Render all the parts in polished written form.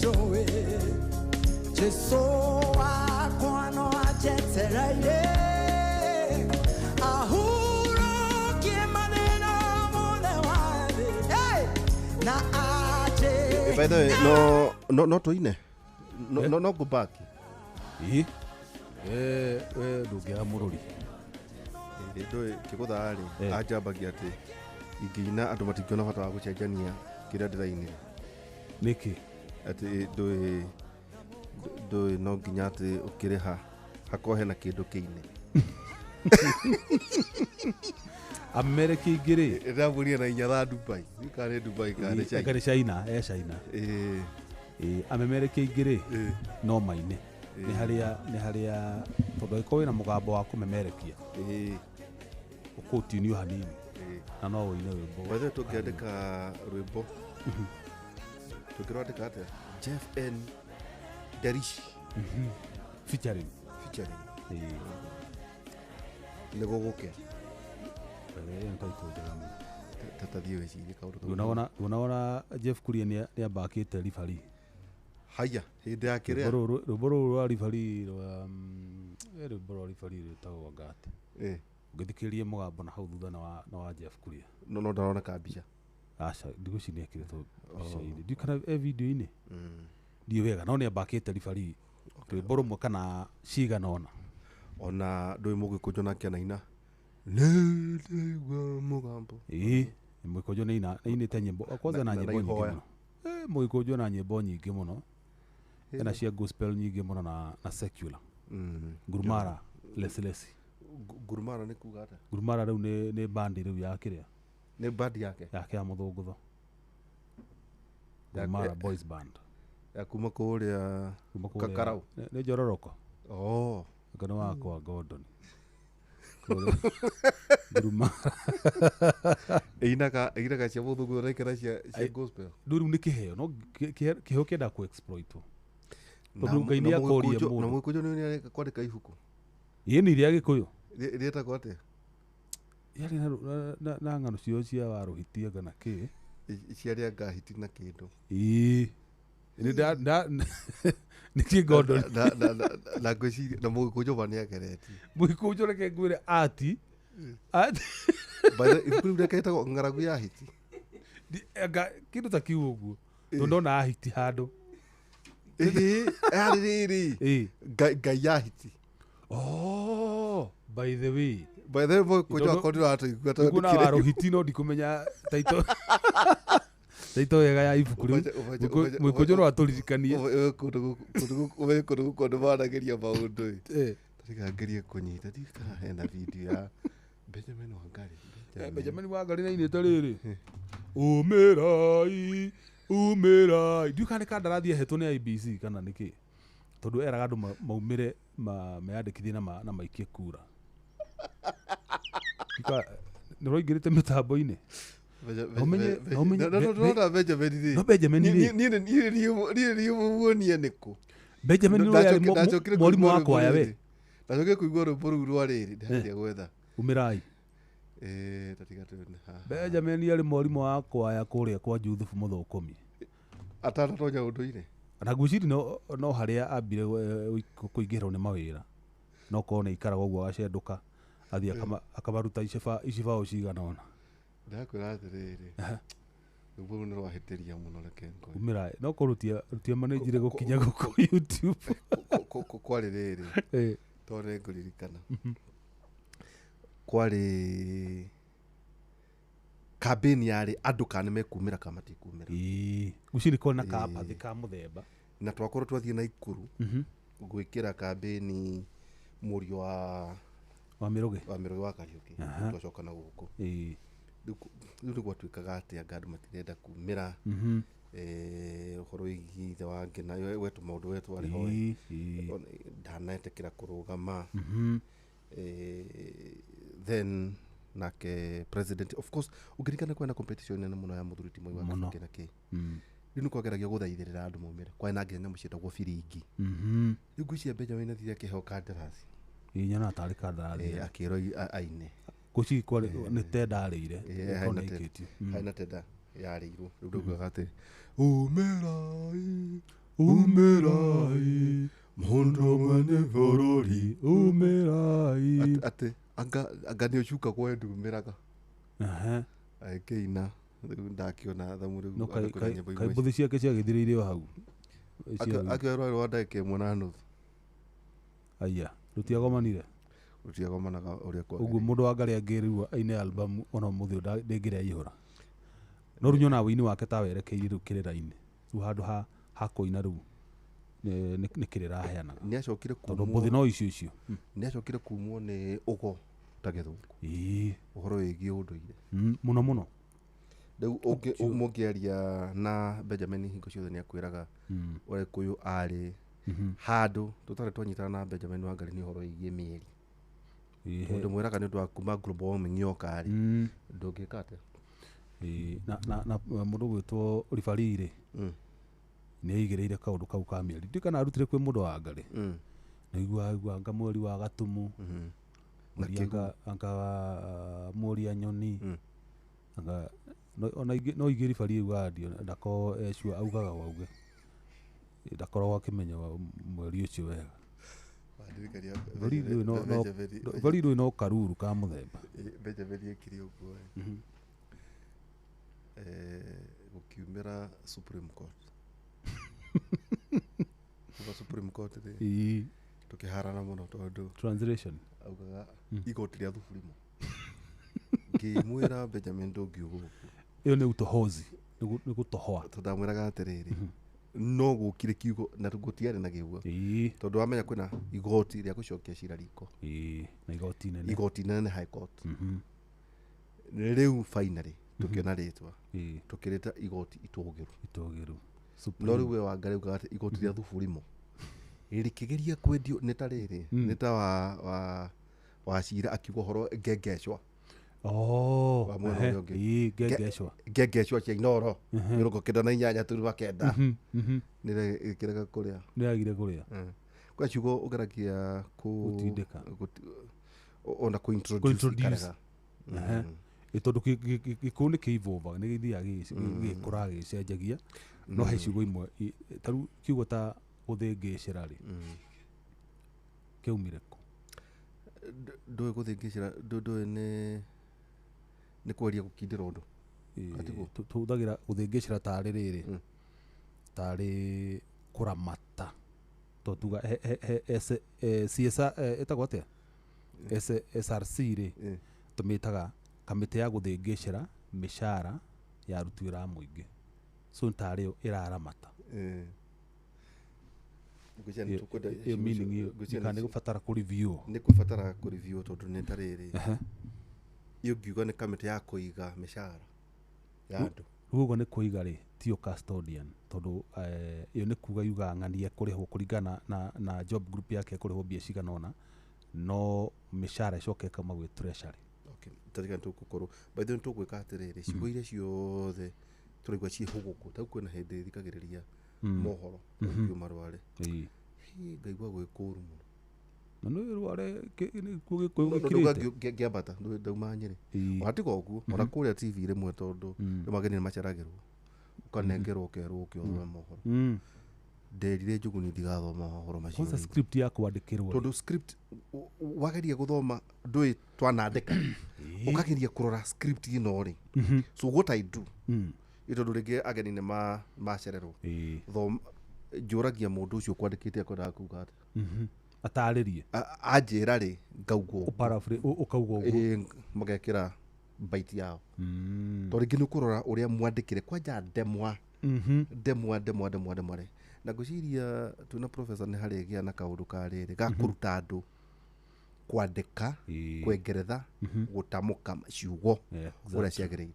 joy Jesu wakwa no ajetera ye ahuro kimanena mone wale hey na aje by the way no toine no go back ndungiaga mururi ndo kiguthari ajambagia ati ingina andu matingiona bata wa gucenjania kira ndiraini niki ati ndo no nginya ati ukiriha hakohe na kindu kiine America igiri iraburia na inya Dubai ikare Dubai kare China China America igiri no maine ni haria tondu iko na mugambo wa kumemerekia ukutini hanini na no wine wimbo wethe tukiandika rwimbo tukirandika ate Jeff N Darish featuring lego goke ntaito jamu tatathie wecirie kaundu unaona Jeff Kuria ni abakite rifari haya hindi ya kiria ruboro rwa rifari ruboro rifari rutagwo ngate ngithikirie mugambo na hau thutha na wa Jeff Kuria no ndarona kabisha acha ndigucinia kireto bica-ini ndi kana video-ini ndi wega no ni abakite rifari ruboro mwe kana cigana ona ndui mugikujo na kiana ina mugambo mugikujo ni ina te nyimbo kwanza na nyimbo nyingi muno mugikujo na nyimbo nyingi muno ena cia gospel nyingi muno na secular Gurumara Leslesi Gurumara ni kuga ata Gurumara riu ni band riu ya kiria ni band yake ya muthungutho Gurumara boys band ya kuma kuria Kakarau ni Njororoko kana wakwa Gordon Gurumara inaga cia muthungutho na kira cia gospel nduru ni kiheo no kiheo kenda ku exploit tondu Ngai ni akoria mundu na mwikujo ni kwandika ibuku ni iria gikuyu rieta kwate yari na ngano cio cia waruhitia kana ki ciaria ngahiti na kindu ni niki Gordon na goci na mwikujo bani agereti mwikujo reke ngwire ati bale ibuku reketa ngaragu ya hiti kindu ta kiu uguo tondu na hiti handu Ngai ya hiti by the way mwikujo akorira atu kuna waruhiti no ndikumenya taito wega ya ibuku mwikujo no aturirikanie kundu kundu manageria maundu tarigangerie kunyita ndikana hena video ya Benjamin Wangari na inita riri umirai ndikane kandarathi hetu ni IBC kana niki tondu eraga andu maumire meyandikithie na maikie kura niroingirite mitambo-ini Benjamin mwarimu wakwa ya we nacoke kuigua rwimbo ruu rwa riri ndageria gwetha umirai Benjamin ari mwarimu wakwa ya kuria kwa Juthufu Muthukumi atanatonya undu-ini na ngwiciri no haria ambire kuingirwo ni mawira no korwo ni ikaraga uguo agacenduka athii akabaruta icibao cigana ona ndakwira atiriri rwimbo ruu ni rwahitiria muno reke ngoi umirai no kurutia manejire gukinya guku YouTube kwari riri tore nguririkana kwari campaign yari andu kana mekumira kama matikumira guciri kona kabathi ka muthemba na twakorwo twathie na ikuru gwikira campaign murio wa Mirugi wa Kariuki twacoka na guku riu ni gwatuikaga ati andu matirenda kumira uhoro igithe wa ngena wetu maundu wetu ari hoi ndanaetekera kurugama then nake president of course ugirikana kwena competition nene muno ya muthuri ti Moi wa Kibaki na ki riu nikwageragia guthaithirira andu maumire kwa na nginya mucietagwo biringi riu ngwiciria Benjamin athire akiheo kandarasi nyana atari kandarasi akirwo aine guci kwari ni tenda arire haina tenda yarirwo riu ndugaga ati umirai mundu mwene bururi umirai ate anga nä å cuka kwa ndumeraga akä ndakiona thamu rä kaä mbå thä ciake ciagä thirä ire o hau akerwo rwa ndagä ä mwe na nuthu aya rå tiagomanire rå tiagomanaga å rä a å guo må ndå wa ngarä angä rä u aine albamu ona må thä å ndä ngä rä aihå ra no rä nyona wä-inä wake ta werekeire rä u kä rä ra-inä rä u handå ha kåina rä u nä kä rä raheanaga nä acokire tondå mbå thä no icio nä acokire kumwo nä å go ta gä thå å horo wä giä å ndå ire må no må no rä u må ngä aria na Benjamin hingo ciothe nä akwä raga å rä kå yå arä handå tå tarä twanyitana na Benjamin Wangari nä å horo wä giä mä eri ndå mwä raga nä å ndå wa kuma global warming yoka rä ndå ngä ka atä na må ndå gwä two ribari rä nä aigä rä ire kaå ndå kau ka mä eri ndä kana arutä re kwä må ndå wa ngarä na igua anga mweri wa gatumu anga moria nyoni anga no igä ribari ä u adio ndako ecua augaga wauge ndakoragwo akä menya mweri å cio wega bari rå no karuru ka må themba Benjamin ekire å guo gå kiumä ra Supreme Court kuva Supreme Court rä tå kä harana må no tondå translation augaga igoti rä a thuburi ngä mwä ra Benjamin ndå ngiå gå ä yo nä u tohozi nä gå tohoa tondå ndamwä raga atä rä rä no gå kirä kiugo na gå tiarä na gä guo tondå wamenya kwä na igoti rä a gå cokia cira riko na igoti nene high court rä u finally tå kä ona rä twa tå kä rä ta igoti itågä ru no rä u we Wangari ugaga atä igoti rä a thuburi rä kä geria kwendio nä ta rä rä nä ta wa cira akiuga horo ngengecwa ngengecwa cia inoro mä rongo kenda na inyanya turuma kenda nä kä rega kå rä a nä agire kå rä a kwa ciugo å geragia ona kå tondå gä kå nä kä ivovaga nä gä thiaga gä kå raga gä cenjagia no he ciugo imwe tarä kiugo ta gå thä ngä cä ra rä kä aumire kå ndå gå thä ngä cä ra ndå nä kweria gå kindä ra å ndå tå hå thagä ra gå thä ngä cä ra tarä rä rä tarä kå ramata to tuga ätagwo atä SRC rä tå mä taga kamä tä ya gå thä ngä cä ra mä cara ya aruti wä ra må ingä so tarä yo ä raramata nä gå batara kå nä gå batara kå tondå nä ta rä rä iyo ngiuga nä kamä tä ya kå iga mä cara ya andå rä uguo nä kå iga rä tio custodian tondå ä yo nä kuga yuga ng'ania kå rä hwo kå ringana na job group yake kå rä hwo mbia ciganona no mä cara icoke kama gwä treasury tarä tå gå korwo baithä nä tå gwä ka atä rä rä ciugo iria ciothe tå raigua ciä hå gå kå tau kwä na hä ndä thikagä rä ria mohoro kiå marwarä ngaigua gwä kå ru må no na nä rware ngä ambata ndauma nyä rä watiga å guo ona kå rä a tv rä mwe tondå rä mageni nä maceragä rwo å kanengerwo kerwo å kä othome mohoro nderire njuguni ndigathoma mohoro macio ya kwandä kä rwo tondå wageria gå thoma ndå twanandä ka å kageria kå rora ä no rä so what I do ä tondå rä ngä ageni nä macererwo njå ragia må ndå å cio kwandä kä te akwendaga kuga atä atarä rie anjä ra rä ngaugwo å kaugwo magekä ra baiti yao tondå rä ngä nä å kå rora å rä a mwandä kä re kwanja ndemwa rä na ngå ciria twä na profesa nä harä gä a na kaå ndå karä rä gakå ruta andå kwandä ka kwengeretha gå tamå ka ciugo å rä a ciagä rä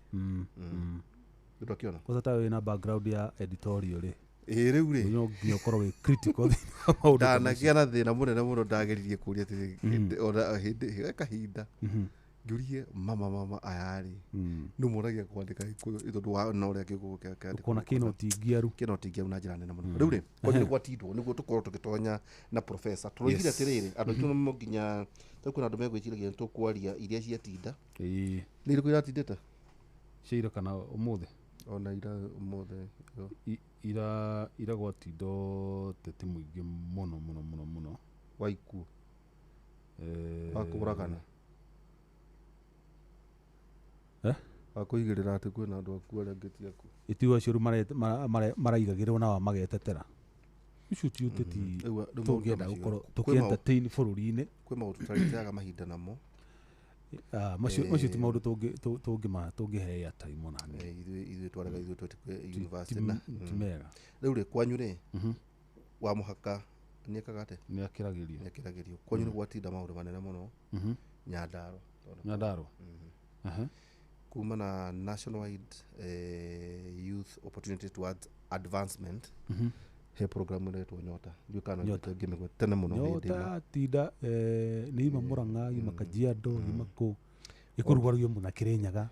ire kä ona kwanza ta wä na background ya editorial rä rä u rä no nginya ũkorwo wĩ critical maũndũ ndanagĩa na thĩna mũnene mũno ndageririe kũria ona hĩndĩ kahinda ngĩũrie mama aya rĩ nĩ mũragia kwandĩka Gĩkũyũ tondũ wa na ũrĩa kĩgũgũ kĩandĩkwo ũkona kĩno tingiaru na njĩra nene mũno rĩu rĩ nĩ gwatindwo nĩguo tũkorwo tũgĩtonya na professor tũroigire atĩrĩrĩ andũ aitũ no nginya kwĩna andũ megwĩciragia nĩ tũkwaria iria ciatinda nĩ irĩkũ iratindĩte cia ira kana ũmũthĩ ona ira ũmũthĩ ira gwatindo tete muingi muno waiku wakũragana wakuigĩrĩra atĩ kwĩna andũ aku arĩa angĩ ti aku itiwa ciũru maraigagĩrwo na magetetera icio ti ũteti tũngĩenda gũkorwo tũkĩ-entertain bũrũri-inĩ kwĩ maũndũ tũtarĩteaga mahinda namo macio ti maũndũ tũngĩhe airtime ona ithuĩ twarega ithuĩ twetĩkwe university na ti mega rĩu rĩ kwanyu rĩ wa mũhaka nĩekaga atĩ nĩakĩragĩrio kwanyu nĩ gwatinda maũndũ manene mũno Nyandarua kuma na nationwide youth opportunity towards advancement he program ĩretwo nyota ndiũkanangĩmĩgwe tene mũno nyota tinda nĩ ima Mũrang'a ima Kajiado ima kũ ĩkũrugwario mũno Kĩrĩnyaga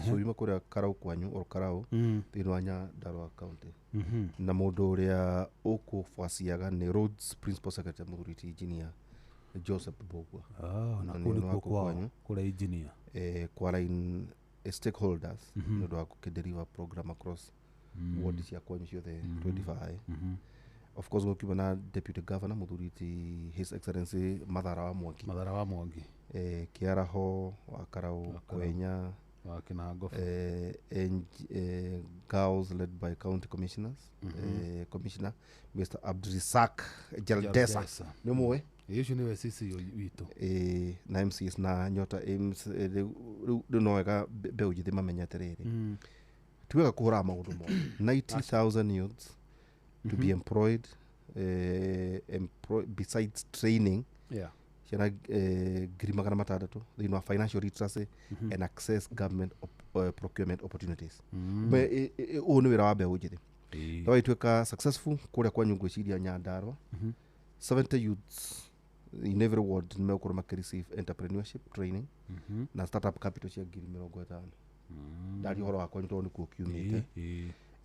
so ima kũrĩa Karau kwanyu or Karau thĩinĩ wa Nyandarua county na mũndũ ũrĩa ũkũbwaciaga nĩ Roads Principal Secretary mũthuri engineer Joseph Bogwa na kũrĩa kwao kũrĩa engineer kwara-in stakeholders nĩ ũndũ wa gũkĩdeliver program across ward cia kwanyu ciothe 25 of course gũkiuma na deputy governor mũthuri his excellency Mathara wa Mwangi Kĩaraho wa Karau Kwenya wa Kinango girls led by county commissioners commissioner Mr. Abdulrazak Jaldesa nĩ mũĩ icio nĩwe sisi witũ na MCs na nyota rĩu no wega mbeũ njĩthĩ mamenyete rĩrĩ ti wega kũhũra maũndũ mothe 90,000 youths to be employed besides training ciana 600,000 thĩinĩ wa financial literacy and access government procurement opportunities ũũ nĩ wĩra wa mbeũ njĩthĩ na waituĩka successful kũrĩa kwanyu ngwĩciria Nyandarua 70 youths in every ward nimegũkorwo makĩreceive entrepreneurship training na startup capital cia 50,000 ndari ũhoro wakwa nĩ tondũ nĩkuo kiumĩte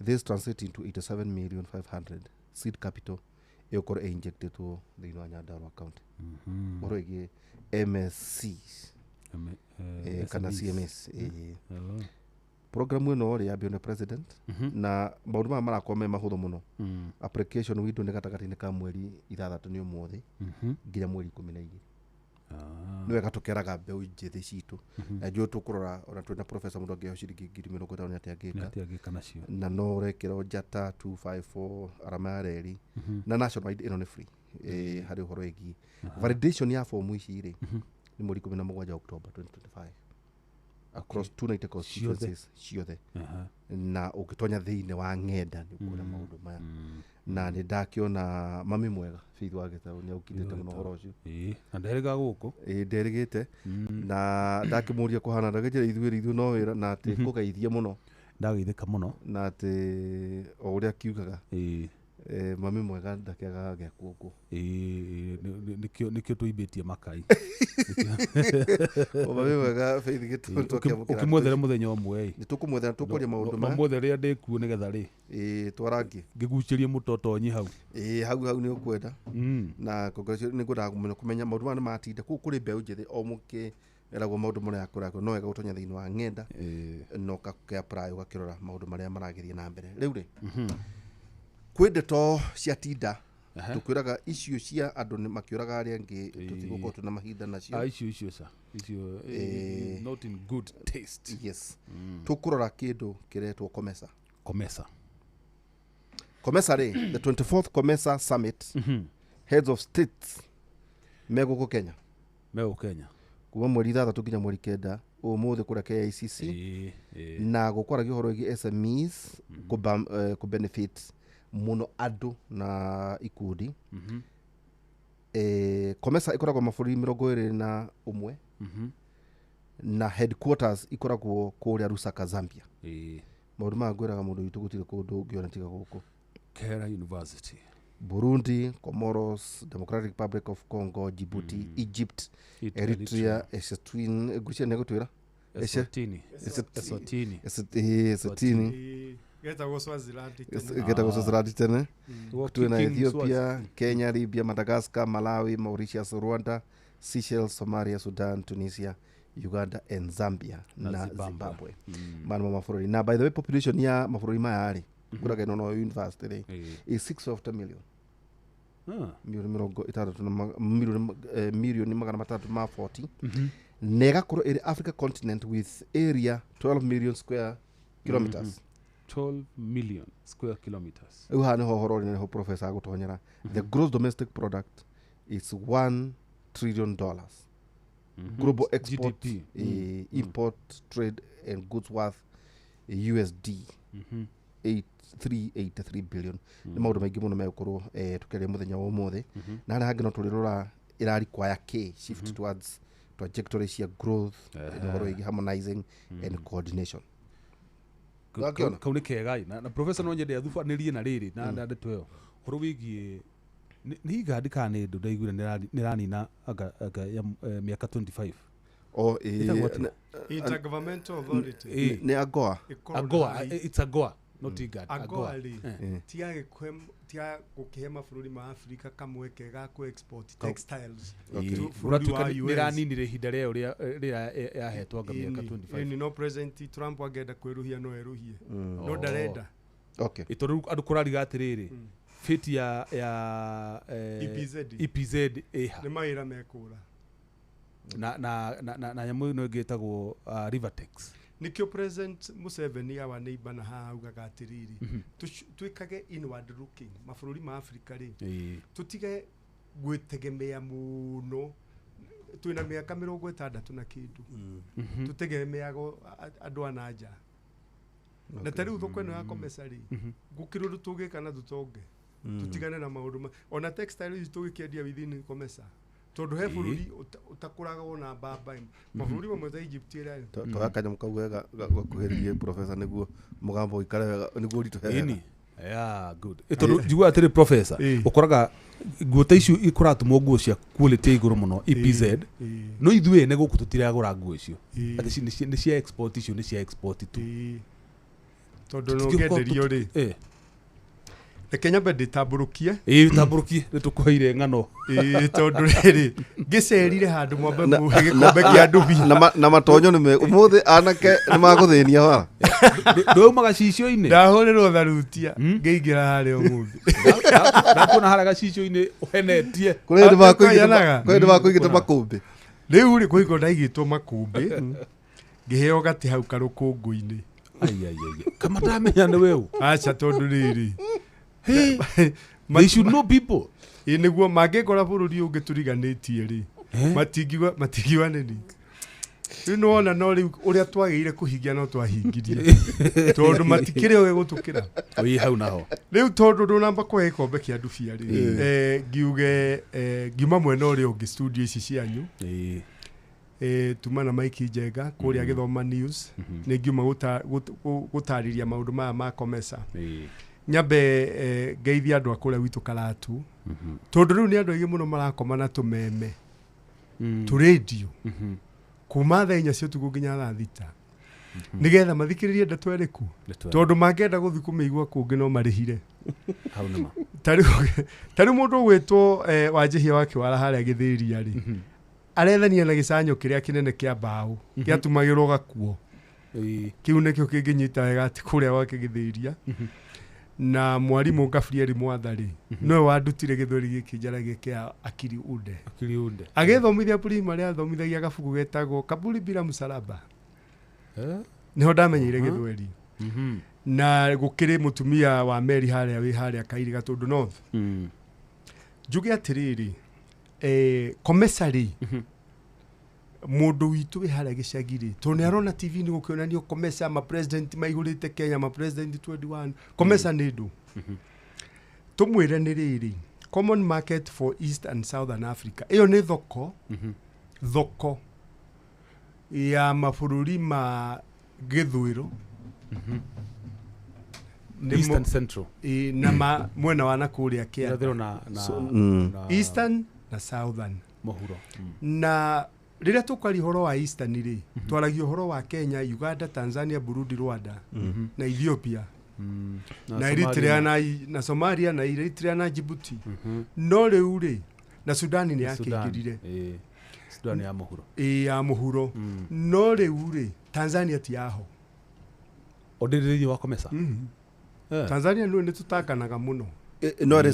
this translate into 87,500,000 seed capital ĩgũkorwo injectetwo thĩinĩ wa Nyandarua county ũhoro wĩgiĩ MSC kana CMS program ĩno rĩ yambio nĩ president na maũndũ maya marakorwo me mahũthũ mũno application window nĩ gatagatĩ-inĩ ka mweri 6 nĩ ũmũthĩ nginya mweri 12 nĩ wega tũkeraga mbeũ njĩthĩ citũ na njũĩ tũkũrora ona twĩna professor mũndũ angĩheo ciringi 50,000 nĩ atĩ angĩka nacio na no ũrekĩra njata 254 arama ya reri na nationwide ĩno nĩ free harĩ ũhoro wĩgiĩ validation ya fomu ici rĩ nĩ mweri 17 October 2025 across 290 constituencies ciothe na ũngĩtonya thĩinĩ wa ng'enda nĩ ũkuona maũndũ maya na nĩ ndakĩona mami mwega Faith wa Gĩtaũ nĩ aũkindĩte mũno ũhoro ũcio na nderĩga gũkũ nderĩgĩte na ndakĩmũria kũhana ndagĩjĩra ithuĩ no wĩra na atĩ kũgeithie mũno ndageithĩka mũno na atĩ o ũrĩa akiugaga mami mwega ndakĩaga gĩa kũngũ nĩkĩo tũimbĩtie makai mami mwega Faith Gĩtaũ ũkĩmwethere mũthenya ũmwe nĩ tũkũmwethera tũkũria maũndũ maya mwethere rĩrĩa ndĩkuo nĩgetha rĩ twarangĩ ngĩgucĩrie mũtotonyi hau hau nĩ ũkwenda na nĩ ngwendaga kũmenya maũndũ maya nĩ matinda kũu kũrĩ mbeũ njĩthĩ o mũkĩeragwo maũndũ marĩa kũrakwo no wega gũtonya thĩinĩ wa ng'enda no ũgakĩapply ũgakĩrora maũndũ marĩa maragĩthiĩ na mbere rĩu rĩ kwĩ ndeto ciatinda tũkwĩraga icio cia andũ makĩũraga arĩa angĩ tũtigũkorwo twĩna mahinda nacio icio not in good taste yes tũkũrora kĩndũ kĩretwo COMESA rĩ the 24th COMESA summit heads of states megũkũ Kenya kuma mweri 6 nginya mweri 9 ũmũthĩ kũrĩa KICC na gũkwaragio ũhoro wĩgiĩ SMEs kũ-benefit mũno andũ na ikundi COMESA ĩkoragwo mabũrũri 21 na headquarters ikoragwo kũrĩa Lusaka Zambia maũndũ maya ngwĩraga mũndũ witũ gũtirĩ kũndũ ũngĩona tiga gũkũ Kera University Burundi, Comoros, Democratic Republic of Congo, Djibouti, Egypt, Eritrea, Eswatini getagwo Swaziland tene twĩna Ethiopia, Kenya, Libya, Madagascar, Malawi, Mauritius, Rwanda, Seychelles, Somalia, Sudan, Tunisia, Uganda and Zambia na Zimbabwe. Mano mabũrũri na by the way population ya mabũrũri maya rĩ kuraga no university ri is 650 million milioni magana matatu ma 40 nega kuro iri Africa continent with area 12 million square kilometers 12 million square kilometers uhane ho horori ne ho professor agutonyera the gross domestic product is $1 trillion global export import trade and goods worth USD 383 billion ni maundu maingi muno megukorwo tukeria muthenya wa umuthi na hana hangi no turirora irari kwaya k shift towards trajectory cia growth and harmonizing and coordination kauni kegai na professor no nyende athufanirie na riri na ndeto yo horo wigie ni gadi kane ndo ndaigure niranina aga ya miaka 25 intergovernmental authority ni AGOA it's AGOA not IGAD AGOA tiage tia gukihe mabũrũri ma Afrika kamwe kega ku export textiles niraninire hinda ria yahetwo anga miaka 25 no president Trump agenda kweruhia no eruhie no ndarenda itoru andu kurariga atiriri fiti ya EPZ ni maira mekura na nyamu no getagwo Rivertex nikyo president Museveni awa neighbor na haugaga atiriri twikage inward looking mabũrũri ma Africa ri tutige gwitegemea muno twina miaka 60 na kindu tutegemeago andu anaja na tari uthoko ya komesa ri gukiruru tugika na tutonge tutigane na maundu ona textile tugikendia within komesa tondu he bururi utakuraga ona baba mabũrũri mamwe ta Egypt ira to akanya mukauga gakuheririe professor niguo mugambo ikare niguo rito he good ito jigwa atiri professor ukoraga guota icio ikuratumwo nguo cia quality iguru muno EPZ no ithue ne guku tutiragura nguo icio ati ni cia export icio ni cia export tu tondu no genderio ri Kenya bende taburukie taburukie nitukuheire ngano tondu riri ngicerire handu mwambe muhe gikombe kia ndubi na matonyo ni umuthi anake ni maguthenia wa ndo magacicio-ini ndahurirwo tharutia ngiingira hari umuthi ndakuna hara gacicio-ini uhenetie kuri ndi bakuigite makumbi riu ri kuigo ndaigitwo makumbi ngiheo gati hau karukungu-ini kama ndamenya ni wewe acha tondu riri they should know people niguo mangikora bururi ungituriganitie ri matingiwa nini riu no ona no riu uria twageire kuhingia no twahingirie tondu matikire we gutukira oi hau naho riu tondu ndo namba kwa ikombe kia ndubia ri ngiuge ngiuma mwena uria ungi studio ici cianyu tuma na Mike Njenga kuria Githoma News ni ngiuma gutariria maundu maya ma komesa nyambe geithia andu akure witu Karatu tondu riu ni andu aige muno marakoma na tumeme tu radio kuma tha inya cio tugu nginya tha thita nigetha mathikiririe ndeto eriku tondu mangenda guthi kumeigua kungi no marihire hau nama tari mundu gwitwo wanjihia wake wara haria Githiria ri arethania na gicanyo kiria kinene kia mbao giatumagirwo gakuo kiu nikio kinginyita wega ati kuria wake Githiria na mwarimu Gabriel Mwathari noe wandutire githweri giki njarage kia akiri unde agethomithia primary athomithagia gabuku getagwo Kaburi bila msalaba niho ndamenyeire githweri na gukiri mutumia wa Mary haria wi haria Kairiga tondu north njuge atiriri komesari mundu witu wi haria gicagiri tondu arona TV ni gukionanio komesa ma president maigurite Kenya ma president 21 komesa ni ndu tumwire ni riri common market for East and Southern Africa iyo ni thoko ya mabũrũri ma githwiro East and Central na mwena wa nakuria kia Eastern na Southern mohuro na riria tukari horo wa Eastern ri twaragio horo wa Kenya, Uganda, Tanzania, Burundi, Rwanda na Ethiopia na Eritrea na Somalia na Eritrea na Djibouti no riu ri na Sudan ni yakingirire Sudan ya muhuro ya muhuro no riu ri Tanzania ti yaho odiririo wa komesa Tanzania nä tåtakanaga må no no ä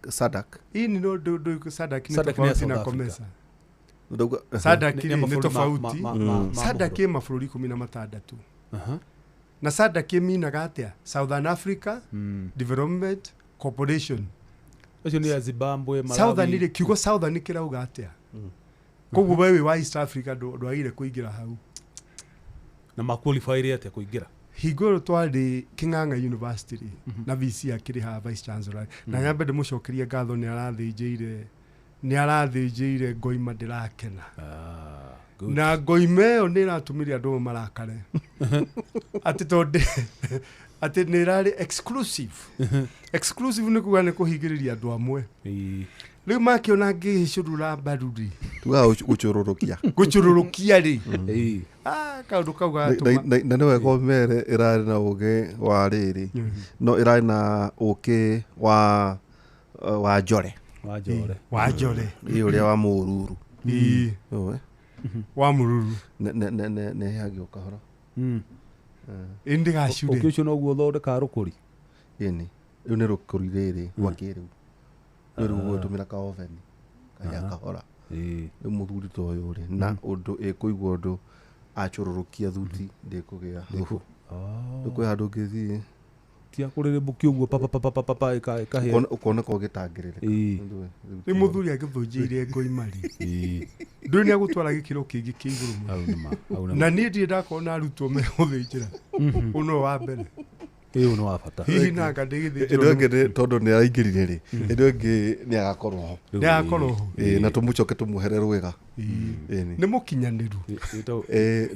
sadak ini no sadak nä Sadak nĩ ya tofauti South na Africa. komesa sadak Nĩ nä mabũrũri tofauti sadak ä mabå rå ri 16 na sadak ä minaga atä a Southern Africa Development Corporation Ũcio nĩ ya Zimbabwe, Southern Malawi. rä kiugo Southern kä rauga atä a koguo we wä wa East Africa ndwagire kå ingä ra hau Na maqualify atia kũingĩra. hingo ä rå twarä King'ang'a University rĩ na VC akĩrĩ ha vice chancellor na nyambe ndä må cokerie ngatho nä arathä njä ire Ngoima ndä rakena Good. na Ngoima ä yo nä ratå mä re andå marakare atä tondä atä nä rarä exclusive nä kuga nä kå hingä rä ria andå amwe Ĩĩ. rä u makä ona ngä cå rå mbaru rä tugaga gå cå rå rå kia gå cå rå rå kia rä Ĩĩ. kaå ndå kau na nä wega mere ä rarä na å gä wa rä rä no ä rarä na å kä wa njore Wanjore. wa njore ä å rä a wa må ruru wa må ruru nä heagä o kahora ä ndä gacure Ũkĩ ũcio noguo ũthondekaga rũkũri. ĩnĩ rĩu nĩ rũkũri rĩrĩ rwa kĩrĩu rĩu gũtũmĩra kaoveni kahĩa kahora Ĩĩ. rĩu mũthuri ta ũyũ rĩ na ũndũ ĩkũigua ũndũ acũrũrũkia thuti ndĩkũgĩa thubu rĩu kwĩ handũ ngĩthiĩ Tia kũrĩrĩ mũkĩ ũguo papa ĩkahĩa. ũkona ko gĩtangĩrĩrĩka Ĩĩ. nä må thuri agä thå njä ire Ngoimari Ĩĩ. ndå nä agå twara gä kä ro kä ingä kä igå Hau nĩma, hau nĩma. na niä ndirä ndakorwo na arutwo me gå thä njä ra å no wa mbere Ũyũ nĩ wa bata. hihi nanga ndä gä thä ĩndo ĩngĩ tondũ nĩ araingĩrire rĩ ĩndo ĩngĩ nĩ agakorwo ho nä agakorwo ho na tũmũcoke tũmũhere rwĩga ĩnĩ nä må kinyanä ru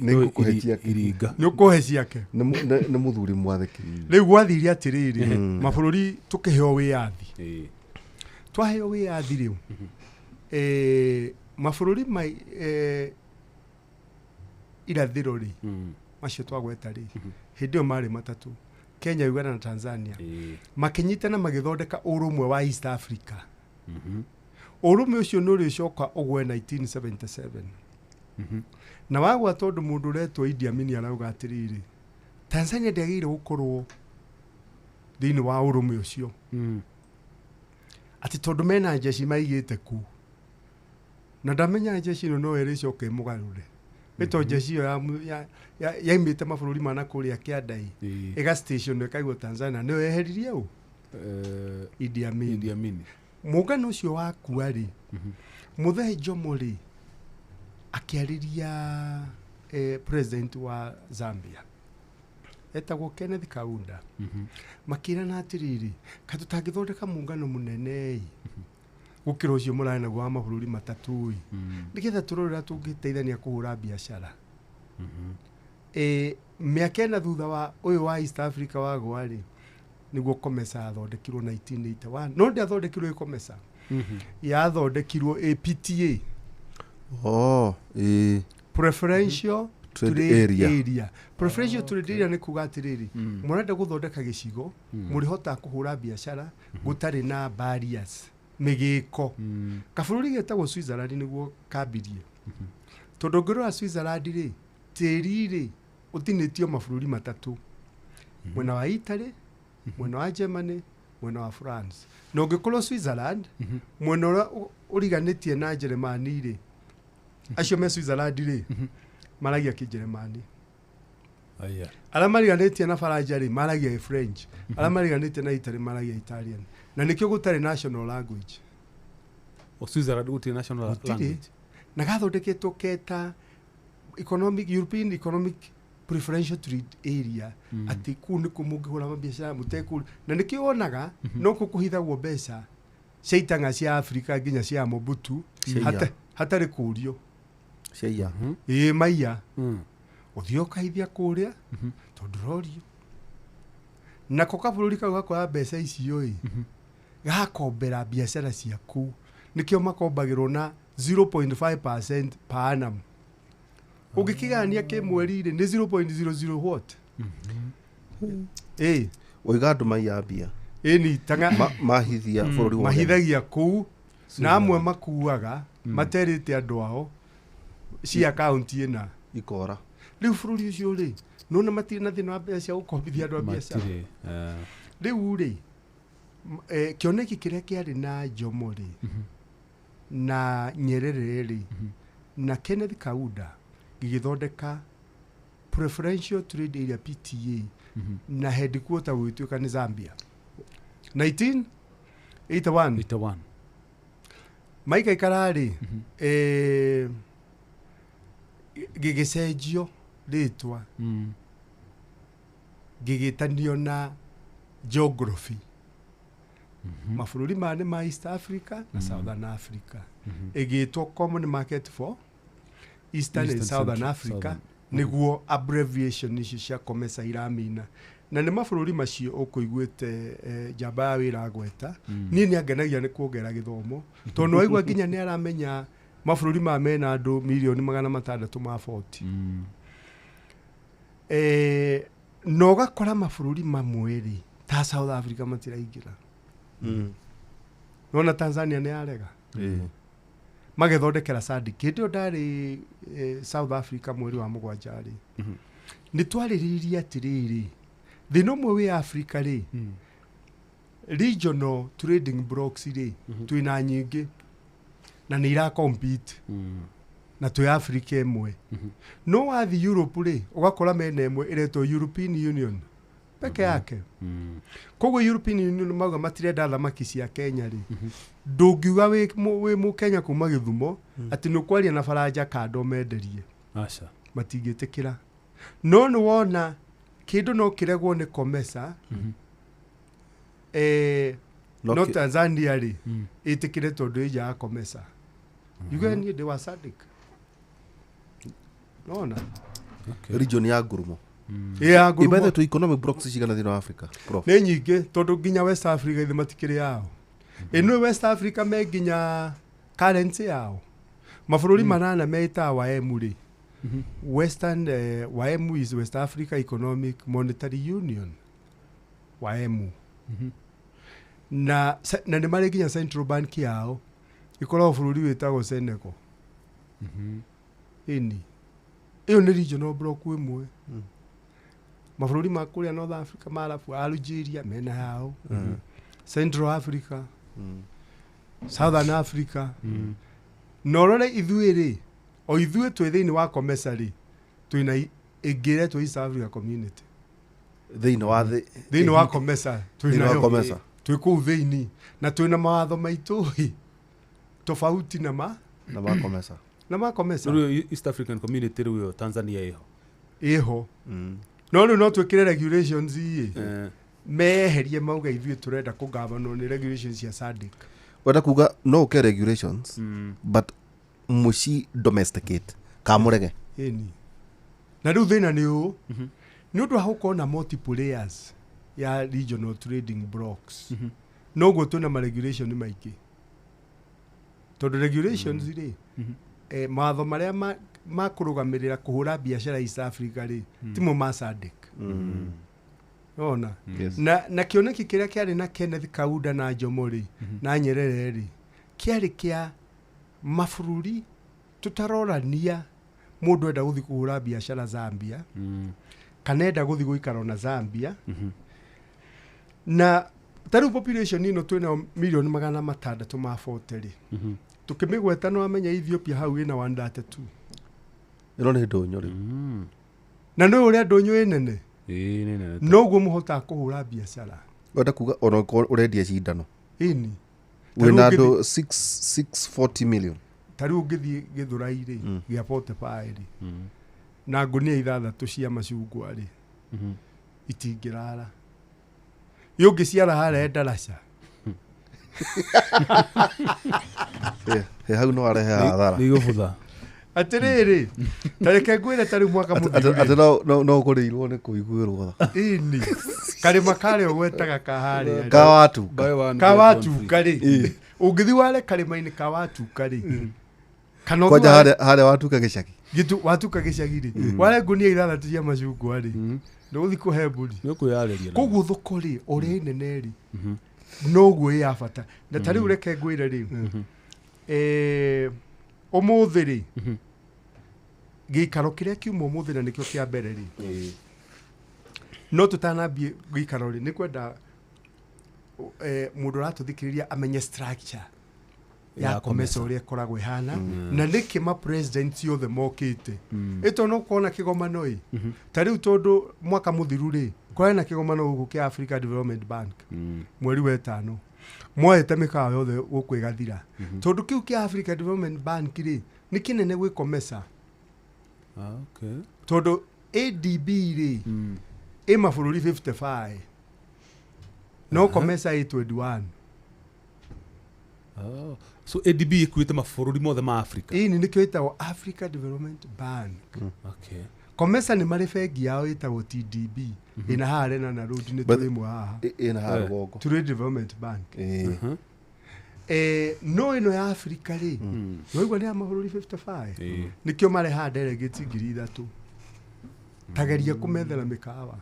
nĩ ngũkũhe ciake Iringa. nä å kå he ciake nĩ mũthuri mwathĩki rä u gwathire atä rä rä mabå rå ri tå kä heo wä yathi Ĩĩ. twaheo wä yathi rä u mabå rå ri irathä ro rä macio twagweta rä hä ndä ä yo marä matatå Kenya, Uganda na Tanzania Ĩĩ. makinyitana magithondeka urumwe wa East Africa urumwe ucio nä å rä coka å gwe 1977 na wagwa tondå må ndå retwo Idi Amin arauga atä rä rä Tanzania ndäagä ire gå korwo thä inä wa urumwe å cio atä tondå mena njeci maigä te ku na ndamenya njeci ä no no ä rä coka ä må garå re ä to njeci ä yo yaimä te mabå rå ri mana kå rä a kä andai Ĩĩ. ä gastation ĩkaigwo Tanzania nä yo yeheririe å Idi Amin Idi Amin. mũngano ũcio wakua rĩ Muthee Jomo rĩ akĩarĩria president wa Zambia etagwo Kenneth Kaunda makĩrana atĩrĩrĩ ka tũtangĩthondeka mũngano mũnene gũkĩra ũcio mũrarĩ naguo wa mabũrũri matatũ nĩgetha tũrore ũrĩa tũngĩteithania kũhũra biacara mĩaka ĩna thutha wa ũyũ wa East Africa wagwa rĩ nĩguo COMESA yathondekirwo 1981 no ndĩathondekirwo ĩ COMESA yathondekirwo APTA preferential trade area preferential trade area nĩ kuga atĩrĩrĩ mũrenda gũthondeka gĩcigo mũrĩhotaga kũhũra biacara gũtarĩ na barriers mĩgĩko kabũrũri getagwo Switzerland nĩguo kambirie tondũ ngĩrora Switzerland rĩ tĩri rĩ ũtinĩtio mabũrũri matatũ mwena wa Italy mwena wa Germany mwena wa France na ũngĩkorwo Switzerland mwena ũrĩa ũriganĩtie na Germany rĩ acio me Switzerland rĩ maragia kĩnjeremani arĩa mariganĩtie na Faranja rĩ maragia French arĩa mariganĩtie na Italy maragia Italian na nĩkĩo gũtarĩ national language Switzerland gũtirĩ national language na gathondeketwo keta European Economic Preferential Trade Area atĩ kũu nĩ kũu mũngĩhũra mabiacara mũtekũu na nĩkĩo wonaga no kũ kũhithagwo mbeca cia itang'a cia Afrika nginya cia Mobutu hatarĩ kũũrio ciaiya maiya ũthiĩ ũkahithia kũrĩa tondũ rorio nako kabũrũri kau gakoya mbeca icio ĩ gakombera biacara cia kũu nĩkĩo makombagĩrwo na 0.5% per annum ũngĩkĩgania kĩmweri-rĩ nĩ 0.00 what ũiga andũ maiya mbia ĩni tanga mahithia bũrũri wothe mahithagia kũu na amwe makuaga materĩte andũ ao cia akaunti ĩna ikora riu bururi ucio ri nona matire na thina wa mbeca gukombithia andu a biacara riu ri kioneki kiria kiari na Jomo ri na Nyerere ri na Kenneth Kaunda gigithondeka preferential trade area PTA na headquarter gwituika ni Zambia 1981 maika ikarari gigicenjio ritwa gigitanio na geography mabũrũri mane ma East Africa na Southern Africa igitwo Common Market for Eastern and Southern Africa niguo abbreviation icio cia COMESA iramina na nĩ mabũrũri macio ũkũiguĩte njamba ya wĩra gweta niĩ nĩ angenagia nĩ kuongerera gĩthomo tondũ waigua nginya nĩ aramenya mabũrũri ma mena andũ milioni 640 no gakora mabũrũri mamwe rĩ ta South Africa matiraingĩra nona Tanzania nĩ arega magethondekera SADC hĩndĩ ndarĩ South Africa mweri wa 7 rĩ nĩ twarĩrĩirie atĩrĩrĩ thĩna ũmwe wĩ Africa rĩ regional trading blocks rĩ twĩna nyingĩ na nĩ ira compete na twĩ Africa ĩmwe no wathi Europe rĩ ũgakora mena ĩmwe ĩretwo European Union peke yake koguo European Union mauga matirenda thamaki cia Kenya rĩ ndũngiuga wĩ mu Kenya kuma Gĩthumo atĩ nĩ kwaria na Faranja kando menderie aca matingĩtĩkĩra no nĩ wona kĩndũ no kĩregwo nĩ COMESA no Tanzania rĩ ĩtĩkĩre tondũ ĩja ya COMESA yuga ni ndĩ wa SADC nona region ya Ngurumo Ibethe tu economic blocks cigana thĩinĩ wa Africa prof nĩ nyingĩ tondũ nginya West Africa ithe matikĩrĩ yao ĩno West Africa me nginya currency yao mabũrũri manana meita WAEMU rĩ Western WAEMU is West Africa Economic Monetary Union WAEMU na nĩ marĩ nginya central bank yao ikoragwo bũrũri wĩtagwo Senegal ĩyo nĩ regional block ĩmwe mabũrũri ma kũrĩa North Africa marabu Algeria mena yao Central Africa Southern Africa norore ithuĩ o ithuĩ twĩ thĩinĩ wa COMESA rĩ twĩna ĩngĩretwo East Africa Community thĩinĩ wa COMESA twĩ kũu thĩinĩ na twĩna mawatho maitũ tofauti na ma COMESA East African Community rĩu Tanzania ĩho no no twĩkĩre regulations meherie mauga ithuĩ tũrenda kũgabanwo nĩ regulations cia SADC wenda kuga no ũke regulations but muci domesticate kamũrege na rĩu thĩna nĩ ũũ nĩ ũndũ wa gũkorwo na multiple layers ya regional trading blocks noguo twĩna ma-regulation maingĩ tondũ regulations rĩ mawatho marĩa makũrũgamĩrĩra kũhũra biacara East Africa rĩ timo ma SADC nona na kĩoneki kĩrĩa kĩarĩ na Kenneth Kaunda na Jomo rĩ na Nyerere rĩ kĩarĩ kĩa mabũrũri tũtarorania mũndũ enda gũthiĩ kũhũra biacara Zambia kana enda gũthiĩ gũikara na Zambia na tarĩu population ĩno twĩna milioni 640 rĩ tukimigweta no amenya Ethiopia hau ina 132 ĩno nĩ ndũnyũ rĩ na nĩ ũrĩa ndũnyũ ĩnene noguo mũhota kũhũra biacara wenda kuga ona ũrendia cindano ini wĩna andũ 640 million tarĩu ũngĩthiĩ Gĩthũrai rĩ gĩa Potiphar rĩ na ngũnia 6 cia macungwa rĩ itingĩrara yũngĩciara harĩa Ndaraca hau no arehe hathara nĩ gũbutha atĩrĩrĩ tareke ngwĩre tarĩ mwaka mũthiru atĩ no ũkũrĩirwo nĩ kũiguĩrwo tha ini karĩma karĩa ũgwetaga kaharĩa kawatuka rĩ ũngĩthiĩ ware karĩma-inĩ kawatuka rĩ kana kwanja harĩa watuka gĩcagi watuka gĩcagi rĩ ware ngũnia 6 cia macungwa rĩ ndũgũthiĩ kũhe mbũri nĩ ũkwĩyarĩria koguo thoko rĩ ũrĩ nene rĩ noguo ĩ ya bata na tarĩu reke ngwĩre rĩ ũmũthĩ rĩ gikaro kiria kiumo muthi na nikio kia mbere ri no tutanambie gikaro ri ni kwenda mundu ratuthikiriria amenye structure ya COMESA uria koragwo ihana na niki ma presidents yothe mokite ito no kuona kigomano i tari tondu mwaka muthiru ri kwari na kigomano guku kia Africa Development Bank mweri wa 5 moete mikawa yothe gukwigathira tondu kiu kia Africa Development Bank ri ni kinene gwi COMESA okay tondu ADB ri e mabũrũri 55 no COMESA i 21 so ADB ikuite mabũrũri mothe ma Africa ini nikio itagwo Africa Development Bank okay COMESA ni mari bengi yao itagwo TDB ina harena na road ni tuli mwa haha ina harogo Trade Development Bank no ino ya Africa ri no igwa ni mabũrũri 55 nikio mari ha delegates 3,000 tageria kumethera mikawa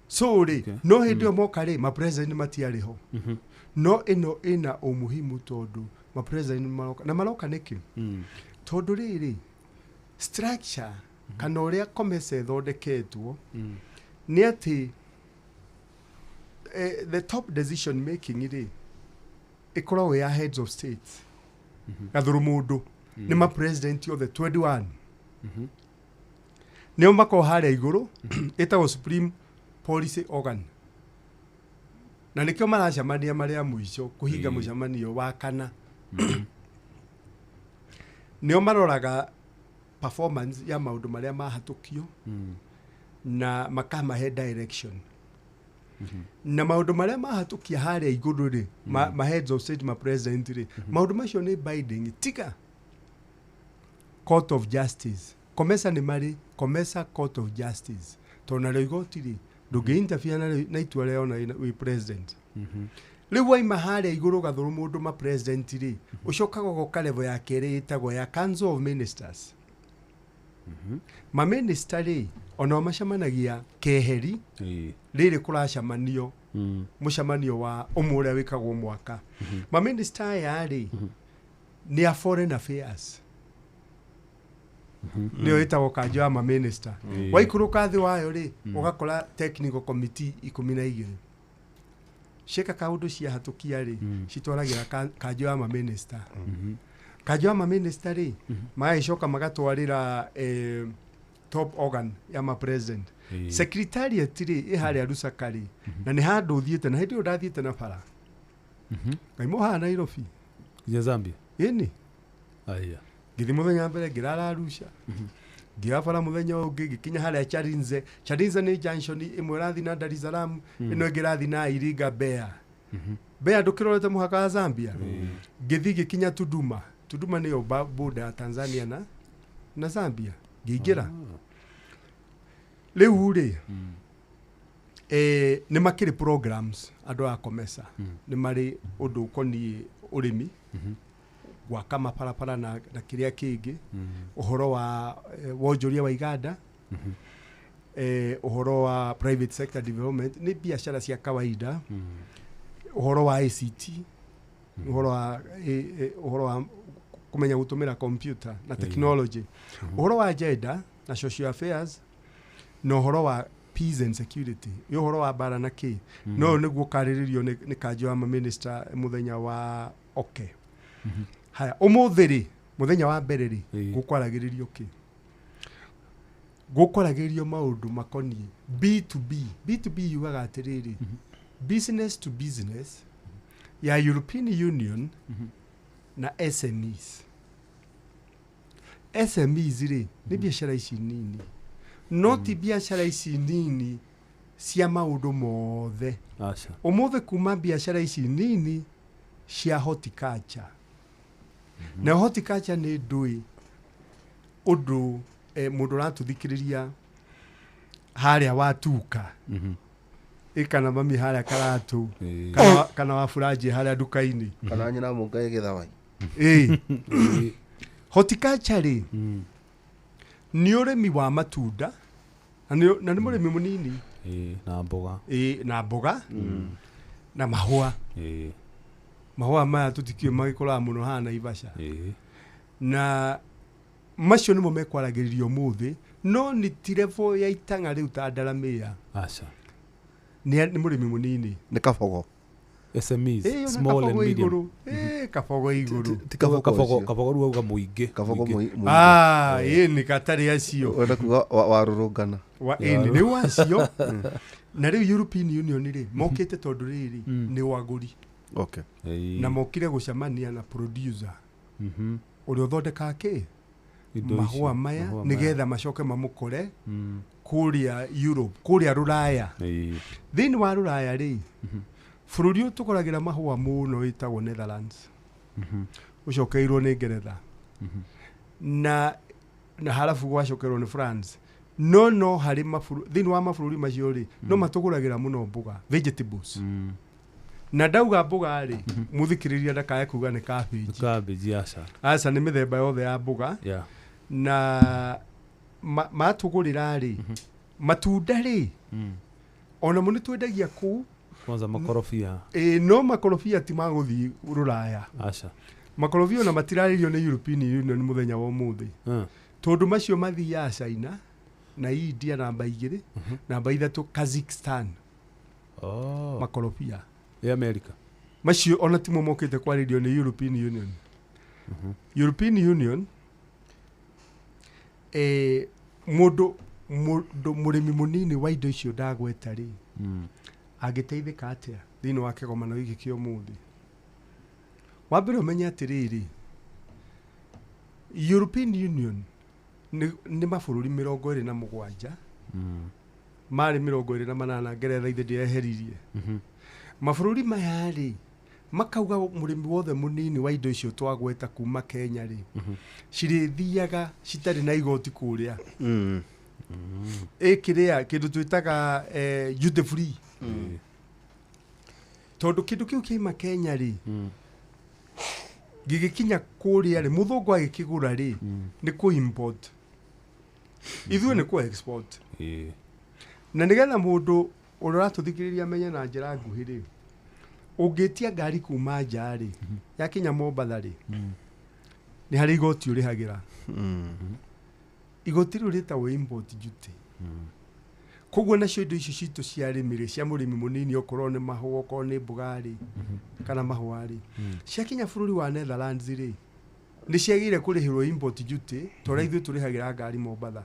so ri no hindi moka ri ma president matiari ho no ino ina umuhimu tondu ma president maroka niki tondu riri structure kana uria COMESA thondeketwo ni ati the top decision making ri ikoragwo ya heads of state gathuru mundu ni ma president of the 21 nio mako haria iguru itagwo supreme policy organ na nikio maracamania maria muico kuhinga mucamanio wa kana nio maroraga performance ya maundu maria mahatukio na makamahe direction na maundu maria mahatukia haria iguru ri ma heads of state ma president ri maundu macio ni binding tiga court of justice COMESA ni mari COMESA court of justice tona igoti ri nduge interfere na itua reo na we president riu waima haria iguru gathuru mundu ma president ri ucokaga goka level ya kere itagwo ya council of ministers ma minister ri ona macamanagia keheri riri kuracamanio mucamanio wa umuria wikagwo mwaka ma minister ya ri ni a foreign affairs nio itagwo kanjo ya ma minister waikuruka thi wayo ri ugakora technical committee 12 sheka kaundu cia hatukia ri citwaragira kanjo ya ma minister kanjo ya ma minister ri maicoka magatwarira top organ ya ma president secretariat ri iharia rusakari na ni handu thiete na hindi udathiete na bara ngaimo ha Nairobi ya Zambia ini aya githi muthenya mbere ngirara Arusha ngiafara muthenya ungi gikinya haria Charinze ni junction imwe rathi na Dar es Salaam ino ngirathi na Iringa Mbeya ndukirorete muhaka wa Zambia githi gikinya Tuduma ni border ya Tanzania na Zambia ngiingira riu ri ni makiri programs andu a COMESA ni mari undu ukoni urimi gwaka maparapara na kiria kingi uhoro wa wonjoria wa iganda uhoro wa private sector development ni biashara cia kawaida uhoro wa ICT uhoro wa kumenya gutumira computer na technology uhoro wa gender na social affairs no uhoro wa peace and security yo uhoro wa bara na ki no niguo kariririo ni kanjo wa minister muthenya wa haya umuthiri muthenya wa mbere ri gukwaragirio ki gukwaragirio maundu makoni B2B yugaga atiriri business to business ya European Union na SMEs ri ni biashara ici nini not biashara ici nini cia maundu mothe umuthi kuma biashara ici nini cia horticulture na horticulture ni ndui undu mundu ratuthikiriria haria watuka ikana mami haria karatu kana wa furaji haria dukaini kana nyina mungai githawai horticulture ri ni urimi wa matunda na ni murimi munini na mboga na mahua mahua maya tutikio magikora muno hana Naivasha na macio nimo mekwaragĩrĩrio muthi no ni tirevo ya itanga riu ta Ndaramia acha ni mũrĩmi mũnini nĩ kabogo SMEs small and medium kabogo iguru ti kabogo ruga muingi kabogo ni katari acio wenda kuga warurungana ni wacio na riu European Union ri mokite tondu riri ni waguri okay na mokire gucamania na producer uri uthondeka ki mahua maya nigetha macoke mamukore kuria Europe kuria Ruraya thini wa Ruraya ri bururi utukoragira mahua muno itagwo Netherlands ucokeirwo ni Ngeretha na halafu gwacokerwo ni France no hari maburu thini wa mabururi macio ri no matuguragira muno mbuga vegetables na ndauga mbuga ri muthikiriria ndakae kuga ni cabbage aca ni mithemba yothe ya mbuga na matugurira ri matunda ri ona muni twendagia ku kwanza makorofia no makorofia ti maguthi Ruraya acha makorofia na matiraririo ni European Union muthenya wa muthi tondu macio mathia China na India namba 2 namba 3 Kazakhstan makorofia America macio ona timo mokite kwaririo ni European Union European Union mundu murimi munini wa indo icio ndagweta ri agiteithika atia thini wa kigomano giki kio muthi wambere umenya atiriri European Union ni mabururi 27 mari 28 Ngeretha ithe ndiereheririe mabururi maya ri makauga murimi wothe munini wa indo icio twagweta kuma Kenya ri cirithiaga citari na igoti kuria kiria kindu twitaga duty free tondu kindu kiu kiima Kenya ri gigikinya kuria ri muthungu agikigura ri ni ku import ithuĩ ni ku export na nigetha mundu uratuthikiriria menye na njira nguhi ri ungitia ngari kuma nja ri yakinya Mombatha ri ni hari igoti urihagira igoti riu ritagwo import duty koguo nacio indo icio citu cia arĩmi cia mũrĩmi mũnini okorwo nĩ mahũa okorwo nĩ mboga ri kana mahũa ri ciakinya bũrũri wa Netherlands ri nĩ ciagire kũrĩhĩrwo import duty tondũ ithuĩ tũrĩhagĩra ngari Mombatha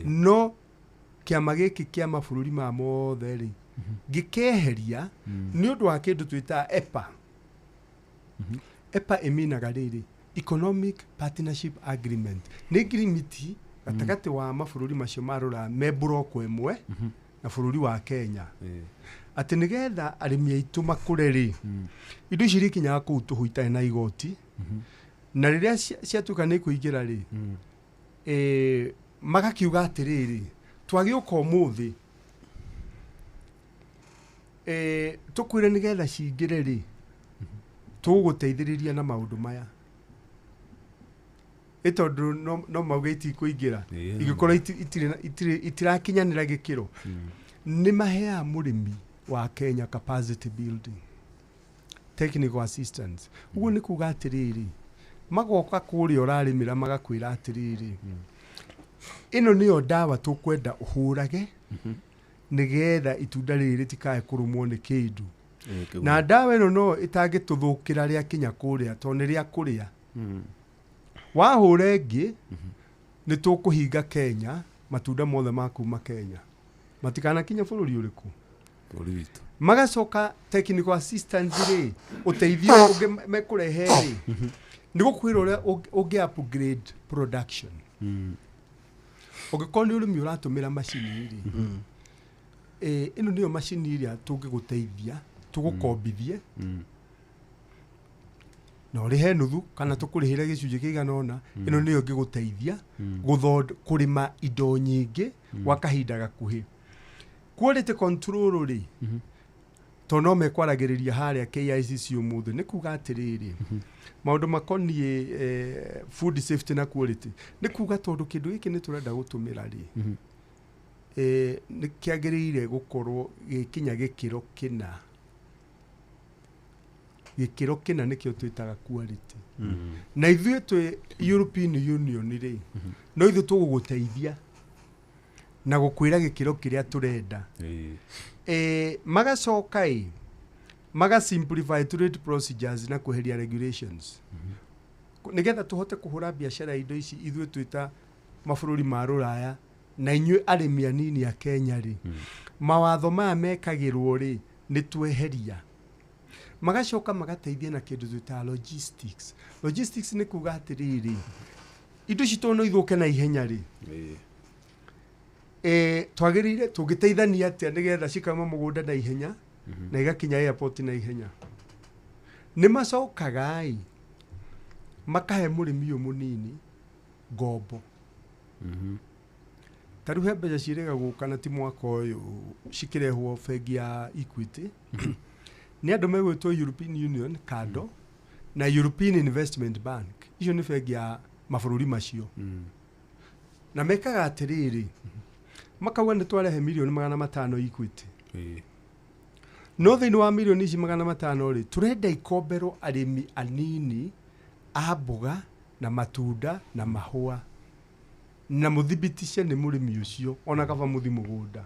no kĩama gĩkĩ kĩa mabũrũri ma mothe ri gĩkeheria nĩ ũndũ wa kĩndũ twĩta EPA EPA ĩminaga rĩrĩ Economic Partnership Agreement nĩ agreement gatagatĩ wa mabũrũri macio marũra me block ĩmwe na bũrũri wa Kenya atĩ nĩgetha arĩmi aitũ makũre rĩ indo ici ikinyaga kũu tũhũ itarĩ na igoti na rĩrĩa ciatuĩka nĩ kũingĩra rĩ magakiuga atĩrĩrĩ twagĩũka ũmũthĩ tũkwĩre nĩgetha cingĩre rĩ tũgũteithĩrĩria na maũndũ maya tondu no mauga itikũingĩra igĩkorwo itirakinyanĩra gĩkĩro nĩ maheaga mũrĩmi wa Kenya capacity building technical assistance ũguo nĩ kuga atĩrĩrĩ magoka kũrĩa ũrarĩmĩra magakwĩra atĩrĩrĩ ĩno nĩyo ndawa tũkwenda ũhũrage nĩgetha itunda rĩrĩ rĩtikae kũrũmwo nĩ kĩndũ na ndawa ĩno no ĩtangĩtũthũkĩra rĩakinya kũrĩa tondũ nĩ rĩa kũrĩa wahũre ngĩ nĩ tũkũhinga Kenya matunda mothe ma kuma Kenya matikanakinya bũrũri ũrĩkũ magacoka technical assistance rĩ ũteithio ũngĩ mekũrehe rĩ nĩ gũkwĩra ũrĩa ũngĩ upgrade production ũngĩkorwo nĩ ũrĩmi ũratũmĩra macini rĩ ĩno nĩyo macini ĩrĩa tũngĩgũteithia tũgũkombithie na ũrĩhe nuthu kana tũkũrĩhĩre gĩcunjĩ kĩigana ũna ĩno nĩyo ngĩgũteithia kũrĩma indo nyingĩ gwa kahinda gakuhĩ quality control rĩ tondũ no mekwaragĩrĩria harĩa KICC ũmũthĩ nĩ kuga atĩrĩrĩ maũndũ makoniĩ food safety na quality nĩ kuga tondũ kĩndũ gĩkĩ nĩ tũrenda gũtũmĩra rĩ nĩ kĩagĩrĩire gũkorwo gĩkinya gĩkĩro kĩna gikiro kina nikio twitaga quality na ithuĩ twĩ European Union ri no ithuĩ tũgũgũteithia na gũkwĩra gĩkĩro kĩrĩa tũrenda magacoka maga simplify trade procedures na kweheria regulations nigetha tũhote kũhũra biacara indo ici ithuĩ twĩta mabũrũri ma Rũraya na inyuĩ arĩmi anini a Kenya ri mawatho maya mekagĩrwo ri nĩ tweheria magacoka magateithia na kĩndũ twĩta logistics nĩ kuga atĩrĩrĩ indo ici no ithũke na ihenya ri twagĩrĩire tũngĩteithania atĩa nĩgetha cikauma mũgũnda na ihenya na igakinya airport na ihenya nĩ macokaga makahe mũrĩmi ũyũ mũnini ngombo tarĩu he mbeca ciĩrĩgagwo kana ti mwaka ũyũ cikĩrehwo bengi ya Equity nĩ andũ megwĩtwo European Union kado na European Investment Bank icio nĩ bengi ya mabũrũri macio na mekaga atĩrĩrĩ makauga nĩ twarehe milioni 500 Equity no thĩinĩ wa milioni ici 500 ri turenda ikombero arĩmi anini a mboga na matunda na mahũa na mũthibitishe nĩ mũrĩmi ũcio ona kaba mũthi mũgũnda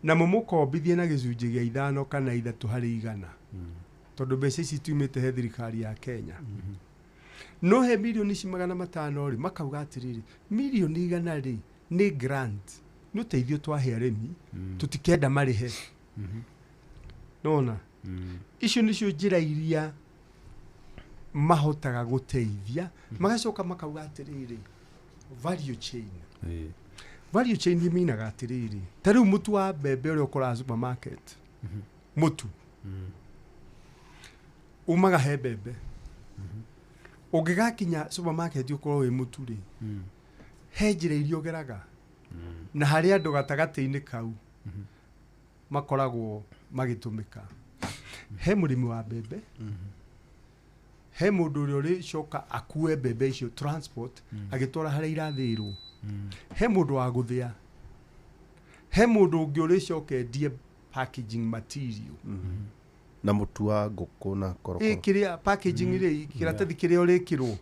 na mũmũkombithie na gĩcunjĩ gĩa 5 kana 3 harĩ 100 tondũ mbeca ici tuimĩte he thirikari ya Kenya no he milioni ici 500 ri makauga atĩrĩrĩ milioni 100 ri nĩ grant nĩ ũteithio twahe arĩmi tũtikenda marĩhe nona icio nĩcio njĩra iria mahotaga gũteithia magacoka makauga atĩrĩrĩ value chain imeinaga atĩrĩrĩ tarĩu mũtu wa mbembe ũrĩa ũkoraga supermarket mũtu umaga he mbembe ũngĩgakinya supermarket ũkorwo wĩ mũtu rĩ he njĩra iria ũgeraga na harĩ andũ gatagatĩ-inĩ kau makoragwo magĩtũmĩka he mũrĩmi wa mbembe he mũndũ ũrĩa ũrĩcoka akue mbembe icio transport agĩtwara harĩa irathĩirwo he mũndũ wa gũthĩa he mũndũ ũngĩ ũrĩcoka endie packaging material na mũtu wa ngũkũ na korokoro kĩrĩa packaging ĩrĩ kĩratathi kĩrĩa ũrĩkĩrwo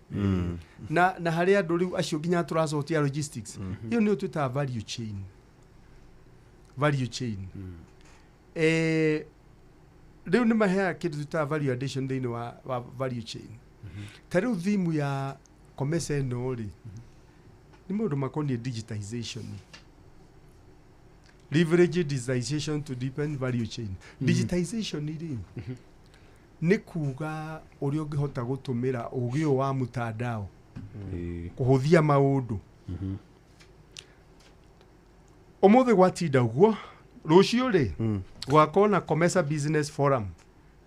na harĩa andũ rĩu acio nginya tũracotia logistics iyo nĩyo twĩtaga value chain rĩu nĩ maheaga kĩndũ twĩtaga value addition thĩinĩ wa value chain ta rĩu thimu ya Comesa ĩno rĩ nĩ maũndũ makoniĩ digitization leverage digitization to deepen value chain digitization rĩ nĩ kuga ũrĩa ũngĩhota gũtũmĩra ũgĩ wa mtandao kũhũthia maũndũ ũmũthĩ gwatinda ũguo rũciũ rĩ gwakorwo na Comesa Business Forum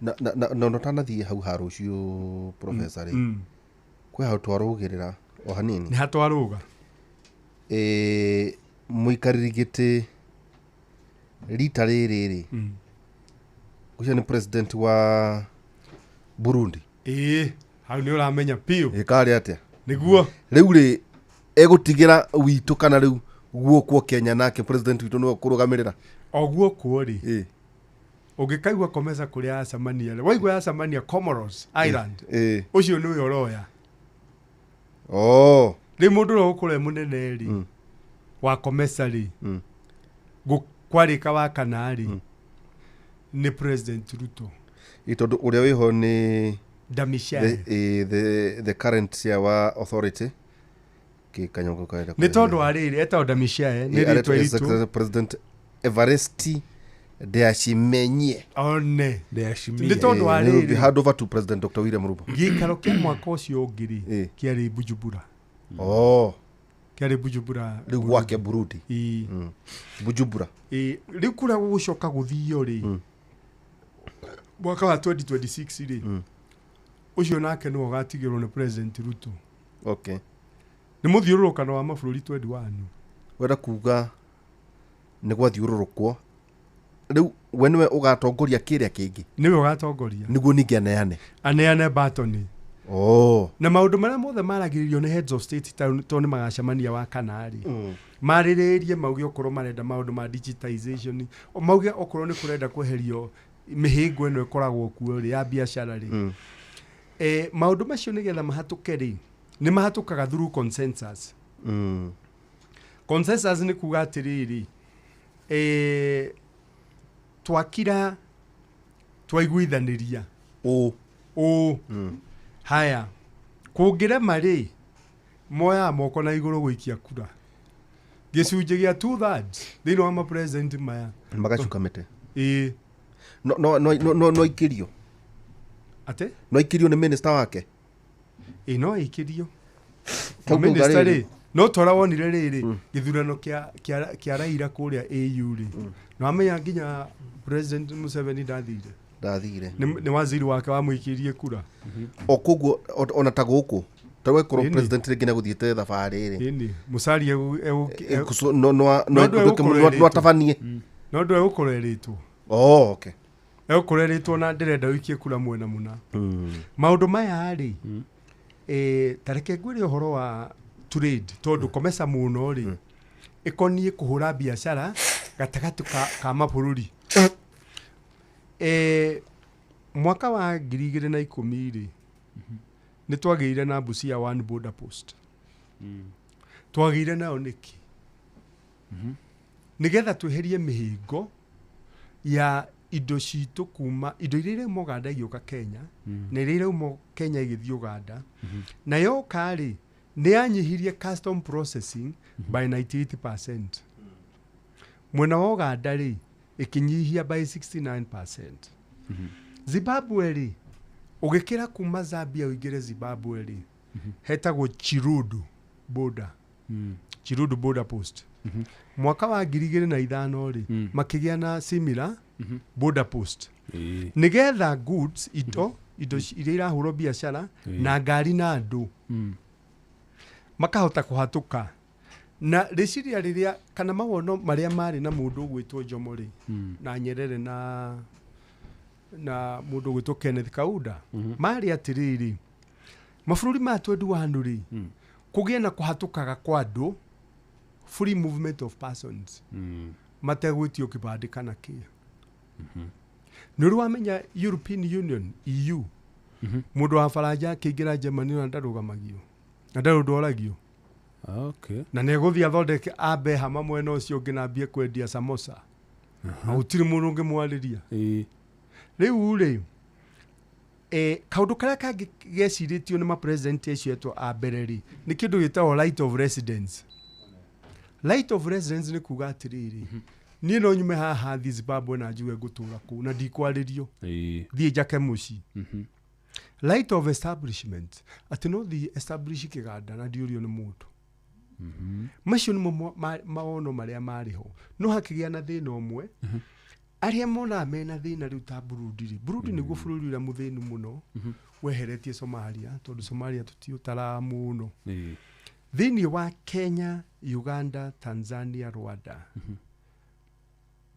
na tanathiĩ hau ha rũciũ professor rĩ kwĩ hau twarũgĩrĩra o hanini nĩ hatwarũga mũikarĩri gĩtĩ rita rĩrĩ ũcio nĩ president wa Burundi hau nĩ ũramenya piũ ĩkarĩ atĩa nĩguo rĩu rĩ egũtigĩra witũ kana rĩu guokwo Kenya nake president witũ nĩwe kũrũgamĩrĩra oguo kũrĩ ũngĩkaigua Comesa kũrĩa yacemania waigua yacemania Comoros Island ũcio nĩwe ũroya rĩ mũndũ ũrĩa ũkũrĩa mũnene rĩ wa Comesa rĩ kwarĩka wa kana rĩ nĩ president Ruto tondũ ũrĩa wĩho nĩ Damishaye the current wa authority kĩkanyongo kaenda nĩ tondũ arĩrĩ etagwo Damishaye nĩ rĩtwa iritũ president Evariste Ndayishimiye nĩ tondũ arĩrĩ hand over to president Dr. William Ruto gĩikaro kĩa mwaka ũcio ũngĩ rĩ kĩarĩ Bujumbura kĩarĩ Bujumbura rĩu gwake Burundi Bujumbura rĩu kũrĩa gũgũcoka gũthio rĩ mwaka wa 2026 rĩ ũcio nake nĩwe ũgatigĩrwo nĩ president Ruto nĩ mũthiũrũrũkano wa mabũrũri 21 wenda kuga nĩ gwathiũrũrũkwo rĩu we nĩwe ũgatongoria kĩrĩa kĩngĩ nĩwe ũgatongoria nĩguo ningĩ aneane batoni na maũndũ marĩa mothe maragĩrĩrio nĩ heads of state tondũ nĩ magacemania wa kanari marĩrĩrie mauge okorwo marenda maũndũ ma digitization mauge okorwo nĩ kũrenda kweherio mihingo eno ikoragwo kuo ri ya biashara ri maundu macio nigetha mahatuke ri ni mahatukaga through consensus. Consensus ni kuga atiriri twakira twaiguithaniria haya kungire mari moya moko na iguru gwikia kura gicunje gia 2/3 thini wa ma president maya magacukamite no ikirio ate no ikirio ni minister wake no ikirio minister ri no tora wonire riri githurano kia Raila kuria AU ri no amenya nginya president Museveni ndathire ni waziri wake wa muikirie kura okugo ona ta guku tawe koro president ringi na guthiete thabari ri ni musari no tafanie no ndo ukureritwo okay ukureritwo na ndirenda wikie kura mwena muna maundu maya ri tareke ngwire uhoro wa trade tondu komesa muno ri ikonie kuhura biashara gatagati ka mabũrũri mwaka wa 2010 ri ni twageire na Busia one border post twageire nayo niki nigetha tweherie mihingo ya indo citu kuma indo iria irimo Uganda igioka Kenya na iria irimo Kenya igithii Uganda na yo kari ni anyihirie custom processing by 98%. Mwena wa Uganda ri ikinyihia by 69%. Zimbabwe ri ugikira kuma Zambia uigire Zimbabwe ri hetagwo Chirudu border Chirudu border post mwaka wa 2005 ri makigia na similar border post nigetha goods indo iria irahurwo biashara na ngari na andu makahota kuhatuka na riciria riria kana mawono maria mari na mundu gwitwo Jomo ri na Nyerere na mundu gwitwo Kenneth Kaunda mari atiriri mafururi matwendu wandu ri kugie na kuhatukaga kwa andu free movement of persons mategwitio kibandi kana kia nuru amenya European Union EU mundu wa Faranja kiingira Germany na ndarugamagio na ndarudoragio okay na neguthi athondeke abe hama mwena ucio nginambie kwendia samosa utiri mundu ngimwariria riu ri kaundu karia kangi geciritio ni ma president acio eto abereri ni kindu gitagwo right of residence. Right of residence ni kuga atiriri ni no nyume haha Zimbabwe na njuge gutura ku na ndikwaririo thie jake muci right of establishment ati no the establish kiganda na ndiurio ni mundu macio ni maono maria mariho no hakigia na thina umwe aria mona mena thina riu ta Burundi niguo bururi uria muthinu muno weheretie Somalia tondu Somalia tutiutara muno thini wa Kenya, Uganda, Tanzania, Rwanda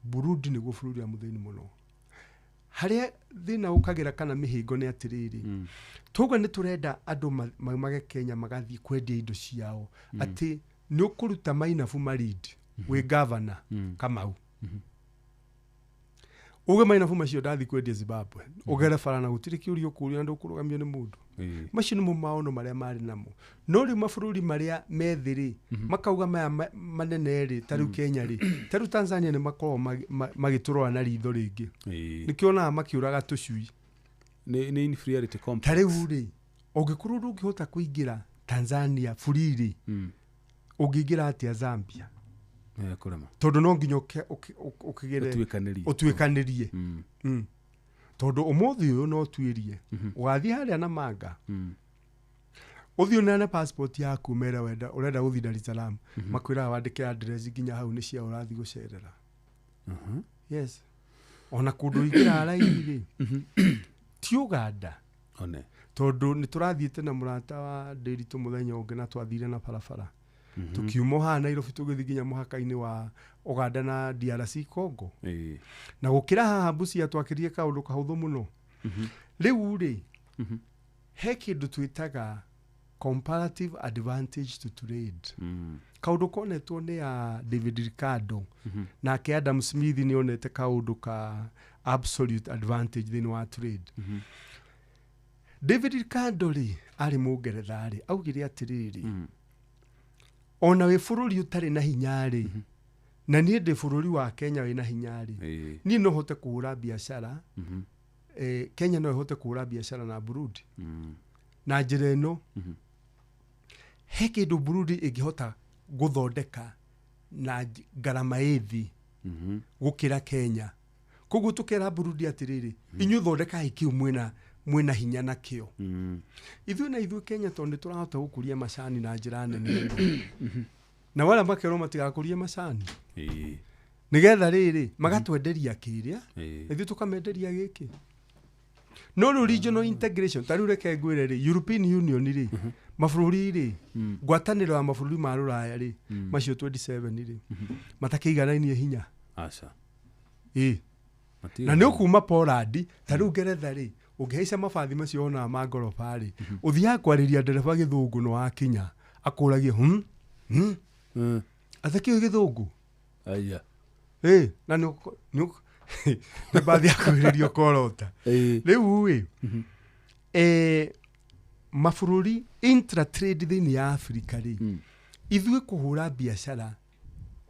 Burundi niguo bururi uria muthinu muno haria thina ukagira kana mihingo ni atiriri tuga ni turenda andu mage Kenya magathi kwendia indo ciao ati ni ukuruta mainafu maridi we governor Kamau uge mainafu macio ndathi kwendia Zimbabwe ugere farana gutiri kiurio kurio andu kurugamio ni mundu macio ni maono maria mari namo no ri mafururi maria methiri makauga maya manene ri taru Kenya ri taru Tanzania ni makoro magiturwa na ritho ringi nikiona makiuraga tucui ni inferiority complex tariu ri ugikuru ndungihota kuingira Tanzania furiri ugingira atia Zambia kurema tondu no nginya ukigere utwikanirie tondu umuthi uyu no twirie ugathi haria na manga uthio na passport yaku mera wenda urenda guthi Dar es Salaam makwira wandike address nginya hau ni cia urathi gucerera yes ona kundu igira arairi ti Uganda one tondu ni turathiete na murata wa Ndiritu muthenya ungi na twathire na barabara tukiumo ha Nairobi tugithi nginya muhaka-ini wa Uganda na DRC Congo na gukira haha Busia twakirie kaundu kahuthu muno riu ri he kindu twitaga comparative advantage to trade. Kaundu konetwo ni ya David Ricardo na ke Adam Smith ni onete kaundu ka absolute advantage thini wa trade. David Ricardo ri ari Mungeretha ri augire atiriri ona we bururi utari na hinya ri na nie ndi bururi wa Kenya wina hinya ri ni no hote kuhura biashara Kenya no hote kuhura biashara na Burundi na njira ino he kindu Burundi ingihota guthondeka na garama ithi gukira Kenya koguo tukera Burundi atiriri inyu thondeka ikiu mwena hinya na kio ithu Kenya tondu turahota gukuria macani na njira nene na wala makero matigakuria macani nigetha riri magatwenderia kiria ithu tukamenderia giki no regional integration tarureke ngwire ri European Union ri mabũrũri ri ngwatanĩro ya mabũrũri ma Rũraya ri macio 27 ri matakĩiganainie hinya aca na nĩ ukuma Poland taru Ngeretha ri ũngĩhaica mabathi macio ona ma ngoroba ri ũthiaga kwarĩria ndereba gĩthũngũ no akinya akũragie atakio gĩthũngũ aya na nĩ bathi akwĩrĩrio korota rĩu mabũrũri intra-trade thĩinĩ ya Africa ri ithuĩ kũhũra biashara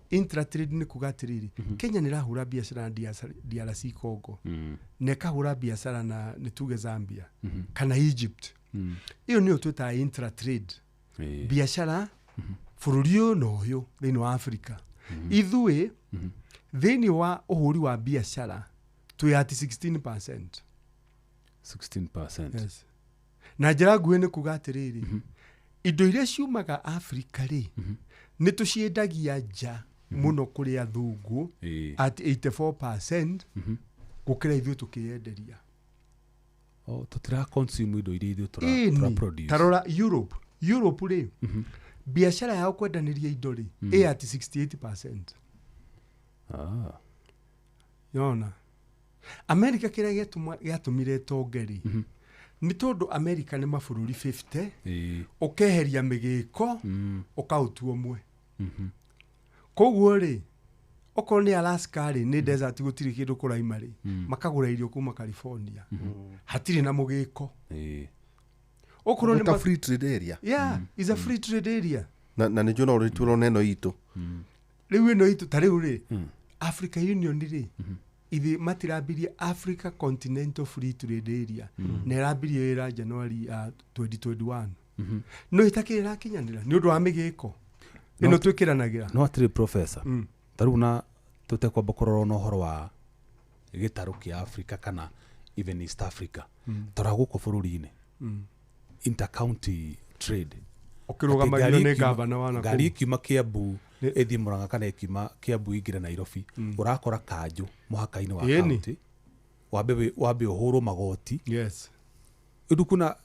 intra-trade nĩ kuga atĩrĩrĩ Kenya nĩ ĩrahũra biashara na DRC Congo na ĩkahũra biashara na nĩ tuge Zambia kana Egypt iyo nĩyo twĩtaga intra-trade biashara bũrũri ũyũ na ũyũ thĩinĩ wa Africa ithuĩ thĩinĩ wa ũhũri wa biashara twĩ at 16%. 16%. Yes. Na njĩra nguhĩ nĩ kuga atĩrĩrĩ indo iria ciumaga Africa rĩ nĩ tũciendagia nja muno kuri athungu at 84% gukira ithuĩ tukĩenderia tutira consume indo iria ithuĩ tura produce tarora Europe ri biashara yao kwendaniria indo ri at 68%. Yona America kĩrĩa gĩatũmire tongeri ni tondu America nĩ mabũrũri 50 ukeheria mĩgĩko ukautua mwe koguo ri okorwo ni Alaska ri ni desert gutiri kindu kuraima ri makagura irio kuma California hatiri na mugiko okorwo ni free trade area is a free trade area na ni jona uri turone no itu riu ino itu tariu ri Africa Union ri ithi matirabirie Africa Continental Free Trade Area na irabirie ira January 2021 no itakira kinyanira ni undu wa migiko ino twikiranagira no atiri professor taruna tutekwamba kurora no horo wa gitaru kia Africa kana even East Africa tara guko bururi-ini intercounty trade okirugamagirio ni gavana wana gari kiuma Kiambu ethi Murang'a kana ikima Kiambu ingire Nairobi urakora kanju muhaka-ini wa county wabe uhuru magoti indu kuna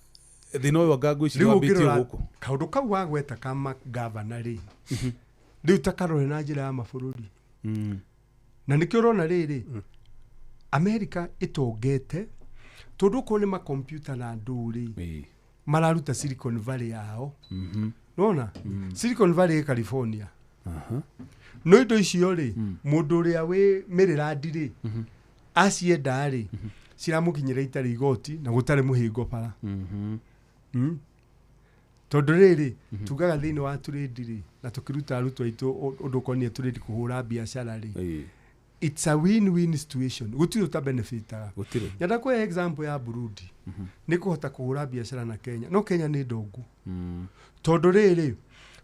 thino yo ngagu ici wambitio guku kaundu kau wagweta kama gavana ri riu takarore na njira ya mabũrũri na nikio rona riri America itongete tondu ko ni makomputa na nduri mararuta Silicon Valley yao nona Silicon Valley California no indo icio ri mundu ria wi Maryland ri acienda ri ciramukinyira itari igoti na gutari muhingo para tondu riri tugaga thini wa trade ri na tukiruta arutu aitu undu konie trade kuhura biashara ri it's a win-win situation gutiri uta benefita gutiri nyanda kwa example ya Burundi ni kuhota kuhura biashara na Kenya no Kenya ni ndongu tondu riri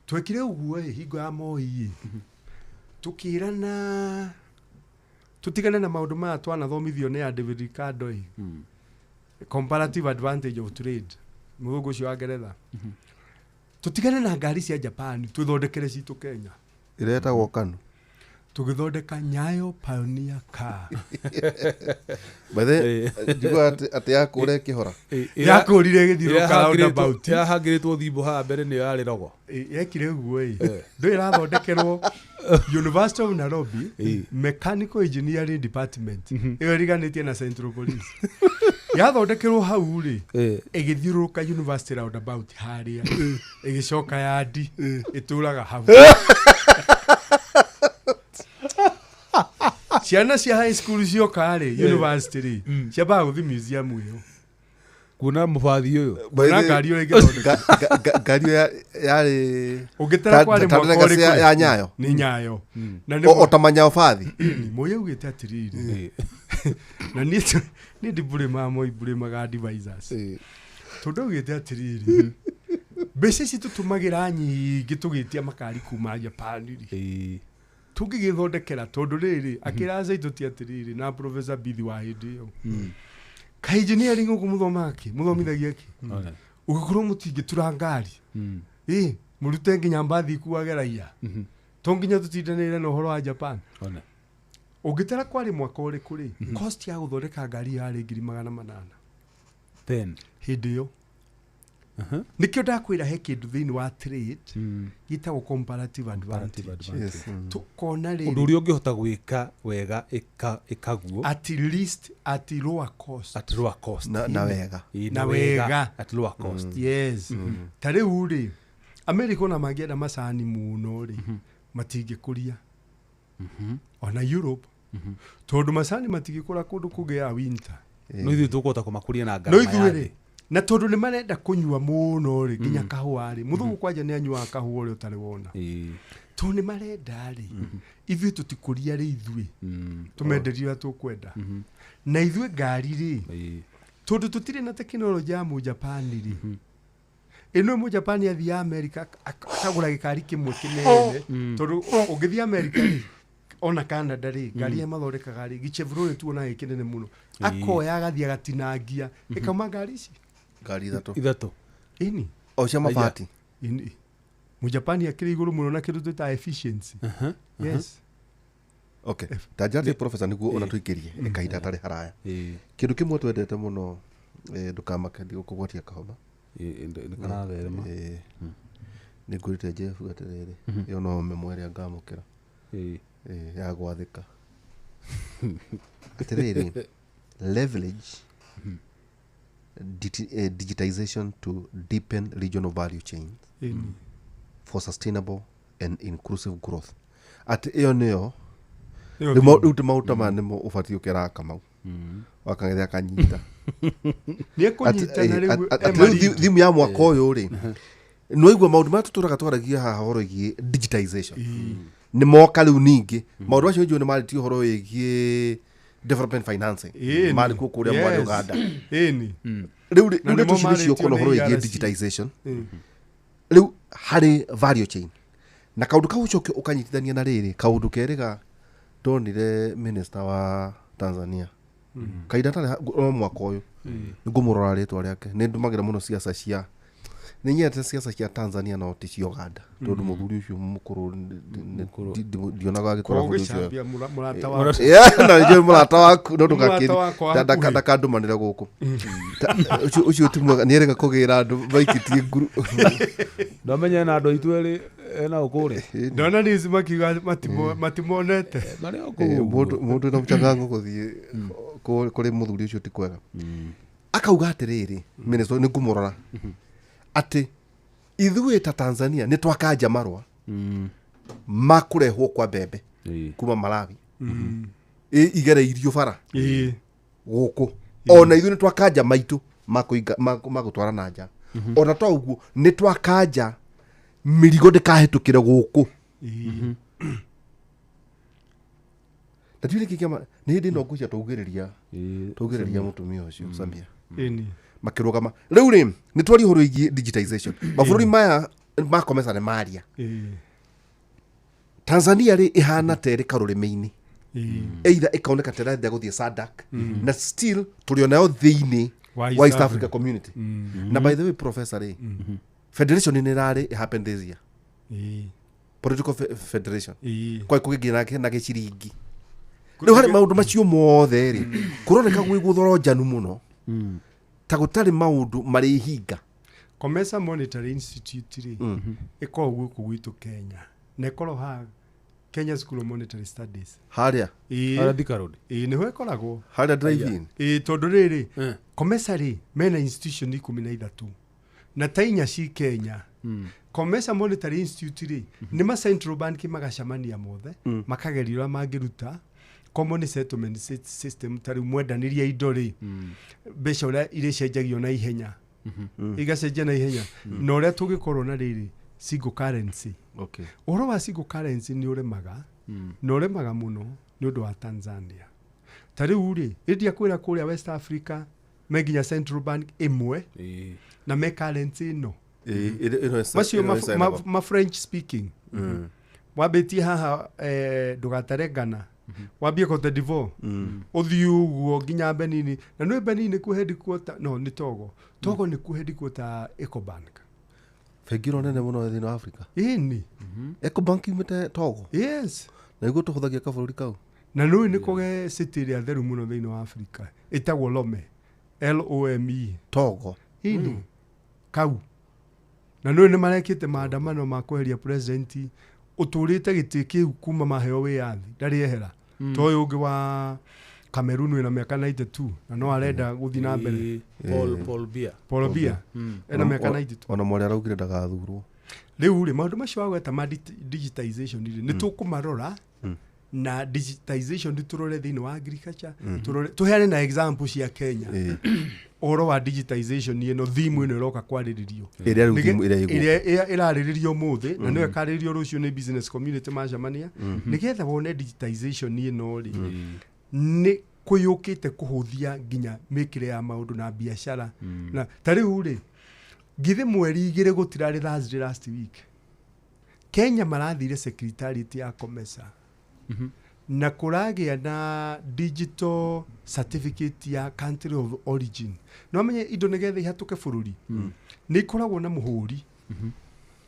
twekire uguo hingo ya Moi tukirana tutigane na maundu maya twanathomithio ni ya David Ricardo comparative advantage of trade muthungu ucio wa Ngeretha tutigane na ngari cia Japan twithondekere citu Kenya iretagwo kanu tugithondeka Nyayo Pioneer Car bathe digo ati yakure kihora yakurire githiruka roundabout yahangiritwo thimbo ha mbere ni yari rogo yekire uguo ndu irathondekerwo University of Nairobi Mechanical Engineering Department iyo riganitie na Central Police yathondekerwo hau ri igithiuruka university roundabout haria igicoka yandi ituraga hau ciana cia high school cioka ri university ri ciambaga guthi museum iyo kuna mubathi uyu na ngari uri githondeka ngari yari ugitara kwari mwako ya nyayo ni nyayo na ni otamanya bathi moyo ugite atiriri na ni ndibure mamo ibure maga advisors tondu ugite atiriri bese ci tutumagira nyingi tugitia makari kuma Japan ri tugigithondekera tondu riri akira zaitu ti atiriri na professor Bithi wa hindi yo ka engineering muthomithagia ki ugikorwo mutingi turangari murute nginya mbathi kuageraia to nginya tutindanire na uhoro wa Japan ugitara kwari mwaka uri kuri cost ya guthondeka ngari yari 800 then hindi yo nikio ndakwira he kindu thiini wa trade gitagwo comparative advantage tukona ri undu uri ungihota gwika wega ikaguo at least at lower cost na wega na wega at lower cost yes tare uri America na magienda macani muno ri matingikuria ona Europe tondu macani matingikura kundu kugia winter no ithu tukota kumakuria na ngarama yathi na tondu ni marenda kunyua muno ri nginya kahua ri muthugu kwanja ni anyua kahua ri utari wona tondu ni marenda ri ithu tutikuria ri ithui tumenderia tukwenda na ithui ngari ri tondu tutire na teknolojia ya mu Japan ri ino mu Japan ya thia America akagura gikari kimwe kinene tondu ugithia America ri ona Canada ri ngari ya mathorekaga ri Chevrolet tuona ikinene muno akoya gathia gatinangia ikama ngari ici ngari ithatu ini o cia mabati ini mu Japan akiri iguru muno na kindu twita efficiency yes okay tajati professor niguo ona tuikirie ikaida tari haraya kindu kimwe twendete muno ndukamake ndikugwatia kahoma ndikaratherema nigurite Jeff atiriri yo no memori ngamukira ya gwathika atiriri leverage digitization to deepen regional value chains for sustainable and inclusive growth at iyo niyo utu mautama nimo ufatio kera kamau wakangethia kanyita ni kunyita na riu thimu ya mwaka uyu ri no igwa maundu matuturaga twaragia haha horo igi digitization ni moka riu ningi maundu acio njuo ni maritio horo wigi development financing mali ku kuria mwari Uganda riu tucicio kono horo wigi digitization riu hari value chain na kaundu kau ucoke ukanyitithania na riri kaundu keriga tonire minister wa Tanzania kaida tare mwaka uyu ngumurora ritwa riake ni ndumagira muno siasa cia ni nyete siasa cia Tanzania no ti cia Uganda tondu muthuri ucio mukuru ndionaga agikora buri ucio na je murata waku no ndugakiri ndaka ndumanire guku ucio timwe ni erega kugira andu baikitie nguru ndamenya na andu itweri ena ukuri ndona nizi makiga matimonete mundu na mchangango kuthie kuri muthuri ucio ti kwega akauga atiriri minister ni ngumurora ati ithuĩ ta Tanzania ni twakanja marwa makurehwo kwa mbembe kuma Malawi igere irio bara guku ona ithuĩ ni twakanja maitu magutwara na nja ona to uguo ni twakanja mirigo ndikahetukire guku Tatuile kikama ni hindi no kucia tugiriria mutumia ucio Samia makirugama riu ri ni twari horo igi digitization mabũrũri maya makomesa ne maria Tanzania ri ihana tere karurime-ini either ikaoneka tere ndia guthie SADC na still turionayo thiini wa East Africa community na by the way professor ri federation ni rari happen this year political federation kwa kugigira na giciringi riu hari maundu macio mothe ri kuroneka gwi guthoro njanu muno ta gutari maundu mari hinga Commerce Monetary Institute ri iko guku gwitu Kenya ne koro ha Kenya School of Monetary Studies haria Thika Road niho ikoragwo haria drive-in tondu riri Comesa ri mena institution 13 na tainya ci Kenya Comesa Monetary Institute ri ni ma central bank magacamania mothe makageria mangiruta common settlement system tari mwendaniria indo ri mbeca uria iricenjagio na ihenya igacenjia na ihenya na uria tugikorwo na riri single currency uhoro wa single currency ni uremaga na uremaga muno ni undu wa Tanzania tari uri india kwira kuria West Africa meginya central bank imwe na me currency no macio ma French speaking wabeti haha ndugatarengana wabie Cote d'Ivoire uthiu guo nginya Benin na no Benin ku headquarter no ni Togo ni ku headquarter Ecobank fegiro nene muno thini wa Africa ini Ecobank imete Togo yes na iguo tuhuthagia kaburi kau na no ni koge city ria theru muno thini wa Africa itagwo Lome Lome Togo ini kau na no ni marekite maandamano ma kweheria president uturite giti kiu kuma maheo wiathi ndari ehera toyo ungi wa Cameroon wina miaka 92 na no arenda guthi na mbere Paul Biya ena miaka 92 ona mwari araugire ndagathurwo riu ri maundu macio wagweta ma digitization ni tukumarora na digitization turore thini wa agriculture turore tuheane na example cia Kenya oro wa digitization ino thimu ino roka kwariririo iria irariririo muthe na no ekaririo rucio ni business community macamania nigetha wone digitization ino ri ni kuyukite kuhuthia nginya mikire ya maundu na biashara na tari uri ngithi mweri 2 gutirari Thursday last week Kenya marathire secretariat ya Comesa na kuragia na digital certificate ya country of origin no menye indo nigetha ihatuke bururi ni koragwo na muhuri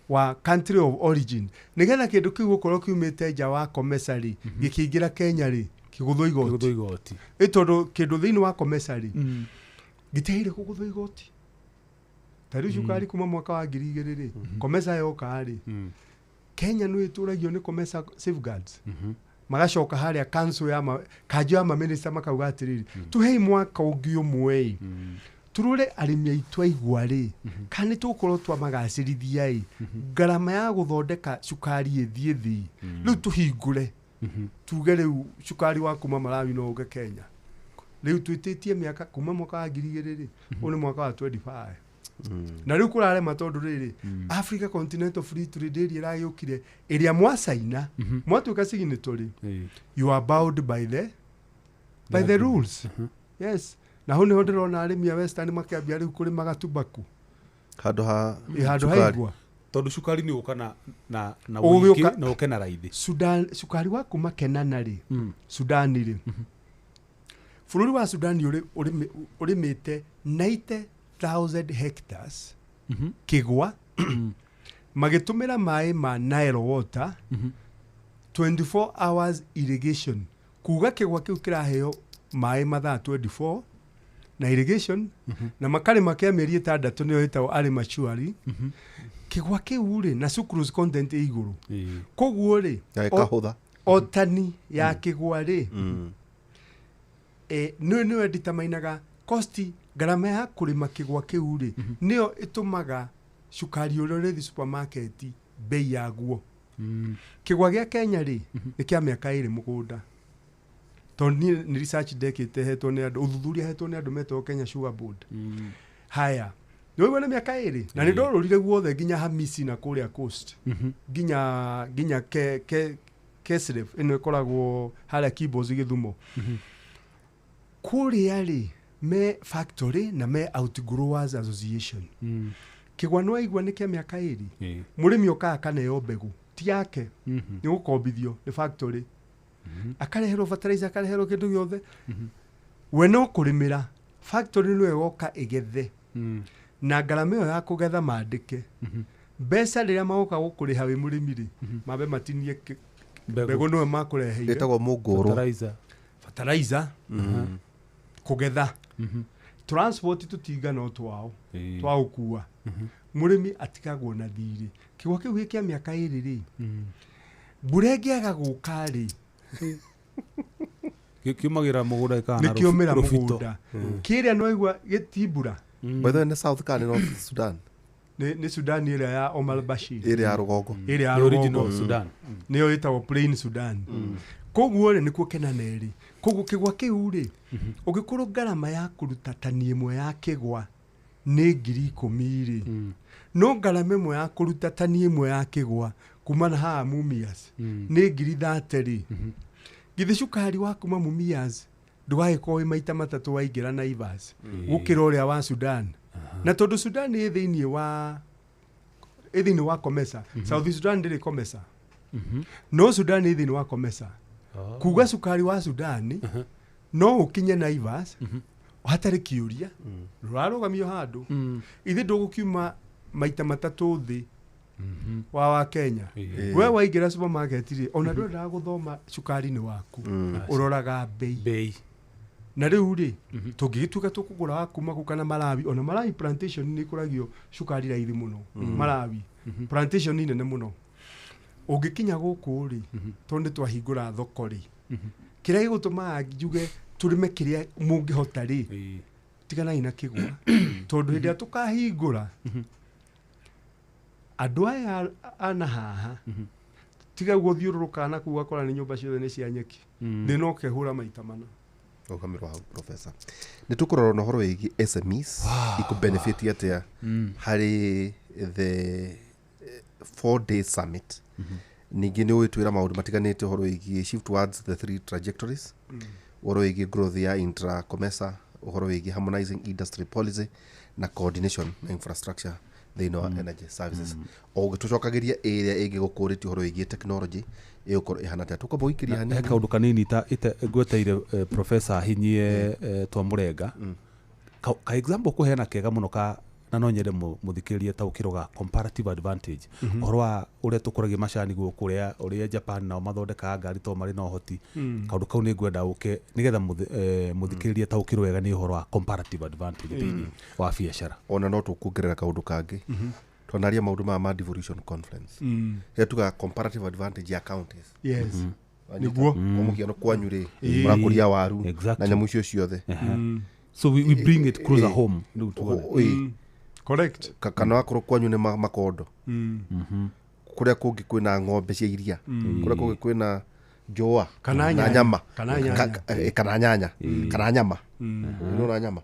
wa country of origin nigetha kindu kiu gukorwo kiumite nja wa Comesa ri gikingira Kenya ri kiguthwo igoti itondu kindu thini wa Comesa ri giteire kuguthwo igoti tari cukari kuma mwaka wa 2000 ri Comesa yoka ri Kenya no ituragio ni Comesa safeguards magacoka haria council ya kanjo ya minister makauga atiriri tuhei mwaka ungi umwe turure arimi aitu aigua ri kani tukorwo twa magacirithia garama ya guthondeka cukari ethie thi riu tuhingure tuge riu cukari wa kuma Malawi no uge Kenya riu twititie miaka kuma mwaka wa 2000 uni mwaka wa 25 na riu kurare matondu riri Africa Continental Free Trade Area irayukire iria mwasaina mwatuka signatory you are bound by the rules yes na hone ndirona arimi ya Western makiambia riu kuri magatubaku handu ha igwa tondu cukari ni ukana na wiki na ukena raithi Sudan cukari wa kuma Kenana ri Sudan ri bururi wa Sudan urimite 90,000 hectares kigwa magitumira mai ma Nile water 24 hours irrigation kuga kigwa kiu kiraheo mai mathaa 24 na irrigation na makari make meri 6 niyo itawo ari machuari kigwa kiu ri na sucrose content iguru koguo ri kahutha otani ya kigwa ri no determinaga cost garama ya kurima kigwa kiu ri niyo itumaga cukari uria ri supermarket bei yaguo kigwa gia Kenya ri ni kia miaka 2 mugunda toni ni research dekite hetwo ni andu uthuthuria hetwo ni andu meto Kenya Sugar Board haya no wona miaka 2 na ni ndororire guothe nginya Hamisi na kuria coast nginya Kesref ino ikoragwo haria Kibozi Githumo kuria ri me factory na me outgrowers association kigwa no igwa ni kia miaka 2 murimi oka kaneo mbegu ti yake ni gukombithio ni factory akarehero fertilizer akarehero kindu giothe we no kurimira factory no egoka igethe na garama yo ya kugetha mandike mbeca riria magoka gukuriha wi murimi ri mabe matinie mbegu no makureheire etagwo munguru fertilizer kugetha transport tutiga no twao ukua murimi atikagwo na thiri kigwa kiu gikia miaka 2 ri mbura ĩngĩaga gũka rĩ kiumagira mũgũnda ikana nĩ kĩomĩra mũgũnda kĩrĩa no igua gĩtimbura by the way nĩ South kana North Sudan nĩ Sudan ĩrĩa ya Omar Bashir ĩrĩa ya rũgongo ĩrĩa ya original Sudan nĩyo ĩtagwo Plain Sudan koguo rĩ nĩkuo Kenaneri koguo kĩgwa kĩu rĩ ũngĩkorwo ngarama ya kũruta tani ĩmwe ya kĩgwa nĩ 10,000 rĩ no ngarama ĩmwe ya kũruta tani ĩmwe ya kĩgwa kumana haha Mumias nĩ 30,000 rĩ githĩ cukari wa kuma Mumias ndũgagĩkorwo wĩ maita matatũ waingĩra Naivas gũkĩra ũrĩa wa Sudan na tondũ Sudan nĩ thĩinĩ wa Comesa South Sudan ndĩrĩ Comesa no Sudan nĩ thĩinĩ wa Comesa kuga cukari wa Sudan no ũkinye Naivas hatarĩ kĩũria rũrarũgamio handũ ithe ndũgũkiuma maita matatũ thĩ wa Kenya we waingĩra supermarket rĩ ona ndũrendaga gũthoma cukari-inĩ waku ũroraga bei na rĩu rĩ tũngĩgĩtuĩka tũkũgũra wa kuma gũkana Malawi ona Malawi plantation nĩ ĩkũragio cukari raithi mũno Malawi plantation nene mũno ũngĩkinya gũkũ rĩ tondũ twahingũra thoko rĩ kĩrĩa gĩgũtũmaga njuge tũrĩme kĩrĩa mũngĩhota rĩ tiganai na kĩgwa tondũ hĩndĩ ĩrĩa tũkahingũra andũ aya ana haha tiga gũthiũrũrũka na kuga kora nĩ nyũmba ciothe nĩ cia nyeki thĩna ũkehũra maita mana ũkamirwo hau professor nĩ tũkũrora na ũhoro wĩgiĩ SMEs ikũbenefit atĩa harĩ the 4-day summit ningĩ nĩ ũgĩtwĩra maũndũ matiganĩte ũhoro wĩgiĩ shift towards the 3 trajectories ũhoro wĩgiĩ growth ya intra-COMESA ũhoro wĩgiĩ harmonizing industry policy na coordination na infrastructure thĩinĩ wa energy services o gĩtũcokagĩria ĩrĩa ĩngĩgũkũrĩtie ũhoro wĩgiĩ technology ĩgũkorwo ĩhana ta tũkamba gũikĩria hanini kaũndũ kanini ta ngweteire professor hinyie Twamũrenga ka example kũheana kega mũno ka na no nyende mũthikĩrĩrie ta ũkĩroga comparative advantage ũhoro wa ũrĩa tũkũragia macani gũkũ ũrĩa Japan nao mathondekaga ngari to marĩ na ũhoti kaũndũ kau nĩ ngwenda ũke nĩgetha mũthikĩrĩrie ta ũkĩro wega nĩ ũhoro wa comparative advantage thĩinĩ wa biacara ona no tũkuongerera kaũndũ kangĩ twanaria maũndũ ma devolution conference tuga comparative advantage ya counties niguo mũhiano kwanyu rĩ mũrakũria waru na nyamũ icio ciothe so we bring it closer home correct kana wakorwo kwanyu nĩ makondo kũrĩa kũngĩ kwĩna ng'ombe cia iria kũrĩa kũngĩ kwĩna njũa kana nyama kana nyanya kana nyama nĩona nyama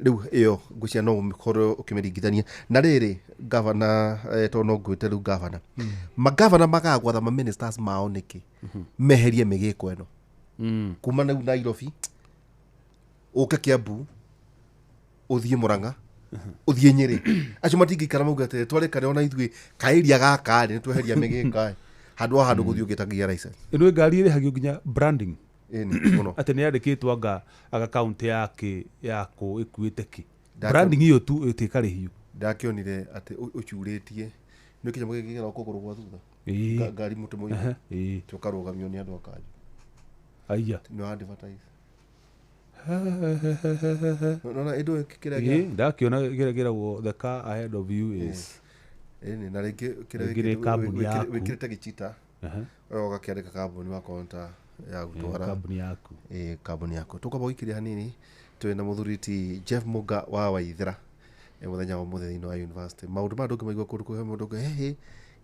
rĩu ĩyo ngũcia no ũkorwo ũkĩmĩringithania na rĩrĩ gavana to no ngwĩte rĩu gavana magavana magagwatha ma ministers mao nĩkĩ meherie mĩgĩko ĩno kuma na Nairobi ũke Kiambu ũthiĩ Murang'a ũthiĩ Nyĩrĩ acio matingĩikara mauga atĩ twarekane ona ithuĩ kaĩria gaka nĩ tweheria mĩgĩka handũ gũthiĩ ũgĩtagia license ĩno ngari ĩrĩhagio nginya branding mũno atĩ nĩ yandĩkĩtwo anga kaunti yakũ ĩkuĩte kĩ branding ĩyo tu ĩtĩkarĩhio ndakĩonire atĩ ũcurĩtie nĩ kĩnyamũ gĩkĩgera kũgũrũ gwa thutha ngari mũtĩ mũingĩ tũkarũgamio nĩ andũ akanjũ aiya nĩ advertise no indo ndakiona geragwo the car ahead of you is na rĩngĩ kĩrĩa wĩkĩrĩte gĩchita ũgakĩandĩka kambuni wa konta ya gũtwara kambuni yaku tũkamba gũikĩria hanini twĩ na mũthuriti Jeff Muga wa Waithĩra mũthenya wa mũthenya thĩinĩ wa university maũndũ ma ndũngĩ maigua kũndũ kũhe mũndũ hehe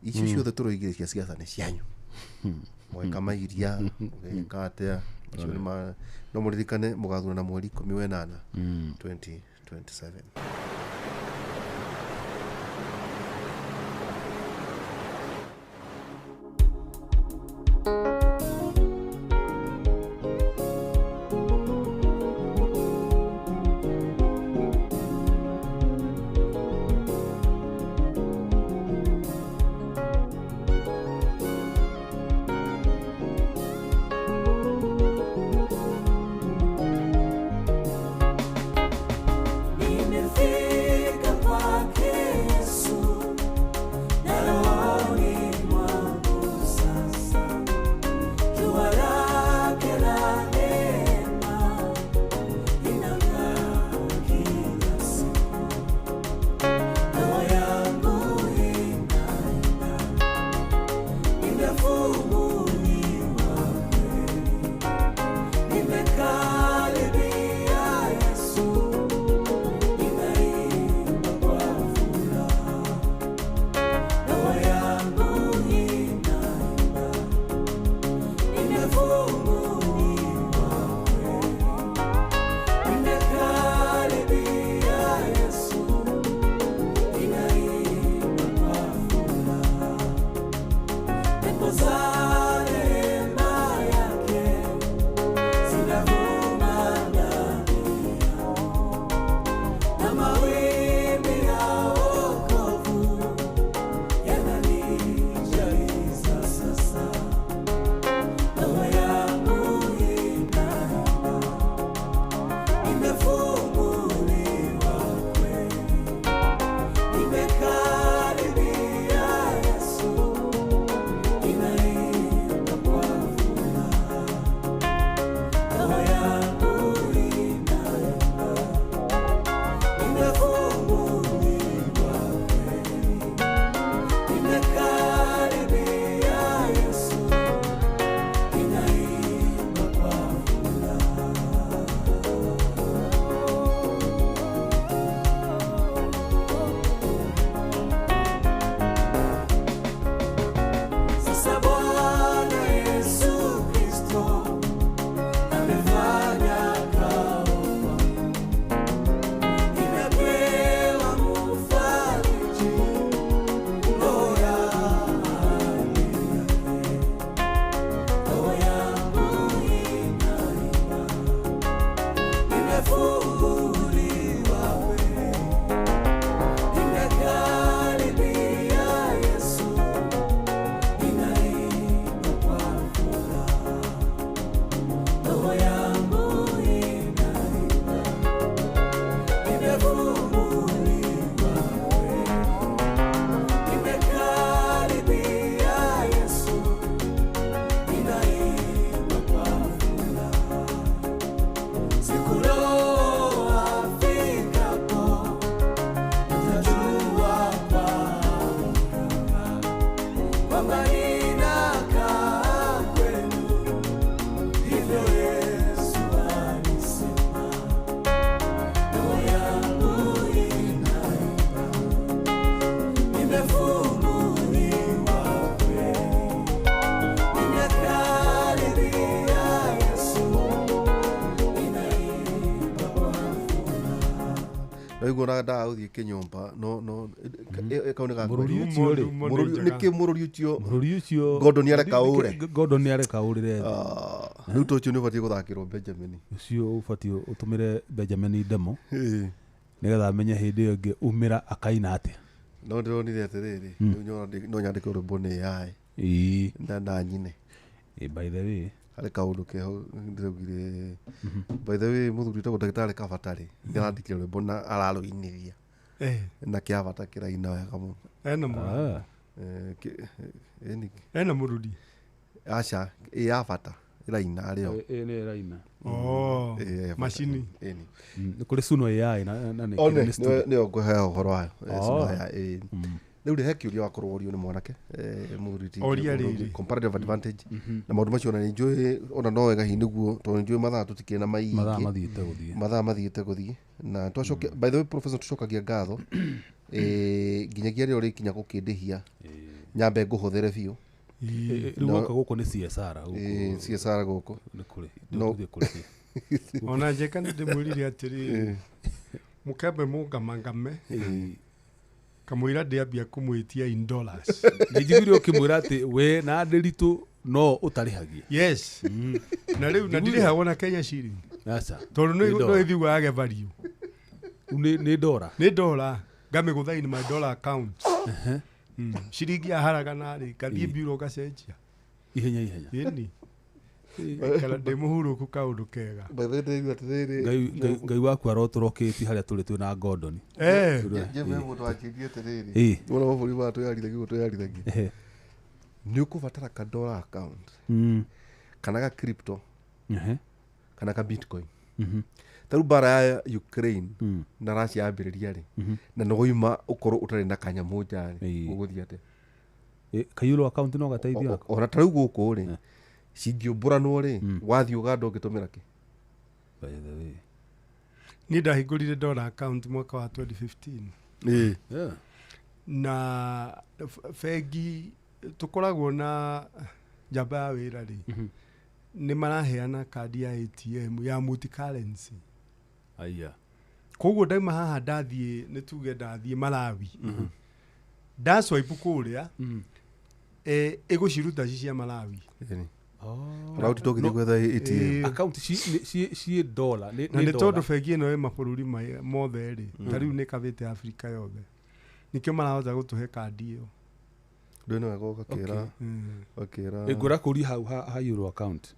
icio ciothe tũroigire cia siasa nĩ cianyu mweka mairia mũgĩkatea no mũririkane mũgathura na mweri 18 2027. Nimefika Igora da uthie kinyomba no ekaunega Mũrũri ũcio rĩ, niki mũrũri ũcio mũrũri ũcio Gordon nĩarekaũre Gordon nĩarekaũrire rĩu tũcio nĩ ũbatiĩ gũthakĩrwo Benjamin ũcio ũbatiĩ ũtũmĩre Benjamin demo nĩgetha amenye hĩndĩ ĩyo ĩngĩ umĩra akaina atĩa no ndĩronire atĩrĩrĩ no nyandĩke rwĩmbo nĩ AI na nyine by the way harĩ kaũndũ keho ndĩraugire by the way mũthuri tagwo ndagĩtarĩ Kabatarĩ nĩarandĩkire rwĩmbo na ararũinĩria na kĩabata kĩraina wega mũno ena mũrũri ena mũrũri aca yabata ĩraina arĩo nĩ ĩraina macini nĩ kũrĩ Suno AI na nĩyo ngũhe ũhoro wayo rĩu rĩhe kĩũria wakorwo ũrio nĩ mwanake mũthuri comparative advantage na maũndũ macio ona nĩnjũĩ ona no wega hihi nĩguo tondũ nĩnjũĩ mathaa tũtikĩrĩ na maingĩ mathiĩte gũthiĩ na twacokia by the way professor tũcokagia ngatho nginyagia rĩo rĩkinya gũkĩndĩhia nyambe ngũhũthĩre biũ rĩu gũka gũkũ nĩ CSR CSR gũkũ nĩ kũrĩ ona njeka ndĩmwĩrire atĩrĩ mũkembe mũngamangame kamũira ndĩambia kũmwĩtia in dollars nĩnjiguire ũkĩmwĩra atĩ we na ndĩritũ no ũtarĩhagia yes na rĩu na ndirĩhagwo na Kenya shilling tondũ no ĩthiuga yage value nĩ dora ngamĩgũthaini my dollar account ciringi yaharagana rĩ ngathiĩ bureau ngacenjia ihenya ĩni kana ndĩ mũhurũku kaũndũ kega Ngai waku arotũrokĩti harĩa tũrĩ twĩ na Gordon mũndũ wanjĩrie atĩrĩrĩ wona mabũrũri maya twĩyarithagia nĩ ũkũbatara ka dollar account kana ga crypto kana ka bitcoin tarĩu mbara ya Ukraine na Russia yambĩrĩria rĩ na nĩgũima ũkorwo ũtarĩ na kanyamũ nja rĩ ũgũthiĩ atĩa ka euro account no gateithio ona tarĩu gũkũ rĩ cingĩũmbũranwo rĩ wathiĩ Uganda ũngĩtũmĩra kĩ niĩ ndahingũrire dollar account mwaka wa 2015 na bengi tũkoragwo na njamba ya wĩra rĩ nĩ maraheana kandi ya ATM ya multi currency koguo ndaima haha ndathiĩ nĩ tuge ndathiĩ Malawi ndaswipe kũrĩa ĩgũciruta cia Malawi rauti tũgĩthiĩ gwetha ATM account ciĩ dollar na nĩ tondũ bengi ĩno ĩ mabũrũri mothe rĩ ta rĩu nĩ kabĩte Afrika yothe nĩkĩo marahota gũtũhe kandi ĩyo ndwĩna wega ũgakĩra ngũra kũria hau ha euro account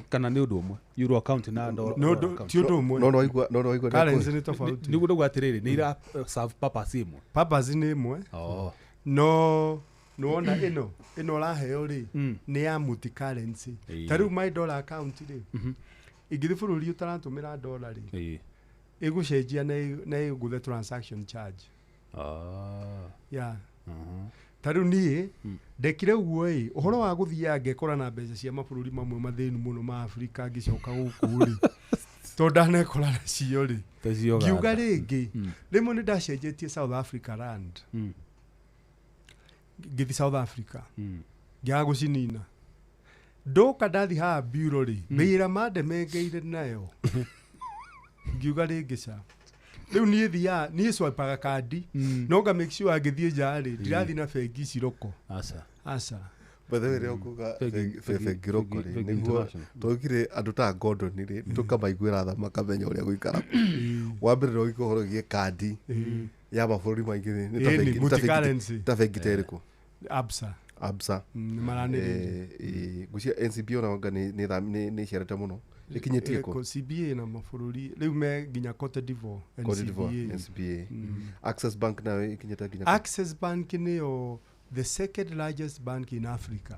kana nĩ ũndũ ũmwe euro account na dollar ti ũndũ ũmwe no waigua currency nĩ tofauti nĩguo ndauga atĩrĩrĩ nĩ ira serve purpose ĩmwe purpose nĩ ĩmwe no nĩwona ĩno ũraheo rĩ nĩ ya multi currency ta rĩu my dollar account rĩ ingĩthiĩ bũrũri ũtaratũmĩra dollar rĩ ĩgũcenjia na ĩgũthe transaction charge ta rĩu niĩ ndekire ũguo ĩ ũhoro wa gũthiaga ngekora na mbeca cia mabũrũri mamwe mathĩnu mũno ma Afrika ngĩcoka gũkũ rĩ tondũ ndanekora nacio rĩ ngiuga rĩngĩ rĩmwe nĩ ndacenjetie South Africa rand ngĩthi South Africa ngĩaga gũcinina ndoka ndathi haha bureau rĩ wĩra mandemengeire nayo ngiuga rĩngĩ ca rĩu niĩ swipaga kandi no nga make sure ngĩthiĩ nja rĩ ndirathi na bengi ciroko aca Bethe rä kuga Fegirokore nĩguo twokire andũ ta Gordon rĩ tũkamaiguĩra tha makamenya ũrĩa gũikara wa mbere no gĩkohoro kandi ya mabũrũri maingĩ nĩ ta bengi ta ĩrĩkũ Absa ngũcia NCBA onaga nĩ ĩciarĩte mũno ĩkinyĩtie kũ CBA na mabũrũri rĩu me nginya Cote d'Ivoire NCBA Access Bank nayo ĩkinyĩte nginya Access Bank nĩyo the second largest bank in Africa.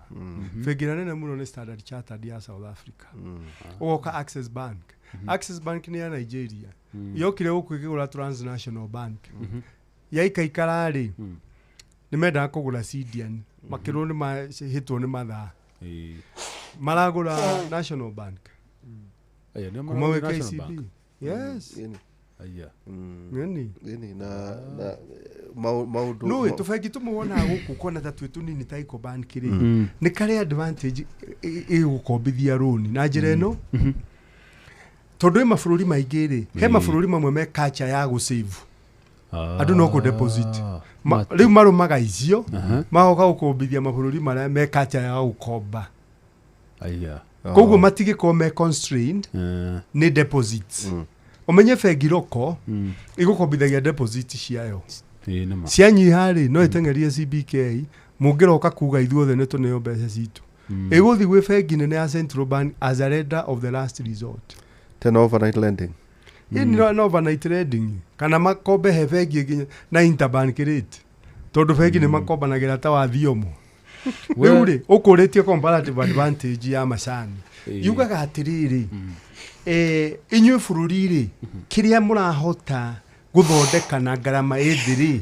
Bengi nene mũno nĩ Standard Chartered ya South Africa. Oka Access Bank. Access Bank nĩ ya Nigeria. Yokire gũkũ ĩkĩgũra Transnational Bank. Yaikaikara rĩ nĩ mendaga kũgũra CDN. Makĩrwo nĩ mahĩtwo nĩ mathaa. Maragũra National Bank. Kuma wĩ KCB. Yes. Nini na maundu no tubengi tumuona guku kona ta twetu nini ta Ecobank ri ni kare advantage igukombithia loan na njira eno tondu mabũrũri maingĩ ri he mabũrũri mamwe me culture ya gu save andu no ku deposit riu marumaga icio magoka gukombithia mabũrũri maria me culture ya gukomba koguo matigĩkorwo me constrained ni deposits omenye Fegiroko igukombithagia deposit ciayo cianyiha rĩ no ĩtengerie CBK mũngĩroka kuga ithuothe nĩ tũneo mbeca citũ ĩgũthi gwĩ bengi nene ya Central Bank as a lender of the last resort tena overnight lending no overnight lending kana makombe he bengi nginya na interbank rate tondu bengi nĩ makombanagĩra ta wa thiomo rĩu rĩ ũkũrĩtie comparative advantage ya macani yugaga atĩrĩrĩ inyuĩ bũrũri rĩ kĩrĩa mũrahota gũthondeka na ngarama ĩthĩ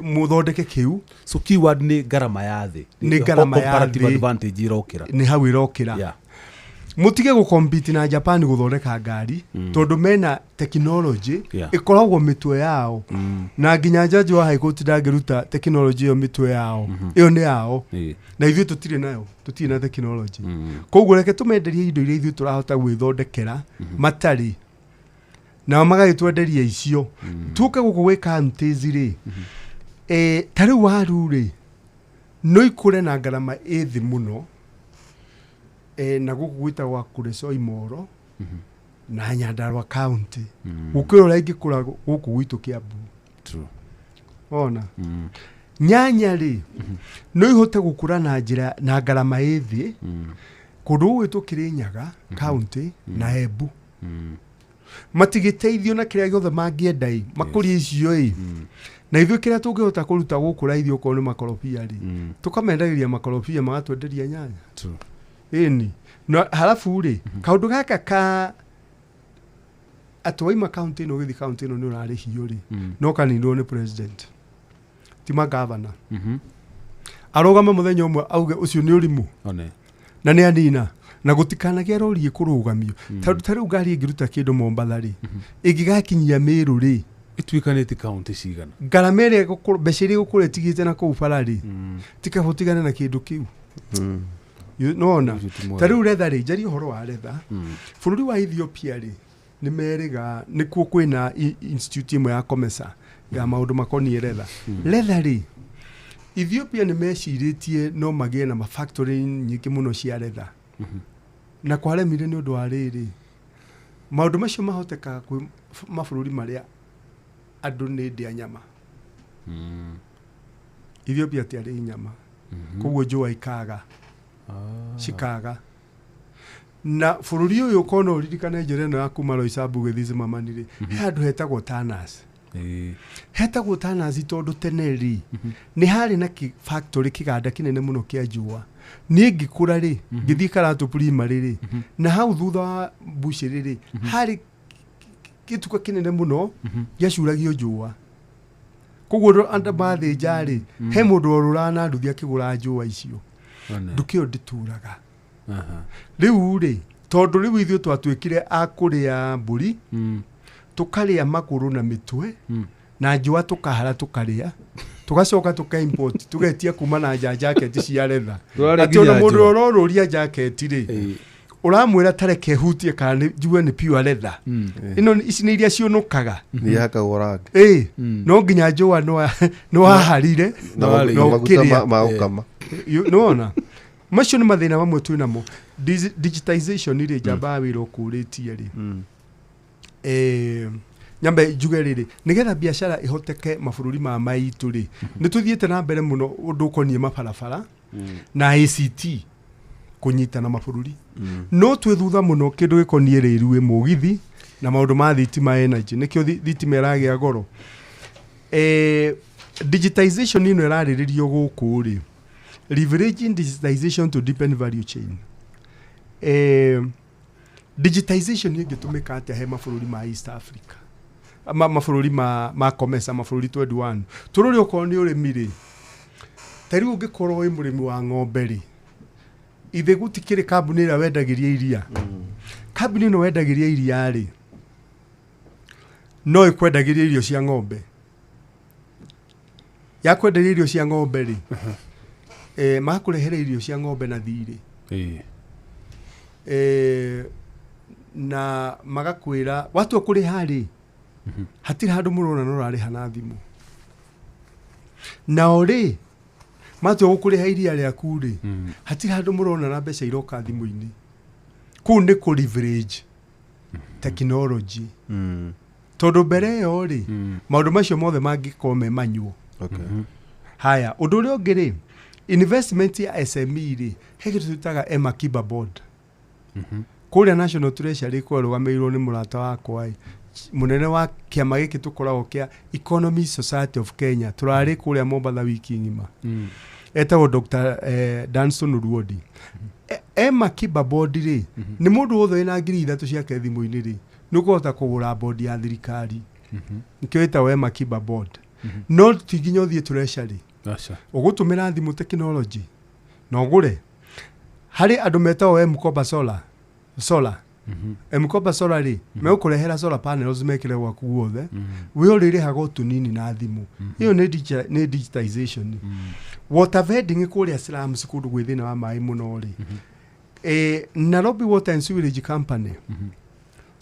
mũthondeke kĩu so keyword nĩ ngarama ya thĩ nĩ ngarama ya comparative advantage irokĩra nĩ hau ĩrokĩra mutige gukompete na Japan guthondeka ngari tondu mena technology ikoragwo mitwe yao na nginya jaji wa high court ndangĩruta technology yo mitwe yao iyo ni yao na ithuĩ tutire nayo tutire na technology koguo reke tumenderie indo iria ithuĩ turahota gwĩthondekera matari na magagĩtwenderia icio tuke gũkũ gwĩ counties rĩ tarĩ waru rĩ no ikũre na ngarama ĩthĩ mũno na gũkũ gwĩtagwa Kuresoi Moro na Nyandarua County gũkĩra ũrĩa ingĩkũra gũkũ gwitũ Kiambu ona nyanya rĩ no ihote gũkũra na njĩra na ngarama ĩthĩ kũndũ gwĩtũ Kirinyaga County na Embu matigĩteithio na kĩrĩa gĩothe mangĩenda makũrie icio na ithuĩ kĩrĩa tũngĩhota kũruta gũkũ raithi okorwo nĩ makorobia rĩ tũkamendagĩria makorobia magatwenderia nyanya eni no halafu rĩ kaundu gaka ka atwaima county no githi county no nĩ hiyo rĩ no kanindwo nĩ president tima governor arogama muthenya umwe auge ucio nĩ ũrimũ na nĩ anina na gutikanagia rori ĩkũrũgamio tarĩu ngari ĩngĩruta kĩndũ Mombatha rĩ ĩngĩgakinyia Meru rĩ ituikanĩte county cigana ngarama ĩrĩa mbeca iria gũkũra ĩtigĩte na kũu bara rĩ tikahotigane na kĩndũ kĩu nona tarĩu retha rĩ njari ũhoro wa retha bũrũri wa Ethiopia rĩ nĩ meriga nĩkuo kwĩna institute imwe ya COMESA ya maũndũ makoniĩ retha rĩ Ethiopia nĩ mecirĩtie no magĩe na factory nyingĩ mũno cia retha na kwaremire nĩ ũndũ wa rĩrĩ maũndũ macio mahotekaga kwĩ mabũrũri marĩa andũ nĩ ndĩa nyama Ethiopia tiarĩ nyama koguo njũa ikaga Chicago na bũrũri ũyũ kono ririkane njĩra ĩno ya kuma Roysambu gĩthiĩ Mamani rĩ he handũ hetagwo Tanas hetagwo Tanas tondũ tene rĩ nĩ harĩ na factory kĩganda kĩnene mũno kĩa njũa niĩ ngĩkũra rĩ ngĩthiĩ Karatu primary rĩ na hau thutha wa Bushiri rĩ harĩ gĩtuka kĩnene mũno gĩacuragio njũa koguo andũ mathĩnja rĩ he mũndũ ũrũrana nduthi akĩgũra njũa icio ndukĩo ndituraga rĩu rĩ tondũ rĩu ithuĩ twatuĩkire akũrĩa mbũri tukarĩa magũrũ na mĩtwe na njũa tukahara tukarĩa tugacoka tukaimport tugetia kuma na jacket cia retha ati ona mũndũ ũrorũria jacket rĩ uramwira tareke hutie kana juwe ni pure leather ino ici ni iria cionukaga ni yakagoranga no nginya njua no harire no kiria maukama no macio ni mathina mamwe twinamo digitization iri jamba wiro kuritie ri nyambe njuge riri nigetha biashara ihoteke mabururi ma maitu ri nituthiete na mbere muno undu konie mabarabara na ICT kunyita na mabururi no twithutha muno kindu gikonie riru mugithi na maundu ma thitima energy nikio thitima iragia goro digitization ino irariririo guku ri leveraging digitization to deepen value chain digitization ingitumika atia he mabururi ma East Africa mabururi ma commerce mabururi 21 tururi ukoni urimi ri tari ungikorwo wi murimi wa ng'ombe ri ithe gutikire kambuni ira wendagiria iria kambuni no wendagiria iria ri no ikwendagiria irio cia ng'ombe ya kwendagiria irio cia ng'ombe ri makurehere irio cia ng'ombe na thiri na magakwira watu akuri hari hatira handu murona no rari hana thimu na ori matu gukuri iria ria kuri hatira handu murona na mbeca iroka thimu-ini ku ni ku leverage technology tondu mbere yo ri maundu macio mothe mangikome manyuo haya undu uri ungiri investment ya SME ri hegitu tutaga Emma Kiba board kuria National Treasury ko rugamirwo ni murata wakwa munene wa kiama giki tukoragwo kia Economy Society of Kenya turari kuria Mombasa wiki ngima etagwo Dr. Danson Ruodi Emma Kiba board ri ni mundu wothe na ngiri 3 ciake thimu-ini ri nukuhota kugura board ya thirikari nikio etagwo Emma Kiba board no tiginyo thie Treasury ugutumira thimu technology no gure hari andu metao Mkoba solar Mkoba solar ri meukurehera solar panels mekire gwaku guothe we urire hago tunini na thimu iyo ni digitization water vending kuria slums kundu gwithina wa mai muno ri Nairobi Water and Sewage Company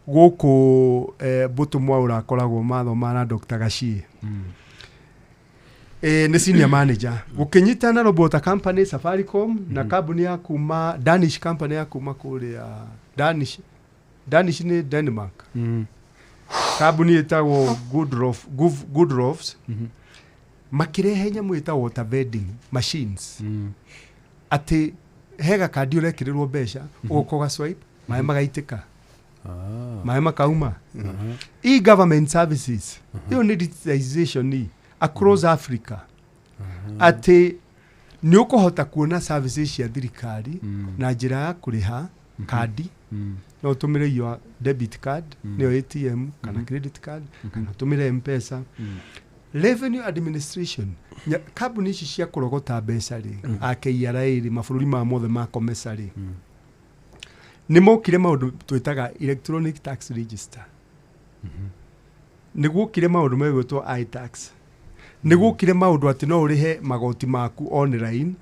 guku butu mwa urakoragwo matho mara Dr. Gashie ni senior manager gukinyita na Water Company Safaricom na company ya kuma Danish company ya kuma kuria Danish ni Denmark company etagwo Goodrofs makirehe nyamu etagwo water vending machines ati hega kadi urekirirwo mbeca ugokoga swipe mai magaitika mai makauma e-government services hiyo ni digitization ni across Africa ati ni ukohota kuona services cia thirikari na njira ya kuriha kadi no tumire yo debit card ni ATM kana credit card kana tumire M-Pesa revenue administration kabuni ici cia kurogota mbeca ri KRA ri mabururi ma mothe ma commerce ri ni mokire maundu twitaga electronic tax register niguo kire maundu megwitwo iTax niguo kire maundu ati no urihe magoti maku online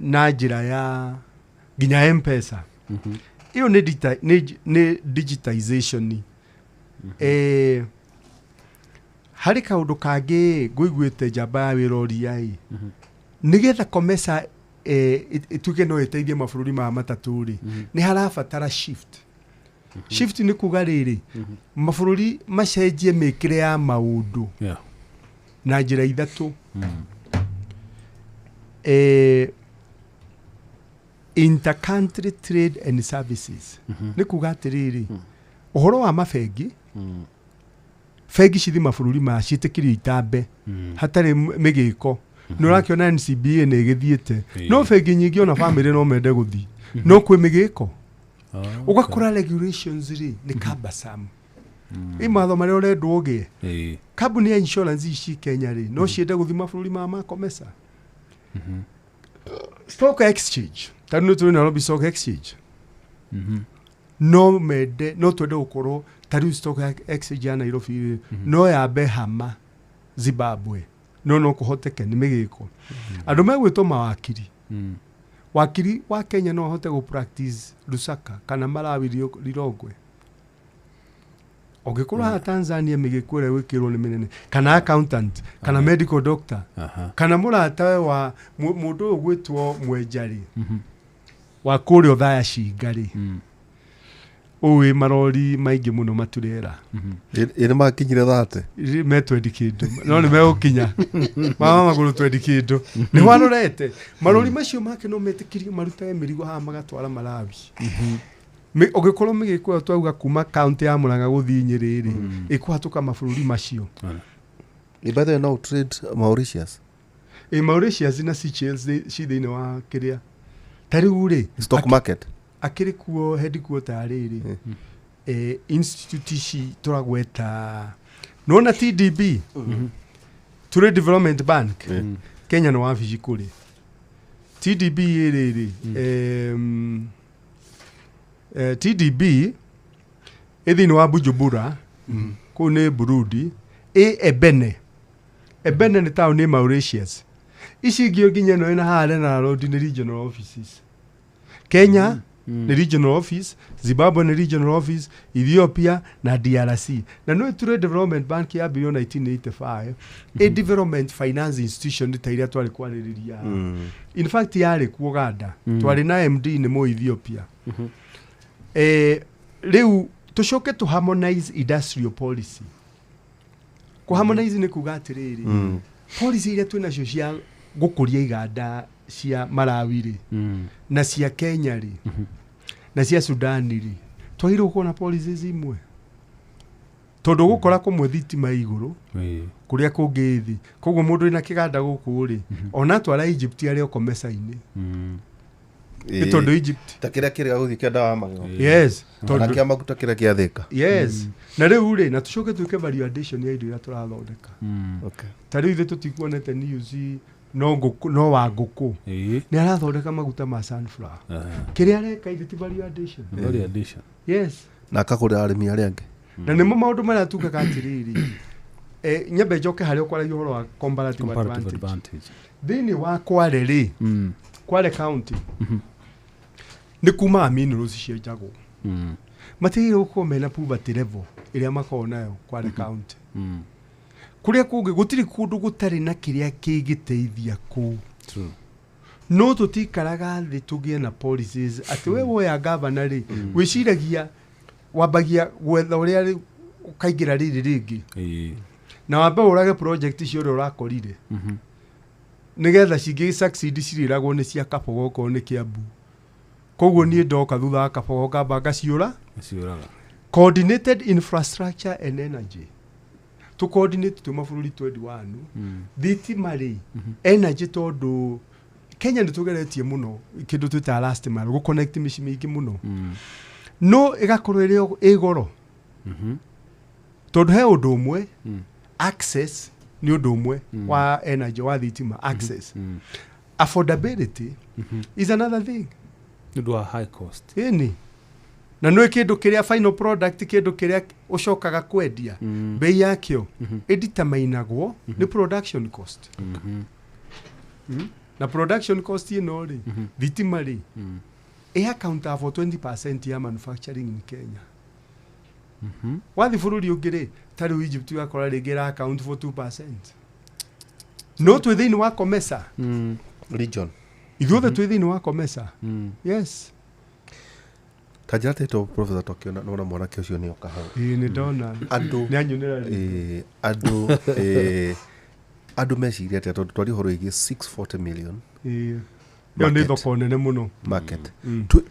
na njira ya ginya M-Pesa iyo ni digitization hari kaundu kangi nguiguite jamba ya wirori ai nigetha komesa ituke no eteithie mabururi ma mataturi ni harabatara shift ni kuga riri mabururi macenjie mikire ya maundu na njira ithatu intercountry trade and services ni kuga atiriri uhoro wa mafengi fegi cithi mabururi ma citikirio itambe hatari migiko nurakiona NCBA ne githiete no fegi nyingi ona family no mende guthi no kwi migiko ugakora regulations ri ni kabasam imatho mari urendwo ugie company ya insurance ici Kenya ri no ciende guthi mabururi ma komesa stock exchange tanu tu Nairobi Stock Exchange no mende no twende gukorwo tari stock exchange ya Nairobi no ya Behama Zimbabwe no kuhoteke ni migiko andu megwitwo mawakiri wakiri wa Kenya no ahote go practice Lusaka kana Malawi Lilongwe ogekora ha Tanzania migekwere wikirwo ni minene kana accountant kana medical doctor kana murata wa mundu ugwitwo Mwenjari wa kuri othaya cingari uwi marori maingi muno maturera ene makinyire thate me 20 kindu no ni megukinya mama maguru 20 kindu ni warorete marori macio make no metikirie marutage mirigo ha magatwara Malawi ogekorwo migikwa twauga kuma county ya Murang'a guthi Nyeri ikwatuka mabũrũri macio ibethe no trade Mauritius Mauritius na Seychelles ci thiini wa kiria tariu ri stock market akiri kuo headquarter riri institute ci turagweta nona TDB Trade Development Bank Kenya no wabici kuri TDB riri TDB ethini wa Bujumbura ku ne Burundi Ebene ni town ni Mauritius ici ngio nginya no ina hale na road ni regional offices Kenya ni regional office, Zimbabwe ni regional office, Ethiopia na DRC. Na no Trade Development Bank ya bio 1985 a development finance institution ni tairia twali kwaririria. In fact yari ku Uganda twali na MD ni mo Ethiopia. Leo tushoke to harmonize industrial policy. Ku harmonize ni kugatiriri. Policy ile twina cia gukuria iganda cia Malawi ri na cia Kenya ri na cia Sudan ri twahiro kuona policies imwe tondu gukora kumwe thitima iguru kuria kungithi koguo mundu ina kiganda guku ri ona twara Egypt ari okomesaini tondu Egypt takira kira guthi kenda wa magyo yes tondu kia maguta kira kia thika yes na riu ri na tucoke tuike value addition ya indo ira turathondeka okay tari ithe tutikuonete news no wa nguku ni arathondeka maguta ma sunflower kiria areka ithe value addition yes na akagurira arimi aria angi na nimo maundu mara tukaga atiriri nyambe njoke hari ukwaragio horo wa comparative advantage thini wa Kwale ri Kwale county ni kuma minerals cia jago matiro ko mena poverty level iria makonayo Kwale county kuria kungi gutiri kundu gutari na kiria kigiteithia ku true no tutikaraga thi tugie na policies ati we woya governor ri wiciragia wabagia gwetha uria ukaigira riri ringi na wambe urage project cio uri urakorire nigetha cingi succeed ciriragwo ni cia Kabogo ko ni Kiambu koguo ni ndoka thutha wa Kabogo kamba gaciura coordinated infrastructure and energy to coordinate to mabũrũri 21 thitima ri energy tondu Kenya nitugeretie muno kindu twita last mile go connect mici mingi muno no igakorwo iri igoro tondu he undu umwe access ni undu umwe wa energy wa thitima access affordability is another thing ndu wa high cost ni na no kindu kiria final product kindu kiria ucokaga kwendia bei yakio editamainagwo ni production cost na production cost ino ri thitima ri account for 20% ya manufacturing in Kenya wathi bururi ungire tari Egypt yakora rigira account for 2% no twithini wa Comesa region ithuothe twithini wa Comesa yes tajate to Professor Tokyo na mwanake ucio ni okaho ni ndona andu ni anyunira andu meciria ati tondu twari horo igi 640 million yo ni thoko nene muno market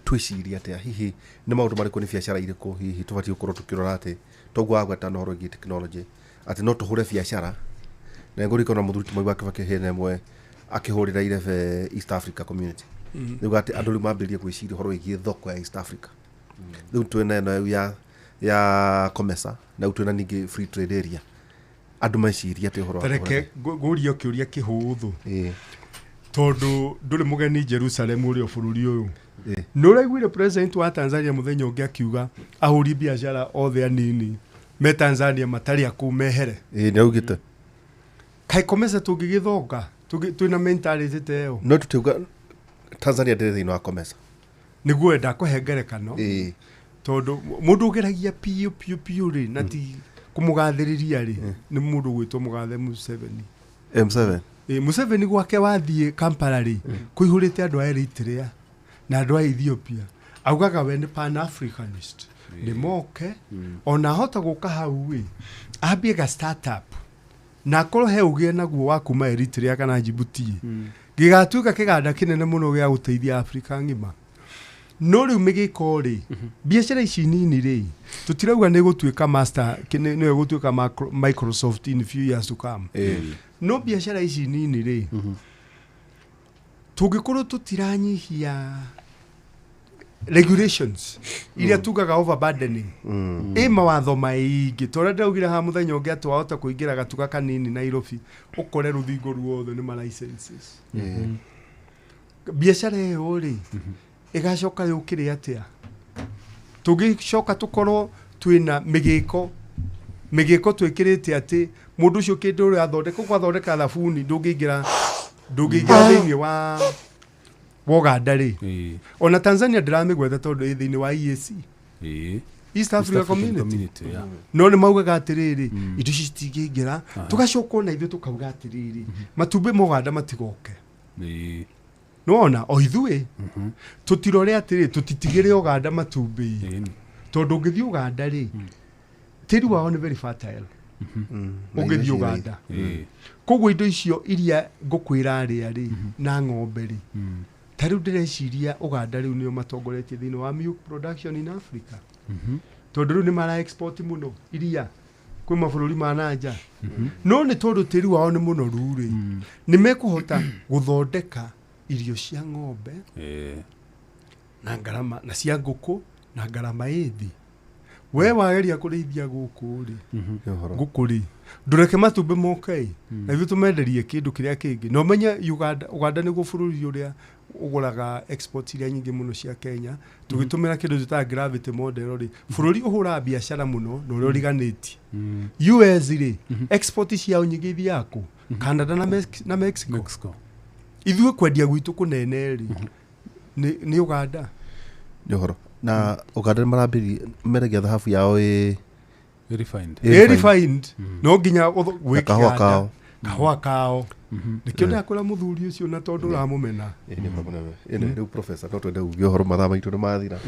twiciria ati hihi ni maundu mariko ni biashara iriko hihi tubati ukorwo tukirora ati togwa gweta no horo igi technology ati no tuhure biashara na ngori kona muthuruti mwe wake bakihene mwe akihurira ireve East Africa community niuga ati andu mambiririe gwiciria horo igi thoko ya East Africa riu twena no ya Comesa na twena ningi free trade area andu meciria ati horo tareke guria kiuria kihuthu tondu nduri mugeni Jerusalem uri bururi uyu no raiguire president wa Tanzania muthenya ungi akiuga ahuri biashara othe anini me Tanzania matari akumehere ni augite kai Comesa tungigithoka twina mentality teo no tutiuga Tanzania ndĩrĩ thĩinĩ wa COMESA nĩguo enda kũhe ngerekano tondũ mũndũ ũgeragia piũ rĩ na ti kũmũgathĩrĩria rĩ nĩ mũndũ gwĩtwo mũgathe Museveni. M7 Museveni gwake wathiĩ Kampala rĩ kũihũrĩte andũ a Eritrea na andũ a Ethiopia augaga we nĩ pan-Africanist nĩ moke ona hota gũka hau rĩ ambie ga startup na akorwo he ũgĩe naguo wa kuma Eritrea kana Djibouti gĩgatuĩka kĩganda kĩnene mũno gĩa gũteithia Afrika ng'ima. No rĩu mĩgĩko rĩ biacara ici nini rĩ tũtirauga nĩ gũtuĩka master nĩwe gũtuĩka Microsoft in few years to come. No biacara ici nini rĩ tũngĩkorwo tũtiranyihia regulations iria tugaga overburdening mawatho maingĩ tondũ ndaugire ha mũthenya ũngĩ atwahota kũingĩra gatuga kanini Nairobi ũkore rũthingo ruothe nĩ ma licenses. Biacara ĩyo rĩ igacoka yũkĩre atĩa tũgĩcoka tũkorwo twĩna mĩgĩko twĩkĩrĩte atĩ mũndũ ũcio kĩndũ ũrĩa athondeka thabuni ndũngĩingĩra thĩinĩ wa Uganda rĩ ona Tanzania ndĩramĩgwetha tondũ ĩ thĩinĩ wa EAC East Africa Community no nĩ maugaga atĩrĩrĩ indo ici citingĩingĩra tũgacoka na ithuĩ tũkauga atĩrĩrĩ matumbĩ ma Uganda matigoke nona o ithuĩ tũtirore atĩrĩ tũtitigĩre Uganda matumbĩ tondũ ũngĩthiĩ Uganda rĩ tĩri wao nĩ very fertile ũngĩthiĩ Uganda koguo indo icio iria ngũkwĩra rĩa rĩ na ng'ombe rĩ tarĩu ndĩreciria Uganda rĩu nĩo matongoretie thĩinĩ wa milk production in Africa tondũ rĩu nĩ mara export mũno iria kwĩ mabũrũri ma nanja no nĩ tondũ tĩri wao nĩ mũnoru rĩ nĩ mekũhota gũthondeka irio cia ng'ombe na ngarama na cia ngũkũ na ngarama ĩthĩ. We wageria kũrĩithia gũkũ rĩ ngũkũ rĩ ndũreke matumbĩ moke na ithuĩ tũmenderie kĩndũ kĩrĩa kĩngĩ no menye Uganda nĩguo bũrũri ũrĩa ũgũraga export iria nyingĩ mũno cia Kenya tũgĩtũmĩra kĩndũ gĩtaga gravity model rĩ bũrũri ũhũraga biacara mũno na ũrĩa ũriganĩtie. US rĩ export ciao nyingĩ ithiaga kũ Canada na Mexico ithuĩ kwendia gwitũ kũnene rĩ nĩ Uganda nĩhoro na Uganda maraambĩrĩria thahabu yao refined no nginya gwĩkĩra kahũa kao nĩkĩo ndakwĩra mũthuri ũcio na tondũ ũramũmena rĩu professor no twende uge ũhoro mathaa maitũ nĩ mathira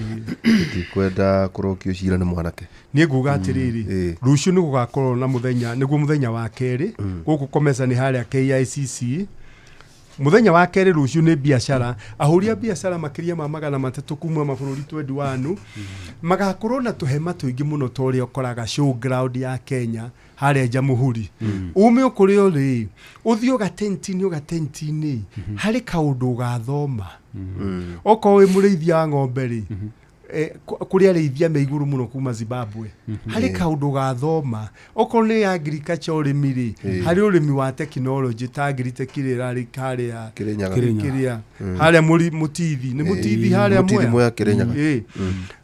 tũtikwenda kũrokio cira nĩ mwanake. Niĩ nguga atĩrĩrĩ rũciũ nĩ gũgakorwo na mũthenya nĩguo mũthenya wa kerĩ gũkũ COMESA nĩ harĩa KICC muthenya wa kerĩ rũciũ nĩ biacara ahũria biacara makĩria ma 300 kuma mabũrũri 21 magakorwo na tũhema tũingĩ mũno tũrĩa ũkoraga show ground ya Kenya harĩa Jamhuri ume ũkũrĩ ũrĩ ũthiĩ ũgatenti-inĩ harĩ kaũndũ gathoma okorwo wĩ mũrĩithia wa ng'ombe rĩ kũrĩa arĩithia me igũrũ mũno kuma Zimbabwe harĩ kaũndũ gathoma okorwo nĩ agriculture ũrĩmi rĩ harĩ ũrĩmi wa technology ta agritech rĩ harĩa Kĩrĩnyaga harĩa mũtithi nĩ mũtithi harĩa Mwea Kĩrĩnyaga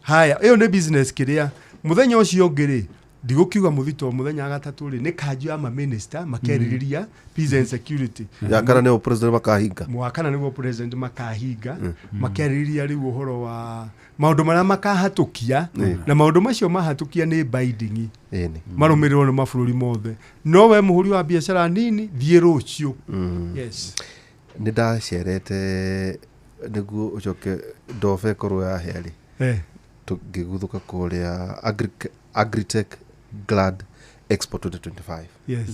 haya ĩyo nĩ business kĩrĩa muthenya ũcio ũngĩ rĩ ndigukiuga muthito muthenya wa gatatũ rĩ nĩ kanjũ ya minister makerĩrĩria peace and security ya kana nĩo president makahinga mwakana nĩguo president makahinga makerĩrĩria rĩu ũhoro wa maũndũ marĩa makahatũkia na maũndũ macio mahatũkia nĩ binding marũmĩrĩrwo nĩ mabũrũri mothe no we mũhũri wa biacara nini thiĩ rũciũ. Yes nĩ ndacerete nĩguo ũcoke ndobe korwo ya heri tũngĩguthũka kũrĩa Agritech Glad Expo 2025. Yes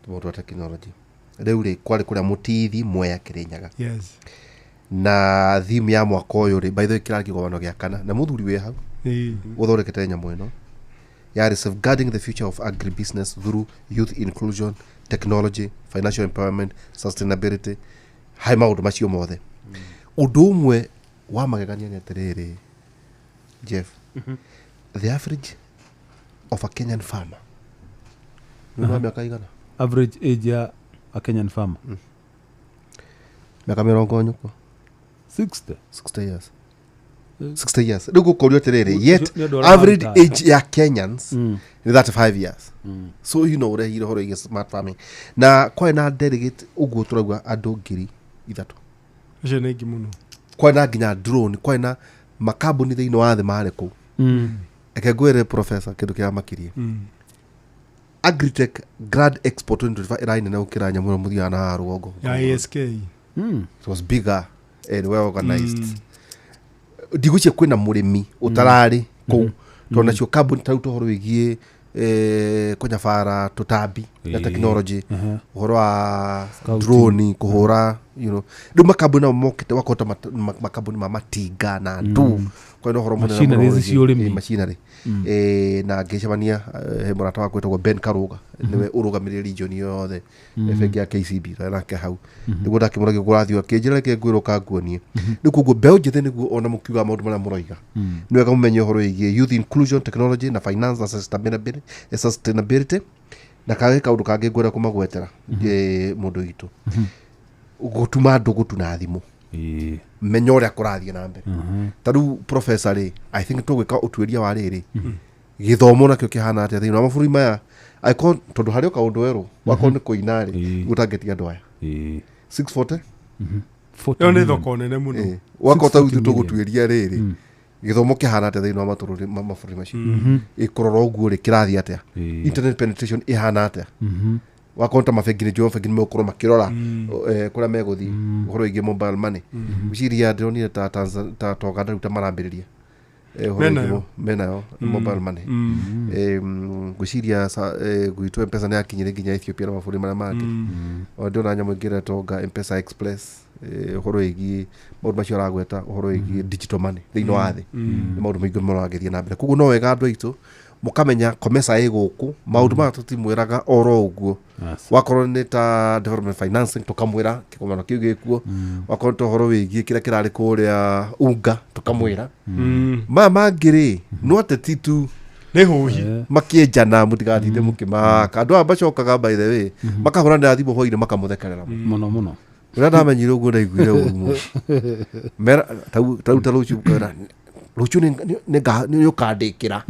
mũndũ wa technology rĩu rĩ kwarĩ kũrĩa mũtithi Mwea Kĩrĩnyaga. Yes na theme ya mwaka ũyũ rĩ by the way kĩrarĩ kĩgomano gĩa kana na mũthuri wĩ hau gũthondekete nyamũ ĩno yarĩ safeguarding the future of agribusiness through youth inclusion, technology, financial empowerment, sustainability hai maũndũ macio mothe. Ũndũ ũmwe wa magegania nĩ atĩrĩrĩ Jeff the average of a Kenyan farmer nĩ miaka igana average age ya a Kenyan farmer miaka 60 years 60 years rĩu gũkũrio atĩrĩrĩ yet average age ya Kenyans ni 35 years so you know ũrehire ũhoro wa smart farming na kwa na delegate ũguo tũrauga andũ 3,000 Acio nĩ aingĩ mũno. Kwĩna nginya drone, kwĩna makambuni thĩinĩ wa thĩ marĩ kũu. Eke ngwĩre professor kĩndũ kĩa makirie. Agritech Grad Expo 2025 ĩrarĩ nene gũkĩra nyamũ ĩno mũthiaga na rũgongo. Ya ASK. It was bigger and well organized. Ndigũcia kwĩna mũrĩmi ũtararĩ kũu. Tondũ nacio kambuni tau tũhoro wĩgiĩ kũnyabara tũtambi na technology, ũhoro wa drone kũhũra, you know. Rĩu makambuni nao mokĩte wakota makambuni ma matinga na ndu. Kwĩna ũhoro mũnene machinery machinery. Na ngĩcemania he mũrata wakwa wĩtagwo Ben Karũga, nĩwe ũrũgamĩrĩire region yothe bengi ya KCB nake hau. Nĩguo ndakĩmũragia kũrathiĩ akĩnjĩra reke ngwĩrwo kanguonie. Rĩu koguo mbeũ njĩthĩ nĩguo ona mũkiuga maũndũ marĩa mũroiga. Nĩ wega mũmenye ũhoro wĩgiĩ youth inclusion, technology na finance na sustainability. Na kage kaũndũ kangĩ ngwĩra kũmagwetera mũndũ witũ. Gũtuma andũ gũtuna thimũ. Menya ũrĩa kũrathiĩ na mbere. Tarĩu professor rĩ, I think tũgwĩka ũtuĩria wa rĩrĩ. Gĩthomo nakĩo kĩhana atĩa thĩinĩ wa mabũrũri maya. Tondũ harĩ o kaũndũ werũ wakorwo nĩ kũina rĩ, gũtangĩtia andũ aya. 640? Ĩyo nĩ thoko nene mũno. Wakorwo tarĩu ithuĩ tũgũtuĩria rĩrĩ, gĩthomo kĩhana atĩa thĩinĩ wa mabũrũri macio. Ĩkũrora ũguo rĩ, kĩrathiĩ atĩa. Internet penetration ĩhana atĩa. Wakorwo ta mabengi nĩ megũkorwo makĩrora kũrĩa megũthiĩ ũhoro wĩgiĩ mobile money. Gwĩciria ndĩronire ta Uganda rĩu ta marambĩrĩria menayo mobile money. Gwĩciria gwitũ M-Pesa nĩ yakinyire nginya Ethiopia na mabũrũri marĩa mangĩ. Ndĩrona nyamũ ĩngĩ ĩretwo M-Pesa Express, ũhoro wĩgiĩ maũndũ macio aragweta ũhoro wĩgiĩ digital money thĩinĩ wa thĩ. Nĩ maũndũ maingĩ maragĩthiĩ na mbere. Koguo no wega andũ aitũ mũkamenya komesa ĩ gũkũ, maũndũ maya tũtimwĩraga oro ũguo. Wakorwo nĩ ta development financing tũkamwĩra kĩgomano kĩu gĩkuo. Wakorwo nĩ ũhoro wĩgiĩ kĩrĩa kĩrarĩ kũrĩa unga tũkamwĩra. Maya mangĩ rĩ, no ateti tu nĩ hũhi makĩenjana mũtigatinde mũkĩmaka. Andũ aya macokaga by the way makahũranĩra thimũ hwainĩ makamũthekerera mũno. Rĩrĩa ndamenyire ũguo ndaiguire ũru mũno. Tarĩu ta rũciũ nĩ ũkandĩkĩra.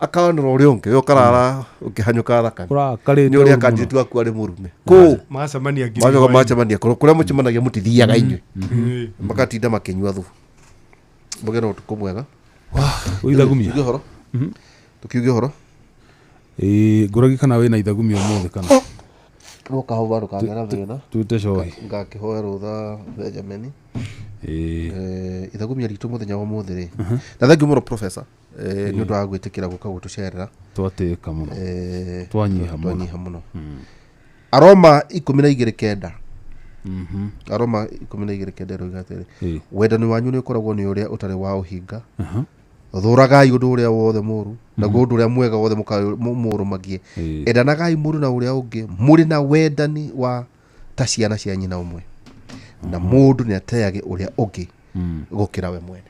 Akaonera ũrĩa ũngĩ we ũkarara ũkĩhanyũka thakame. Nĩ ũrĩa kandidati waku arĩ mũrume. Kũu macemania kũrĩa mũcemanagia mũtithiaga inyuĩ. Makatinda makĩnyua thubu. Mũgĩe na ũtukũ mwega. Ithagumia tũkiuge ũhoro. Ngũragi kana wĩna ithagumia ũmũthĩ kana Rũkahũba rũkagera thĩna. Tute cohi. Ngakĩhoya rũtha Benjamin. Ithagumia ritũ mũthenya wa ũmũthĩ rĩ. Na thank you mũno professor. Nĩ ũndũ wa gwĩtĩkĩra gũka gũtũcerera. Twatĩka mũno. Twanyiha mũno. Aroma 12:9. Aroma 12:9 roiga atĩrĩ. Wendani wanyu nĩ ũkoragwo nĩ ũrĩa ũtarĩ wa ũhinga. Thũragai ũndũ ũrĩa wothe mũru, naguo ũndũ ũrĩa mwega wothe mũrũmagie. Endanagai mũndũ na ũrĩa ũngĩ, mũrĩ na wendani wa ta ciana cia nyina ũmwe. Na mũndũ nĩ ateage ũrĩa ũngĩ gũkĩra we mwene.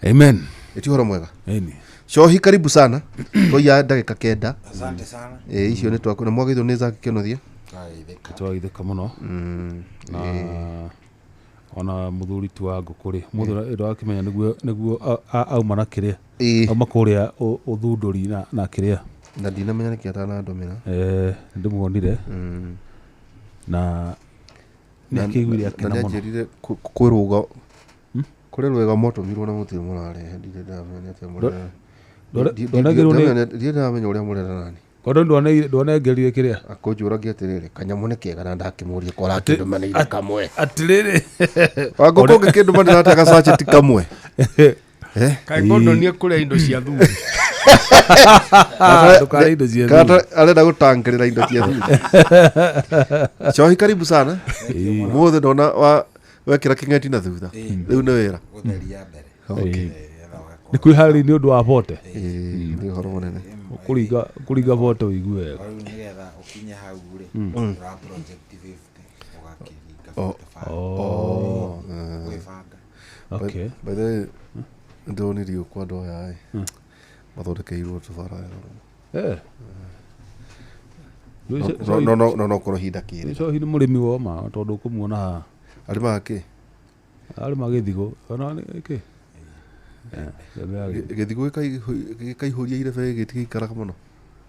Amen. Eti ũhoro mwega. Amen. Shohi karibu sana. Toya ndagĩka 9. Asante sana. Icio nĩ twakũ na mwagĩthwo nĩ Zaki Kĩnothia. Twaithĩka mũno. Na ona muthuri tu wa ngũkũrĩ mũthuri ndakĩmenya nĩguo auma na kĩrĩa auma kũrĩa ũthundũri na kĩrĩa na ndinamenya nĩkĩ atanandũmĩra ndĩmuonire na nĩakĩiguire akĩna mũno nĩanjĩrire kwĩrũga kũrĩ rwega mũtũmirwo na mũtirĩ mũrarehe ndinamenya ũrĩa mũrera nani Kodo ndwanengerire kĩrĩa akũnjũragia atĩrĩrĩ kanyamũ nĩ kega na ndakĩmũria kora kĩndũmanĩire kamwe atĩrĩrĩ wangũkũ ngĩkĩndũmanĩra ataka sachet kamwe kaĩ ngondo nĩ kũrĩa indo cia thumu kata arenda gũtangĩrĩra indo cia thumu Shohi karibu sana mũthĩ ndona wekĩra kĩng'eti na thutha rĩu nĩ wĩra nĩ kwĩharĩria nĩ ũndũ wa vote nĩ ũhoro mũnene kũringa vote ũigue wega nĩgetha ũkinye hau rĩ ra project 50 ũgakĩringa gwĩbanga. Okay. By the way ndonirio kwa andũ aya mathondekeirwo tũbara no korwo hinda kĩrĩ Shohi nĩ mũrĩmi woma tondũ ũkũmuona haha arĩma kĩ arĩma gĩthigũ ona nĩkĩ gĩthigũ gĩkaihũria irebe gĩtigĩikaraga mũno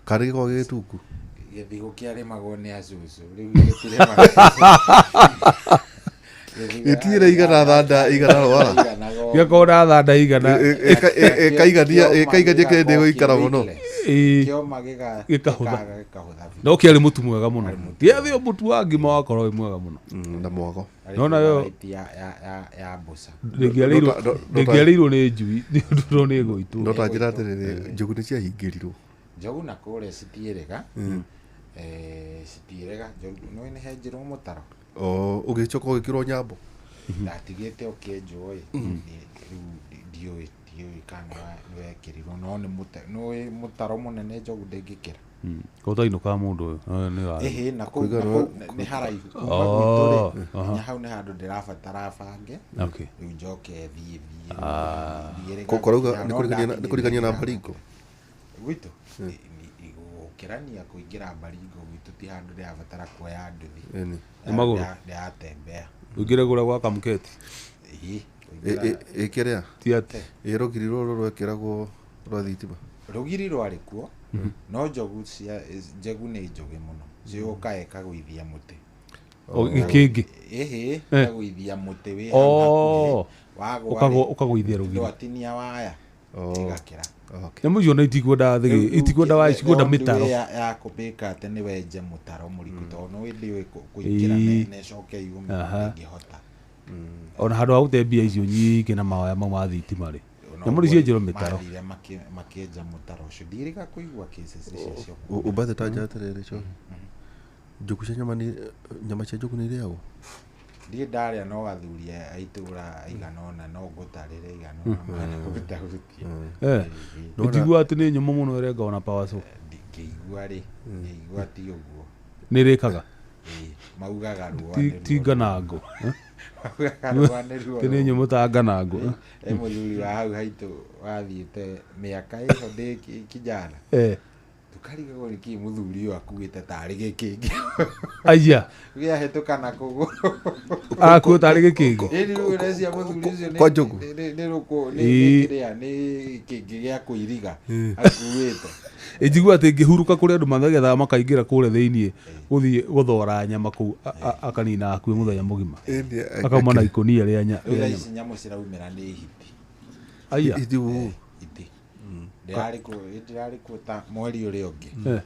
karĩ gĩkoragwo gĩgĩtungu gĩthigũ kĩarĩmagwo nĩ acũcũ rĩu gĩtirĩmaga Gĩtirĩ igana thanda igana rwara. Gĩakona thanda igana. Ĩkaigania kĩrĩa ndĩgũikara mũno. Kĩoma Gĩkahũtha. gĩkahũtha. No kĩarĩ mũtu mwega mũno. Gĩathio mũtu wa ngima wakorwo wĩ mwega mũno. Na mwago. Nona yo ya mboca. Ndĩngĩarĩirwo nĩ njui nĩũndũ nĩ ĩgũitwo. No ta njĩra atĩrĩrĩ, njogu nĩ ciahingĩrirwo. Njogu na kũrĩa citiĩrĩga. Citiĩrĩga. Nĩũĩ nĩ henjirwo mũtaro. Ũgĩcoka ũgĩkĩrwo nyambo. Ndatigĩte ũkĩenjwo ndiũĩ kana nĩwekĩrirwo no nĩ mũtaro mũnene njogu ndĩngĩkĩra. Gũtainũka mũndũ ũyũ. Ĩhĩ na kũu nĩ haraihu. Nginya hau nĩ handũ ndĩrabatara bange. Rĩu njoke thiĩ. Kũrauga nĩ kũrigania na Baringo. Gwitũ gũkĩrania kũingĩra Baringo gwitũ ti handũ ndĩrabatara kuoya nduthi. Nĩ magũrũ. Ndĩratembea. Ũingĩre kũrĩa gwa Kamuketi. Ĩkĩrĩa ti atĩ rũgiri rũrũ rwekĩragwo rwa thitima. Rũgiri rwarĩ kuo no njogu nĩ njoge mũno ciũka ĩkagũithia mũtĩ. Gĩkĩngĩ. Ĩhĩ ĩkagũithia mũtĩ wĩ hau ũkagũithia rũgiri. Ndwatinia waya ĩgakĩra. Nyamũ icio na itikwenda waya cikwenda mĩtaro. Ya kũbĩka atĩ nĩ wenje mũtaro mũriku tondũ nĩ ndĩũĩ kũingĩra na ĩcoke yume ndĩngĩhota. Ona handũ ha gũte mbia icio nyingĩ na mawaya mau ma thitima rĩ. Nyamũ icio cienjerwo mĩtaro. Makĩenja mũtaro ũcio ndirĩga kũigua cases ciacio. Ũmbathe ta njata rĩrĩ cio. Njogu cia nyama cia njogu nĩ irĩagwo. Ndiĩ ndarĩa no gathuria aitũra igana ũna no ngũtarĩre igana ũna gũtahutia. Ũtigua atĩ nĩ nyũmũ mũno ĩrenga ona Power Saw. Ngĩigua rĩ, ngĩigua ti ũguo. Nĩ ĩrĩkaga. Maugaga rũa ti nganangũ. Nĩ nyũmũ ta nganangũ. Mũthuri wa hau haitũ wathiĩte mĩaka ĩyo ndĩ kijana. Tukarigagwo nĩ kĩ mũthuri ũyũ akuĩte tarĩ gĩkĩngĩ. Aya. Gĩahĩtũka na kũgũrũ. Akuo tarĩ gĩkĩngĩ. Ĩni rĩu ũreciria mũthuri ũcio Kwa njogu. nĩ kĩngĩ gĩa kũiriga akuĩte. Ĩnjigua atĩ ngĩhurũka kũrĩa andũ mathagethaga makaingĩra kũrĩa thĩiniĩ gũthiĩ gũthora nyama kũu akanina akuĩ mũthenya mũgima. Akauma na ikũnia rĩa nyama. Ici nyamũ ciraumĩra nĩ hiti. Aya. Hiti. Ndĩrarĩ kuo ta mweri ũrĩa ũngĩ.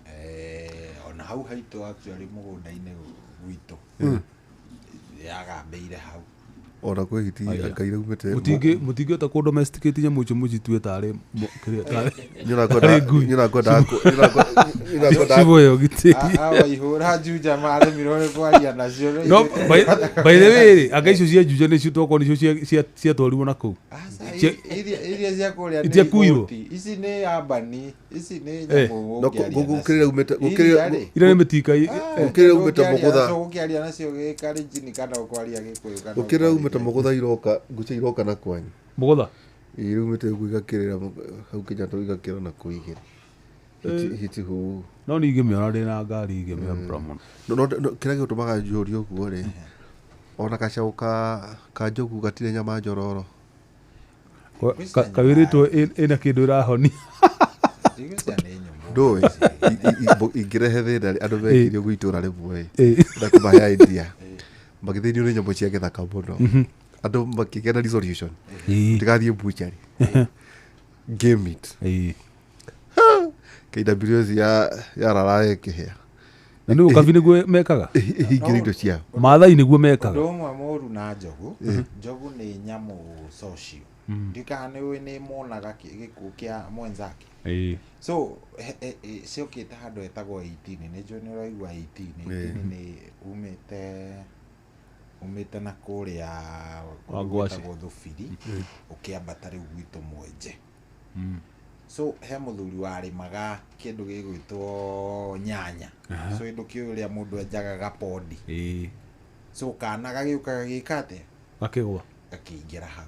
Ona hau haitũ actually mũgũnda-inĩ gwitũ. Yagambĩire hau. Ona kwĩ hiti Ngai raumĩte. Mũtingĩhota kũ domesticate nyamũ icio mũcitue tarĩ civoyo gĩtĩri. Awaihũra Juja maremirwo nĩ kwaria nacio. No by the way anga icio cia Juja nĩcio tokorwo nĩcio ciatwarirwo na kũu. Iria cia kũrĩa nĩ itiakuirwo. Ici nĩ ambani. Ici nĩ nyamũ gũkĩrĩra umĩte ira nĩ mĩtika. Gũkĩrĩra umĩte mũgũtha. Gũkĩaria nacio gĩkarinjini kana ũkwaria gĩkũyũ kana. Gũkĩrĩra umĩte mũgũtha iroka ngucia iroka na kwanyu. Mũgũtha. Irumĩte igakĩrĩra hau Kenyatta igakĩra na kũigĩra. Hiti huu. No nĩ ingĩmĩona ndĩ na ngari ingĩmĩambura mũno. No kĩrĩa gĩtũmaga njũrie ũguo rĩ, ona gacaũ ka njogu gatirĩ nyama njororo. Kawĩrĩtwo ĩna kĩndũ ĩrahonia. Ndũĩ ingĩrehe thĩna andũ mekirio gwitũra rĩmwe ndakũmahe idea magĩthĩnio nĩ nyamũ cia gĩthaka mũno andũ makĩgĩa na resolution tigathiĩ butchery game meat KWS ya rara ĩkĩhĩa na nĩ ũkabi nĩguo mekaga hingĩre indo ciao Maathai nĩguo mekaga. Ũndũ ũmwe mũru na njogu, njogu nĩ nyamũ social. Ndikana nĩ nĩ monaga gĩkuũ kĩa mwenzake. So ciokĩte handũ etagwo 18 nĩnjũ nĩ ũraigua 18 nĩ umĩte na kũrĩa gwetagwo Thũbiri ũkĩambata rĩu gwitũ Mwenje. So he mũthuri warĩmaga kĩndũ gĩgwĩtwo nyanya. So indo kĩu ũrĩa mũndũ enjaga gapondi. So kana gagĩũkaga gĩkate gakĩgwa gakĩingĩra hau.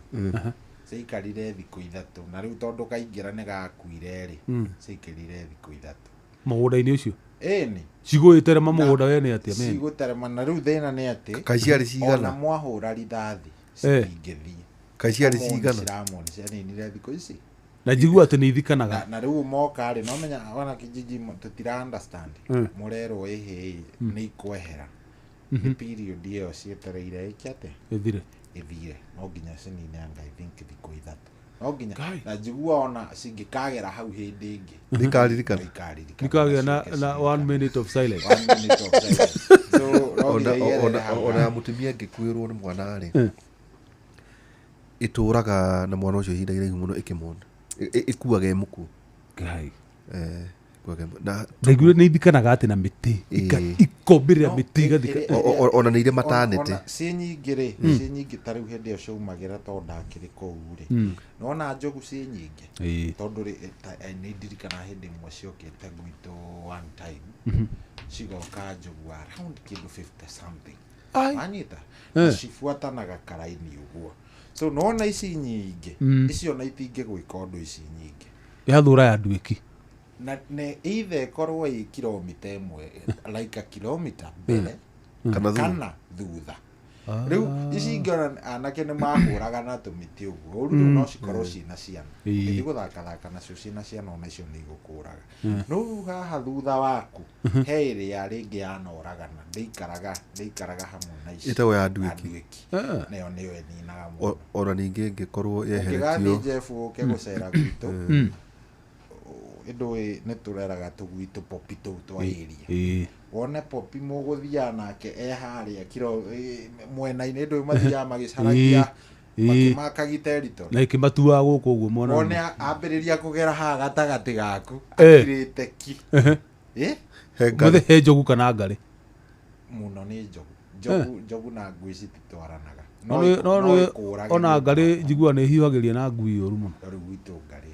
Cikarire thikũ ithatũ na rĩu tondũ kaingĩra nĩ gakuire rĩ cikarire thikũ ithatũ mũgũnda-inĩ ũcio. Ĩni cigũĩterema mũgũnda we nĩ atĩa meni cigũterema na rĩu thĩna nĩ atĩ kaciarĩ cigana ona mwahũra rithathi citingĩthiĩ. Kaciarĩ cigana ciramoni cianinire thikũ ici na njigua atĩ nĩ ithikanaga na rĩu moka rĩ no menya ona kijiji tũtira understand mũrerwo ĩhĩ nĩ ikwehera nĩ period ĩyo cietereire ĩkĩate ĩthire no nginya cinine anga I think thikũ 3 no nginya na njigua ona cingĩkagera hau hĩndĩ ĩngĩ nikagĩa na 1 minute of silence so ona mũtumia angĩkuĩrwo nĩ mwana rĩ itũraga na mwana ũcio ihinda iraihu mũno ĩkĩmona ĩkuaga mũkuo na ndaigure nĩ ithikanaga atĩ na mĩtĩ ikombĩrĩra mĩtĩ igathika ona nĩ irĩ matanĩte ciĩ nyingĩ rĩ ciĩ nyingĩ ta rĩu hĩndĩ ĩyo ciaumagĩra tondũ ndakĩrĩ kũu rĩ nona njogu ciĩ nyingĩ tondũ nĩ ndirikana hĩndĩ ĩmwe ciokĩte gwitũ one time cigoka njogu around kĩndũ 50 something anyita cifuatanaga karaini ũguo so nona ici nyingĩ icio na itingĩgwĩka ũndũ ici nyingĩ yathũra ya nduĩki na either korwo ĩ kilomita ĩmwe like a kilometer mbere kana thutha rĩu ici ingĩona anake nĩ mahũraga na tũmĩtĩ ũguo ũru no cikorwo ciĩna ciana gĩthiĩ gũthakathaka nacio ciĩna ciana ona icio nĩ igũkũraga no haha thutha waku he ĩrĩa rĩngĩ yanoragana ndĩikaraga hamwe na ici ĩtagwo ya nduĩki nayo nĩyo ĩninaga mũno ona ningĩ ĩngĩkorwo yeheretio ũkĩgathiĩ Jefu ũke gũcera gwitũ ndũĩ nĩ tũreraga tũgwitũ popi tũu twa area wone popi mũgũthiaga nake harĩa kiro mwena-inĩ ndũĩ mathiaga magĩcaragia makĩmakagia territory na ikĩmatuaga gũkũ ũguo mwana wone ambĩrĩria kũgera haha gatagatĩ gaku akirĩte ki mũthĩ he njogu kana ngarĩ mũno nĩ njogu na ngui cititwaranaga no ona ngarĩ njiguaga nĩ hiũhagĩria na ngui ũru mũno rĩu gwitũ ngarĩ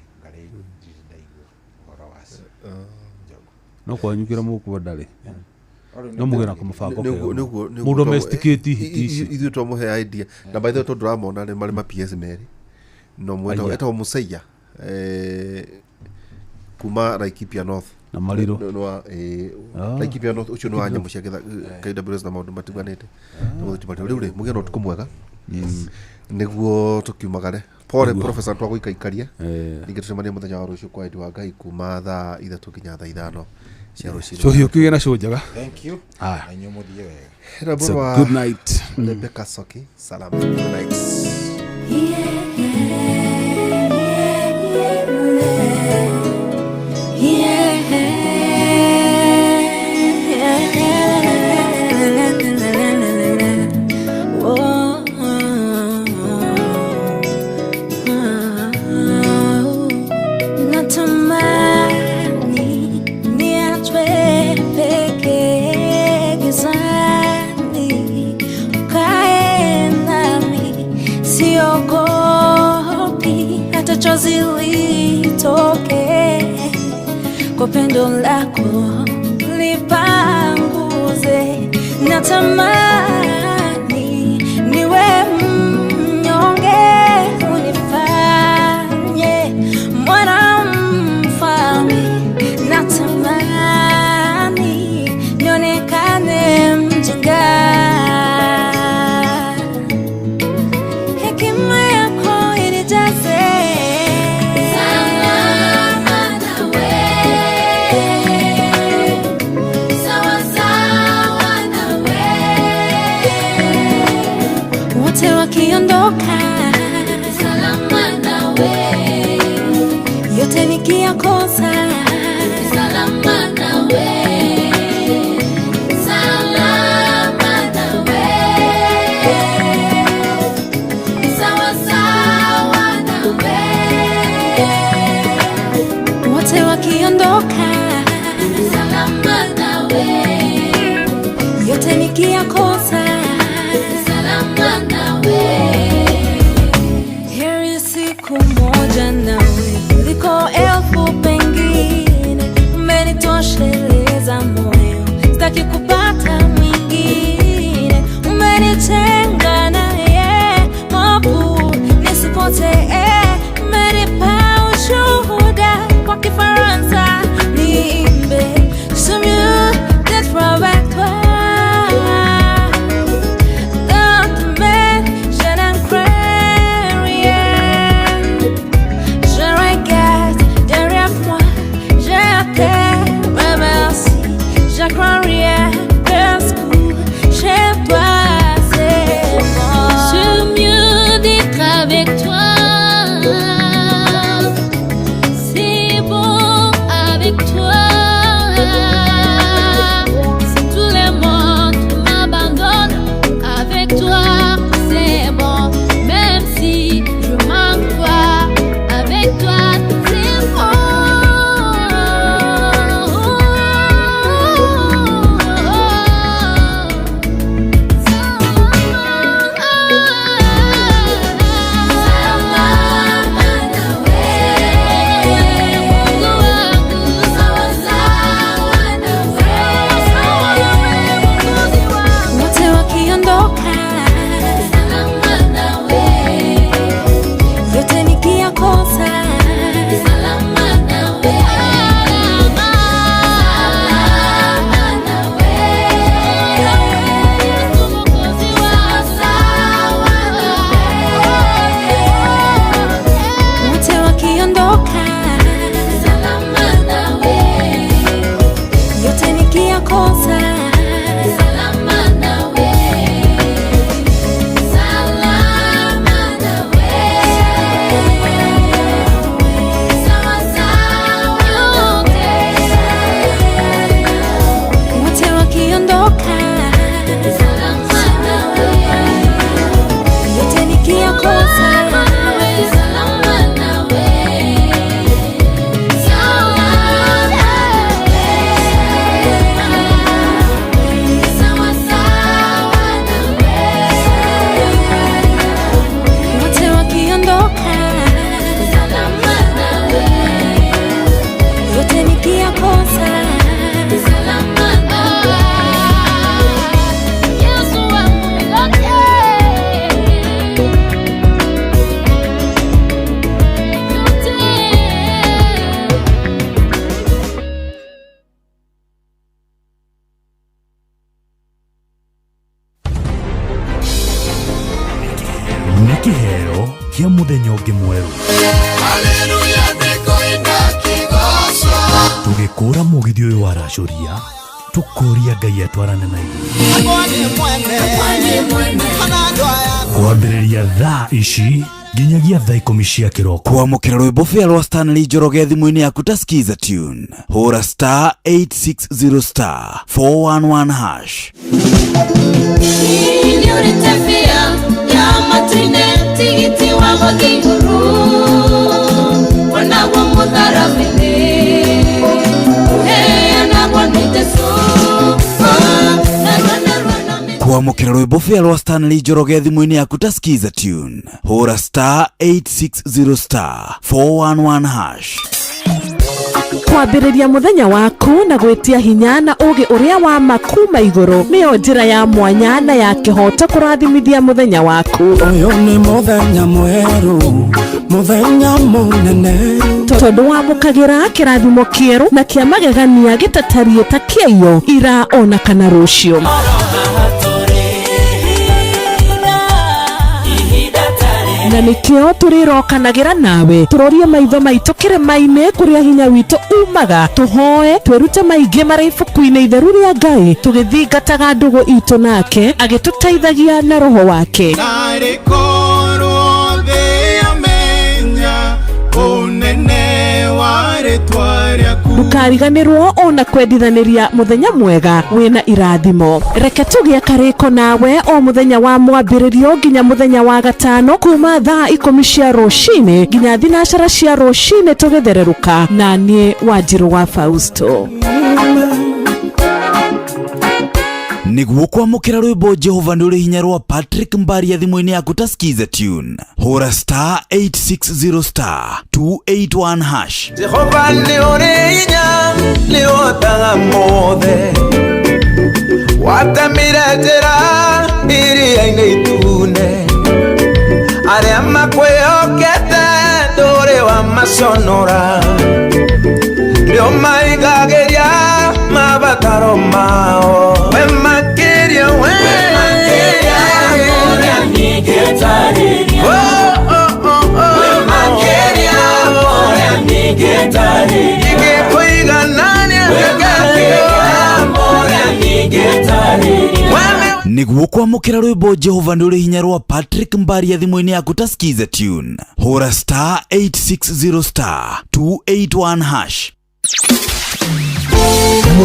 no kwanyukĩra mũkua ndarĩ no mũgera kũmũbango mũndũ domesticate ici ithuĩ twamũhe idea na by the way tũndũramona nĩ marĩ ma PS merĩ no mweta etagwo Museia kuma Laikipia North na Mariro Laikipia North ũcio nĩ wa nyamũ cia KWS na maũndũ matiganĩte rĩu rĩ mũgĩa no ũtukũ mwega nĩguo tũkiumagare pore professor twagũikaikaria ningĩ tũcemania mũthenya wa rũciũ kwa Eddie wa Ngai kuma thaa 3 nginya thaa 5 cia rũciũ so hiyo kĩgĩa na show njega thank you na mũthie wega good night Rebecca Soki salam good night chozi litoke kwa pendo lako lipanguze, natamani niwe mnyonge, unifanye mwana mfalme, natamani nionekane mjinga. Wakiondoka salama nawe, yote nikiyakosa salama nawe, salama nawe, sawa sawa nawe, wote wakiondoka salama nawe, yote nikiyakosa salama nawe. Heri siku moja nawe kuliko elfu pengine, umenitosheleza moyo, sitaki kupata mwingine, umenitenga naye mabu nisipotee, umenipa ushuhuda kwa Kifaransa niimbe, je suis mieux d'être avec toi. nĩ kĩheo kĩa mũthenya ũngĩ mwerũ. Haleluya nĩkũina kĩgoco. Tũgĩkũra mũgithi ũyũ wa racoria, tũkũria Ngai atwarane na ithuĩ. Kwambĩrĩria thaa ici nginyagia thaa 10 cia kĩroko. Kwamũkĩra rwĩmbo fĩa rwa Stanley Njoroge thimũ-inĩ yaku ta skiza tune. Hũra *860*411#. Kwamũkĩra rwĩmbo fĩa rwa Stanley Njoroge thimũ-inĩ yaku ta skiza tune. Hũra *860*411#. Kwambĩrĩria mũthenya waku na gwĩtia hinya na ũgĩ ũrĩa wa makuma igũrũ nĩyo njĩra ya mwanya na ya kĩhoto kũrathimithia mũthenya waku. Ũyũ nĩ mũthenya mwerũ, mũthenya mũnene, tondũ wamũkagĩra kĩrathimo kĩerũ na kĩa magegania gĩtatariĩ ta kĩayo ira ona kana rũciũ. Na nĩkĩo tũrĩrokanagĩra nawe tũrorie maitho maitũ kĩrĩma-inĩ kũrĩa hinya witũ umaga, tũhoe twĩrute maingĩ marĩ ibuku-inĩ itheru rĩa Ngai tũgĩthingataga ndũgũ itũ nake agĩtũteithagia na roho wake. Ndũkariganĩrwo ona kwendithanĩria mũthenya mwega wĩna irathimo. Reke tũgĩe karĩko nawe o mũthenya wa mwambĩrĩrio nginya mũthenya wa gatano kuma thaa 10 cia rũcinĩ nginya thinacara cia rũcinĩ tũgĩthererũka na niĩ Wanjirũ wa Fausto. Nĩguo kwamũkĩra rwĩmbo Jehova nĩ ũrĩ hinya rwa Patrick Mbaria thimũ-inĩ yaku ta skiza tune. Hũra *860*281#. Jehova nĩ ũrĩ hinya nĩ ũhotaga mothe, watemire njĩra iria-inĩ itune, arĩa makwĩhokete ndũrĩ wa maconora, nĩo maigagĩria mabataro mao. We makĩria we ũrĩa ningĩtarĩria, we makĩria ũrĩa ningĩtarĩria, ingĩkũiganania ũrĩa ningĩtarĩria. Nĩguo kwamũkĩra rwĩmbo Jehova nĩ ũrĩ hinya rwa Patrick Mbaria thimũ-inĩ yaku ta skiza tune. Hũra *860*281#.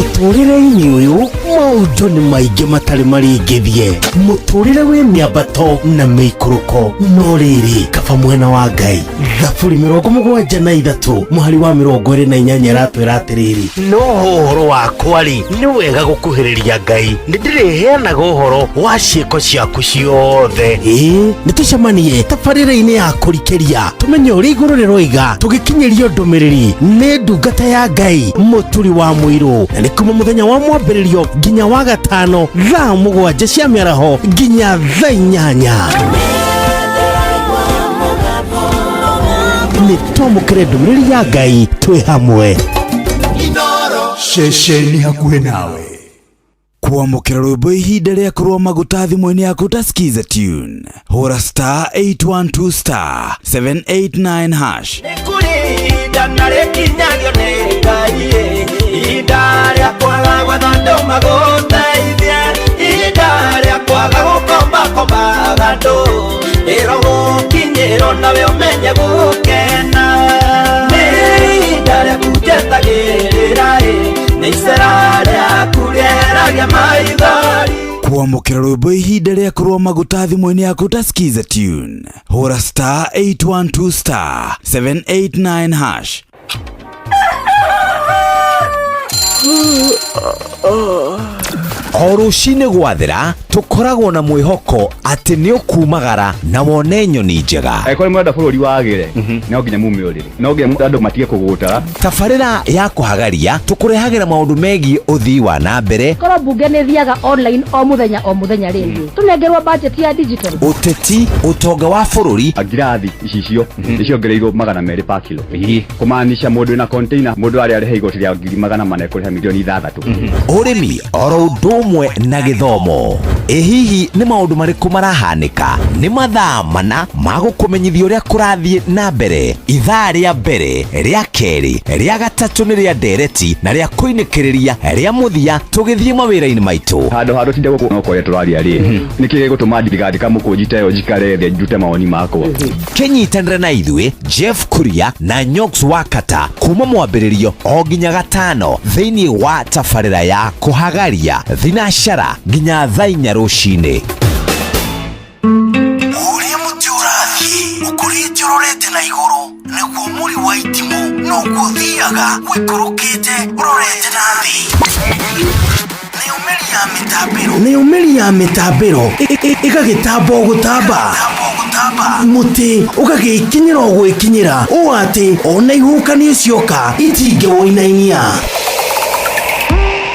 Muturire-ini uyu maundu ni maingi matari maringithie, muturire wi miambato na miikuruko, no riri kaba mwena wa Ngai. Thaburi 73 muhari wa 28 ratwira atiriri, no uhoro wakwa ri ni wega gukuhiriria Ngai, ndiriheanaga uhoro wa ciiko ciaku ciothe. Nitucemanie tabarĩra-inĩ ya kũrikĩria tumenye ũrĩa igũrũ rĩroiga tũgĩkinyĩrio ndũmĩrĩri nĩ ndungata ya Ngai mũturi wa mũirũ, na nĩ kuma mũthenya wa mwambĩrĩrio nginya wa gatano thaa 7 cia mĩaraho nginya thaa 8. Nĩ twamũkĩre ndũmĩrĩri ya Ngai twĩ hamwe. Ceceni hakuhĩ nawe. Kwamũkĩra rwĩmbo ihinda rĩa kũrũa maguta thimũ-inĩ yaku ta skiza tune, hũra *812*789#. Nĩkũrinda na rĩkinyagio nĩ Ngai, ihinda rĩa kwaga gwetha magũteithie, ihinda rĩa kwaga gũkomba andũ, ĩro gũkinyĩrwo nawe ũmenye gũkena, nĩ ihinda rĩa kũnjetagĩrĩra, nĩ icera rĩaku rĩeragia maithori. Kwamũkĩra rwĩmbo ihinda rĩa kũrũa maguta thimũ-inĩ yaku ta skiza tune, hũra *812*789#. O rũcinĩ gwathĩra tũkoragwo na mwĩhoko atĩ nĩ ũkumagara na wone nyoni njega. Ekore mwenda bũrũri wagĩre no nginya mume ũrĩrĩ, no nginya andũ matige kũgũta. Tabarĩra ya kũhagaria tũkũrehagĩra maũndũ megiĩ ũthii wa na mbere. Korwo mbunge nĩ thiaga online o mũthenya rĩngĩ, tũnengerwo budget ya digital. Ũteti, ũtonga wa bũrũri, ngirathi icicio nĩciongereirwo 200 per kilo, kũmaanisha mũndũ na container, mũndũ arĩa arĩhe igoti rĩa 400 ekũrĩha milioni 6. ũrĩmi oro ũndũ ũmwe na gĩthomo. Hihi nĩ maũndũ marĩkũ marahanĩka? Nĩ mathaa mana ma gũkũmenyithia ũrĩa kũrathiĩ na mbere. Ithaa rĩa mbere, rĩa kerĩ, rĩa gatatũ nĩ rĩa ndereti na rĩa kũinĩkĩrĩria rĩa mũthia tũgĩthiĩ mawĩra-inĩ maitũ. Handũ tinde gũkũ no kũrĩa tũraria rĩ, nĩkĩ gĩgũtũma thirikari kamũkũnjite yo njikare thĩ njute mawoni makwa. Kĩnyitanĩre na ithuĩ Jeff Kuria na Nyox Wakata kuma mwambĩrĩrio o nginya gatano thĩinĩ wa tabarĩra ya kũhagaria thinacara nginya thaa 4 rũcinĩ. Ũrĩa mũtĩ ũrathiĩ ũkũrĩte ũrorete na igũrũ, nĩguo mũri wa itimũ noguo ũthiaga wĩkũrũkĩte ũrorete na thĩ. Nĩ ũmĩri ya mĩtambĩro ĩgagĩtamba o gũtamba, mũtĩ ũgagĩkinyĩra o gwĩkinyĩra, ũũ atĩ ona ihuhũkanio cioka itingĩwoinainia.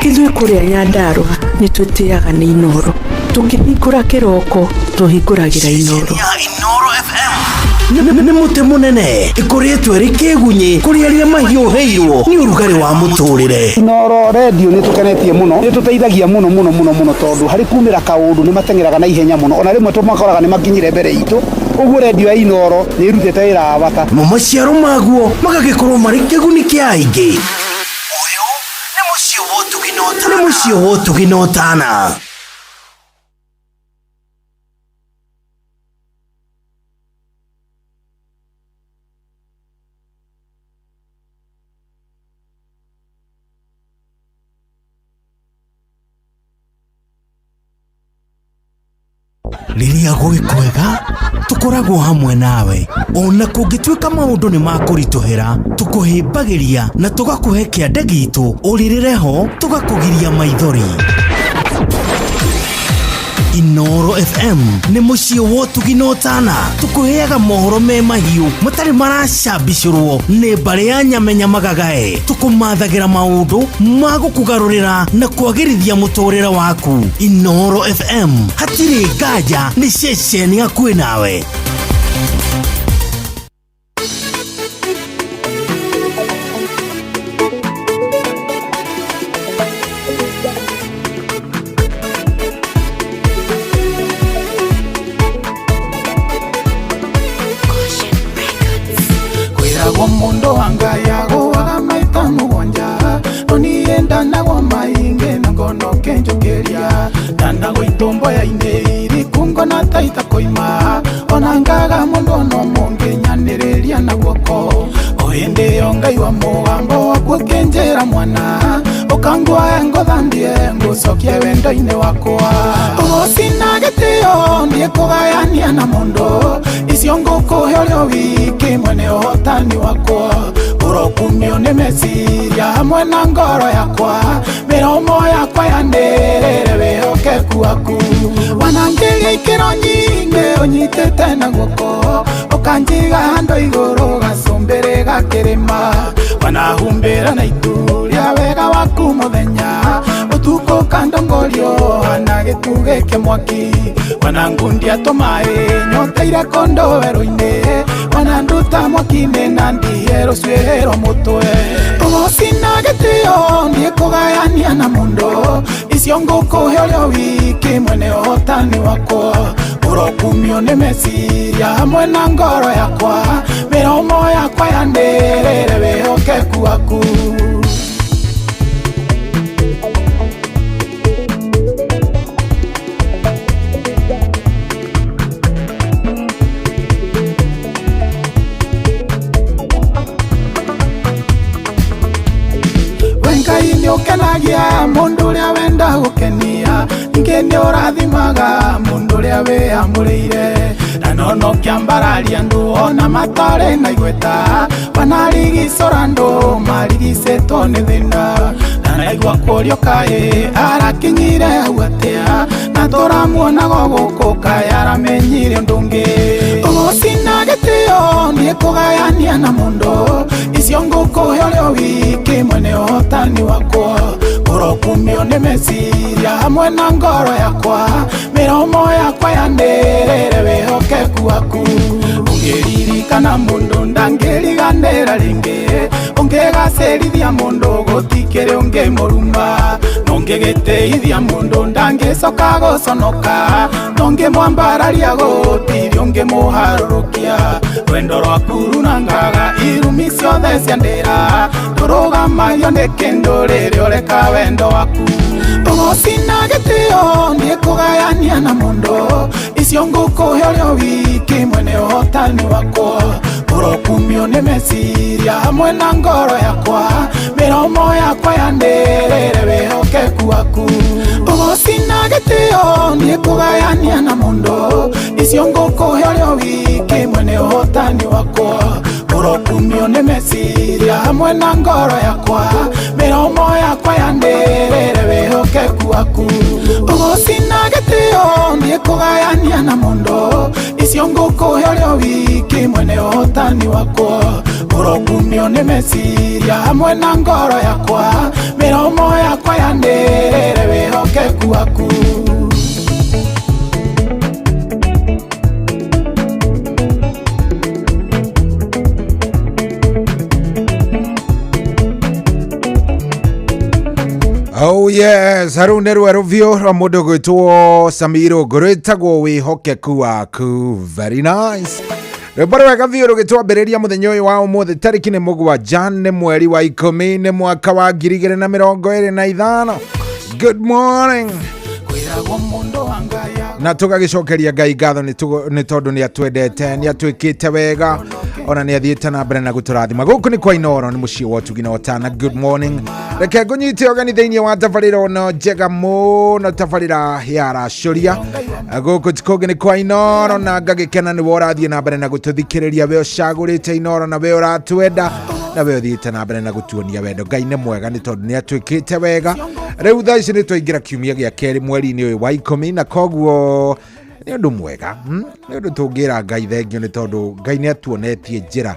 Ithuĩ kũrĩa Nyandarua nĩ twĩtĩaga nĩ Inoro, tũngĩhingũra kĩroko tũhingũragĩra Inoro. Nĩ mũtĩ mũnene ĩkoretwo ĩrĩ kĩgunyi kũrĩ arĩa mahiũhĩirwo nĩ ũrugarĩ wa mũtũrĩre. Inoro radio nĩ tũkenetie mũno, nĩ tũteithagia mũno tondũ harĩ kumĩra kaũndũ nĩ matengeraga na ihenya mũno, ona rĩmwe tũmakoraga nĩ makinyire mbere itũ. Ũguo radio ya Inoro nĩ ĩrutĩte wĩra wa bata, maciaro maguo magagĩkorwo marĩ kĩguni kĩa aingĩ. Ũyũ nĩ mũciĩ wa ũtugi na ũtana. Rĩrĩa gwĩ kwega tũkoragwo hamwe nawe, ona kũngĩtuĩka maũndũ nĩ makũritũhĩra, tũkũhĩmbagĩria na tũgakũhe kĩande gitũ ũrĩrĩre ho, tũgakũgiria maithori. Inoro FM nĩ mũciĩ wa ũtugi na ũtana, tũkũheaga mohoro me mahiũ matarĩ maracambicũrwo nĩ mbarĩ ya Nyamenya Magagae, tũkũmathagĩra maũndũ ma gũkũgarũrĩra na kwagĩrithia mũtũrĩre waku. Inoro FM, hatirĩ nganja nĩ ceceni hakuhĩ nawe. Mundo wanga yago waga maita mugonja onienda nago mainge nangono kenjokeria tanda goitombo ya ine kungo na taita koima onangaga mundo no monge nyanereria na guoko oende ongai wa mugambo wakuo kenjera mwana ukangwa ngothandie ngucokie wendo-inĩ wakwa ũgũcina gĩtĩo ndiĩ kũgayania na mũndũ icio ngũkũhe ũrĩ wiki mwene ũhotani wakwa ũrokumio nĩ meciria hamwe na ngoro yakwa mĩromo yakwa yanĩrĩre wĩhokeku waku wanangĩria ikĩro nyingĩ ũnyitĩte na guoko ũkanjiga handũ igũrũ gacumbĩrĩ gakĩrĩma wanahumbĩra na itu rĩa wega waku mũthenya ũtukũ kandongorio hana gĩtugĩ kĩa mwaki wanangundia tũmaĩ nyoteire kũndũ werũ-inĩ wananduta mwaki-inĩ na ndihe rũcuĩrĩro mũtwe ũgũcina gĩtĩo ndiĩ kũgayania na mũndũ icio ngũkũhe ũrĩ wiki mwene ũhotani wakwa ũrokumio nĩ meciria hamwe na ngoro yakwa mĩromo yakwa yanĩrĩre wĩhokeku waku ũkenagia mũndũ ũrĩa wenda gũkenia ningĩ nĩ ũrathimaga mũndũ ũrĩa wĩamũrĩire na nonokia mbararia andũ ona matarĩ na igweta wanarigicora andũ marigicĩtwo nĩ thĩna na naigua kũrio kaĩ arakinyire hau atĩa na tũramuonaga gũkũ kaĩ aramenyire ũndũ ũngĩ ũgũcina gĩtĩo ndiĩ kũgayania na mũndũ icio ngũkũhe ũrĩ wiki mwene ũhotani wakwa ũrokumio nĩ meciria hamwe na ngoro yakwa mĩromo yakwa yanĩrĩre wĩhokeku waku ũngĩririkana mũndũ ndangĩriganĩra rĩngĩ ũngĩgacĩrithia mũndũ gũtikĩrĩ ũngĩmũruma nongĩgĩteithia mũndũ ndangĩcoka gũconoka nongĩmwambararia gũtirĩ ũngĩmũharũrũkia rwendo rwaku runangaga irumi ciothe cia ndĩra ndũrũgamagio nĩ kĩndũ rĩrĩa ũreka wendo waku ũgũcina gĩtĩo ndiĩ kũgayania na mũndũ icio ngũkũhe ũrĩ wiki mwene ũhotani wakwa ũrokumio nĩ meciria hamwe na ngoro yakwa mĩromo yakwa yanĩrĩre wĩhokeku waku ũgũcina gĩtĩo ndiĩ kũgayania na mũndũ icio ngũkũhe ũrĩ wiki mwene ũhotani wakwa ũrokumio nĩ meciria hamwe na ngoro yakwa mĩromo yakwa yanĩrĩre wĩhokeku waku ũgũcina gĩtĩo ndiĩ kũgayania na mũndũ icio ngũkũhe ũrĩ wiki mwene ũhotani wakwa ũrokumio nĩ meciria hamwe na ngoro yakwa mĩromo yakwa yanĩrĩre wĩhokeku waku Oh yes, haru nĩ rwerũ biũ rwa mũndũ gwĩtwo Samiro ngũrĩtagwo wĩhokeku waku. Very nice. Rwĩmbo rwega biũ rũgĩtwambĩrĩria mũthenya ũyũ wa ũmũthĩ tarĩki nĩ mũgwanja nĩ mweri wa 10 nĩ mwaka wa 2025. Good morning. Na tũgagĩcokeria Ngai ngatho nĩ tondũ nĩ atwendete, nĩ atwĩkĩte wega, ona nĩ athiĩte na mbere na gũtũrathima. Gũkũ nĩ kwa Inooro, nĩ mũciĩ wa ũtugi na Otana. Good morning. Reke ngũnyite ũgeni thĩinĩ wa tabarĩra ĩno njega mũno, tabarĩra ya Racuria. Gũkũ ti kũngĩ nĩ kwa Inooro, na ngagĩkena nĩwe ũrathiĩ na mbere na gũtũthikĩrĩria, we ũcagũrĩte Inooro na we ũratwenda, na we ũthiĩte na mbere na gũtuonia wendo. Ngai nĩ mwega nĩ tondũ nĩ atwĩkĩte wega. Rĩu thaa ici nĩ twaingĩra kiumia gĩa kerĩ mweri-inĩ ũyũ wa 10, na koguo nĩ ũndũ mwega, nĩ ũndũ tũngĩra Ngai thengio nĩ tondũ Ngai nĩ atuonetie njĩra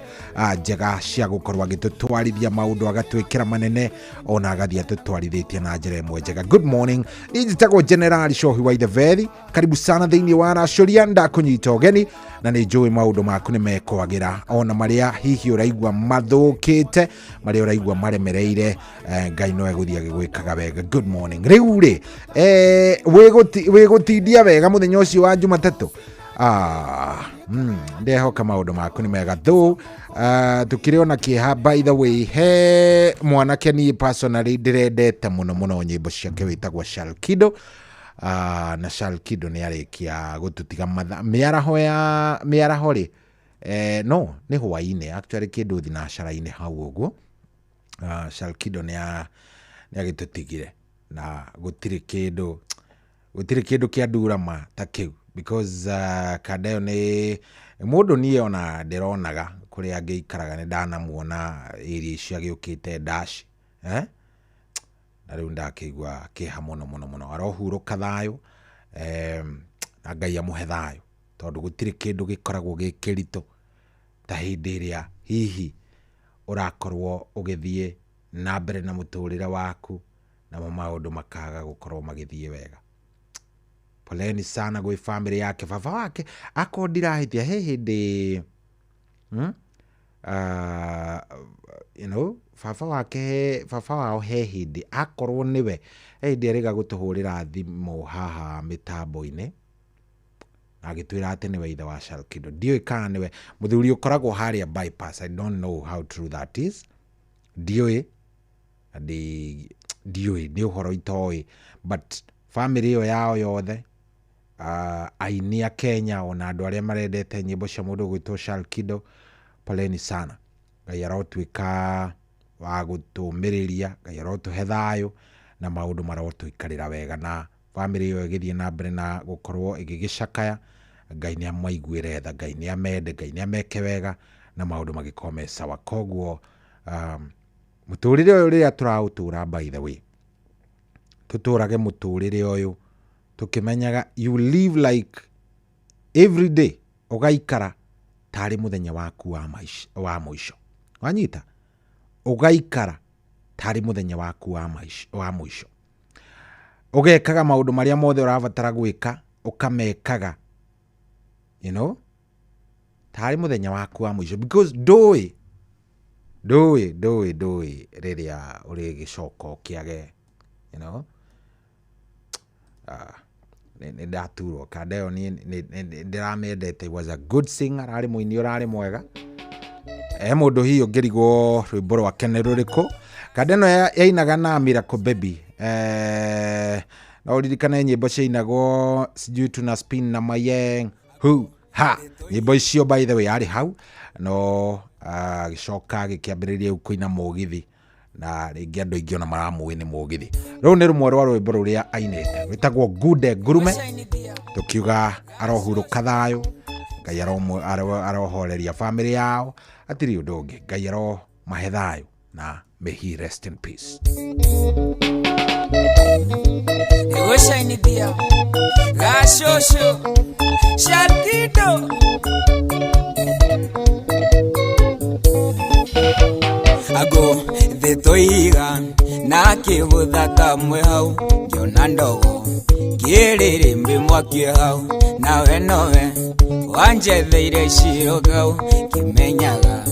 njega cia gũkorwo agĩtũtwarithia maũndũ, agatwĩkĩra manene, ona agathiĩ atũtwarithĩtie na njĩra ĩmwe njega. Good morning. Niĩ njĩtagwo General Cohi wa Ithevethi. Karibu sana thĩinĩ wa Racuria, ndakũnyita ũgeni na nĩ njũĩ maũndũ maku nĩ mekwagĩra, ona marĩa hihi ũraigua mathũkĩte, marĩa ũraigua maremereire, Ngai no egũthiĩ agĩgwĩkaga wega. Good morning. Rĩu rĩ, wĩgũtindia wega mũthenya ũcio wa Jumatatũ. Ndehoka maũndũ maku nĩ mega. Though tukĩrĩ ona kĩeha, by the way, he mwanake niĩ personally ndĩrendete mũno mũno nyĩmbo ciake wĩtagwo Shalkido. Na Shalkido nĩ arĩkia gũtũtiga mĩaraho rĩ, no nĩ hwainĩ actually kĩndũ thinacara-inĩ hau ũguo. Shalkido nĩ nä agä tå tigire na gå tirä kä kä andurama ta kä u because kanda ä yo nä må ndå niä ona ndä ronaga kå rä a angä ikaraga nä ndanamuona area icio agä å kä te ndaci na rä u ndakä igua kä ha må no arohurå ka thayå na Ngai amå he thayå tondå gå tirä kä ndå gä koragwo gä kä ritå ta hä ndä ä rä a hihi å rakorwo å gä thiä na mbere na må tå rä re waku namo maå ndå makaga gå korwo magä thiä wega. Poleni sana gwä bamĩrĩ yake. Baba wake akorwo ndirahĩtia he hĩndĩ baba wao he hĩndĩ akorwo nĩwe he hĩndĩ arĩga gũtũhũrĩra thimũ haha mĩtambo-inĩ na agĩtwĩra atĩ nĩwe ithe wa Shalkido. Ndiũĩ kana nĩwe mũthuri ũkoragwo harĩa bypass. I don't know how true that is. Ndiũĩ nĩ ũhoro itoĩ, but family ĩyo yao yothe aini a Kenya ona andũ arĩa marendete nyĩmbo cia mũndũ gwĩtwo Shalkido, poleni sana. Ngai arotwĩka wa gũtũmĩrĩria, Ngai arotũhe thayũ na maũndũ marotũikarĩra wega, na family ĩyo ĩgĩthiĩ na mbere na gũkorwo ĩgĩgĩcakaya. Ngai nĩ amaiguĩre tha, Ngai nĩ amende, Ngai nĩ ameke wega na maũndũ magĩkorwo me sawa. Koguo mũtũrĩre ũyũ rĩrĩa tũraũtũra, by the way, tũtũrage mũtũrĩre ũyũ tukimenyaga you live like every day, ugaikara tari muthenya waku wa muisho. Wanyita ugaikara tari muthenya waku wa muisho, ugekaga maundu maria mothe urabatara gwika, ukamekaga, you know, tari muthenya waku wa muisho, because ndui riria uri gicoka ukiage, you know. Nĩ ndaturwo. Kanda ĩyo ndĩramĩendete. It was a good singer, arĩ mũini ũrarĩ mwega. Mũndũ hihi ũngĩrigwo rwĩmbo rwake nĩ rũrĩkũ. Kanda ĩno yainaga na Miracle Baby. No ũririkane nyĩmbo ciainagwo sijui tuna spin na mayeng hu ha. Nyĩmbo icio by the way arĩ hau no agĩcoka agĩkĩambĩrĩria kũina mũgithi na rĩngĩ andũ aingĩ ona maramũĩ nĩ mũgithi. Rĩu nĩ rũmwe rwa rwĩmbo rũrĩa ainĩte rwĩtagwo Gude Ngurume, tũkiuga arohurũka thayũ, Ngai arohoreria family yao, atirĩ ũndũ ũngĩ, Ngai aromahe thayũ na may he rest in peace. Egoshainithia gacũcũ Shalkido ago thetoiga na kĩbũtha kamwe hau ngĩona ndogo kĩrĩrĩmbĩ mwaki hau nawe nowe wanjetheire ciro kau kĩmenyaga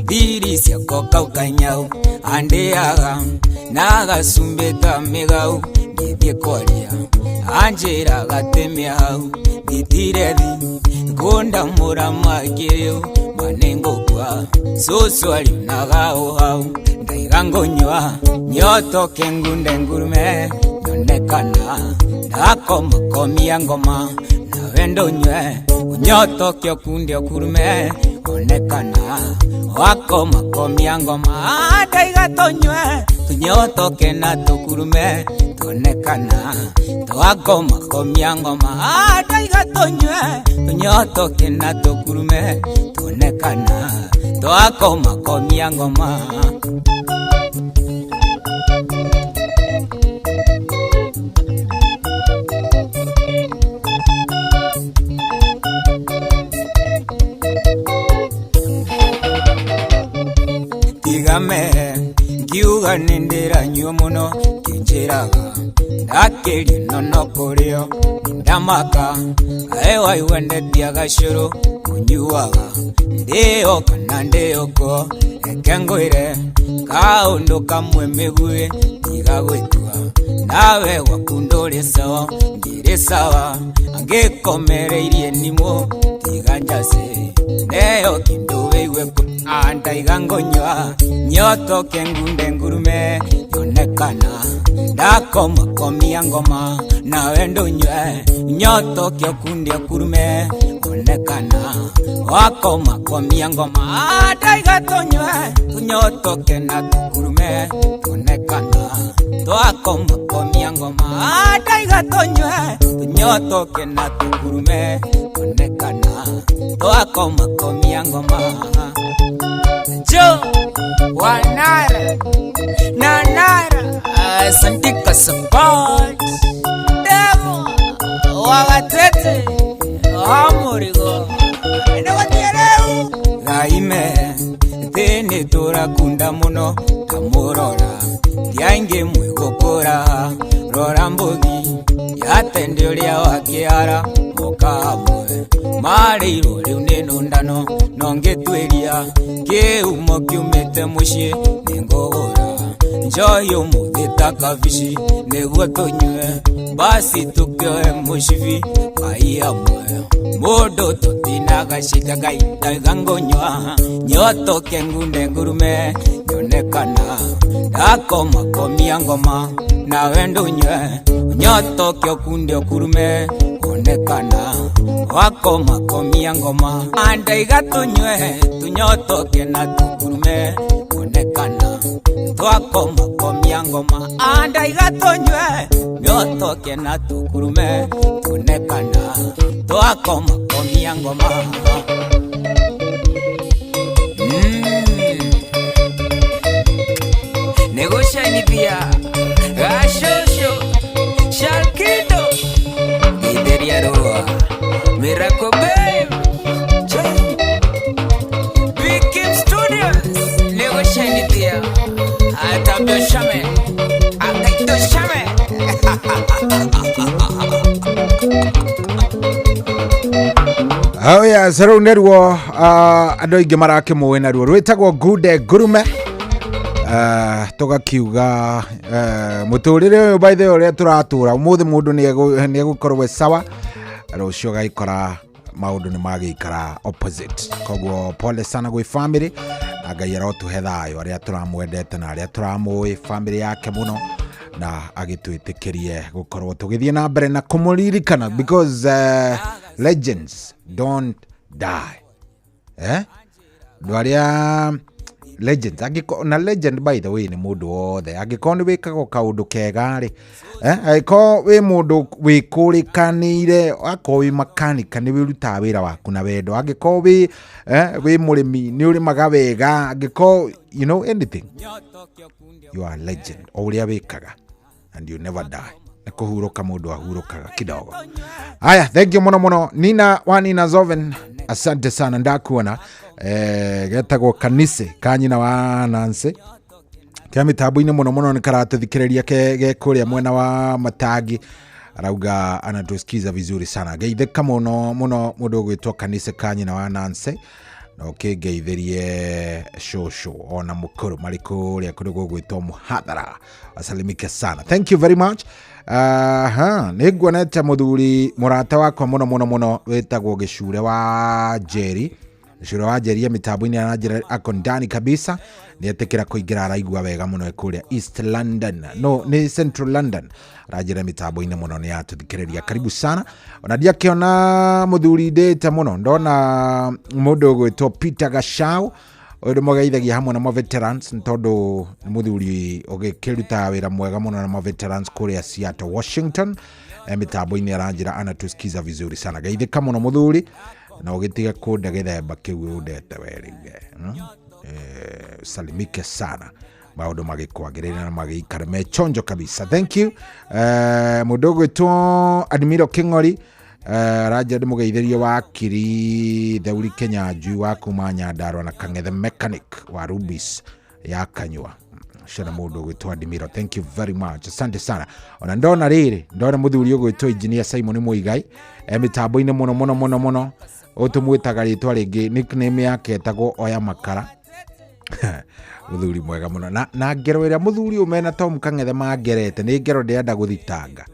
thiri ciako kau kanyau andĩaga na gacumbĩta mĩgau ngĩthiĩ kwaria anjĩraga teme hau ngĩtire thi ngũndamũra makĩrĩu manengogwa cũcũ arĩonaga o hau ndaiga ngũnyua nyotoke ngunde ngurume nyonekana ndakomakomia ngoma nawe ndũnyue unyotoke okunde okurume onekana wakomakomia ngoma ndaiga tũnyue tunyotoke na tũkurume tuonekana twakomakomia ngoma ndaiga tũnyue tunyotoke na tũkurume tuonekana twakomakomia ngoma. Tigame ngiuga nĩndĩranyua mũno kĩnjĩraga ndakĩria nono kũrĩo ndamaka kaĩ waiwendetia gacũrũ ũnyuaga ndĩo kana ndĩoko reke ngwĩre kaũndũ kamwe mĩguĩ tiga gwĩtua nawe gwaku ndũrĩ sawa ngĩrĩ sawa angĩkomereirie nimũ tiga njacĩ ndĩo kĩndũ wĩigwe andaiga ngonywa nyotoke ngunde ngurume yonekana ndakomakomia ngoma nawe ndũnyue nyotoke okunde okurume onekana wakoma komia ngoma ataiga tonywe tunyotoke na tukurume onekana twakoma komia ngoma ataiga tonywe tunyotoke na tukurume onekana twakoma komia ngoma jo wanara nanara sandika support demo wagatete amurigo ndagotiereu gaime tene tora kunda muno tamurora yange mwigokora rora mbogi yatende uria wakiara mokamwe mariro riu ninundano nongetweria kiumo kiumite mucii ningogora njoyo muthita kabici niguo tunywe basi tukioe mucibi kaia mwe mundu tutinaga cita ngai ndaiga ngonywa nyotoke ngunde ngurume nyonekana ndakoma komia ngoma nawe ndunywe nyotoke okunde okurume onekana wakoma komia ngoma andaiga tunywe tunyotoke na tukurume onekana twakoma komia ngoma andaiga tunywe nyotoke na tukurume onekana twakoma komia ngoma negocianithia gashosho shalkido ideriaroa miracle babe Big Kim Studios negocianithia atabdo shame akaito shame Oya zero nerwo ando inge marake muwe narwo rwitagwo Gude Gurume tugakiuga muturire uyu by the way uria turatura umuthi mundu ni egukorwo sawa rucio gaikora maundu ni magikara opposite kogwo pole sana gwi family agai arotuhe thayo aria turamwendete na aria turamui family yake muno na agitwitikirie gukorwo tugithie na mbere na kumuririkana because legends don't die dwaria legends na legend by the way ni mundu wothe angiko ni wikago kaundu kega ri angiko wi mundu wikurikanire ako wi makanika ni wiruta wira waku na wendo angiko wi murimi ni urimaga wega angiko you know anything you are legend uria wikaga and you never die kuhuruka mundu ahurukaga kidogo. Aya, thank you muno Nina Wanina Zoven, asante sana ndakuona getagwo kanise kanyina wa Nancy kia mitabu-ini muno nikaratuthikiriria ge kuria mwena wa Matagi arauga anatusikiza vizuri sana geitheka muno mundu gwitwa kanise kanyina wa Nancy na ukigeithirie shosho ona mukuru mariko ria kurugo gwitwa muhadhara asalimike sana. Thank you very much. Niguonete muthuri murata wakwa muno wetagwo Gicure wa Jerry. Gicure wa Jerry mitabu-ini anajira ako ndani kabisa nietekera kuingira araigua wega muno ekuria East London no ni Central London rajira mitabu-ini muno ni atuthikiriria karibu sana ona ndiakiona muthuri ndete muno ndona mundu gwitwo Peter Gashau uyu mugeithagia hamwe na ma veterans ntondu muthuri ugikiruta wira mwega muno na ma veterans kuria Seattle Washington mitabu-ini aranjira anatusikiza vizuri sana geithika muno muthuri na ugitiga kunda githemba kiu udete werige salimike sana maundu magikwagirira na magikara mechonjo kabisa. Thank you mudogo to Admiral Kingori raja de mugeithirie wa kiri Thauri Kenya ju wa kumanya Ndarwa na Kang'ethe mechanic wa Rubis ya Kanywa shana mudogo to Admiral. Thank you very much, asante sana. Ona ndona riri ndona muthuri ugwitwo Engineer Simon Muigai mitambo-ini muno utumwitaga ritwa ringi nickname yake etagwo Oya Makara muthuri mwega muno na ngero ira muthuri umena Tom Kang'ethe mangerete ni ngero ndienda guthitanga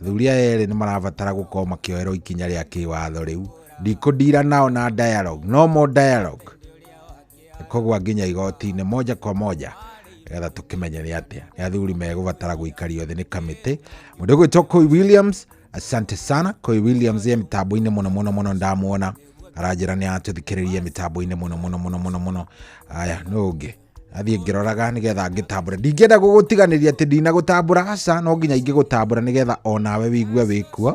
thuri ere ni marabatara gukorwo makioerwo ikinya ria kiwatho riu ndikundira nao na dialogue, no more dialogue kogwa nginya igoti-ini moja kwa moja getha tukimenya ni atia ni athuri megubatara guikario thi ni kamiti mundu gwitwo Williams asante sana Koi Williams ya mitambo-inĩ mũno ndamuona arajĩra nĩ atũthikĩrĩrie mitambo-inĩ mũno aya no ũngĩ athiĩ ngĩroraga nĩgetha ngĩtambũra ndingĩenda gũgũtiganĩria atĩ ndinagũtambũra aca no nginya ingĩgũtambũra nĩgetha onawe wigue wĩkuo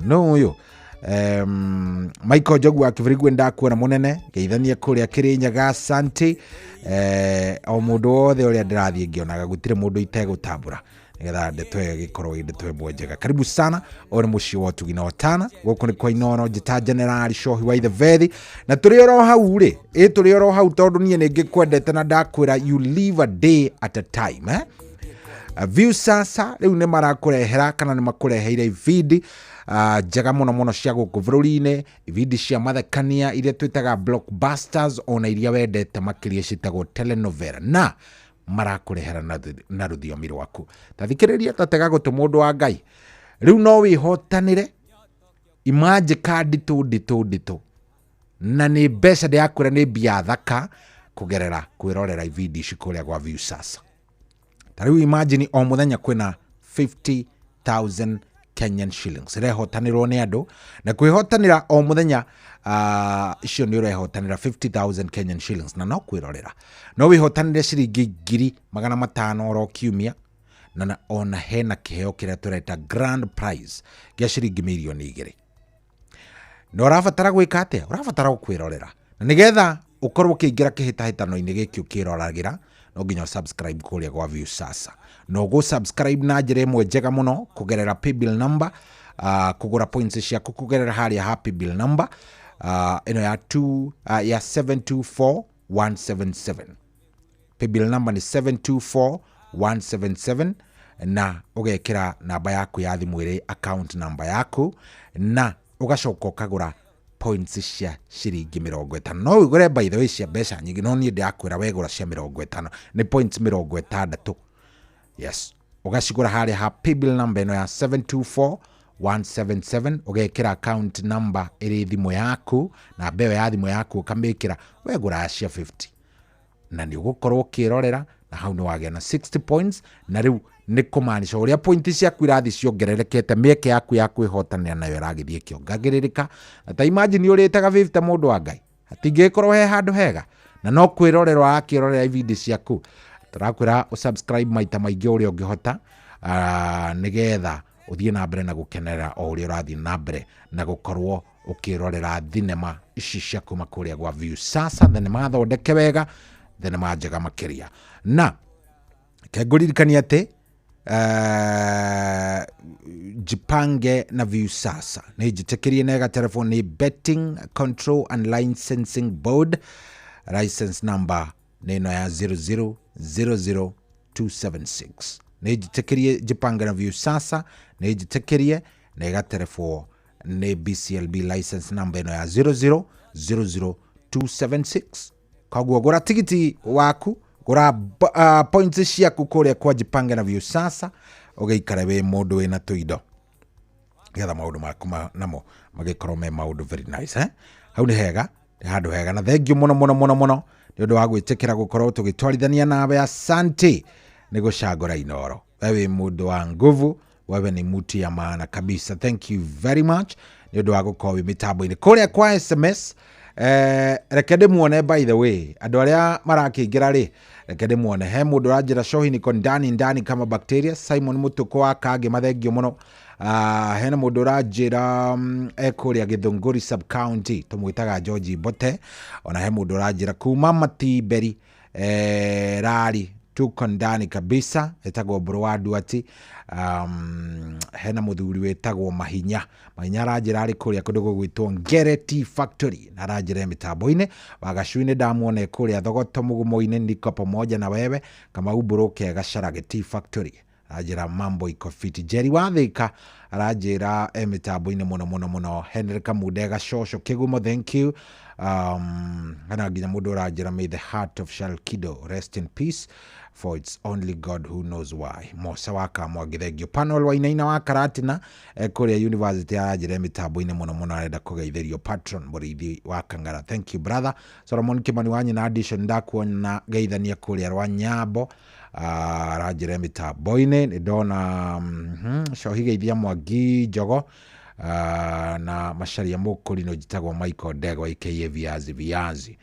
no ũyũ Michael Njogu wa Kĩbirigwe ndakuona mũnene geithania kũrĩa Kĩrĩnyaga asante o mũndũ wothe ũrĩa ndĩrathiĩ ngĩonaga gũtirĩ mũndũ itegũtambũra nĩgetha ndeto ĩgĩkorwo ndeto ĩmwe njega karibu sana ore mũciĩ wa Ũtugi na Ũtana gũkũ nĩ kwa Inooro njĩta General Shohi wa Ithevethi na tũrĩ oro hau rĩ tũrĩ oro hau tondũ niĩ nĩngĩkwendete na ndakwĩra you live a day at a time View sasa rĩu nĩ marakũrehera kana nĩ makũreheire ibindi njega mũno cia gũkũ bũrũri-inĩ ibindi cia mathekania iria twĩtaga blockbusters ona iria wendete makĩria citagwo telenovela na marakũrehera na rũthiomi rwaku tathikĩrĩria tatega gũtũ mũndũ wa Ngai rĩu no wĩhotanĩre imanjĩka nditũ na nĩ mbeca ndĩrakwĩra nĩ mbia thaka kũgerera kwĩrorera ibindi ici kũrĩa gwa View sasa tarĩu imagine o mũthenya kwĩna 50,000 Kenyan shillings irehotanĩrwo nĩ andũ na kwĩhotanĩra o mũthenya icio nĩ ũrehotanĩra 50,000 Kenyan shillings na no kwĩrorera no wĩhotanĩre ciringi 500 oro kiumia na ona hena kĩheo kĩrĩa tũreta grand prize gĩa ciringi milioni 2 no ũrabatara gwĩka atĩa ũrabatara kwĩrorera na nĩgetha ũkorwo ũkĩingĩra kĩhĩtahĩtano-inĩ gĩkĩ ũkĩroragĩra no nginya subscribe kũrĩa gwa View sasa no go subscribe na njĩra ĩmwe njega mũno kũgerera paybill number kũgũra points ciaku kũgerera harĩa ha paybill number ĩno ya 724177 paybill number nĩ 724177 na ũgekĩra namba yaku ya thimũ ĩrĩ account number yaku na ũgacoka ũkagũra points cia ciringi 50 no ũgũre by the way cia mbeca nyingĩ no niĩ ndakwĩra wegũra cia 50 nĩ points 60 yes ũgacigũra harĩa ha paybill number ĩno ya 724177 ũgekĩra account number ĩrĩ thimũ yaku na mbeyo ya thimũ yaku ũkamĩkĩra wegũra cia 50 na nĩ ũgũkorwo ũkĩrorera na hau nĩ wagĩa na 60 points na rĩu nĩ kũmaanisha ũrĩa pointi ciaku irathi ciongererekete mĩeke yaku ya kwĩhotanĩra nayo ĩragĩthiĩ ĩkĩongagĩrĩrĩka na ta imagine ũrĩtaga 50 mũndũ wa Ngai hatingĩkorwo he handũ hega na no kwĩrorerwo akĩrorera ibindi ciaku tũrakwĩra ũsubscribe maita maingĩ ũrĩa ũngĩhota nĩgetha ũthiĩ na mbere na gũkenerera o ũrĩa ũrathiĩ na mbere na gũkorwo ũkĩrorera thinema ici cia kuma kũrĩa gwa View sasa thenema thondeke wega thenema njega makĩria na kengũririkania atĩ jipange na View sasa nĩ njĩtĩkĩrie nega telefoni nĩ Betting Control and Licensing Board license number nĩ ĩno ya 0000276 nĩ njĩtĩkĩrie jipange na View sasa nĩ njĩtĩkĩrie na ĩgaterefwo nĩ BCLB license number ĩno ya 0000276 koguo gũra tigiti waku gũra points ciaku kũrĩa kwa jipange na View sasa ũgĩikara wĩ mũndũ wĩna tũindo getha maũndũ maku namo magĩkorwo me maũndũ very nice hau nĩ hega nĩ handũ hega na thengiũ mũno nĩ ũndũ wa gwĩtĩkĩra gũkorwo tũgĩtwarithania nawe asante nĩ gũcagũra Inooro wewe mũndũ wa nguvu wewe ni mtu ya maana kabisa thank you very much nĩ ũndũ wa gũkorwo wĩ mĩtambo-inĩ kũrĩa kwa SMS reke ndĩmuone by the way andũ arĩa marakĩingĩra rĩ reke ndĩmuone he mũndũ ũranjĩra Shohi niko ndani kama bacteria Simon Mũtũkũ wa Kangĩ mathengio mũno hena mũndũ ũranjĩra ekũrĩa Gĩthũngũri sub county tũmwĩtaga George Bote ona he mũndũ ũranjĩra kuma Matiberi rari tuko ndani kabisa etagwo Browadu ati hena mũthuri wetagwo Mahinya aranjĩra arĩ kũrĩa kũndũ gũgwĩtwo Ngere Tea Factory na aranjĩra mĩtambo-inĩ Wagacuinĩ ndamuona kũrĩa Thogoto Mũgumo-inĩ niko pamoja na wewe kama uboroke Gacarage Tea Factory aranjĩra mambo iko fit Jerry Wathĩka aranjĩra mĩtambo-inĩ mũno Henry Kamude Gacocho Kĩgumo thank you hana nginya mũndũ ũranjĩra may the heart of Shalkido rest in peace for it's only God who knows why Mosa waka mwagithegio panel wa inaina wa Karatina kũrĩa university aranjĩra mĩtambo-inĩ mũno arenda kũgeithĩrio patron mũrĩithi wa Kangara thank you brother Solomon Kimani wanyi na addition ndakuona geithania kũrĩa rwa Nyambo aranjire mitambo-ini ni ndona Cohi Geithia Mwangi Njogo na Macharia Mukuri no jitagwo Michael Ndego aka Viazi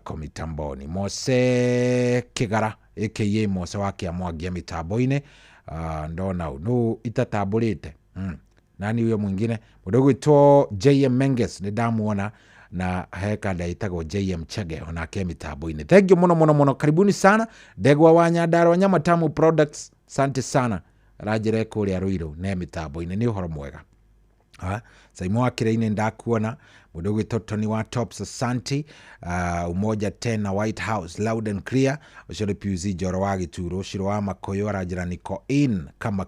ko mitamboni. Mose Kigara aka Mose wa Kiamwangi mitambo-ini ndona no itatamburite nani huyo mwingine mudogo ito JM Menges ni ndamuona na heka ndaitagwo JM Chege onake mitambo-ini. Thank you muno karibuni sana Ndegwa wa Nyandarua Nyamatamu Products, asante sana rajire kuria Ruiru ne mitambo-ini ni uhoro mwega. Saimo wa Kiraine ndakuona mudogo ito Tony wa Tops, asante. Umoja tena White House loud and clear ushore PUZ Joro wa Gituro shiro wa Makoyo rajira niko in kama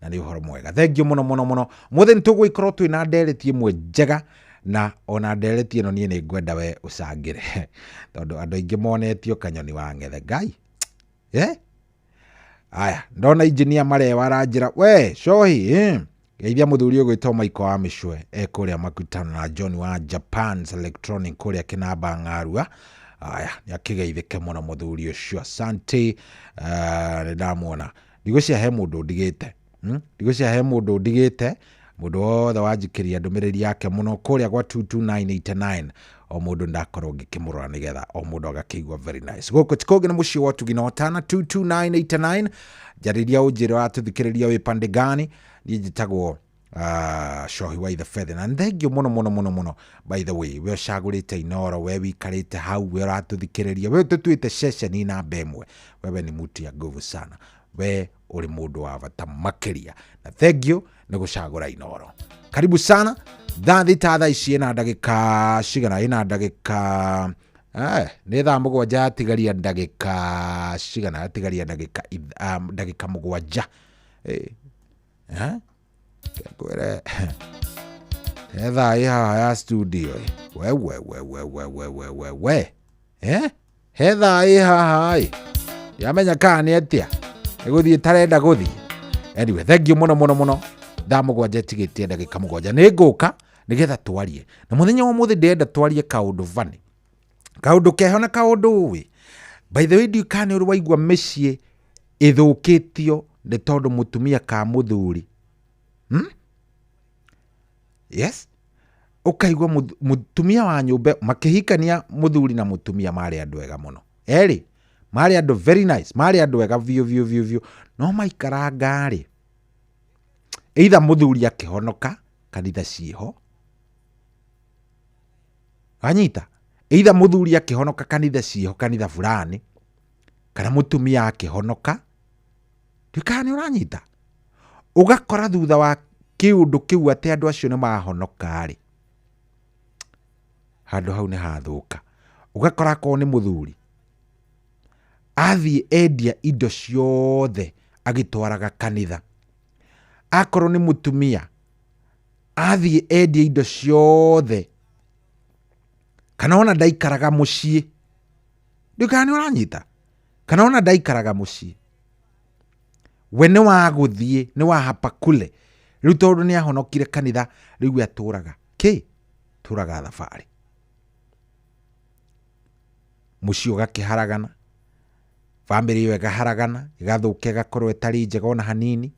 na ni uhoro mwega. Thank you muno muthe ntugo ikoro twina ndereti imwe njega na ona ndereti ino nie ni ngwenda we ucangire tondu andu aingi monetio kanyoni wa ngethe Ngai aya ndona engineer Marewa aranjira we Cohi geithia muthuri ugwitwo Michael wa Micwe kuria makutano na John wa Japan's Electronic kuria Kinamba Ng'arua. Aya ni akigeithike muno muthuri ucio, asante. Ndamuona ndigucia he mundu ndigite ndigucia he mundu ndigite mundu wothe wanjikiria ndumiriri yake muno kuria gwa 22989 o mundu ndakorwo ngikimurora nigetha o mundu agakigwa very nice. Guku tikoge na muci watu ginotana 22989 jariria ujire watuthikiriria wi pande gani ni jitagwo Cohi wa the Feather. And thank you muno by the way we shagurite Inoro we wikarite hau we ratuthikiriria we tutuite session ina bemwe wewe ni mutu ya nguvu sana we uri mundu wa bata makiria na thank you ni gucagura Inoro. Karibu sana thaa ici na ndagika cigana ina ndagika ni thaa mugwanja tigaria ndagika cigana tigaria ndagika mugwanja kwere thaa ihaha ya studio we thaa ihaha yamenya kana ni atia iguthii tarenda guthii. Anyway, thank you muno thaa mugwanja tigitie ndagika mugwanja ni nguka nigetha twarie na muthenya wa muthi ndenda twarie kaundu vani kaundu keho na kaundu wi. By the way, do you can uri waigua micii ithukitio ni tondu mutumia ka muthuri yes ukaigua mutumia wa nyumba makihikania muthuri na mutumia mari andu ega muno mari andu very nice mari andu ega view no maikaranga ri either muthuri akihonoka kanitha ciho anyita either muthuri akihonoka kanitha ciho kanitha fulani kana mutumia akihonoka ndikani uranyita ugakora thutha wa kiundu kiu ati andu acio ni mahonoka ri handu hau ni hathuka. Ugakora ko ni muthuri athie endia indo ciothe agitwaraga kanitha, akorwo ni mutumia athie endia indo ciothe kana ona ndaikaraga mucii ndikani uranyita kana ona ndaikaraga mucii we ni wa guthie ni wa hapa kule riu tondu ni ahonokire kanitha riu aturaga turaga thabari mucii ugakiharagana family iyo igaharagana igathuka igakorwo itari njega ona hanini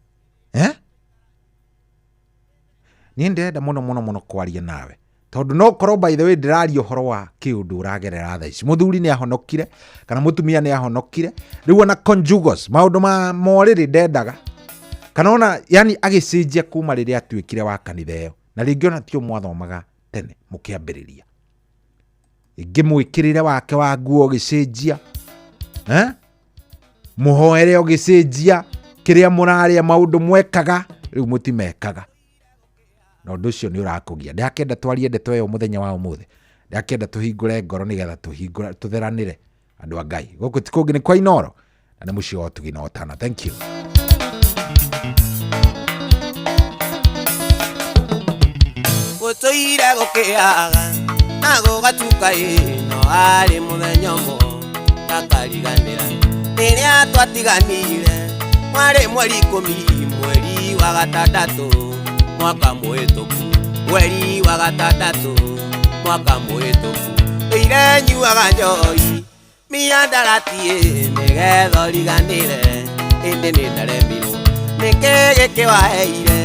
ni ndenda muno kwaria nawe tondu no korwo by the way ndiraria uhoro wa kiundu uragerera thaa ici muthuri ni ahonokire kana mutumia ni ahonokire riu ona conjugals maundu ma moriri ndendaga kana ona yani agicenjia kuma riria atuikire wa kanitha iyo na ringi ona tio mwathomaga tene mukiambiriria ingi mwikirire wake wa nguo gicenjia muhoere ogicenjia kiria muraria maundu mwekaga riu mutimekaga na undu ucio ni urakugia ndakenda twarie ndeto iyo muthenya wa umuthi ndakenda tuhingure ngoro nigetha tuhingure tutheranire andu a Ngai guku tikungi ni kwa Inoro na ni mucio wa tuginotana. Thank you. Gutuire gukiaga na gugatuka ino ari muthenya mo takariganira riria twatiganire mwari mweri 10 mweri wa gatandatu mwaka mwituku mweri wa gatandatu mwaka mwituku ire nyuaga njoi miandaratie nigetha ũriganĩre ĩndĩ nĩ ndaremirwo nĩkĩ gĩkĩ waheire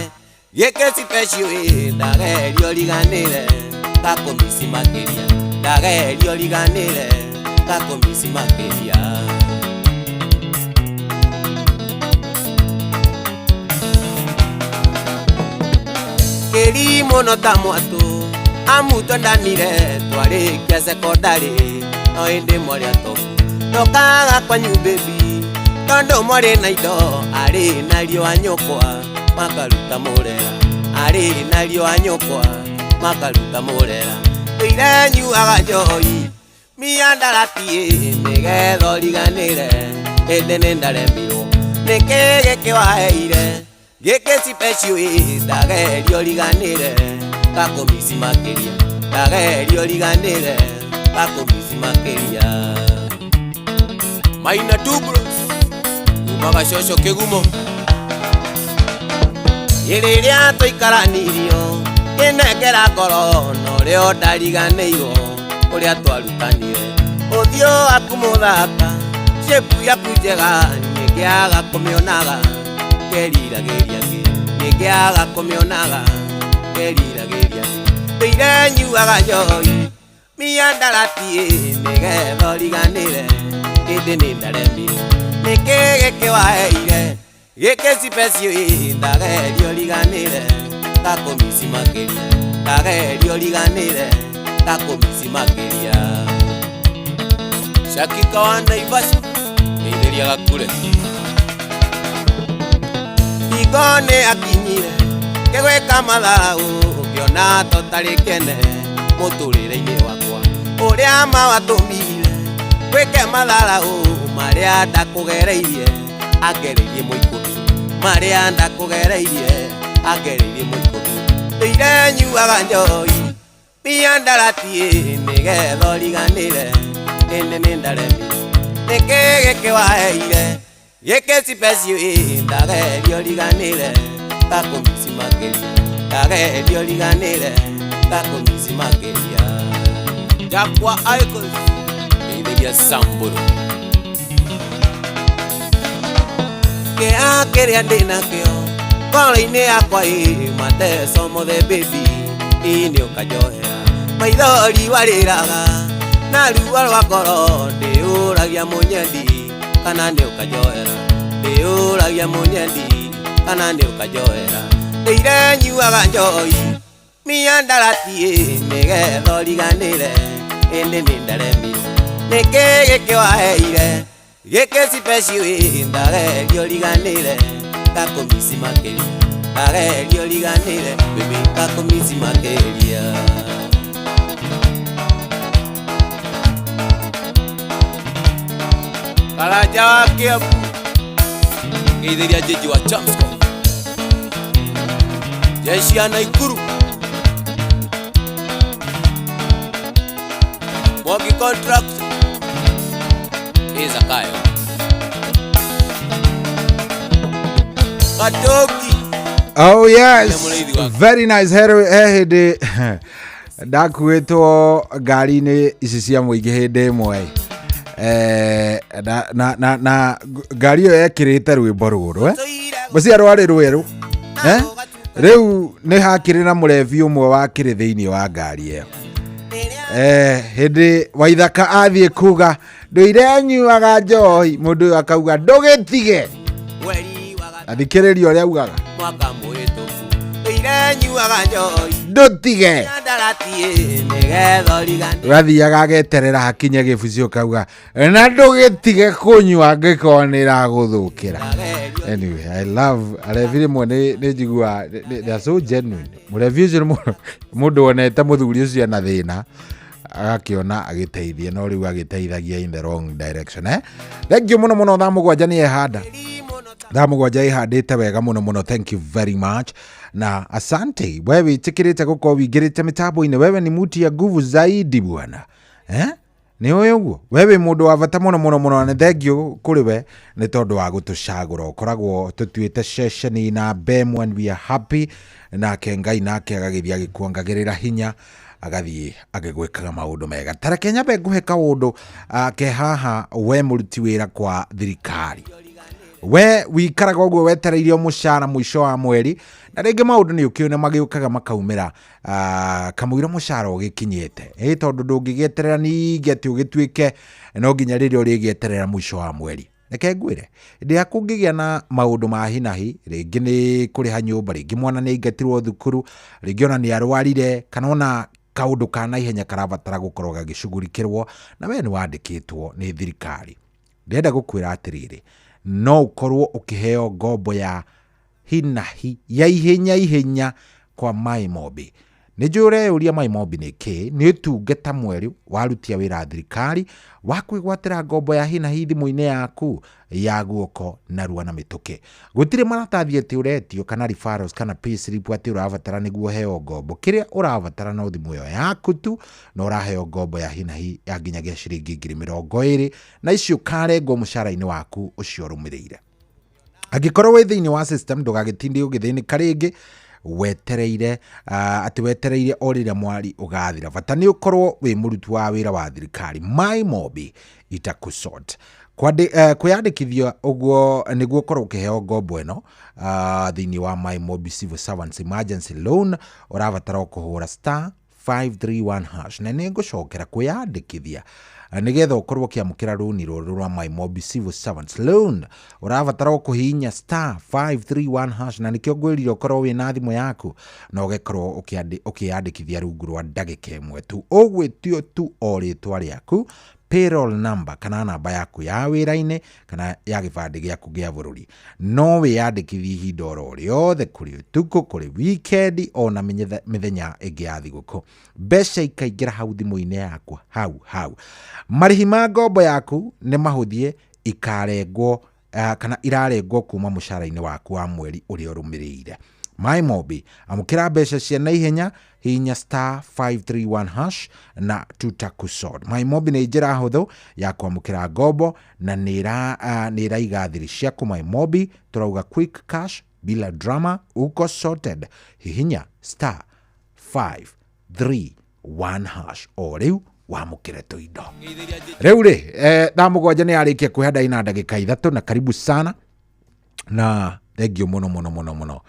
gĩkĩ special ndageria ũriganĩre gakũmisi makĩria ndageria ũriganĩre gakũmisi makĩria kĩri mũno ta mwatũ amu twendanire twarĩkia sekondarĩ no ĩndĩ mwarĩ atoku ndokaga kwanyu baby tondũ mwarĩ na indo arĩ na riũa nyũkwa makaruta mũrera arĩ na riũa nyũkwa makaruta mũrera ndũire nyuaga njohi miandaratie nĩgetha ũriganĩre ĩndĩ nĩ ndaremirwo nĩkĩ gĩkĩ waheire gĩkĩ special ndageria ũriganĩre gakũmisi makĩria ndageria ũriganĩre gakũmisi makĩria Maina Dubros umaga shosho kĩgumo rĩrĩa tũikaranirio kĩnengera ngoro norĩo ndariganĩirwo ũrĩa twarutanire ũthiũ waku mũthaka shepu yaku njega nĩngĩaga kũmĩonaga keriragĩria nĩngĩaga kũmĩonaga keriragĩria ndũire nyuaga njohi miandaratie nĩgetha ũriganĩre ĩndĩ nĩ ndaremirwo nĩkĩ gĩkĩ waheire gĩkĩ special ndageria ũriganĩre gakũmisi makĩria ndageria ũriganĩre gakũmisi makĩria Shakika wa Naivasha nĩithĩria gakure igone akinyire kĩgwĩka mathaũ ngĩona tũtarĩ kene mũtũrĩre-inĩ wakwa ũrĩa mawatũmire gwĩke mathaũ marĩa ndakũgereirie agereirie mũikũmi marĩa ndakũgereirie agereirie mũikũmi ndũire nyuaga njohi miandaratie nĩgetha ũriganĩre ĩndĩ nĩ ndaremirwo nĩkĩ gĩkĩ waheire gĩkĩ special ndageria ũriganĩre gakũmisi makĩria ndageria ũriganĩre gakũmisi makĩria Jakwa Icons nĩithĩria Samburu kĩrĩa kĩrĩa ndĩnakĩo ngoro-inĩ yakwa mateso mothe baby nĩ ũkanjohera maithori warĩraga na ruo rwa ngoro ndĩũragia mũnyendi kana nĩ ũkanjohera ndĩũragia mũnyendi kana nĩ ũkanjohera ndũire nyuaga njohi miandaratie nĩgetha ũriganĩre ĩndĩ nĩ ndaremirwo nĩkĩ gĩkĩ waheire gĩkĩ special ndageria ũriganĩre gakũmisi makĩria ndageria ũriganĩre baby gakũmisi makĩria Karaja wa Kiambu ngĩithĩria Jeji wa Chamsko jeshi ya Naikuru Mogi Contract Izakayo Katoki Oh yes, very nice. Hĩndĩ ndakuĩtwo ngari-inĩ ici cia mũingĩ hĩndĩ ĩmwe na ngari ĩyo yekĩrĩte rwĩmbo rũrũ gũcia rwarĩ rwerũ rĩu nĩ hakĩrĩ na mũrevi ũmwe wakĩrĩ thĩinĩ wa ngari ĩyo hĩndĩ Waithaka athiĩ kuga ndũire nyuaga njohi mũndũ ũyũ akauga ndũgĩtige athikĩrĩria ũrĩa augaga mwaka mũhĩtũku ndũire nyuaga njohi ndũtige nĩgetha ũriganĩre gathiaga ageterera hakinye gĩbuci ũkauga na ndũgĩtige kũnyua angĩkorwo nĩ ĩragũthũkĩra. Anyway, I love arevi rĩmwe nĩ njiguaga they are so genuine. Mũrevi ũcio nĩ mũndũ wonete mũthuri ũcio na thĩna agakĩona agĩteithia no rĩu agĩteithagia in the wrong direction. Thank you mũno mũno. Thaa mũgwanja nĩ ehanda, thaa mũgwanja ihandĩte wega mũno mũno. Thank you very much na asante wewe tikirite guko wingirite mitambo-ini. Wewe ni muti ya nguvu zaidi bwana ni uyu guo wewe mundu wa bata muno muno muno. Ni thengio kuri we ni tondu wa gutucagura ukoragwo tutuite session na BEM when we are happy na kengai nake agagithia gikuongagirira hinya agathie agigwikaga maundu mega. Tareke nyambe nguhe kaundu ke haha we muruti wira kwa thirikari. We wikaraga uguo wetereirio mushara mwisho wa mweri na ringi maundu ni ukiona magiukaga makaumira kamwira mushara ugikinyete tondu ndungigieterera ningi ati ugituike no nginya riria urigieterera mwisho wa mweri. Reke ngwire ndi akungigia na maundu ma hinahi ringi ni kuriha nyumba, ringi mwana ni ingetirwo thukuru, ringi ona ni arwarire kana ona kaundu kana ihenya karabatara gukorwo gagicugurikirwo na we ni wandikitwo ni thirikari. Ndenda gukwira atiriri no ukorwo ukiheo ngombo ya hinahi ya ihenya kwa MyMobi. Nijure uria MyMobi ni ki ni utungata mweru warutia wira thirikari wa kwigwatira ngombo ya hinahi thimu-ini yaku ya guoko na rua na mituke. Gutire maratathi ati uretio kana referrals kana payslip ati urabatara niguo heo ngombo. Kiria urabatara no thimu yo yaku tu no uraheo ngombo ya hinahi ya nginyagia ciringi 20,000 na icio karengwo mushara-ini waku ucio rumirire. Agikorwo we thiini wa system ndugagitindi ugithinika ringi wetereire ati wetereire orira mwari ugathira. Bata ni ukorwo we murutu wa wira wa thirikari. MyMobi itakusort kwiyandikithia uguo niguo korwo ukiheo ngombo eno thiini wa MyMobi Civil Servants Emergency Loan urabatara kuhura *531# na ni ngucokera kwiyandikithia nigetha ukorwo kiamukira runi ruru rwa MyMobi Civil Servants Loan urabatara kuhinya *531# na nikio ngwirire ukorwo wina thimu yaku na ugekorwo ukiyandikithia rungu rwa ndagika imwe tu. Ugwitio tu oritwa riaku, payroll number kana namba yaku ya wira-ini kana ya gibandi giaku gia bururi. No wiyandikithie ihinda oro riothe, kuri utuku, kuri weekend ona mithenya ingi ya thiguku. Mbeca ikaingira hau thimu-ini yaku hau. Marihi ma ngombo yaku ni mahuthie ikarengwo kana irarengwo kuma mushara-ini waku wa mweri uria urumirire. MyMobi amukira mbeca cia naihenya hinya *531# na tutakusort. MyMobi ni njira huthu ya kwamukira ngombo na nira igathiri ciaku. MyMobi turauga quick cash bila drama, uko sorted. Hihinya *531# o riu wamukire tuindo. Riu ri thaa mugwanja ni arikia kwihanda ina ndagika 3 na karibu sana na thengio muno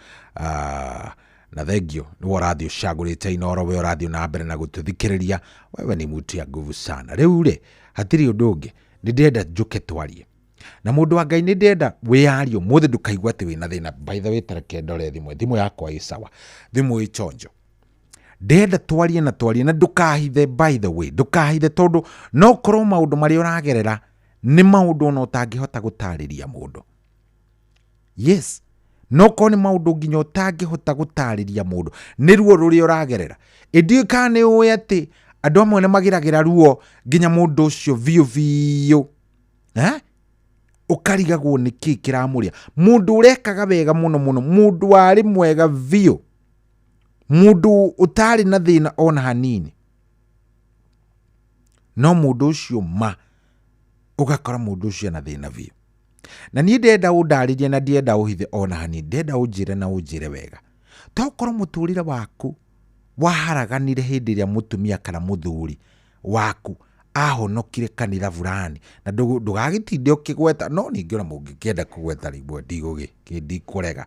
na thengio ni warathio shagurite inoro we radio na mbere na gututhikiriria. Wewe ni mutu ya nguvu sana. Riu ri hatiri undu ungi ni ndenda njuke twarie na mundu wa Ngai, ni ndenda wiario muthe ndukaigwa ati wina thina. By the way, tareke ndore thimu yakwa i sawa, thimu i chonjo. Ndenda twarie na ndukahithe. By the way, ndukahithe tondu no korwo maundu mari uragerera ni maundu no tangihota gutariria mundu. Yes, no koni maundu nginya utangihota gutariria mundu ni ruo ruri uragerera. Indi kana uwe ati andu amwe ne magiragira ruo nginya mundu ucio viu ukarigagwo ni ki kiramuria. Mundu urekaga wega muno mundu ari mwega viu, mundu utari na thina ona hanini, no mundu ucio ugakora mundu ucio na thina viu. Na ni ndenda undaririe na ndienda uhithe ona hani, ndenda unjire na unjire wega. Tokorwo muturire waku waharaganire hindi ria mutumia kana muthuri waku ahonokire kanitha fulani na ndugagitinde ukigweta. No ningi ona mungikienda kugweta ribwe ndikurega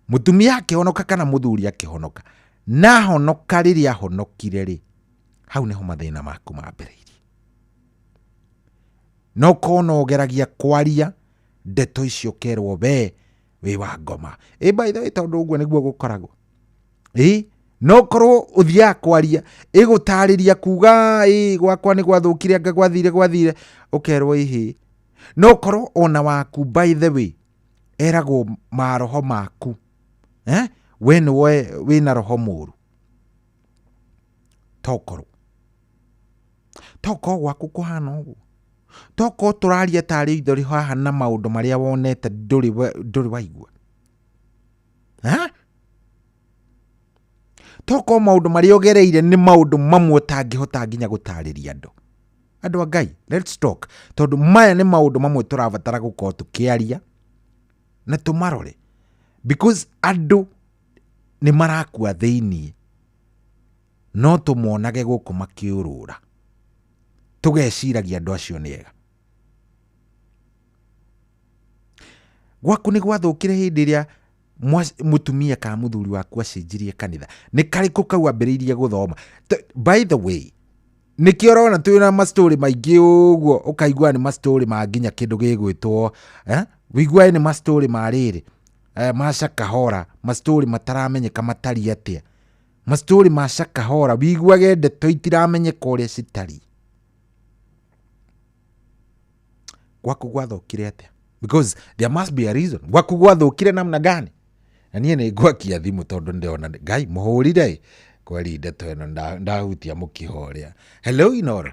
mutumia akihonoka kana muthuri akihonoka na honoka riria honokire ri, hau niho mathina maku mambereirie. No kono geragia kwaria ndeto icio kerwo we wa ngoma. By the way, tondu uguo niguo gukoragwo. No korwo uthia kwaria igutariria kuga gwakwa ni gwathukire gwathire ukerwo no korwo ona waku. By the way, eragwo maroho maku we ni wina roho muru. Tokorwo gwaku kuhana uguo, toko turaria tari ithori haha na maundu maria wonete nduri waigua. Toko maundu maria ogereire ni maundu mamwe utangihota nginya gutariria andu a Ngai. Let's talk, tondu maya ni maundu mamwe turabatara gukorwo tukiaria na tumarore, because andu ni marakua thiini no tũmonage gũkũ makiũrũra tũgeciragia andũ acio nĩ ega. Gwaku nĩ gwathũkire hĩndĩ ĩrĩa mũtumia ka mũthuri waku acenjirie kanitha? Nĩ karĩkũ kau ambĩrĩirie gũthoma? By the way, nĩkĩo ũrona twĩna mastori maingĩ ũguo ũkaigua nĩ mastori ma nginya kĩndũ gĩgwĩtwo wĩigua nĩ mastori ma rĩrĩ ma Shakahora, mastori mataramenyeka matari atĩa, mastori ma Shakahora wĩiguage ndeto itiramenyeka ũrĩa citari. Gwaku gwathũkire atĩa? Because there must be a reason. Gwaku gwathũkire namna gani? Na niĩ nĩ ngwakia thimũ tondũ ndĩona Ngai mũhũrire kweli ndeto ĩno ndahutia mũkĩhoria. Hello Inoro.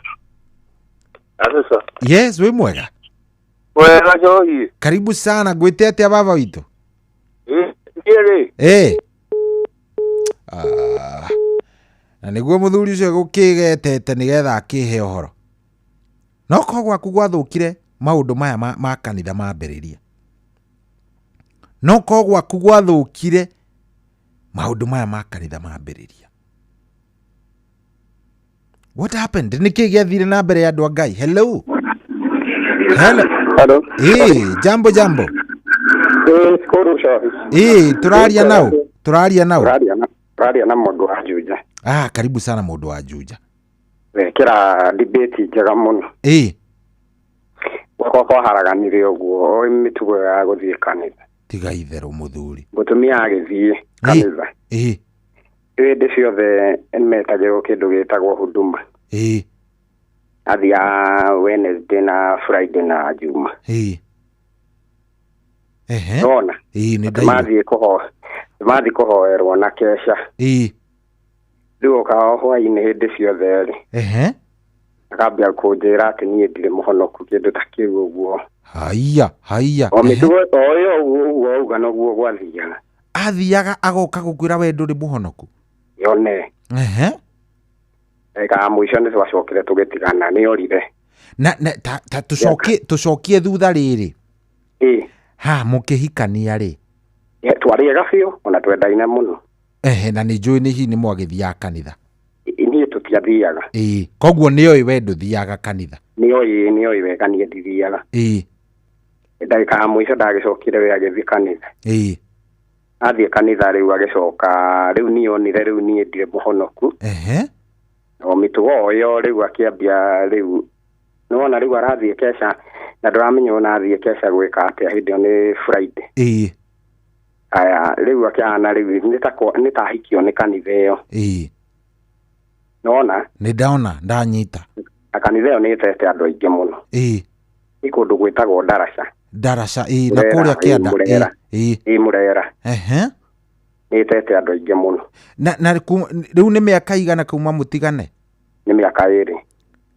Asa. Yes, we mwega. Wega johi. Karibu sana, gwĩte atĩa baba witũ? Ndiere. Na nĩguo mũthuri ũcio gũkĩgetete nĩgetha akĩhe ũhoro. No ko gwaku gwathũkire maũndũ maya ma kanitha mambĩrĩria. No ko gwaku gwathũkire maũndũ maya ma kanitha mambĩrĩria. What happened? Nĩkĩ gĩathire na mbere ya andũ a Ngai? Hello. Hello. Jambo. Skoro shahi. Turaria nao. Turaria na mũndũ wa Juja. Karibu sana mũndũ wa Juja. Kira debate njega mũno. Kwa haraganire ũguo mĩtugo ya gũthiĩ kanitha. Tiga itherũ mũthuri. Mũtumia agĩthiĩ kanitha. Hĩndĩ ciothe metagĩrwo kĩndũ gĩtagwo huduma. Athia Wednesday na Friday na Juma. Nona. Mathiĩ kũhoerwo na kesha. Rĩu ũkaga hwainĩ hĩndĩ ciothe rĩ. Akambia kũnjĩra atĩ niĩ ndirĩ mũhonoku kĩndũ ta kĩu ũguo. Haiya. O mĩtugo oyo ũguo uga noguo gwathiaga. Athiaga agoka gũkwĩra we ndũrĩ mũhonoku. Yone. Eka mũico nĩ twacokire tũgĩtigana nĩ orire. Na ta tũcokie thutha rĩrĩ. Mũkĩhikania rĩ. Twarĩ ega biũ ona twendaine mũno. Na nĩ njũĩ nĩ hihi nĩ mwagĩthiaga kanitha. Niĩ tũtiathiaga. Koguo nĩoĩ we ndũthiaga kanitha. Nĩoĩ wega niĩ ndithiaga. Ndagĩka ya mũico ndagĩcokire we agĩthiĩ kanitha. Athiĩ kanitha rĩu agĩcoka rĩu niĩ onire rĩu niĩ ndirĩ mũhonoku. O mĩtugo oyo rĩu akĩambia rĩu nĩwona rĩu arathiĩ kesha na ndũramenya ona athiĩ kesha gwĩka atĩa hĩndĩ ĩyo nĩ Friday. Aya rĩu akĩhana rĩu nĩ ta ahikio nĩ kanitha ĩyo. Nona? Nĩ ndaona ndanyita. Kanitha ĩyo nĩ ĩtete andũ aingĩ mũno. Nĩ kũndũ gwĩtagwo Ndaraca. Ndaraca na kũrĩa kĩanda. Murera. Nĩ ĩtete andũ aingĩ mũno. Na rĩu nĩ mĩaka igana kuma mũtigane? Nĩ mĩaka 2.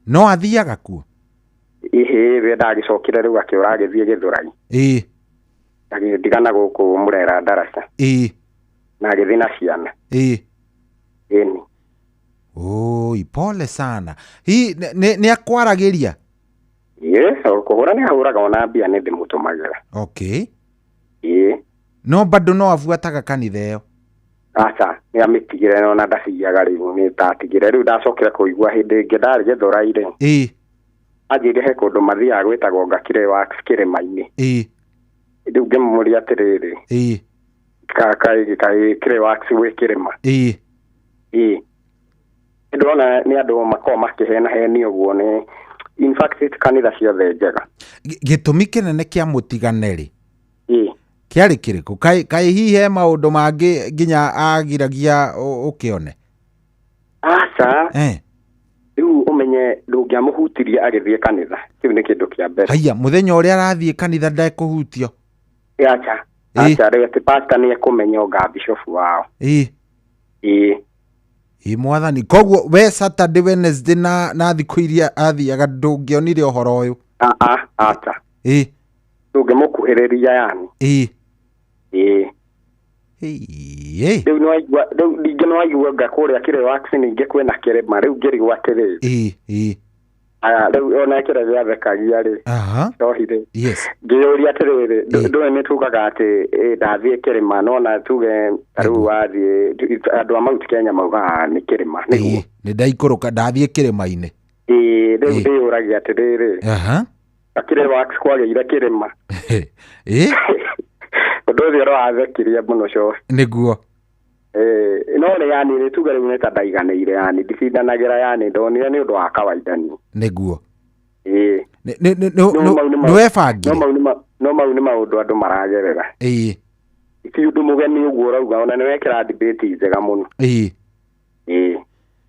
No athiaga kuo? We ndagĩcokire rĩu akĩũra agĩthiĩ Gĩthũrai. Agĩtigana gũkũ Murera Ndaraca. Na agĩthiĩ na ciana. Pole sana. Nĩ akwaragĩria? Kũhũra nĩ ahũraga ona mbia nĩ ndĩmũtũmagĩra. No bado no abuataga kanitha ĩyo? Aca nĩ amĩtigire ona ndaciaga rĩu nĩ tatigire rĩu ndacokire kũigua hĩndĩ ĩngĩ ndarĩ Gĩthũrai-rĩ. Anjĩrire he kũndũ mathiaga gwĩtagwo Ngakire Wax kĩrĩma-inĩ. Rĩu ngĩmũria atĩrĩrĩ. Ngakire Wax gwĩ kĩrĩma. Ndĩrona nĩ andũ makoragwo makĩhenaheni ũguo nĩ in fact kanitha ciothe njega. Gĩtũmi kĩnene kĩa mũtigane rĩ? Kĩarĩ kĩrĩkũ? Kaĩ hihi he maũndũ mangĩ nginya agiragia ũkĩone? Aca. Rĩu ũmenye ndũngĩamũhutirie agĩthiĩ kanitha. Kĩu nĩ kĩndũ kĩa mbere. Haiya mũthenya ũrĩa arathiĩ kanitha ndekũhutio? Aca rĩu atĩ pastor nĩ ekũmenya onga bishop wao. Mwathani, koguo we Saturday Wednesday na thikũ iria athiaga ndũngĩonire ũhoro ũyũ? Aca. Ndũngĩmũkuhĩrĩria yani. Rĩu nĩwaigua Ngakũrĩa Kire Wax ningĩ kwĩna kĩrĩma rĩu ngĩrigwo atĩrĩrĩ. rĩu ona kĩrĩa gĩathekagia rĩ ndohire ngĩyũria atĩrĩrĩ ndũĩ nĩ tugaga atĩ ndathiĩ kĩrĩma nona tuge rĩu wathiĩ andũ a Mount Kenya maugaga nĩ kĩrĩma nĩguo nĩ ndaikũrũka ndathiĩ kĩrĩma-inĩ rĩu ndĩyũragia atĩrĩrĩ akĩrĩ wax kwagĩire kĩrĩma ũndũ ũcio ũrathekirie mũno co nĩguo no nĩ yani nĩ tuge rĩu nĩ ta ndaiganĩire yani ndicindanagĩra yani ndonire nĩ ũndũ wa kawaida nĩguo nĩ webangire no mau nĩ maũndũ andũ maragerera ti ũndũ mũgeni ũguo ũrauga ona nĩ wekĩra debate njega mũno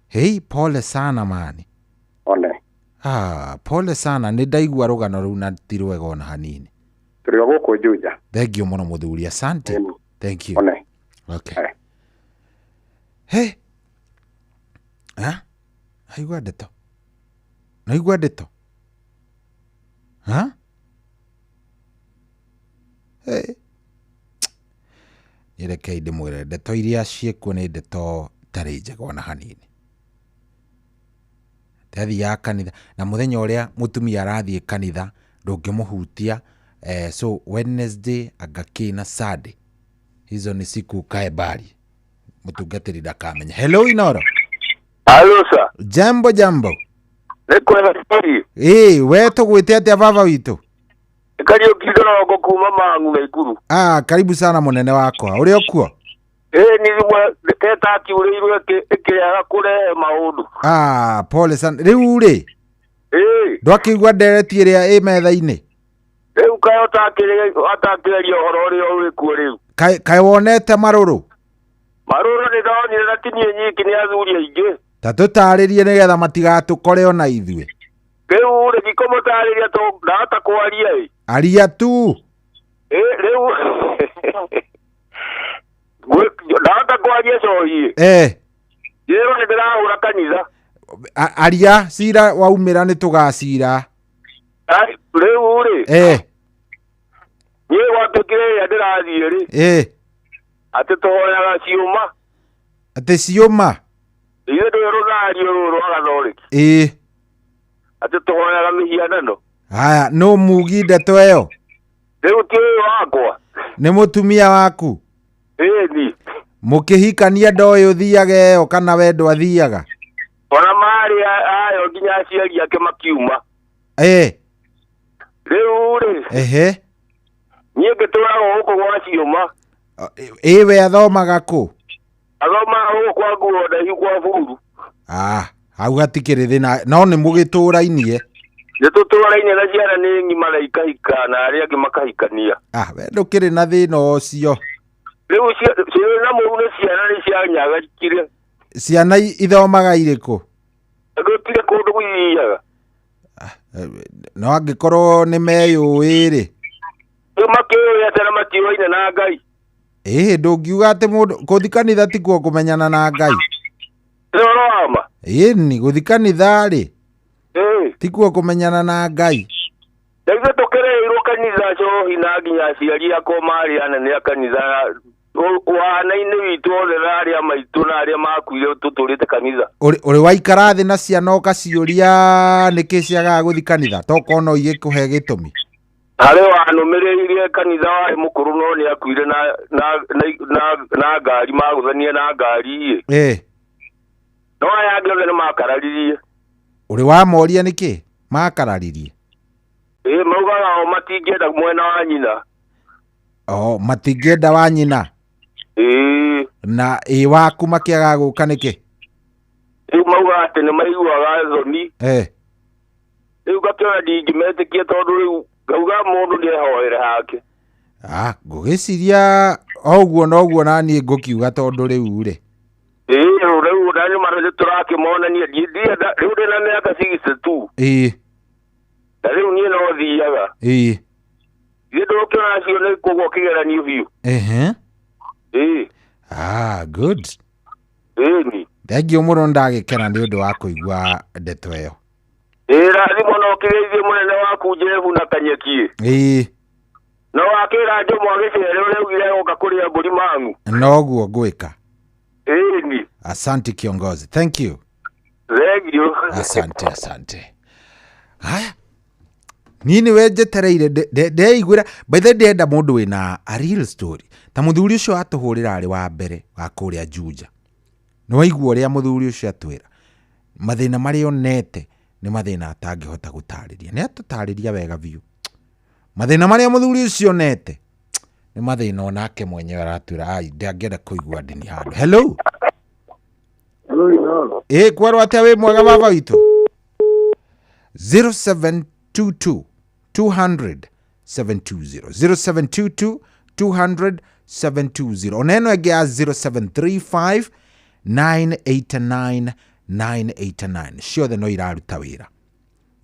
hei pole sana mani pole sana nĩ ndaigua rũgano rũu na ti rwega ona hanini tũrĩ o gũkũ Juja thank you mũno mũthuri asante thank you okay hey aigua ndeto naigua ndeto nĩrekei ndĩmwĩre ndeto iria ciĩkuo nĩ ndeto tarĩ njega ona hanini tathiaga kanitha na mũthenya ũrĩa mũtumia arathiĩ kanitha ndũngĩmũhutia so Wednesday agakina Sunday hizo ni siku kae bali mũtungatĩri ndakamenya. Hello Inoro. Hello sir. Jambo nĩkwega story we tũgwĩte atĩa baba witũ Kariũki no kuma Mang'u Naikuru. Karibu sana mũnene wakwa ũrĩ okuo nĩguo teta kiurĩirwo ĩkĩrega kũrehe maũndũ pole sana rĩu rĩ ndwakĩigua ndereti ĩrĩa ĩ metha-inĩ rĩu kayo atakĩrĩria ũhoro ũrĩa ũrĩkuo rĩu kaĩ wonete marũrũ nĩ ndonire na tinie nyiki nĩ athuri aingĩ ta tũtarĩrie nĩgetha matigatũkore ona ithuĩ rĩu ndikũmũtarĩria ndahota kwaria aria tu rĩu ndahota kwaria cohi rĩu nĩ ndĩrahũra kanitha aria cira waumĩra nĩ tũgacira rĩu rĩ niĩ gwatuĩkire rĩrĩa ndĩrathiĩ rĩ atĩ tũhoyaga ciũma atĩ ciũma ithuĩ ndũĩ rũthario rũrũ rwa Gathoreki atĩ tũhoyaga mĩhianano haya no mugi ndeto ĩyo rĩu ti ũyũ wakwa nĩ mũtumia waku ni mũkĩhikania ndoĩ ũthiaga ĩyo kana we ndwathiaga ona marĩ ayo nginya aciari ake makiuma rĩu rĩ niĩ ngĩtũraga gũkũ gwa ciũma we athomaga kũ athomaga gũkũ kwa nguo ndaihu kwa buru hau hatikĩrĩ thĩna no nĩ mũgĩtũrainie nĩtũtũrainie na ciana nĩ ng'ima na ikahika na arĩa angĩ makahikania we ndũkĩrĩ na thĩna ũcio rĩu ciana mũru nĩ ciana nĩ cianyagarikire ciana ithomaga irĩkũ gũtirĩ kũndũ gũthiaga no angĩkorwo nĩ meyũĩ rĩ rĩu makĩũĩ atĩ na matiũaine na Ngai ndũngiuga atĩ mũndũ gũthi kanitha ti kuo kũmenyana na Ngai ũhoro wa ma ni gũthi kanitha rĩ ti kuo kũmenyana na Ngai ithuĩ tũkĩrĩirwo kanitha cohi na nginya aciari akwa marĩ anene a kanitha wana-inĩ witũ othe na arĩa maitũ na arĩa makuire tũtũrĩte kanitha ũrĩ waikara thĩ na ciana ũkaciũria nĩkĩ ciagaga gũthi kanitha tokorwo no igĩkũhe gĩtũmi harĩ wanũmĩrĩirie kanitha warĩ mũkũrũ no nĩ akuire na ngari magũthanie na ngari no aya angĩ othe nĩ makararirie ũrĩ wamoria nĩkĩ makararirie maugaga o matingĩenda mwena wa nyina matingĩenda wa nyina na waku makĩaga gũka nĩkĩ rĩu maugaga atĩ nĩ maiguaga thoni rĩu ngakĩona ndingĩmetĩkia tondũ rĩu ngauga mũndũ nĩehoere hake ngũgĩciria oguo noguo naniĩ ngũkiuga tondũ rĩu rĩ rĩu nani marĩ tũrakĩmonania rĩu ndĩna mĩaka 62 na rĩu niĩ no thiaga ĩ ndũkĩona acio nĩ kũgwo kĩgeranio biũ good ni thengio mũno ndagĩkena nĩ ũndũ wa kũigua ndeto ĩyo rathimo no kĩgeithie mũnene waku Jehu na Kanyekie no wakĩra Njomo agĩcere ũrĩa ugire gũka kũrĩa mbũri Mang'u noguo ngwĩka ni asante kiongozi thank you thank you asante haya nini wejetereire ndeigwira by the day mundu wina a real story ta muthuri ucio atuhurira ari wa mbere wa kuria Juja no waigua ria muthuri ucio atwira mathina mari onete ni mathina atangihota gutariria ni atutariria wega biu mathina mari muthuri ucio onete ni mathina onake mwenyewe aratwira ai ndiangenda kuigua ndini handu. Hello kwaro atia we mwega baba witu 0722 200 720 0722 200 720 oneno ege 0735 989 989 ciothe no iraruta wira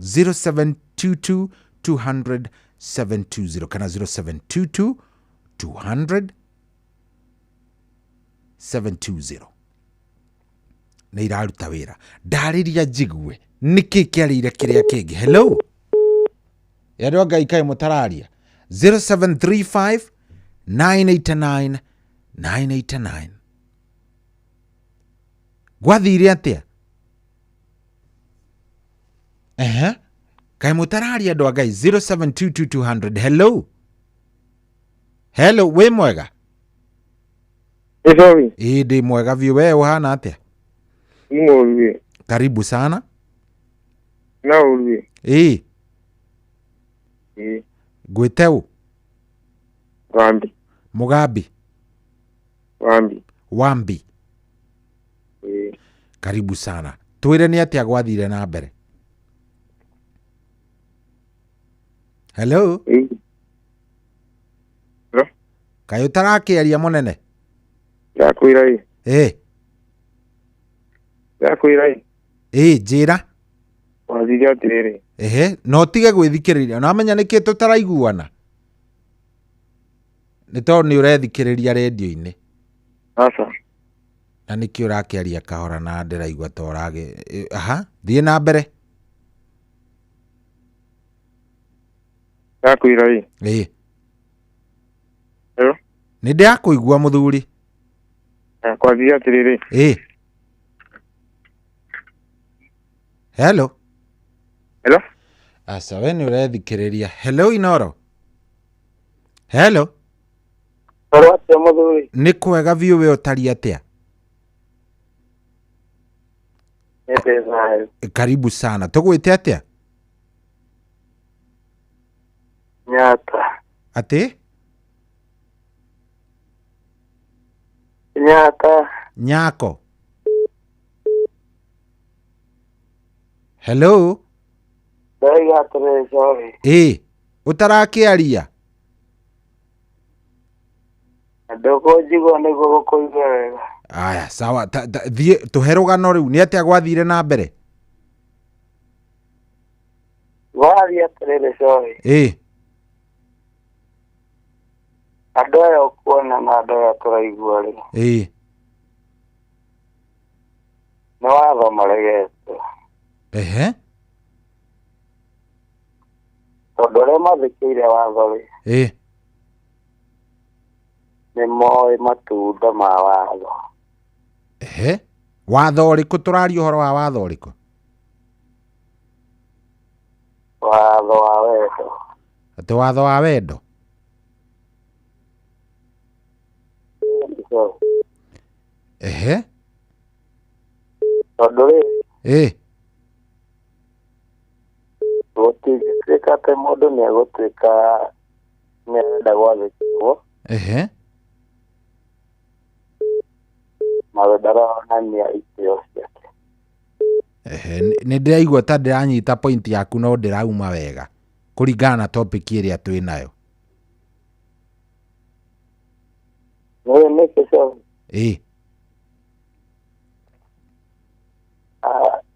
0722 200 720 kana 0722 200 720 na iraruta wira ndariria jigwe niki kiarire kiria kingi. Hello yaro ngai kai mutararia 0735 989 989 gwathire atia kai mutararia ndo ngai 0722 hello hello we mwega ndi mwega vi we uhana atia Ngolwe. Karibu sana. Na ulwe. Gweteu. Wambi. Mugabi. Wambi. Karibu sana. Twire ni atia gwathire na mbere. Hello. Kayo tarakiaria munene. Yakwira Yakwira njira wathire atiriri no tige gwithikiriria na menya niki tutaraiguana ni to ni urethikiriria radio-ini asa na niki urakiaria kahora na ndiraigua to rage thie na mbere Yakwira ni ndiakuigua muthuri kwathire atiriri Hello. Hello. Asa we ni urethikiriria. Hello Inoro. Hello. Atia muthuri. Ni kwega biu we utari atia. Karibu sana. Tugwite atia? Nyata. Ati? Nyako. Hello. Utarakiaria. Ndoko jigo nego gukuiga wega. Aya sawa thie tuherugano riu ni atia gwathire na mbere. Wathi atiriri sorry. Andu aya ukuona na andu aya turaigua ri. No watho maregete. Tondu aria mathikire watho ri ni moe matunda ma watho. Watho uriku turaria uhoro wa watho uriku? Watho wa wendo. Ati watho wa wendo? Tondu ri gutigituika ati mundu ni agutuika ni arenda gwathikirwo nawe ndaronania itio ciake. Ni ndiraigua ta ndiranyita point yaku no ndirauma wega kuringana na topic iria twi nayo. Ni kesho.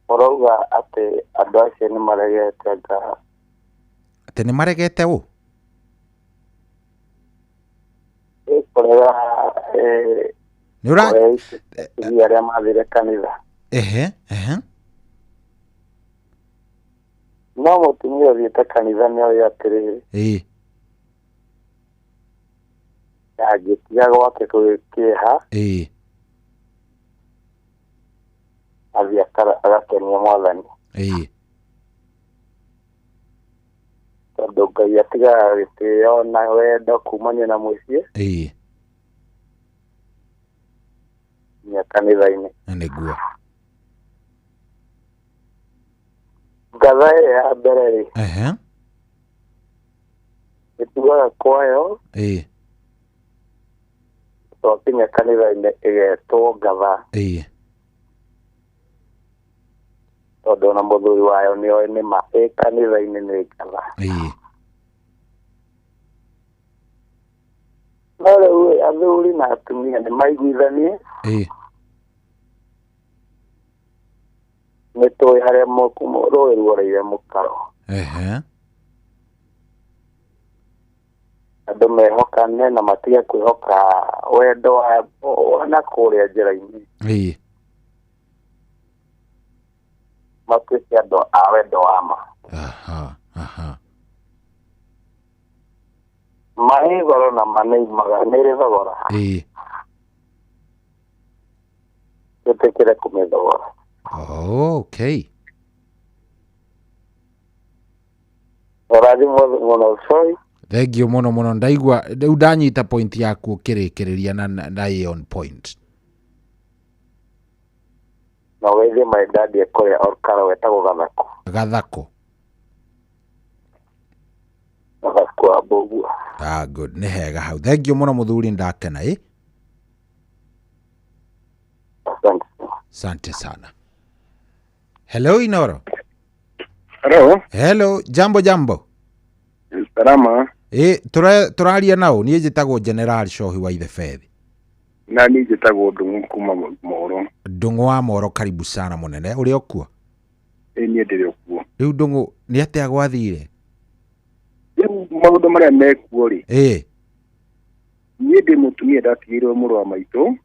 Urauga ati andu acio ni maregete nga. Ati ni maregete u? Kurega ni ura aria mathire kanitha. No mutumia uthiite kanitha ni oyo atiriri. Agitiga gwake kwikiha. Athia agakenia mwathani. tondu Ngai atigaga gĩtĩo na wendo kumania na mũciĩ nginya kanitha-inĩ. Nĩguo ngatha ya mbere rĩ ĩtugaga kwayo twakinya kanitha-inĩ ĩgetwo ngatha tondũ na mũthuri wayo nĩoĩ nĩma kanitha-inĩ nĩ ngatha. No rĩu athuri na atumia nĩ maiguithanie nĩ tũĩ harĩa rũĩ ruoreire mũkaro. Andũ mehokane na matige kwĩhoka wendo wa na kũrĩa njĩra-inĩ. Matuĩke andũ a wendo wa ma. Marĩ goro na manĩimaga nĩrĩ thogora. Tũtĩkĩre kũmĩthogora. Okay. Ũrathimwo mũno sorry. Thengio mũno ndaigua rĩu ndanyita point yaku ũkĩrĩkĩrĩria na on point. No wĩthie maĩndandi kũrĩa orkara wetagwo gathako. Gathako wa Mbũgua. Good, nĩ hega hau. Thengio mũno mũthuri, ndakena Asante sana. Hello Inoro. Hello, jambo. Salama. Tũraria nao, niĩ njĩtagwo General Shohi wa Ithebeth. Na niĩ njĩtagwo Ndung'u kuma Moro. Ndung'u wa Moro, karibu sana mũnene. Ũrĩ o kuo? Niĩ ndĩrĩ o kuo. Rĩu Ndung'u nĩ atĩa gwathire? Rĩu maũndũ marĩa mekuo rĩ. Niĩ ndĩ mũtumia ndatigĩirwo mũrũ wa maitũ.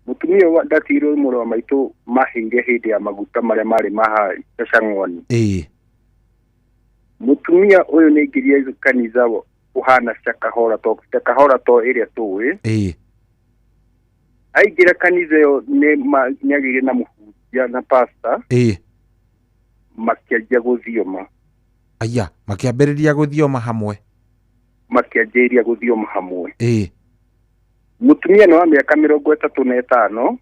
Mũtumia ndatigĩirwo mũrũ wa maitũ mahinge hĩndĩ ya maguta marĩa marĩ maha Chang'oni. Mũtumia ũyũ nĩ aingĩrire kanitha ũhana Shakahora to ĩrĩa tũĩ. Aingĩra kanitha ĩyo nĩ agĩire na mũhunjia na pastor. Makĩanjia gũthioma. Aya, makĩambĩrĩria gũthioma hamwe. Makĩanjĩrĩria gũthioma hamwe. Mũtumia nĩ wa mĩaka 35.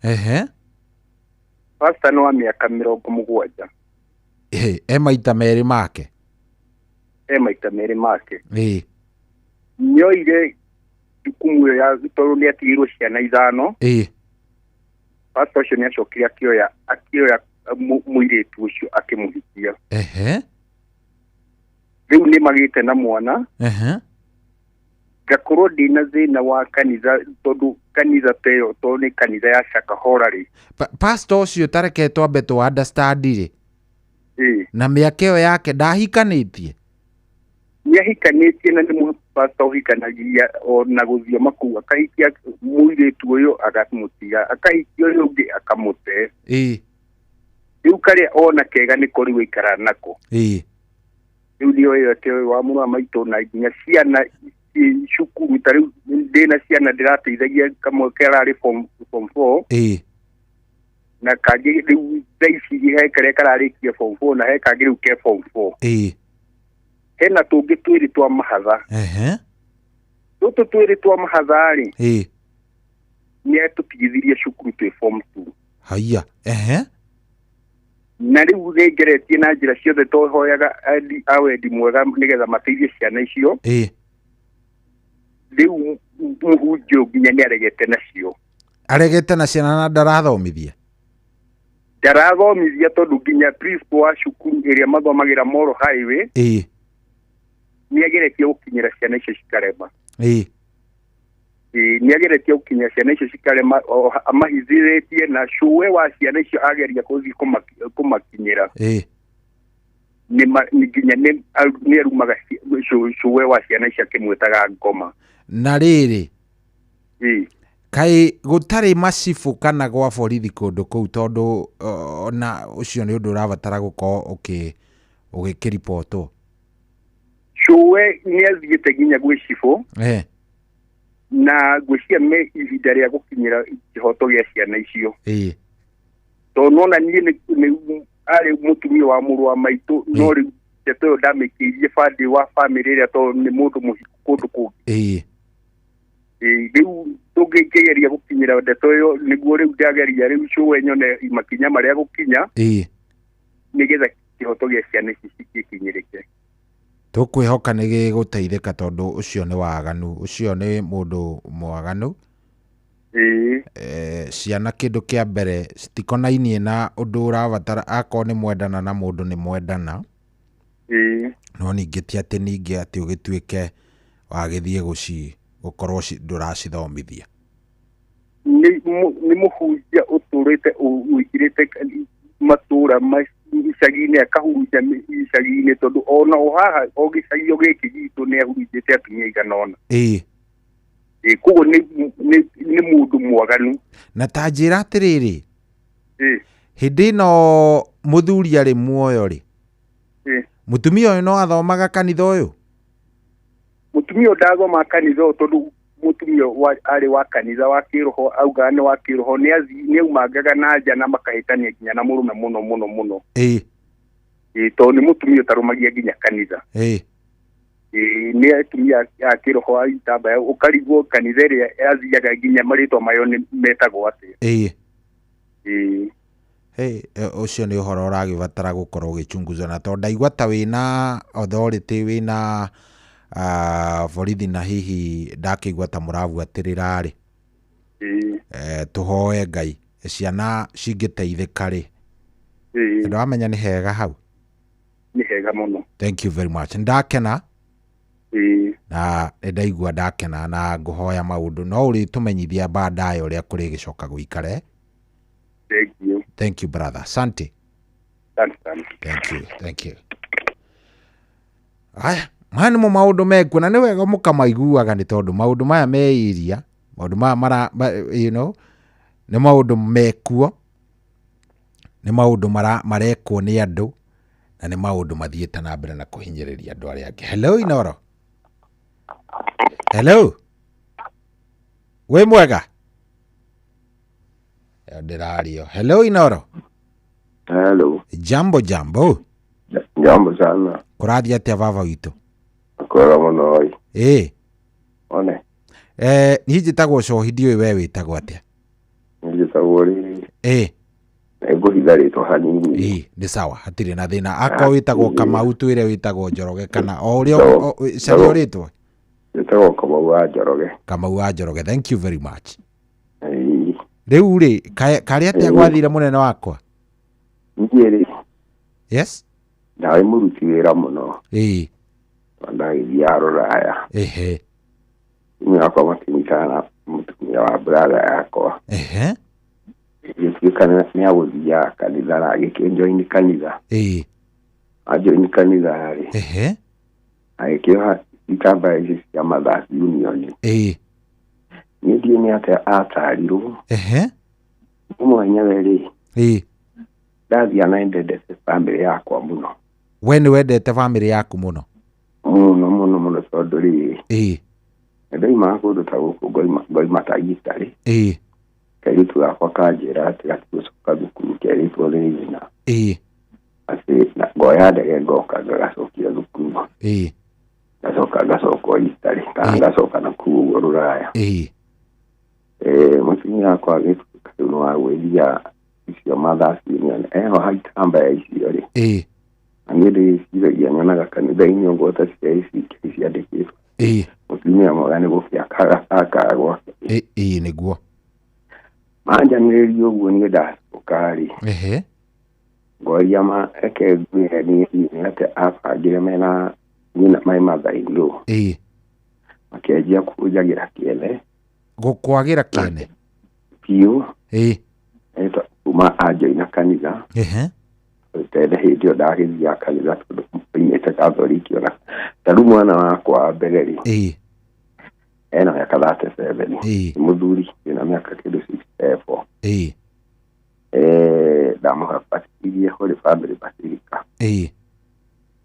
Pastor nĩ wa mĩaka 70. Maita merĩ make. Maita merĩ make. Nĩoire jukumu ya tondũ nĩ atigĩirwo ciana 5. Pastor ũcio nĩ acokire akĩoya mũirĩtu ũcio akĩmũhikia. Rĩu nĩ magĩte na mwana. Ngakorwo ndĩna thĩna wa kanitha tondũ kanitha teyo tondũ nĩ kanitha ya Shakahora rĩ. Pastor ũcio tareke twambe tũ understand rĩ. Na mĩaka ĩyo yake ndahikanĩtie. Nĩ ahikanĩtie na nĩ pastor ũhikanagia na gũthioma kũu, akahikia mũirĩtu ũyũ akamũtiga, akahikia ũyũ ũngĩ akamũte. Rĩu karĩa ona kega nĩ kũrĩ gũikara nako. Rĩu nĩoĩ atĩ ũyũ wa mũrũ wa maitũ na nginya ciana cukuru ta rĩu ndĩna ciana ndĩrateithagia kamwe kararĩ form 4. Na kangĩ rĩu thaici he karĩa kararĩkia form 4 na he kangĩ rĩu ke form 4. Hena tũngĩ twĩrĩ twa mahatha. Tũtũ twĩrĩ twa mahatha rĩ. Nĩ atũtigithirie cukuru twĩ form 2. Haya. Na rĩu nĩngeretie na njĩra ciothe tũhoyaga awendi mwega nĩgetha mateithie ciana icio. Rĩu mũhunjia nginya nĩ aregete nacio. Aregete na ciana na ndarathomithia? Ndarathomithia tondũ nginya principal wa cukuru ĩrĩa mathomagĩra Moro Highway nĩ ageretie gũkinyĩra ciana icio cikarema. Nĩ ageretie gũkinyĩra ciana icio cikarema, amahithĩrĩtie na cuwe wa ciana icio ageria gũthiĩ kũmakinyĩra. Nginya nĩ arumaga cuwe wa ciana icio akĩmwĩtaga ngoma. Na rĩrĩ kaĩ gũtarĩ macibũ kana gwa borithi kũndũ kũu tondũ na ũcio nĩ ũndũ ũrabatara gũkorwo ũgĩkĩribotwo? Cuwe nĩ athiĩte nginya gwĩ cibũ na ngwĩciria me ihinda rĩa gũkinyĩra kĩhoto gĩa ciana icio. Tondũ nona niĩ arĩ mũtumia wa mũrũ wa maitũ, no rĩu ndeto yo ndamĩkĩirie bandi wa family ĩrĩa tondũ nĩ mũndũ mũhiku kũndũ kũngĩ rĩu tũngĩkĩgeria gũkinyĩra ndeto ĩyo nĩguo rĩu ndageria rĩu show nyone makinya marĩa gũkinya nĩgetha kĩhoto gĩa ciana ici gĩkinyĩrĩke. Tũkwĩhoka nĩ gĩgũteithĩka tondũ ũcio nĩ waganu, ũcio nĩ mũndũ mwaganu. Ciana kĩndũ kĩa mbere citikonainie na ũndũ ũrabatara, akorwo nĩ mwendana na mũndũ nĩ mwendana. No ningĩ ti atĩ ningĩ atĩ ũgĩtuĩke wagĩthiĩ gũkorwo ndũracithomithia. Nĩ mũhunjia ũtũrĩte ũingĩrĩte matũra icagi-inĩ akahunjia icagi-inĩ tondũ ona o haha o gĩcagi gĩkĩ gitũ nĩ ahunjĩte atumia igana ũna. Koguo nĩ mũndũ mwaganu. Na ta njĩra atĩrĩrĩ, hĩndĩ ĩno mũthuri arĩ muoyo rĩ, mũtumia ũyũ no athomaga kanitha ũyũ? Mũtumia ũyũ ndathomaga kanitha ũyũ tondũ mũtumia arĩ wa kanitha wa kĩroho, auga nĩ wa kĩroho, nĩ aumangaga na nja na makahĩtania nginya na mũrũme mũno mũno mũno. Tondũ nĩ mũtumia ũtarũmagia nginya kanitha. Nĩ atumia a kĩroho a itambaya ũkarigwo kanitha ĩrĩa athiaga nginya marĩtwa mayo metagwo atĩa. Ũcio nĩ ũhoro ũragĩbatara gũkorwo ũgĩchunguzana tondũ ndaigua ta wĩna authority, wĩna borithi na hihi ndakĩigua ta mũrabuatĩrĩra rĩ. Tũhoe Ngai ciana cingĩteithĩka rĩ. Andũ amenya nĩ hega hau. Nĩ hega mũno. Thank you very much. Ndakena. Na ndaigua ndakena na ngũhoya maũndũ no ũrĩ tũmenyithia baadaye ũrĩa kũrĩ gĩcoka gũikare. Thank you brother. Asante. Thank you. Aya, maya nĩmo maũndũ mekuo na nĩ wega mũkamaiguaga nĩ tondũ maũndũ maya meiria, maũndũ maya nĩ maũndũ mekuo, nĩ maũndũ marekwo nĩ andũ na nĩ maũndũ mathiĩte na mbere na kũhinyĩrĩria andũ arĩa angĩ. Hello Inoro. Hello. Wĩ mwega? Ndĩrario. Hello Inoro. Hello. Jambo. Jambo sana. Kũrathiĩ atĩa baba witũ? Kũra mũno oi. One. Niĩ njĩtagwo Cohidi, ũyũ we wĩtagwo atĩa? Njĩtagwo rĩ. Ngũhitha rĩtwa hanini. Nĩ sawa, hatirĩ na thĩna. Akorwo wĩtagwo Kamau, twĩre wĩtagwo Njoroge kana o ũrĩa cario rĩtwa? Wĩtagwo Kamau wa Njoroge. Kamau wa Njoroge. Thank you very much. Rĩu rĩ, karĩ atĩa gwathire mũnene wakwa? Niĩ rĩ. Yes? Ndaĩ mũruti wĩra mũno. Ndagĩthiaga Rũraya. Niĩ wakwa makĩnyitana na mũtumia wa brother yakwa. Gĩtuĩka nĩ agũthiaga kanitha na agĩkĩnjoini kanitha. Anjoini kanitha rĩ. Agĩkĩoha itambaya ici cia Mothers Union. Niĩ ndiĩ nĩ atĩa atarirwo. Nĩ mwanya rĩ. Ndathiĩ na ndendete family yakwa mũno. We nĩ wendete family yaku mũno? Mũno tondũ rĩ. Ndaima kũndũ ta gũkũ ngoima Taita rĩ. Kairitu gakwa kanjĩra atĩ gatigũcoka thukuru keritwo nĩ nyina. Atĩ ngoya ndege ngoka ngagacokia thukuru. Ngacoka Italy kana ngacoka nakũu ũguo Rũraya. Mũtumia wakwa agĩtuĩka rĩu nĩ wa gwĩthia icio Mothers Union eho itambaya icio rĩ. Na niĩ ndĩciragia nyonaga kanitha-inĩ ũguo ta cia ici ciandĩkĩtwo. Mũtumia mwega nĩ gũbĩaka akaga gwake. Nĩguo. Manjanĩrĩria ũguo niĩ ndacoka rĩ. Ngoria eke ngwĩre nĩ atĩ abangire mena nyina my mother-in-law. Makĩanjia kũnjagĩra kĩene. Gũkwagĩra kĩene? Biũ. Kuma anjoina kanitha. Tende hĩndĩ ĩyo ndagĩthiaga kanitha tondũ oimĩte Katholiki ona. Ta rĩu mwana wakwa wa mbere rĩ. Ena mĩaka 37. Mũthuri ena mĩaka kĩndũ 64. Ndamũhabatirie Holy Family Basilica.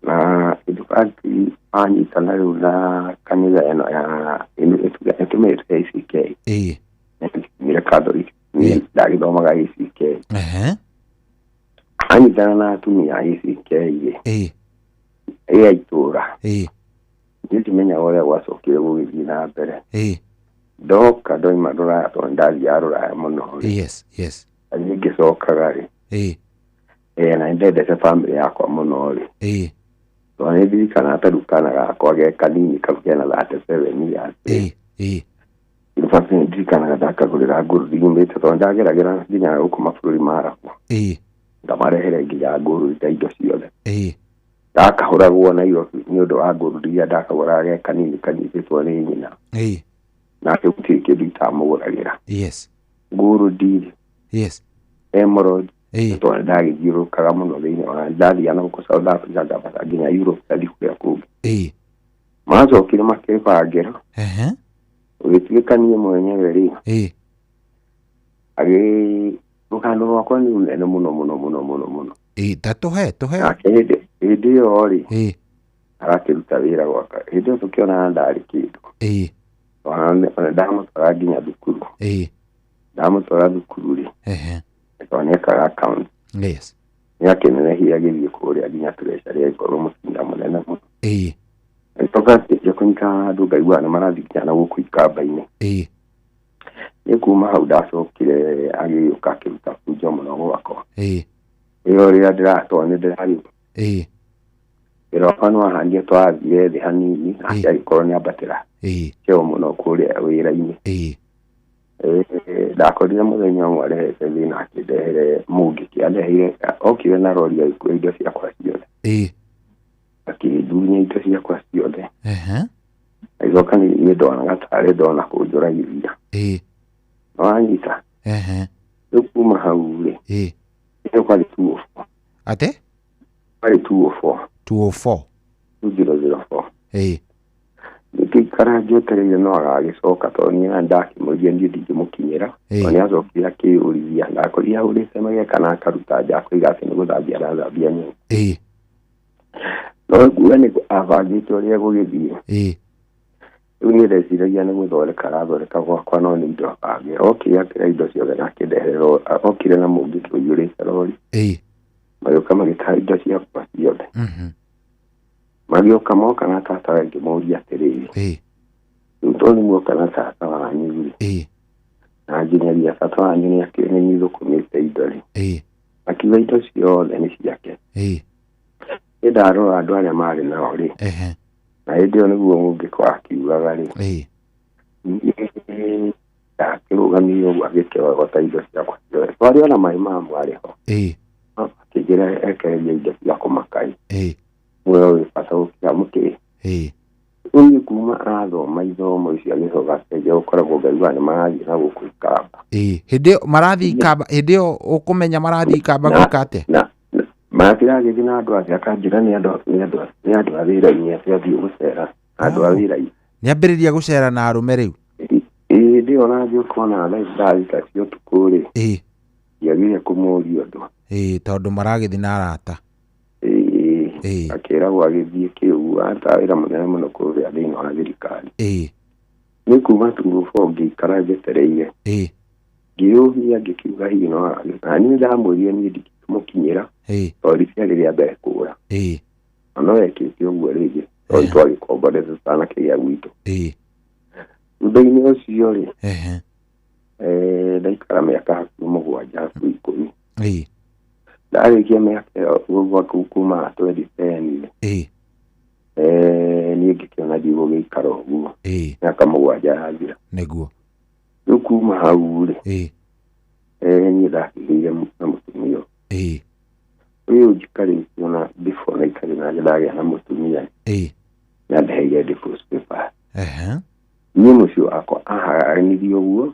Na indifati anyitana rĩu na kanitha ĩno ya ĩtũmĩte ACK. Nĩ Catholic. Ndagĩthomaga ACK. Anyitana na atumia ACK. ya itura ndimenya uria gwacokire gugithii na mbere ndoka ndoima ruraya tondũ ndathiaga ruraya mũno ngĩcokaga na ndendete bamĩrĩ yakwa mũno tondũ nĩ ndirikanaga ta rĩu kana gakwa ge kanini kau kena 37 years basi ndirikanaga ndakagũrĩra ngũrũri yumĩte tondũ ndageragĩra nginya gũkũ mabũrũri ma Arabu ngamarehere nginya ngũrũri ta indo ciothe ndakahũragwo Nairobi nĩ ũndũ wa ngũrũri iria ndakagũraga ge kanini kanyitĩtwo nĩ nyina nake gũtirĩ kĩndũ itamũgũragĩra ngũrũri emerald tondũ ndagĩthiũrũrũkaga mũno thĩinĩ wa ndathiaga na gũkũ South Africa ngabata nginya Europe ndathiĩ kũrĩa kũngĩ macokire makĩbangĩra ũgĩtuĩkanie mwenyewe rĩ rũgano rwakwa nĩ runene mũno tũhe hĩndĩ ĩyo rĩ arakĩruta wĩra gwaka hĩndĩ ĩyo tũkĩonana ndarĩ kĩndũ ndamũtwara nginya thukuru ndamũtwara thukuru rĩ tondũ nĩekaga account nĩakĩnenehia agĩthiĩ kũrĩa nginya treasury agĩkorwo mũcinda mũnene mũno tũkambĩrĩria kũnyitana andũ ngaigua nĩ marathiĩ nginya na gũkũ ikamba-inĩ nĩ kuma hau ndacokire agĩũka akĩruta bunjo mũno gwakwa ĩyo rĩrĩa ndĩratorwo nĩ ndĩragĩũka wĩra nĩ wahanire twathire thĩ hanini nake agĩkorwo nĩ ambatĩra kĩo mũno kũrĩa wĩra-inĩ ndakorire mũthenya ũmwe arehete thĩna akĩndehere mũngĩ kĩandeheire okire na rori agĩkua indo ciakwa ciothe akĩndunya indo ciakwa ciothe agĩcoka niĩ ndonaga tarĩ ndona kũnjũragithia nĩwanyita rĩu kuma hau rĩ ĩyo kwarĩ 204 ate kwarĩ 204 ngĩikara ngĩetereire no agagĩcoka tondũ niĩ ndakĩmũria niĩ ndingĩmũkinyĩra tondũ nĩacokire akĩũrithia ndakorire ahũrĩte mageka na akaruta nja akoiga atĩ nĩ gũthambia arathambia nyũmba no nguga nĩ abangĩte ũrĩa gũgĩthiĩ rĩu niĩ ndeciragia nĩ gũthondeka arathondeka gwakwa no nĩ indo abangĩra okire akĩra indo ciothe na akĩndehere okire na mũngĩ tũiyũrĩte rori magĩũka magĩtaha indo ciakwa ciothe magĩũka moka na tata ngĩmũria atĩrĩrĩ rĩu tondũ nĩ muoka na tata wanyu rĩ na nginyagia tata wanyu nĩ thũkũmĩte indo rĩ akiuga indo ciothe nĩ ciake nĩ ndarora andũ arĩa marĩ nao rĩ na hĩndĩ ĩyo nĩguo mũngĩkorwo akiugaga rĩ ndakĩrũgamire ũguo agĩkĩrogota indo ciakwa ciothe twarĩ ona maĩ mamwarĩ ho akĩnjĩra ekereria indo cia kũmakai muoyo wĩ bata gũkĩra mũtĩ rĩu kuma athoma ithomo icio agĩcoka acenjia gũkoragwo ngaigua nĩ marathiĩ na gũkũ ikamba hĩndĩ ĩyo marathiĩ ikamba hĩndĩ ĩyo ũkũmenya marathiĩ ikamba gwĩka atĩa matiragĩthiĩ na andũ acio akanjĩra nĩ andũ a wĩra-inĩ acio athiĩ gũcera andũ a wĩra-inĩ nĩambĩrĩria gũcera na arũme rĩu hĩndĩ ĩyo nangĩũkona thaa cia ũtukũ rĩ ndiagire kũmũria ũndũ tondũ maragĩthiĩ na arata akĩragwo agĩthiĩ kĩu arutaga wĩra mũnene mũno kũrĩa thĩinĩ wa thirikari nĩ kuma turubo ngĩikara njetereire ngĩyũmia ngĩkiuga hihi no na niĩ ndamwĩrire niĩ ndingĩmũkinyĩra tondũ ciarĩ rĩa mbere kũra na no ekĩte ũguo rĩngĩ tondũ twagĩkomborete tanake gĩa gwitũ thutha-inĩ ũcio rĩ ndaikara mĩaka hakuhĩ 7 hakuhĩ 10 ndarĩkia mĩaka ĩyo gũkũ kuma 2010 niĩ ngĩkĩona ndigũgĩikara ũguo mĩaka 7 yathira nĩguo rĩu kuma hau rĩ niĩ ndakĩgĩire na mũtumia ũyũ njikarĩte ona before naikarĩ nake ndagĩa na mũtumia nĩandeheire divorce papers niĩ mũciĩ wakwa aharanirie ũguo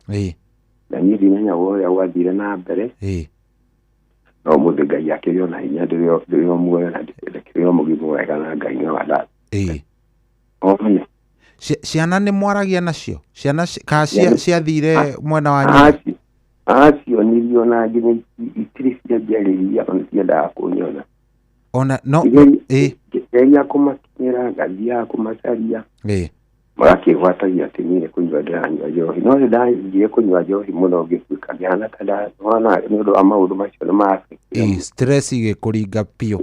na niĩ ndimenyaga ũrĩa gwathire na mbere no mũthĩ Ngai akĩrĩ ona hinya ndĩrĩ o muoyo na ndĩkĩrĩ o mũgima wega na Ngai nĩ wa ndathi one ciana nĩ mwaragia nacio ciana ciathire mwena wanyu acionirio na nginya itirĩ cianjarĩria ona ciendaga kũnyona ona no ngeria kũmakinyĩra ngathiaga kũmacaria magakĩgwatagia atĩ niĩ nĩ kũnyua ndĩranyua njohi no nĩ ndanjire kũnyua njohi mũno ngĩtuĩka ngĩhana ta nĩ ũndũ wa maũndũ macio nĩ stress igĩkũringa piũ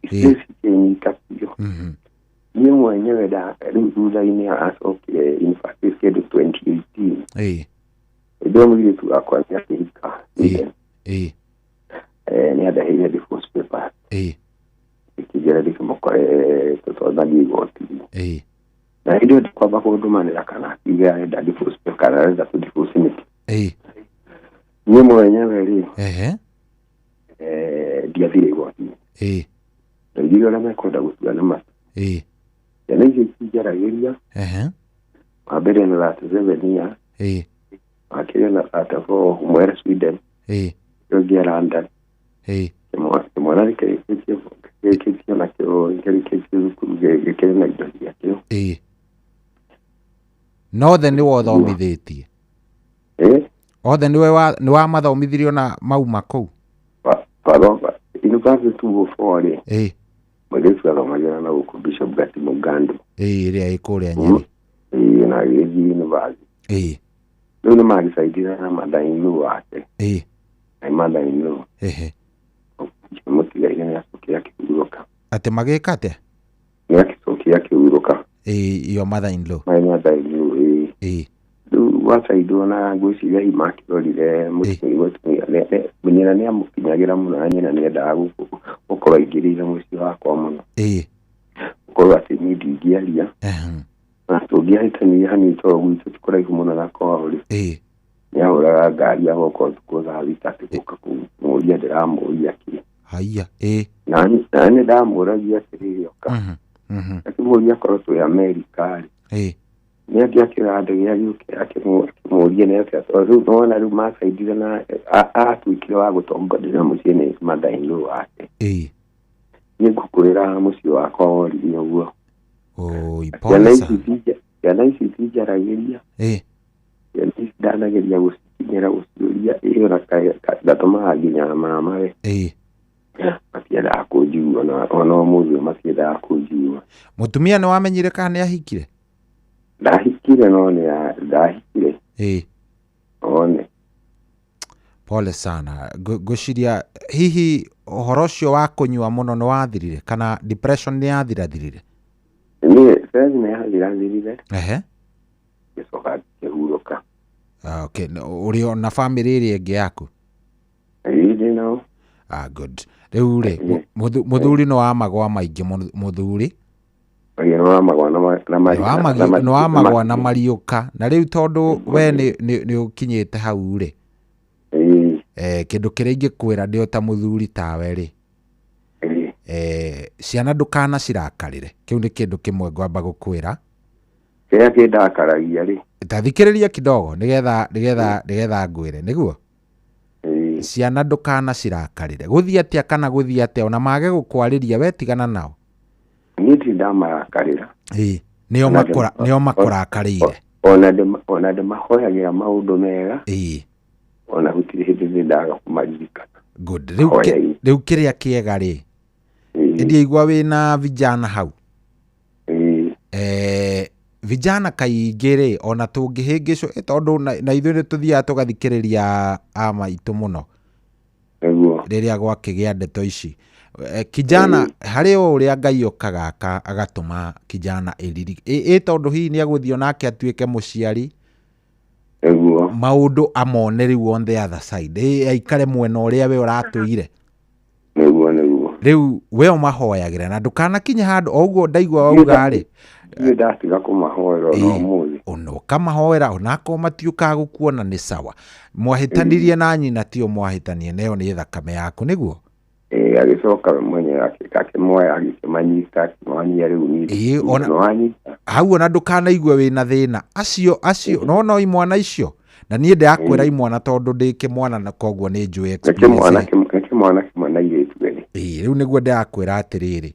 stress ikĩnyita piũ niĩ mwenyewe rĩu thutha-inĩ acokire university kĩndũ 2018 ndio mũirĩtu wakwa nĩakĩhika nĩ andaheire divorce papers ikĩnjĩra ndĩkĩmũkore tũtwaranagie igoti-inĩ na hĩndĩ ĩyo ndikwamba kũndũmanĩra kana akiuge arenda divorce papers kana arenda kũdivorce nĩkĩ niĩ mwenyewe rĩ ndiathire igoti-inĩ ndaigire ũrĩa mekwenda gũtuana matu ciana icio ikinjaragĩria wa mbere na 37 years wakĩrĩ na 34 mwere Sweden ũngĩ London mwana rĩkĩrĩkĩtie nakĩo rĩkĩrĩkĩtie thukuru gĩkĩrĩ na indo ciakĩo nothe nĩ wothomithĩtie othe nĩ wamathomithirio na mauma kũu university before mũirĩtu athomagĩra na gũkũ Bishop Gati Mugandu ĩrĩa ĩkũrĩa Nyeri na agĩthiĩ university rĩu nĩ magĩcaidire na mother-in-law wake na mother-in-law mũtigaire nĩ acokire akĩhurũka atĩ magĩka atĩa nĩ acokire akĩhurũka iyo mother-in-law rĩu wacaidwo na ngwĩciria himakĩrorire nyina nĩ amũkinyagĩra mũno na nyina nĩ endaga gũkorwo aingĩrĩire mũciĩ wakwa mũno gũkorwo atĩ niĩ ndingĩaria na tũngĩahĩtanirie hanini tondũ gwitũ ti kũraihu mũno na kwao rĩ nĩ ahũraga ngari agoka ũtukũ thaa thita gũka kũmũria ndĩramũria kĩ haiya na nĩ ndamũragia atĩrĩrĩ oka akĩmũria korwo twĩ Amerika rĩ nĩ akĩakĩra ndege agĩũkĩra akĩmũria nĩ atĩa rĩu nĩwona rĩu macaidire na atuĩkire wa gũtongoria mũciĩ nĩ mother-in-law wake niĩ ngũkwĩra mũciĩ wakwa woririe ũguo ciana ici itinjaragĩria ciana ici ndanageria gũcikinyĩra gũciũria ĩyo na gatũmaga nginya mamawe matiendaga kũnjigua ona ũmũthĩ matiendaga kũnjigua mũtumia nĩ wamenyire kana nĩ ahikire ndahikire no ndahikire one pole sana ngũciria hihi ũhoro ũcio wa kũnyua mũno nĩ wathirire kana depression nĩ yathirathirire nĩ yathirathirire gĩcoka kĩhurũka okay ũrĩ ona family ĩrĩa ĩngĩ yaku nao good rĩu rĩ mũthuri nĩ wamagwa maingĩ mũthuri nĩ wamagwa na mariũka na rĩu tondũ we nĩ ũkinyĩte hau rĩ kĩndũ kĩrĩa ingĩkwĩra ndĩ o ta mũthuri tawe rĩ ciana ndũkana cirakarĩre kĩu nĩ kĩndũ kĩmwe ngwamba gũkwĩra kĩrĩa kĩndakaragia rĩ tathikĩrĩria kidogo nĩgetha ngwĩre nĩguo ciana ndũkana cirakarĩre gũthiĩ atĩa kana gũthiĩ atĩa ona mage gũkwarĩria wetigana nao niĩ ti ndamarakarĩra nĩo makũrakarĩire ona ndĩmahoyagĩra maũndũ mega ona gũtirĩ hĩndĩ nĩndaga kũmaririkana good rĩu kĩrĩa kĩega rĩ ndĩaigua wĩna vijana hau vijana kaingĩ rĩ ona tũngĩhĩngĩcwo tondũ na ithuĩ nĩ tũthiaga tũgathikĩrĩria maitũ mũno rĩrĩa gwakĩgĩa ndeto ici kijana harĩ o ũrĩa Ngai okaga agatũma kijana ĩriri tondũ hihi nĩ agũthiĩ onake atuĩke mũciari maũndũ amone rĩu on the other side aikare mwena ũrĩa we ũratũire rĩu we ũmahoyagĩra na ndũkanakinye handũ o ũguo ndaigua wauga rĩ ndatiga kũmahoera ona ũmũthĩ ona ũkamahoera onako matiũkaga gũkuona nĩ sawa mwahĩtanirie na nyina tio mwahĩtanie nayo nĩ thakame yaku nĩguo agĩcoka mwenye akĩmoya agĩkĩmanyita akĩmanyia rĩu hau ona ndũkanaigue wĩna thĩna acio no imwana icio na niĩ ndakwĩra imwana tondũ ndĩ kĩmwana na koguo nĩ njũĩ experience kĩmwana kĩmwe na irĩtu rĩu nĩguo ndakwĩra atĩrĩrĩ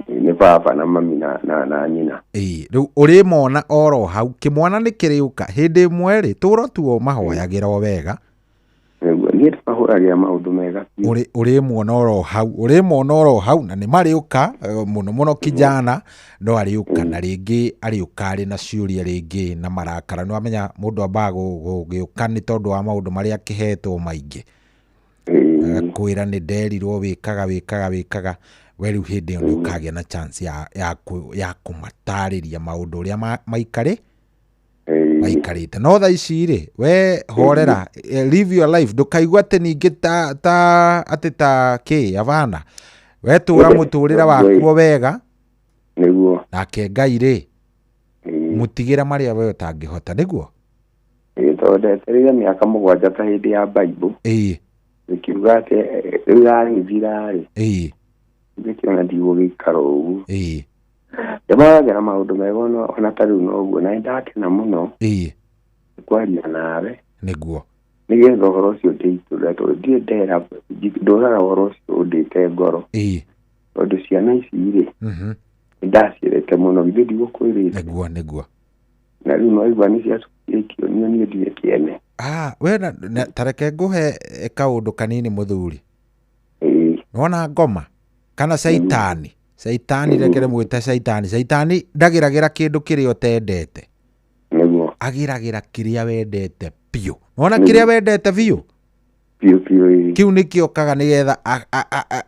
nĩ baba na mami na nyina rĩu ũrĩ mona oro hau kĩmwana nĩ kĩrĩũka hĩndĩ ĩmwe rĩ tũro tuo mahoyagĩra o wega niĩ tũmahũragia maũndũ mega ũrĩ mona oro hau na nĩ marĩũka mũno kijana no arĩũka na rĩngĩ arĩũka arĩ na ciũria rĩngĩ na marakara nĩ wamenya mũndũ ambaga gũgĩũka nĩ tondũ wa maũndũ marĩa akĩhetwo maingĩ kwĩra nĩ nderirwo wĩkaga we riu hindi yo ukagia na chance ya kumatariria maundu uria maikarite no tha ici ri we horera live your life ndukaigua ati ningi ta avana we tura muturira wakuo wega niguo nake Ngai ri mutigira maria we utangihota niguo tondetereire miaka 7 ta hindi ya Bible ikiuga ati riu yarithira ri ndikiona ndigo gikaro ugu ndamagera maundu mega ona ta riu noguo na ndakena muno kwaria nawe niguo nigetha uhoro ucio ndiitura tondu ndera nduraga uhoro ucio ndite ngoro tondu ciana ici ri ndacirete muno githĩ ndigũkwĩrĩte niguo na rĩu no igua nĩ ciacukĩtio niĩ ndirĩ kĩene we tareke nguhe kaũndũ kanini mũthuri nĩwona ngoma kana caitani rekere mwĩte caitani ndagĩragĩra kĩndũ kĩrĩa ũtendete nĩguo agĩragĩra kĩrĩa wendete biũ nĩwona kĩrĩa wendete biũ kĩu nĩkĩo kaga nĩgetha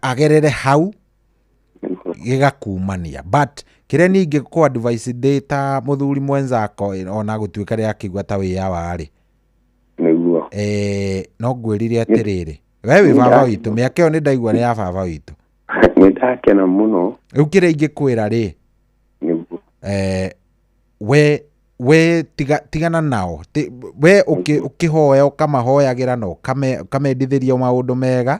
agerere hau gigakumania but kire ningi ko advice data muthuri mwenzako ona gutuika ria kigwa ta wi yawa ri niguo no ngwirire atiriri we baba witu miake oni ndaigwa ni ya baba witu ndakena muno ukire ingikwira ri niguo we tigana nao we ukihoya ukamahoyagira no kamendithiria maundu mega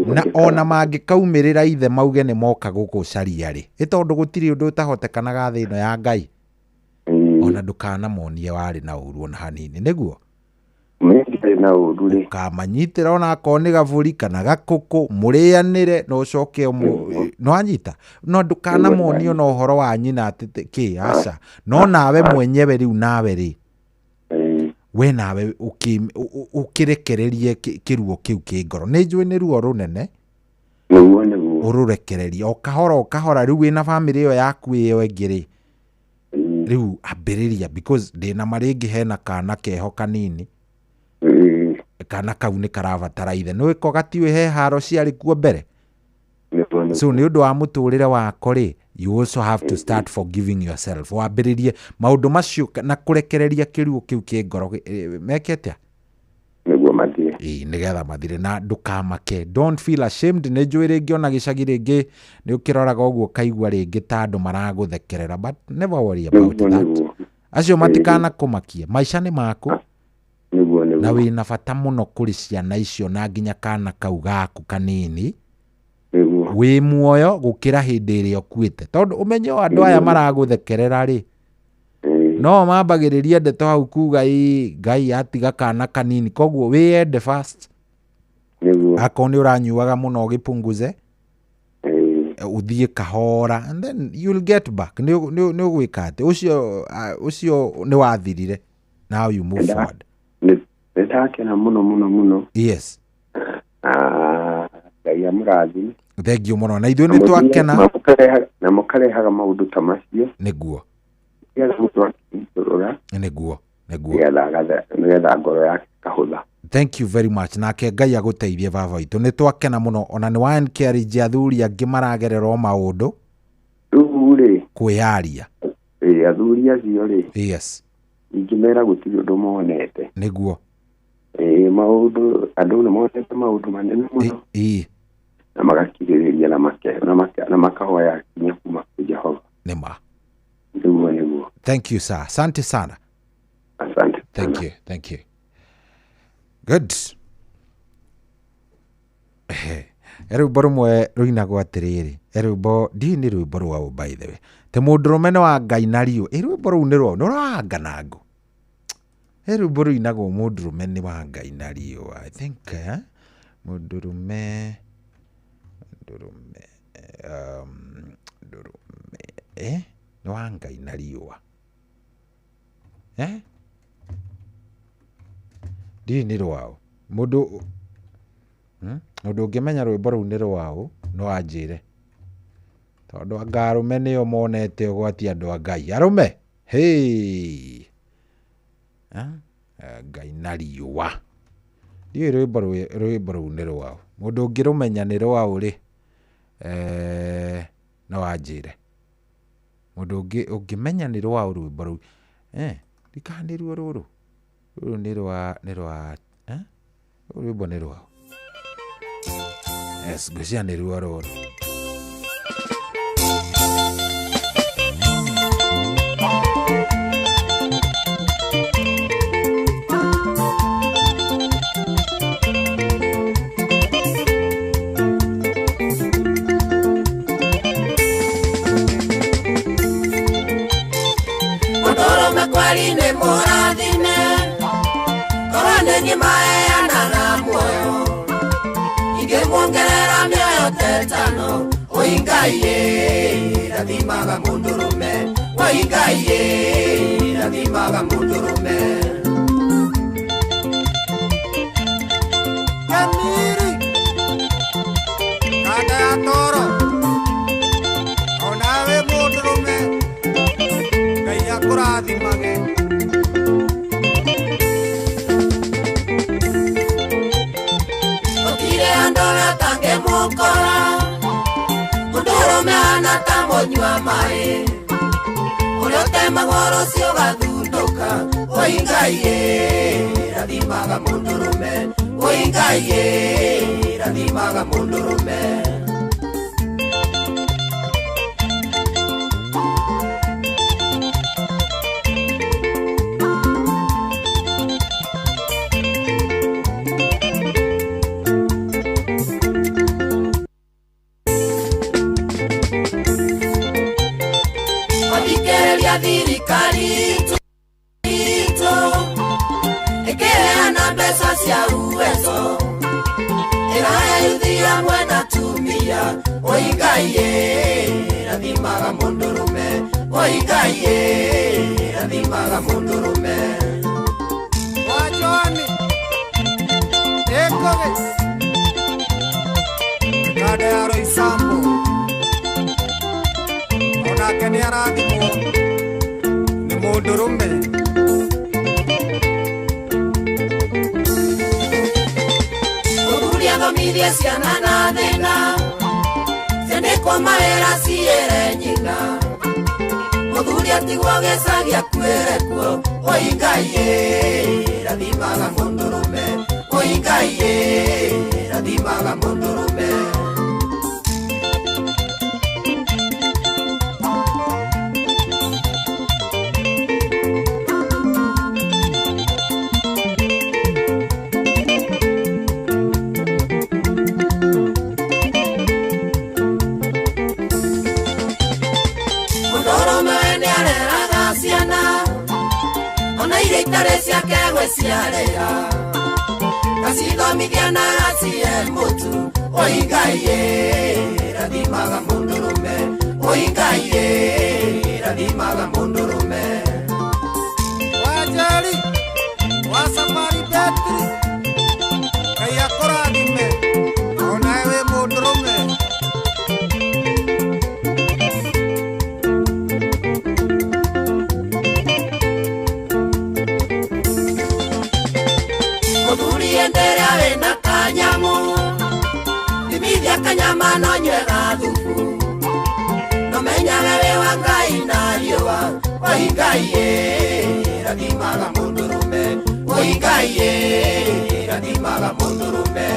na ona mangikaumirira ithe mauge ni moka gukucaria ri itondu gutiri undu utahotekanaga thi ino ya Ngai ona ndukana monie wari na uru ona hanini niguo na uru ri kamanyitira ona akoni gavuri kana gakuku murianire no coke no anyita no ndukana monie no horo wa nyina atiki aca no nawe mwenyewe riu nawe ri we nawe ukirekererie kiruo kiu kingoro ni njui ni ruo runene niguo ururekererie o kahora riu wina family yo yaku iyo ingiri riu ambiriria because ndina maringi hena kana keho kanini kana kau ni karabatara ithe no iko gatiwe he haro ciari kuo mbere so ni undu wa muturire wako ri you also have to start forgiving yourself wambiririe maundu macio na kurekereria kiruo kiu kingoro mekete niguo mathire nigetha mathire na ndukamake don't feel ashamed ne njui ringi ona gicagi ringi ni ukiroraga uguo kaigwa ringi ta andu maraguthekerera but never worry about that acio matikana kumakia maisha ni maku na wina bata muno kuri ciana icio na nginya kana kau gaku kanini wi muoyo gukira hindi iri okuite tondu umenyo andu aya maraguthekerera ri no mambagiriria ndeto hau kuga Ngai atiga kana kanini koguo wiende first akoni uranyuaga muno gipunguze uthie kahora and then you'll get back ni ugwika ati ucio ni wathirire now you move forward ndakena muno yes Ngai amurathime thank you muno na ithuĩ nĩ twakena na mukarehaga maundu ta macio niguo niguo nigetha ngoro yake kahutha thank you very much nake Ngai aguteithie baba witũ nĩ twakena muno ona nĩ wa encourage athuri angĩ maragererwo maundu rĩu rĩ kwĩyaria athuri acio rĩ yes ingĩmera gũtirĩ ũndũ monete niguo maundu andũ nĩ monete maundu manene mũno na magakirĩrĩria na makahoya kinya kuma kwĩ Jehova nĩma niguo thank you sir asante sana asante thank you good rwimbo rumwe ruinagwo atiriri rwimbo ndini rwimbo rwao by the way te mũndũrũme wa Ngai na rio rwimbo rũu nĩ rwao nũrawanganango rwimbo ruinagwo mũndũrũme wa Ngai na rio I think mũndũrũme nĩ wa Ngai na riũa ndini rwao mũndũ ũngĩmenya rwĩmbo rũu nĩ rwao no anjĩre tondũ anga arũme nĩo monete ũgwati andũ a Ngai arũme Ngai na riũa ndiũĩ rwĩmbo rũu nĩ rwao mũndũ ũngĩrũmenya nĩ rwao rĩ no wanjire mundu ungimenya ni rwa rwimbo ru ndikandi ruo ruru ni rwa rwimbo ni rwa gucia ni ruo ruru Marine moradine korone nyimaeana na moyo igemwongerera mioyo tetano oingaye rathimaga mundurume oingaye rathimaga mundurume Kamiri kada ya toro onawe mundurume kaya kurathimage mukora mundurume anatambonywa mai uriote magoro cio gathunduka oingaye rathimaga mundurume oingaye rathimaga mundurume thirikari itu ekeana mbeca cia uwezo iraeithia mwena tumia oingaye rathimaga mundurume oingaye rathimaga mundurume wajoni ekoge kada ya roisambo onake ni arathimwo mundurume ururia thomithie ciana na thina ciandikwo mawira ciere nyina muthuri atigwo gecagia kwire kuo oingaye rathimaga mundurume oingaye rathimaga mundurume itare ciake gwiciarira gacithomithia na gacie mutu oingaye rathimaga mundurume oingaye rathimaga mundurume wajari wa safari betri kaya korathime onawe mundurume enderea na kanyamu nimithia kanyama no nyega thubu no menyaga we wa ngai na riua oingaye rathimaga mundurume oingaye rathimaga mundurume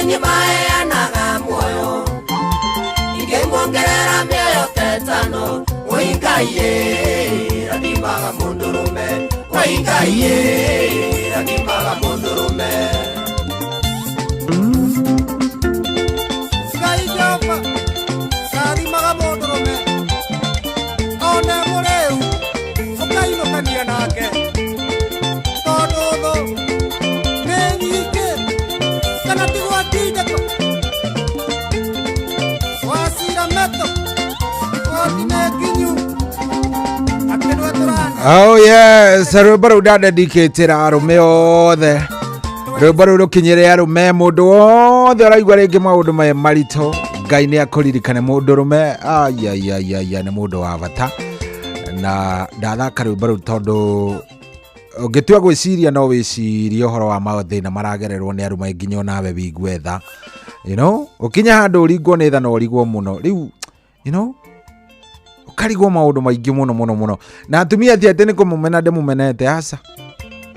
nyimaeanaga muoyo ingemwongerera mioyo tetano oingaye rathimaga mundurume oingaye rathimaga mundurume Ngai Jehova rathimaga mundurume one mureu ukainukania nake tondu tho nĩ nyingĩ kana tigwatindĩko wacira meto woti nĩ nginyu atĩ nĩwe tũranga Oh yes, rwimbo rũu ndandedikĩtĩra arũme othe, rwimbo rũu rũkinyĩre arũme mũndũ wothe ũraigua rĩngĩ maũndũ maya maritũ, Ngai nĩ akũririkane mũndũ rũme, ayayayaya nĩ mũndũ wa bata, na ndathaka rwimbo rũu tondũ ũngĩtua gwĩciria no wĩcirie ũhoro wa mathĩna maragererwo nĩ arũme nginya onawe wigue tha, you know, ũkinya handũ ũringwo nĩ tha na ũrigwo mũno, rĩu you know, karigwo maũndũ maingĩ mũno na atumia ati nĩ kũmũmena ndĩmũmenete aca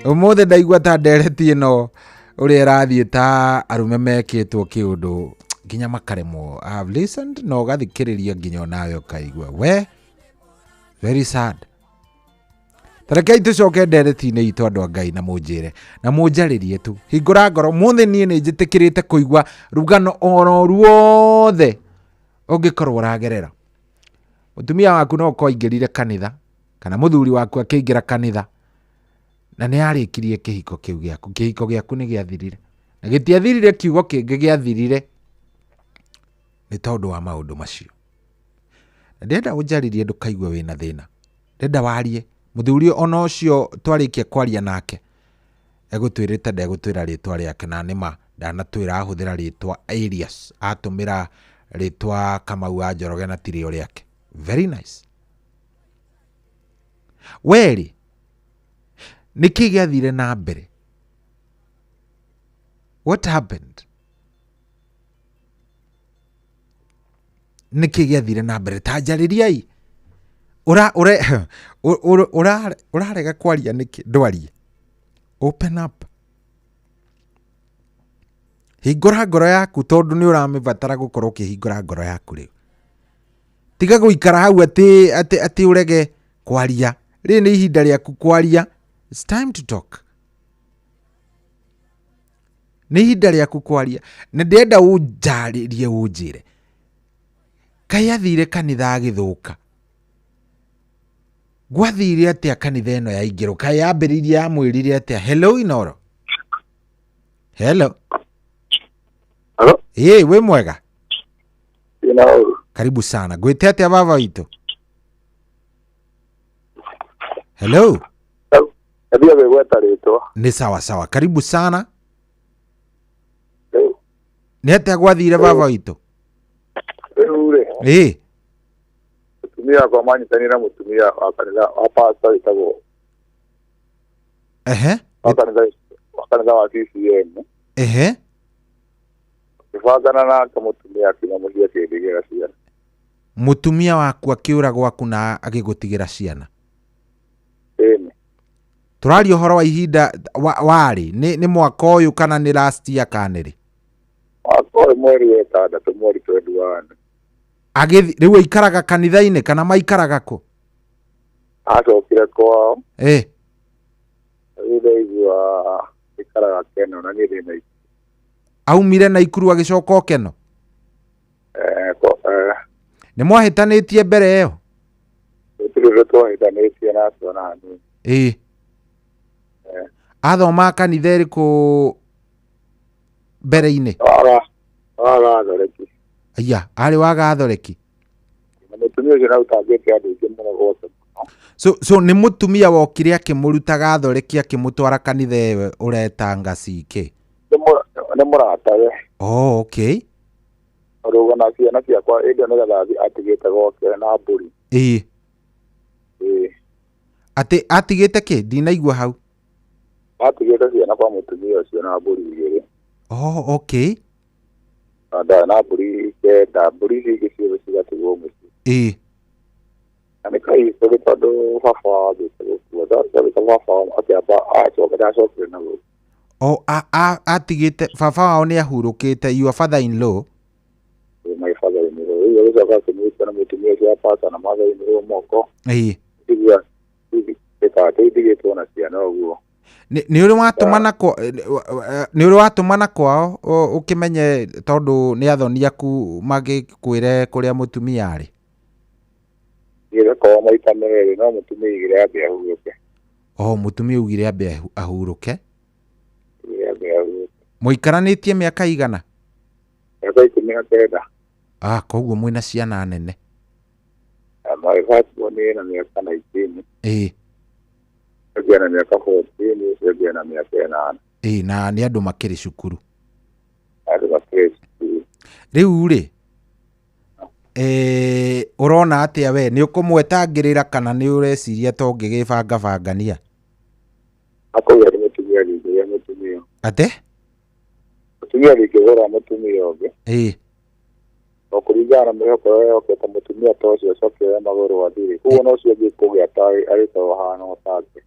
ũmũthĩ ndaigua ta ndereti ĩno ũrĩa ĩrathiĩ ta arũme mekĩtwo kĩũndũ nginya makaremwo. I've listened no gathikĩrĩria nginya nawe ũkaigua we very sad. Tarekei tũcoke ndereti-inĩ itũ andũ a Ngai na mũnjĩre na mũnjarĩrie tu hingũra ngoro mũthĩ niĩ nĩ njĩtĩkĩrĩte kũigua rũgano oro ruothe ũngĩkorwo ũragerera. Mũtumia waku no koingĩrire kanitha kana mũthuri waku akĩingĩra kanitha na nĩ arĩkirie kĩhiko kĩu gĩaku, kĩhiko gĩaku nĩ gĩathirire na gĩtiathirire kiugo kĩngĩ gĩathirire nĩ tondũ wa maũndũ macio. Na ndenda ũnjaririe ndũkaigue wĩna thĩna, ndenda warie mũthuri ona ũcio twarĩkia kwaria nake egũtwĩrĩte ndegũtwĩra rĩtwa rĩake na nĩma ndanatwĩra ahũthĩra rĩtwa alias, atũmĩra rĩtwa Kamau wa Njoroge na tirĩo rĩake. Very nice. Weri niki gĩathire na mbere? What happened? Niki gĩathire na mbere? Tanjarĩriai. Ũrarega kwaria niki? Ndwarie. Open up. Hingũra ngoro yaku tondũ nĩ ũramĩbatara gũkorwo ũkĩhingũra ngoro yaku rĩu. Tiga gũikara hau ati urege kwaria. Rĩ nĩ ihinda rĩaku kwaria. It's time to talk. Nĩ ihinda rĩaku kwaria. Na ndenda ũnjarĩrie ũnjĩre. Kaĩ athire kanitha agĩthũka? Gwathire atĩa kanitha ĩno yaingĩrwo? Kaĩ yambĩrĩirie amwĩrire atĩa? Hello Inoro. Hello. Hello. We mwega? Karibu sana. Gwĩte atĩa baba witũ? Hello. Ndio gweta rĩtwa. Nĩ sawa. Karibu sana. Nĩ atĩa gwathire baba witũ? Mutumia kwa manyitanĩra mutumia wa kanitha wa pastor witagwo. Wa kanitha wa CCM. Kĩbangana nake mutumia akĩmũhia kĩndigĩra ciana. Mutumia waku akĩũra gwaku na agĩgũtigĩra ciana? Tũraria ũhoro wa ihinda warĩ nĩ mwaka ũyũ kana nĩ last year kana nĩ? Mwaka ũyũ mweri wa ĩtandatũ mweri 21. Rĩu aikaraga kanitha-inĩ kana maikaraga kũ? Acokire kwao. Thutha ikaraga Keno na niĩ ndĩ Naikuru. Aumire Naikuru agĩcoka o Keno? Nĩ mwahĩtanĩtie mbere ĩyo? Tũtirĩ twahĩtanĩtie na tuona hanini. Athoma kanitha ĩrĩkũ mbere-inĩ? Wa Gathoreki. Aya, arĩ wa Gathoreki. Mũtumia ũcio nautangĩte andũ aingĩ mũno gwothe. So nĩ mũtumia wokire akĩmũruta Gathoreki akĩmũtwara kanitha ĩyo ũreta Ngacike? Nĩ mũratawe. Okay. Rũgana ciana ciakwa ĩndĩ nĩgetha atigĩte goke na mbũri. Atĩ atigĩte kĩ? Ndinaigua hau. Atigĩte ciana kwa mũtumia ũcio na mbũri igĩrĩ. Okay. Na mbũri kenda, mbũri ici ingĩ ciothe cigatigwo mũciĩ. Na nĩ kaihũrĩ tondũ baba wambĩte gũkua. Ndarĩte baba akĩamba acokire na gũkũ. Atigĩte baba wao nĩ ahurũkĩte, your father in law? My father in law. Rĩu agĩcoka akĩmwĩta na mũtumia ũcio apasa na mother in law moko. Igua ĩtigĩtwo na ciana ũguo. Nĩ ũrĩ watũmana kwao ũkĩmenye tondũ nĩ athoni aku magĩkwĩre kũrĩa mũtumia arĩ? Gĩgakorwo maita merĩ no mũtumia igĩrĩ ambe ahurũke. Mũtumia augire ambe ahurũke? Mũikaranĩtie mĩaka igana? Mĩaka 19. Koguo mwĩna ciana nene. My first born ĩna mĩaka 19. Ngiana mĩaka 14 ũcio ngiana mĩaka 8. Na nĩ andũ makĩrĩ cukuru. Andũ makĩrĩ cukuru. Rĩu rĩ ũrona atĩa we nĩ ũkũmwetangĩrĩra kana nĩ ũreciria to ngĩgĩbangabangania? Akauga nĩ mũtumia rĩngĩ mũtumia. Ate? Mũtumia rĩngĩ gora mũtumia ũngĩ. Okũringana na mwĩhoko weyokete mũtumia ta ũcio acoke oe magũrũ athiri. Koguo no ũcio ũngĩkũgĩa ta arĩ ta ũhana take.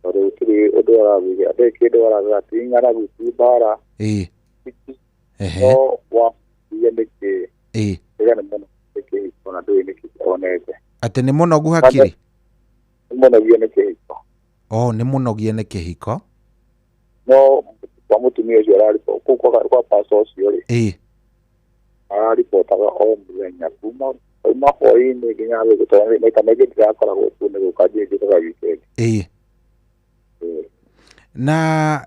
Tondũ gũtirĩ ũndũ arathire andũ kĩndũ arathira ti ng'aragu ti mbara. No wabiga nĩkĩ ĩgana mũno nĩkĩhiko na ndũĩ nĩkĩ onete. Atĩ nĩ mũnogu hakiri? Nĩ mũnogie nĩ kĩhiko. Nĩ mũnogie nĩ kĩhiko? No kwa mũtumia ũcio araribota kũu kwa pastor ũcio rĩ araribotaga o mũthenya kuma hwaĩ-inĩ nginya thũgũ maita maingĩ ndĩrakoragwo kuo nĩ gũka njĩkaga wikendi. Na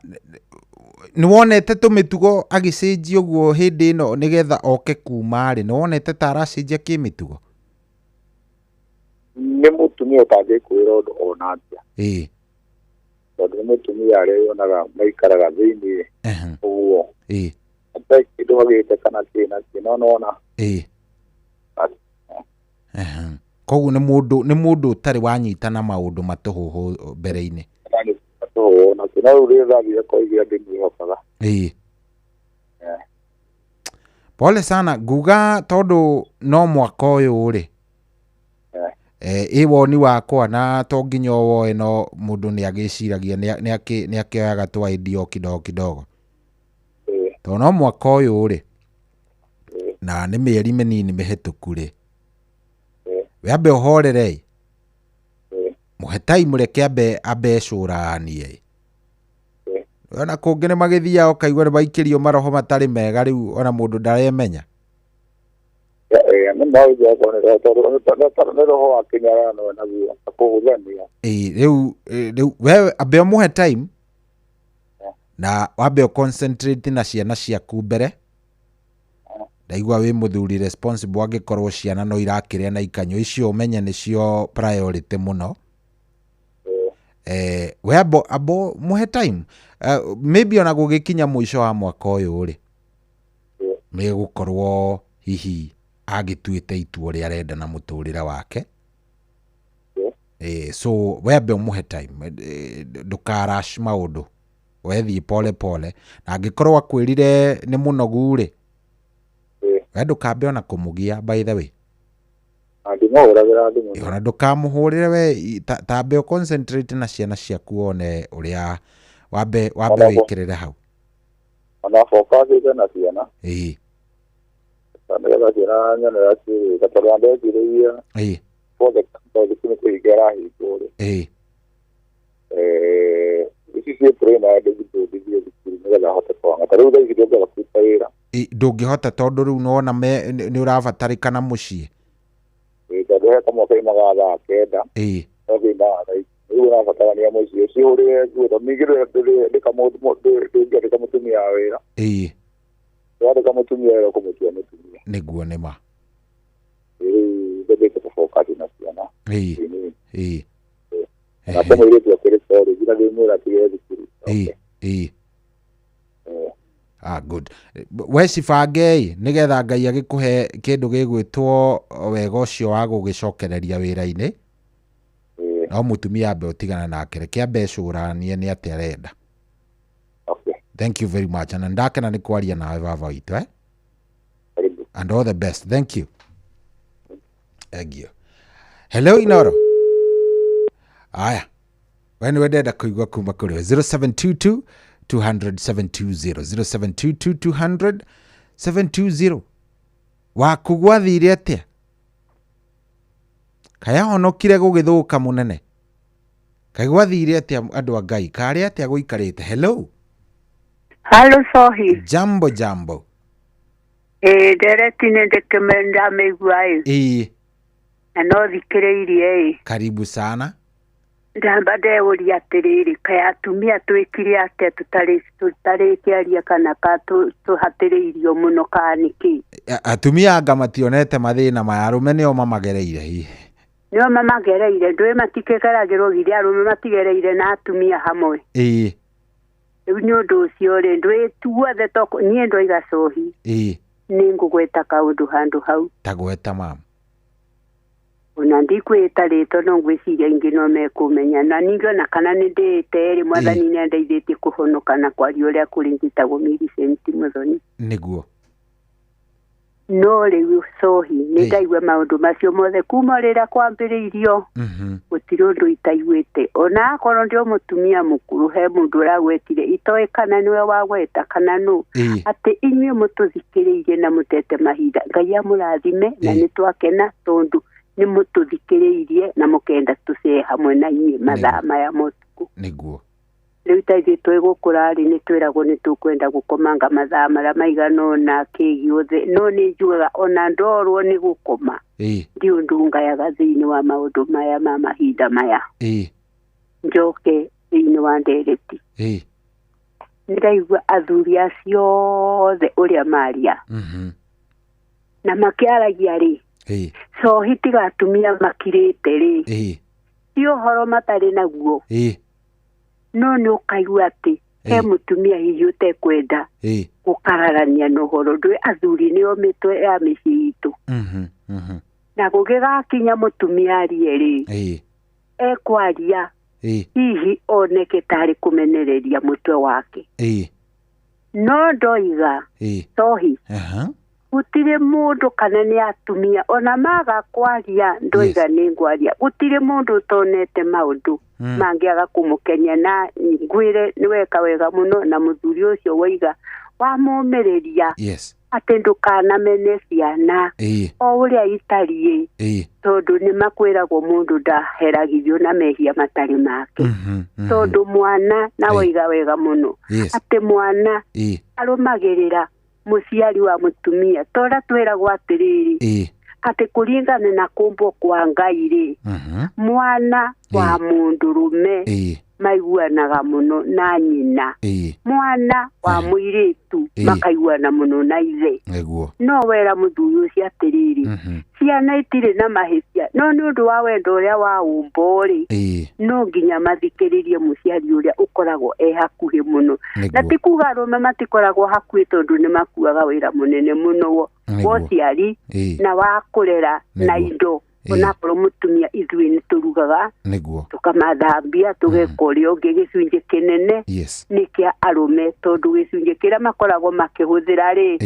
nĩ wonete tũmĩtugo agĩcenjia ũguo hĩndĩ ĩno nĩgetha oke kuma rĩ, nĩ wonete ta aracenjia kĩmĩtugo? Nĩ mũtumia ũtangĩkwĩra ũndũ ona atĩa. Tondũ nĩ mũtumia arĩa yonaga maikaraga thĩinĩ ũguo. Atĩ kĩndũ agĩte kana kĩna nona. Koguo nĩ mũndũ ũtarĩ wanyitana maũndũ matũhũhũ mbere-inĩ. Na kĩna rĩu rĩthathire kwa igia ndĩmwĩhokaga. Pole sana nguga tondũ no mwaka ũyũ rĩ woni wakwa na to nginya woe no mũndũ nĩ agĩciragia nĩ akĩoyaga twaindio kidogo. Tondũ no mwaka ũyũ rĩ na nĩ mĩeri mĩnini mĩhĩtũku rĩ wambe ũhorere mũhe time reke ambe cũranie. Ona kũngĩ nĩ magĩthiaga ũkaigua nĩ maikĩrio maroho matarĩ mega rĩu ona mũndũ ndaremenya. Rĩu we ambe ũmũhe time na wambe concentrate na ciana ciaku mbere. Ndaigua wĩ mũthuri responsible angĩkorwo ciana no irakĩrĩa na ikanyo icio ũmenye nĩcio priority mũno. We abo muhe time maybe ona gũgĩkinya mũico wa mwaka ũyũ rĩ nĩ gũkorwo hihi agĩtuĩte itua rĩa arenda na mũtũrĩre wake. So we ambe ũmũhe time ndũkarash maũndũ wethiĩ pole pole na angĩkorwo akwĩrire nĩ mũnogu rĩ we ndũkambe ona kũmũgia by the way. Ona ndũkamũhũrĩre we tambe o concentrate na ciana ciaku one ũrĩa wambe wĩkĩrĩre hau. Ona focus na ciana. Nĩgetha ciana nyonera ciĩga tondũ andũ bothe tondũ kĩmwe kũhingĩra hingwo rĩ. Ici ciĩ primary ndĩgithũthithie thukuru nĩgetha ahote kwanga. Ta rĩu thaa ici ndĩngĩaga kũruta wĩra. Ndũngĩhota tondũ rĩu nĩwona nĩ ũrabatarĩkana mũciĩ. Tondũ he kamwaka imaga thaa 9. No thĩna wa thaa ici rĩu ũrabatarania mũciĩ cihũrĩre nguo tondũ ningĩ ndĩngĩandĩka mũtumia wa wĩra. Ndĩandĩka mũtumia wĩra ũkũmũtua mũtumia. Nĩguo nĩma. Rĩu ndĩngĩte kũbokati na ciana. Na kama mũirĩtu akĩrĩ sorry nginya ndĩmwĩra atigĩre thukuru. Good. We cibange nĩgetha Ngai agĩkũhe kĩndũ gĩgwĩtwo wega ũcio wa gũgĩcokereria wĩra-inĩ. No mũtumia ambe ũtigana nake reke ambe cũranie nĩ atĩa arenda. Thank you very much. Na ndakena nĩ kwaria nawe baba witũ and all the best. Thank you. Thank you. Hello Inoro. Aya. We nĩ wendenda kũigua kuma kũrĩ 0722 200 720 0722 200 720 wakugwathire atĩa kaya honokire gũgĩthũka mũnene kai gwathire atĩa andũ a Ngai karĩ atĩa gũikarĩte. Hello Sohi. Jambo Dereti ndĩkĩmenda mĩigua na no thikĩrĩirie karibu sana. Ndamba ndeuria atĩrĩrĩ kaya atumia twĩkire atĩa tũtarĩ kĩaria kana tũhatĩrĩirio mũno kana nĩkĩ. Atumia anga mationete mathĩna maya arũme nĩo mamagereire hihi. nio mama gereire ndwe matikekeragirwo githia arume matigereire na atumia hamwe riu ni undu ucio ri ndwe tuothe toko nie ndoiga cohi ningugweta kaundu handu hau tagweta mama ona ndikwita rito no ngwiciria ingi no mekumenya na ningo na kana ni ndite ri mwathani ni ndeithĩtie kuhonoka na kwari uria kuringitagwo Millicent Muthoni niguo no riu cohi ni ndaigua maundu macio mothe kuma rĩrĩa kwambĩrĩirio gũtirĩ ũndũ itaiguĩte ona akorwo ndio mũtumia mũkuru he mũndũ ũragwetire itoĩ kana nĩwe wagweta kana nũ atĩ inyuĩ mũtũthikĩrĩirie na mũtete mahinda Ngai amũrathime na nĩ twakena tondũ nĩ mũtũthikĩrĩirie na mũkenda tũcee hamwe na inyuĩ mathaa maya mũtukũ niguo rĩu itaithuĩ twĩgũkũra rĩ nĩ twĩragwo nĩ tũkwenda gũkomanga mathaa marĩa maigana ũna kĩgiothe no nĩ njugaga ona ndorwo nĩ gũkoma ndiũ ndungayaga thĩinĩ wa maũndũ maya ma mahinda maya njoke thĩinĩ wa ndereti nĩraigua athuri acio othe ũrĩa maria na makĩaragia rĩ cohi tiga atumia makirĩte rĩ ti ũhoro matarĩ naguo no nĩ ũkaigua atĩ he mũtumia hihi ũtekwenda gũkararania na ũhoro ndũĩ athuri nĩo mĩtwe ya mĩciĩ itũ na gũgĩgakinya mũtumia arie rĩ ekwaria hihi oneke tarĩ kũmenereria mũtwe wake no ndoiga cohi gũtirĩ mũndũ kana nĩ atumia ona maga kwaria ndoiga nĩ ngwaria gũtirĩ mũndũ ũtonete maũndũ mangĩaga kũmũkenia na ngwĩre nĩ weka wega mũno na mũthuri ũcio waiga wamũmĩrĩria atĩ ndũkanamene ciana o ũrĩa itariĩ tondũ nĩ makwĩragwo mũndũ ndaheragithio na mehia matarĩ make tondũ mwana na waiga wega mũno atĩ mwana arũmagĩrĩra mũciari wa mũtumia tora twĩragwo atĩrĩrĩ atĩ kũringana na kũmbwo kwa Ngai rĩ mwana wa mũndũrũme maiguanaga mũno na nyina mwana wa mũirĩtu makaiguana mũno na ithe no wera mũthuri ũcio atĩrĩrĩ ciana itirĩ na mahĩtia no nĩ ũndũ wa wendo ũrĩa wa ũmbo rĩ no nginya mathikĩrĩrie mũciari ũrĩa ũkoragwo hakuhĩ mũno na ti kuga arũme matikoragwo hakuhĩ tondũ nĩ makuaga wĩra mũnene mũno wa ũciari na wa kũrera na indo onakorwo mũtumia ithuĩ nĩ tũrugaga tũkamathambia tũgeka ũrĩa ũngĩ gĩcunjĩ kĩnene nĩ kĩa arũme tondũ gĩcunjĩ kĩrĩa makoragwo makĩhũthĩra rĩ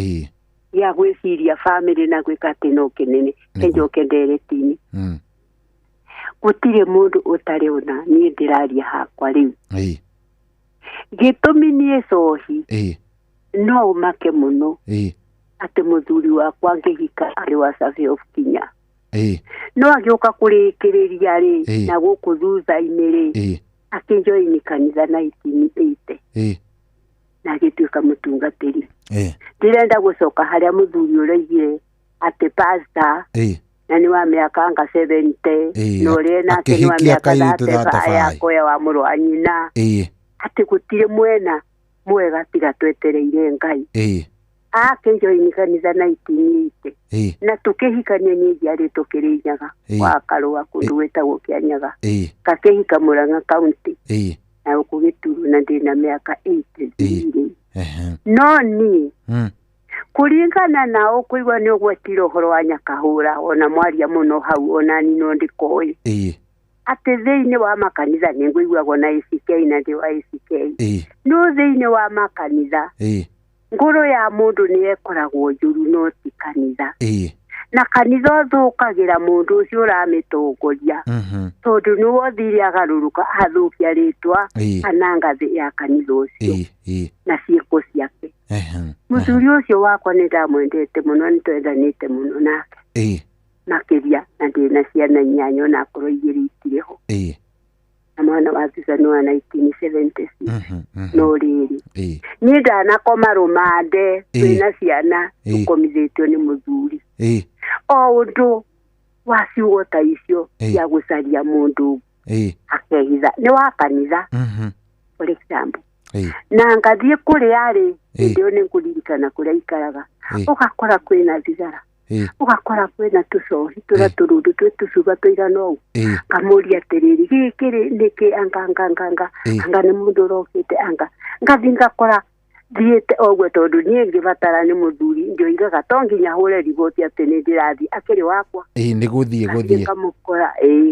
gĩa gwĩciria bamĩrĩ na gwĩka atĩ no kĩnene njoke ndereti-inĩ gũtirĩ mũndũ ũtarĩ ona niĩ ndĩraria hakwa rĩu gĩtũmi niĩ cohi no ũmake mũno atĩ mũthuri wakwa ngĩhika arĩ wa Survey of Kinya no agĩũka kũrĩkĩrĩria rĩ na gũkũ thutha-inĩ rĩ akĩnjoini kanitha 1980 na agĩtuĩka mũtungatĩri ndĩrenda gũcoka harĩa mũthuri ũraigire atĩ pastor na nĩ wa mĩaka anga 70 na ũrĩa nake nĩ wa mĩaka 35 yakoya wa mũrũ wa nyina atĩ gũtirĩ mwena mwega tiga twetereire Ngai akĩnjoini kanitha 1980 na tũkĩhikania niĩ njiarĩ tũkĩrĩ Nyaga wa Karũa kũndũ gwĩtagwo Kĩanyaga gakĩhika Mũrang'a kaunti na gũkũ Gĩturu na ndĩna mĩaka 82 no niĩ kũringana na ũkũigua nĩ ũgwetire ũhoro wa Nyakahũra ona mwaria mũno hau ona ni no ndĩkoĩ atĩ thĩinĩ wa makanitha nĩ ngũiguagwo na ACK na ndĩ wa ACK no thĩinĩ wa makanitha ngoro ya mũndũ nĩ ekoragwo njũru no ti kanitha na kanitha ũthũkagĩra mũndũ ũcio ũramĩtongoria tondũ nĩ wothire agarũrũka athũkia rĩtwa kana ngathĩ ya kanitha ũcio na ciĩko ciake mũthuri ũcio wakwa nĩ ndamwendete mũno nĩ twendanĩte mũno nake makĩria na ndĩna ciana 8 ona akorwo 2 itirĩ ho na mwana wa thutha nĩ wa 1976 no rĩrĩ niĩ ndanakoma rũmande twĩna ciana tũkomithĩtio nĩ mũthuri o ũndũ wa ciugo ta icio cia gũcaria mũndũ akehitha nĩ wa kanitha for example na ngathiĩ kũrĩa rĩ ndio nĩ kũririkana kũrĩa ikaraga ũgakora kwĩna thigara ugakora kwena tucohi tura turundu twetucuga tuigana ũũ ngamũria atĩrĩrĩ gĩkĩ nĩkĩ anga nĩ mũndũ ũrokĩte anga ngathi ngakora thiĩte ũguo tondũ niĩ ngĩbatara nĩ mũthuri njoigaga to nginya hũre riboti atĩ nĩ ndĩrathiĩ akĩrĩ wakwa nĩ gũthiĩ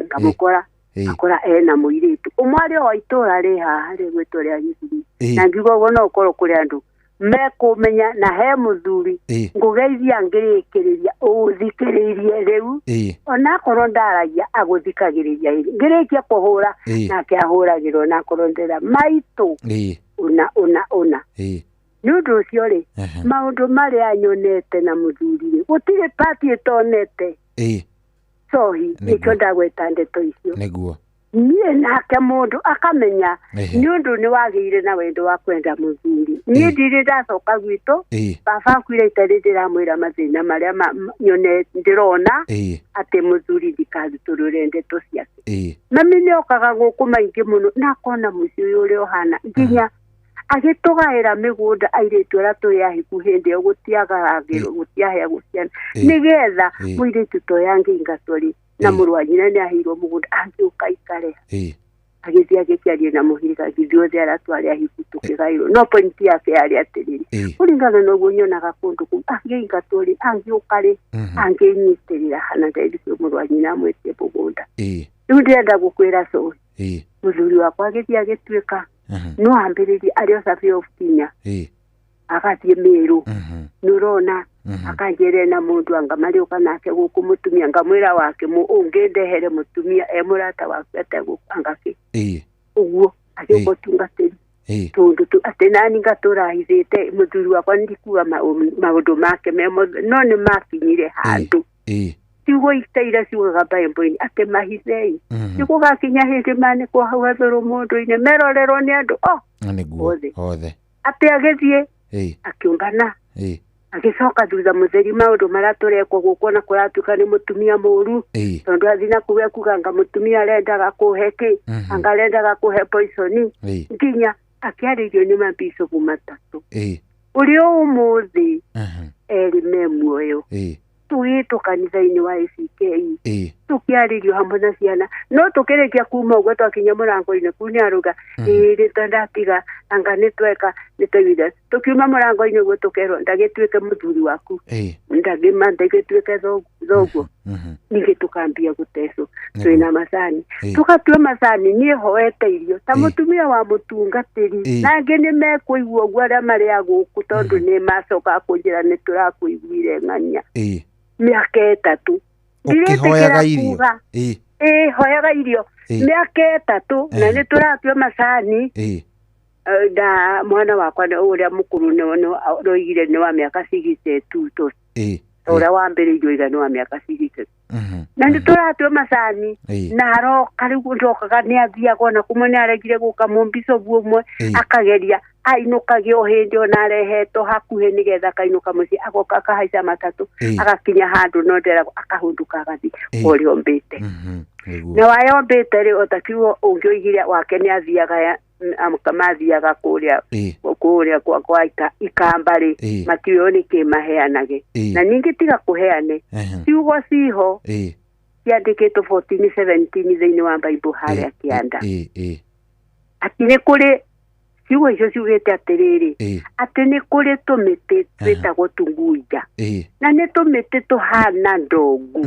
ngamũkora akora ena mũirĩtu ũmwe wa itũũra rĩ haha rĩ gwĩtwo rĩa Gĩthiri na ngiuga ũguo no ũkorwo kũrĩ andũ mekũmenya na he mũthuri ngũgeithia ngĩrĩkĩrĩria ũthikĩrĩirie rĩu onakorwo ndaragia agũthikagĩrĩria ngĩrĩkia kũhũra nake ahũragĩrwo nakorwo ndĩra maitũ una nĩ ũndũ ũcio rĩ maũndũ marĩa nyonete na mũthuri rĩ gũtirĩ pati ĩtonete cohi nĩkĩo ndagweta ndeto icio niĩ nake mũndũ akamenya nĩ ũndũ nĩ wagĩire na wendo wa kwenda mũthuri niĩ ndirĩ ndacoka gwitũ baba akwire itarĩ ndĩramwĩra mathĩna marĩa nyone ndĩrona atĩ mũthuri ndikarutũrũre ndeto ciake mami nĩ okaga gũkũ maingĩ mũno na akona mũciĩ ũyũ ũrĩa ũhana nginya agĩtũgaĩra mĩgũnda airĩtu arĩa tũrĩ ahiku hĩndĩ ĩyo gũtiahea gũciana nĩgetha mũirĩtu toya angĩingatwo rĩ na mũrũ wa nyina nĩ aheirwo mũgũnda angĩũka ikare agĩthiĩ agĩciarie na mũhĩrĩga ithuothe arĩa twarĩ ahiku tũkĩgaĩrwo no point yake yarĩ atĩrĩrĩ kũringana na ũguo nyonaga kũndũ kũu angĩingatwo rĩ angĩũka rĩ angĩnyitĩrĩra hana ndairĩcio mũrũ wa nyina amwĩtie mũgũnda rĩu ndĩrenda gũkwĩra cohi mũthuri wakwa agĩthiĩ agĩtuĩka no ambĩrĩrie arĩ o Sabi of Kinya agathiĩ Mĩrũ nĩ ũrona akanjĩra na mũndũ anga marĩũka nake gũkũ mũtumia ngamwĩra wake ũngĩndehere mũtumia mũrata waku ategũkũ angakĩ ũguo agĩũka ũtungatĩri tondũ atĩ nani ngatũra hithĩte mũthuri wakwa ndikuga maũndũ make no nĩ makinyire handũ ciugo itaira ciugaga Bible-inĩ atĩ mahithei nĩgũgakinya hĩndĩ manĩkwo hau gathũrũ mũndũ-inĩ merorerwo nĩ andũ othe atĩ agĩthiĩ akĩũngana agĩcoka thutha mũtheri maũndũ marĩa tũrekwo gũkũ na kũratuĩka nĩ mũtumia mũũru tondũ athi na kuga anga mũtumia arendaga kũhe anga arendaga kũhe poison nginya akĩarĩirio nĩ mabicobu matatũ ũrĩa ũmũthĩ erĩ me muoyo tũgĩtwo kanitha-inĩ wa ACK tũkĩarĩrio hamwe na ciana no tũkĩrĩkia kuma ũguo twakinya mũrango-inĩ kũu nĩ arauga rĩtwa ndatiga anga nĩtweka nĩtwaiguire tũkiuma mũrango-inĩ ũguo tũkerwo ndagĩtuĩke mũthuri waku ndagĩtuĩke thoguo ningĩ tũkambia gũtecwo twĩna macani tũgatua macani niĩ hoete irio ta mũtumia wa mũtungatĩri nangĩ nĩ mekũigua ũguo arĩa marĩa gũkũ tondũ nĩ macoka kũnjĩra nĩ tũrakũiguire ng'ania mĩaka 3 ũkĩhoyaga irio hoyaga irio mĩaka 3 na nĩ tũratua macani na mwana wakwa ũrĩa mũkũrũ nĩoigire nĩ wa mĩaka 62 ũrĩa wambĩrĩirio igana wa mĩaka 62 na nĩ tũratua macani na aroka rĩu ndokaga nĩ athiaga ona kumwe nĩ aregire gũka mũmbicobu ũmwe akageria ainũkagio hĩndĩ ona arehetwo hakuhĩ nĩgetha akainũka mũciĩ agoka akahaica matatũ agakinya handũ no nderagwo akahũndũka agathiĩ ũrĩa ombĩte na wayombĩte rĩ otakiugo ũngĩoigire wake nĩ athiaga mathiaga kũrĩa kwa ikamba rĩ matiũĩ nĩkĩ maheanage na ningĩ tiga kũheane ciugo ciho ciandĩkĩtwo 14:17 thĩinĩ wa Bible harĩa kĩanda atĩ nĩ kũrĩ ciugo icio ciugĩte atĩrĩrĩ atĩ nĩ kũrĩ tũmĩtĩ twĩtagwo tunguja na nĩ tũmĩtĩ tũhana ndongu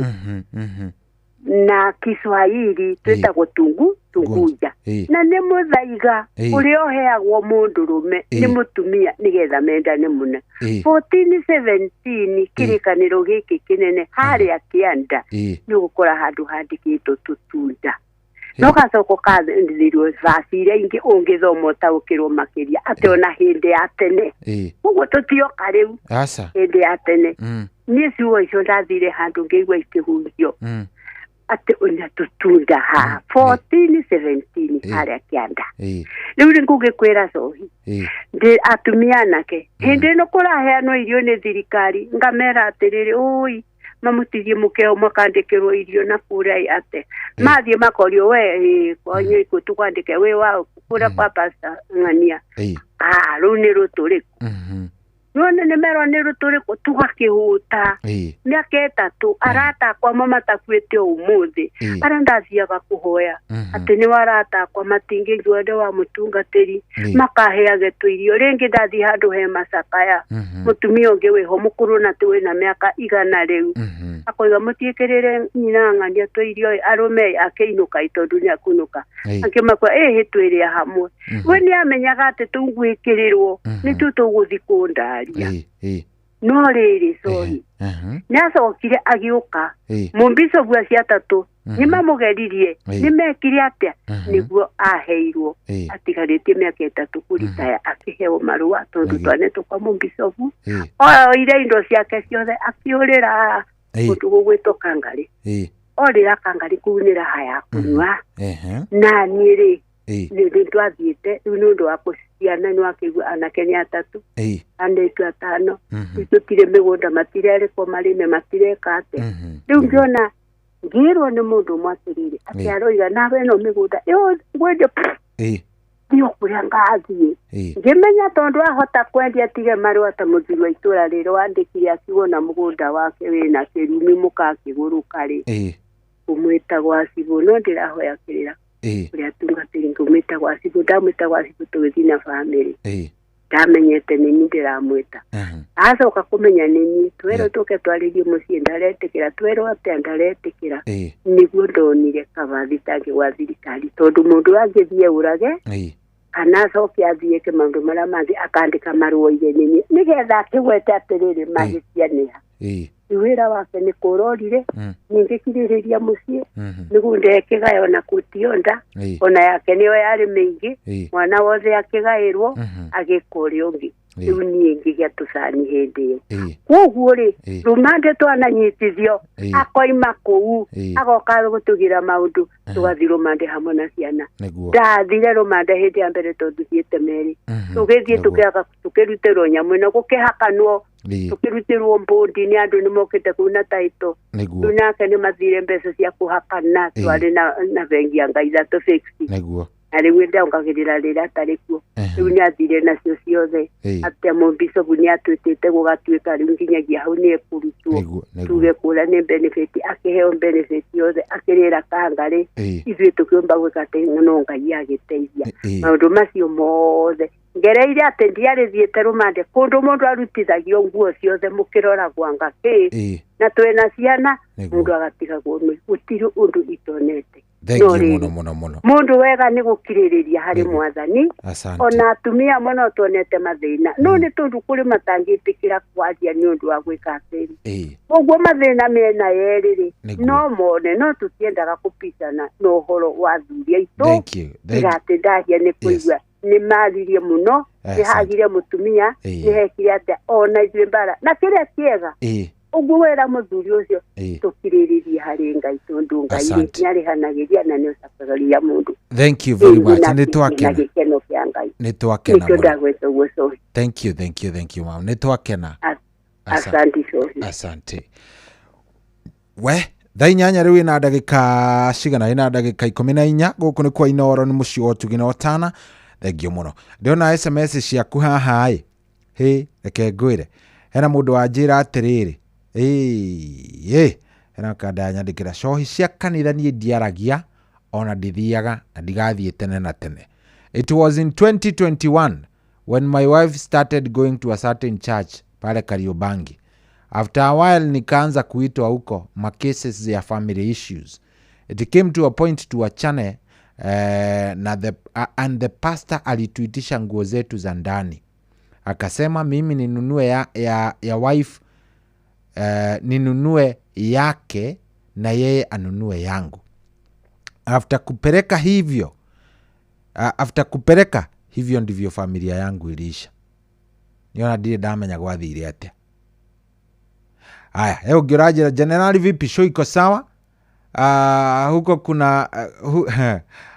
na Kiswahili twĩtagwo tunguja na nĩ mũthaiga ũrĩa ũheagwo mũndũrũme nĩ mũtumia nĩgetha mendane mũno 14:17 kĩrĩkanĩro gĩkĩ kĩnene harĩa kĩanda nĩ gũkora handũ handĩkĩtwo tũtunda no gacoka kathirwo vasi iria ingĩ ũngĩthoma ũtaũkĩrwo makĩria atĩ ona hĩndĩ ya tene ũguo tũtioka rĩu hĩndĩ ya tene niĩ ciugo icio ndathire handũ ngĩigua ikĩhunjio atĩ ona tũtunda ha 14:17 harĩa kĩanda rĩu nĩ ngũgĩkwĩra cohi atumia anake hĩndĩ ĩno kũraheanwo irio nĩ thirikari ngamera atĩrĩrĩ ũi mamutigie mũkeo makandĩkĩrwo irio na kũrĩa ate mathiĩ makorio we kwanyu tũkwandĩke we wa kũrĩa kwa pastor ng'ania rĩu nĩ rũtũrĩku none nä merwo nä rå tå rä kå tugakä hå ta mä aka 3 arata akwa matakuä te å må thä arä ndathiaga kå hoya atä nä warata akwa matingä ngwende wa må tungatä ri makaheage tå irio rä ngä ndathi handå he macakaya må tumia å ngä wä ho må kå rå na tä wä na mä aka 100 rä u akoiga må tiäkä rä re nyina ng'ania tå irio arå me akä inå ka itondå nä akå nå ka akä makwa hä twä rä a hamwe we nä amenyaga atä tå ngwä kä rä rwo nä tå tå gå thi kå ndaria no rä rä sorry nä acokire agä å ka må mbicobu acio 3 nä mamå geririe nä mekire atä nä guo aheirwo atigarä tie mä aka 3 kå ritaya akä heo marå tondå twanetwo kwa må mbicobu oire indo ciake ciothe akä å rä ra gå ndå gå gwä two kangarä orä ra kangarä kå u nä raha ya kå nyua na niä rä nä twathiä te rä u nä å ndå wa kå ciana nä wakä igua anake nä 3 anaitu 5 tå tirä mä gå nda matirerä ko marä me matireka atä rä u ngä ona ngä rwo nä må ndå å mwe atä rä rä atä aroiga nawe no mä gå nda ngwende thiå kå rä a ngathiä ngä menya tondå ahota kwendia tige marå ta må thuri wa itå ra rä rä wandä kire akigwo na må gå nda wake wä na kä rumi må kakä gå rå karä å mwä ta gwa cibå no ndä rahoya kä rä ra å rä a tungatä ri ngå mä ta gwa cibå ndamwä ta gwa cibå tå gä thiä na bamä rä ndamenyete nä ni ndä ramwä ta acoka kå menya nä niä twerwo tå ke twarä rie må ciä ndaretä kä ra twerwo atä ndaretä kä ra nä guo ndonire kabathi tangä gwa thirikari tondå må ndå angä thiä å rage kana acoke athiä ke maå ndå marä a mangä akandä ka marå-ire nä getha akä gwete atä rä rä mahä cia nä ha wä ra wake nä kå rorire ningä kirä rä ria må ciä nä gå ndekä gae ona kå tionda ona yake nä yo yarä mä ingä mwana wothe akä gaä rwo agä ka å rä å ngä rä u niä ngä gä a tå cani hä ndä ä yo koguo rä rå mandä twananyitithio akoima kå u agoka gå tå gä ra maå ndå tå gathi rå mandä hamwe na ciana ndathire rå mandä hä ndä ya mbere tondå thiä te merä tå gä thiä tå kä rutä rwo nyamå ä no gå kä hakanwo tå kä rutä rwo mbåndi nä andå nä mokä te kå na taito rä u nake nä mathire mbeca cia kå hakana twarä na bengi ya ngai 350 na rä u ndongagä rä ra rä rä atarä kuo rä u nä athire nacio ciothe atä må mbicobu nä atwä tä te gå gatuä ka rä u nginyagia hau nä ekå rutwo tuge kå ra nä benefit akä heo benefit yothe akä rä ra kangarä ithuä tå kä omba gwä ka tä no ngai agä teithia maå ndå macio mothe ngereire atä ndiarä thiä te rå mandä kå ndå må ndå arutithagio nguo ciothe må kä roragwa ngakä na twä na ciana må ndå agatigagwo gå tirä å ndå itonete må ndå wega nä gå kirä rä ria harä mwathani ona atumia amwe no tuonete mathä na no nä tondå kå rä matangä tä kä ra kwaria nä å ndå wa gwä ka atä ri koguo mathä na mĩena yerä rä no mone no tå tiendaga kå picana na å horo wa thuri aitå igatä ndahia nä kå igua nä maririe må no nä hagire må tumia nä hekire atä ona ithuä mbara na kä rä a kä ega uguo wera må thuri å cio tå kirä rä rie harä ngai tondå ngai nä arä hanagä ria na nä å cakagaria må ndå nä twakena nä twakena mam nä twakena asante we thaa inyanya rä u ä na ndagä ka cigana ä na ndagä ka 14 gå kå nä kwa Inoro nä må ciä wa Tugina Otana thengio må no ndäona SMS ciaku haha ä hä reke ngwä re hena må ndå wanjä ra atä rä rä hena kanda nyandä kä ra cohi cia kanitha niä ndiaragia ona ndithiaga na ndigathiä tene na tene. It was in 2021 when my wife started going to a certain church pale Kariobangi. After a while nikaanza kuitwa huko ma cases ya family issues. It came to a point tuachane and the pastor alituitisha nguo zetu za ndani. Akasema mimi ninunue ya wife ninunue yake na yeye anunue yangu. After kupeleka hivyo ndivyo familia yangu iliisha. Niona ndire ndamenya gwathire atia. Haya, leo ngirajira generali vipi, show iko sawa?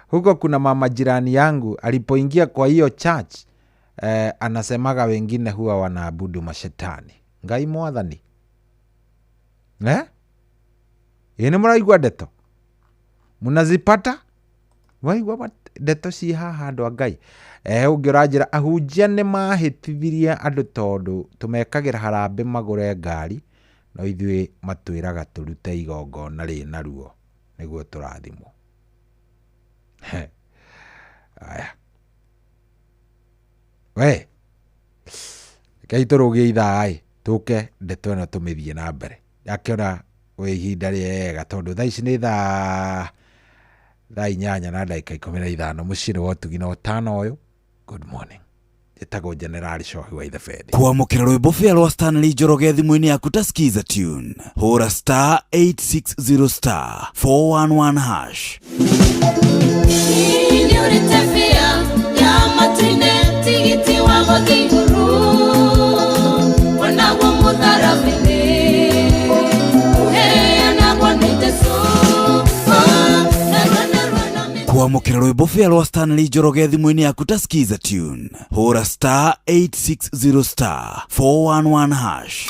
Huko kuna mama jirani yangu alipoingia kwa hiyo church anasemaga wengine huwa wanaabudu mashetani. Ngai mwathani. Yene muraigwa ndeto. Munazipata? Waigwa ndeto ci haha andu a Ngai ungiranjira ahunjia ni mahitithirie andu tondu tumekagira harambe magure ngari no ithui matwiraga turute igongona rina ruo niguo turathimwo. Aya we kai turugie ithaa tuke ndeto ĩno tumithie na mbere akiona we ihinda rĩega tondu thaa ici nĩ thaa 8:15 muciĩ wa Ũtugi na Ũtana ũyũ. Good morning. Jitagwo General Shohi wa Ithafedi. Kuamukira rwĩmbo fĩa rwa Stanley Njoroge thimũ-inĩ yaku ta skiza tune. Hũra star 860 star 411 hash. Ni uritafia ya matine tigiti wa maginguru wana wa mudharafini uheana kwa niteso. Kuamukira rwĩmbo fĩa rwa Stanley Njoroge thimũ-inĩ yaku ta skiza tune. Hũra star 860 star 411 hash.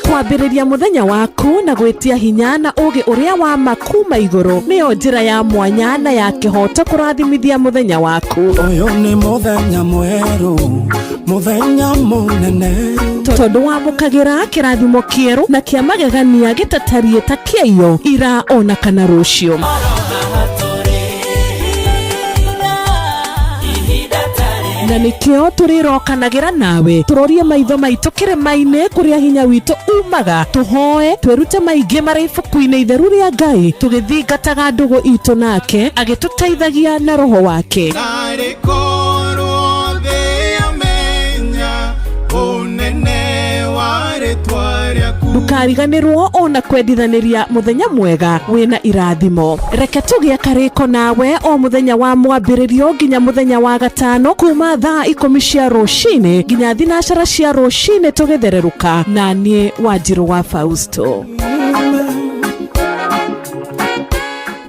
Kwambĩrĩria mũthenya waku na gwĩtia hinya na ũgĩ ũrĩa wa makuma igũrũ nĩyo njĩra ya mwanya na ya kĩhoto kũrathimithia mũthenya waku. Ũyũ nĩ mũthenya mwerũ, mũthenya mũnene, tondũ wamũkagĩra kĩrathimo kĩerũ na kĩa magegania gĩtatariĩ ta kĩayo ira ona kana rũciũ. Na nĩkĩo tũrĩrokanagĩra nawe tũrorie maitho maitũ kĩrĩma-inĩ kũrĩa hinya witũ umaga, tũhoe twĩrute maingĩ marĩ ibuku-inĩ itheru rĩa Ngai tũgĩthingataga ndũgũ itũ nake agĩtũteithagia na roho wake. Ndukariganĩrwo ona kwendithanĩria mũthenya mwega wĩna irathimo. Reke tũgĩe karĩko nawe o mũthenya wa mwambĩrĩrio nginya mũthenya wa gatano kuma thaa 10 cia rũcinĩ nginya thinacara cia rũcinĩ tũgĩthererũka na niĩ Wanjirũ wa Fausto.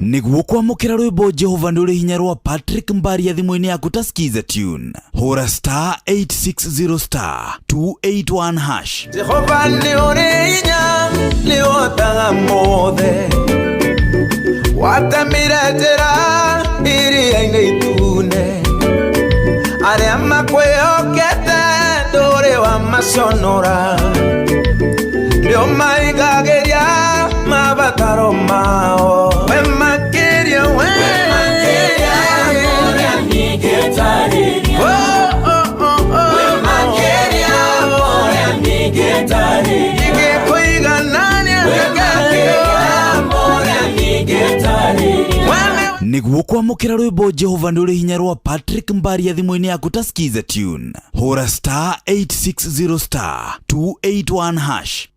Nĩguo kwamũkĩra rwĩmbo Jehova nĩ ũrĩ hinya rwa Patrick Mbaria thimũ-inĩ yaku ta skiza tune. Hũra star 860 star 281 hash. Jehova nĩ ũrĩ hinya nĩ ũhotaga mothe, watemire njĩra iria-inĩ itune, arĩa makwĩhokete ndũrĩ wa maconora, nĩo maigagĩria mabataro mao. We makĩria we ũrĩa ningĩtarĩria, we makĩria ũrĩa ningĩtarĩria, ingĩkũiganania ũrĩa ningĩtarĩria. Nĩguo kwamũkĩra rwĩmbo Jehova nĩ ũrĩ hinya rwa Patrick Mbaria thimũ-inĩ yaku ta skiza tune. Hũra star 860 star 281 hash.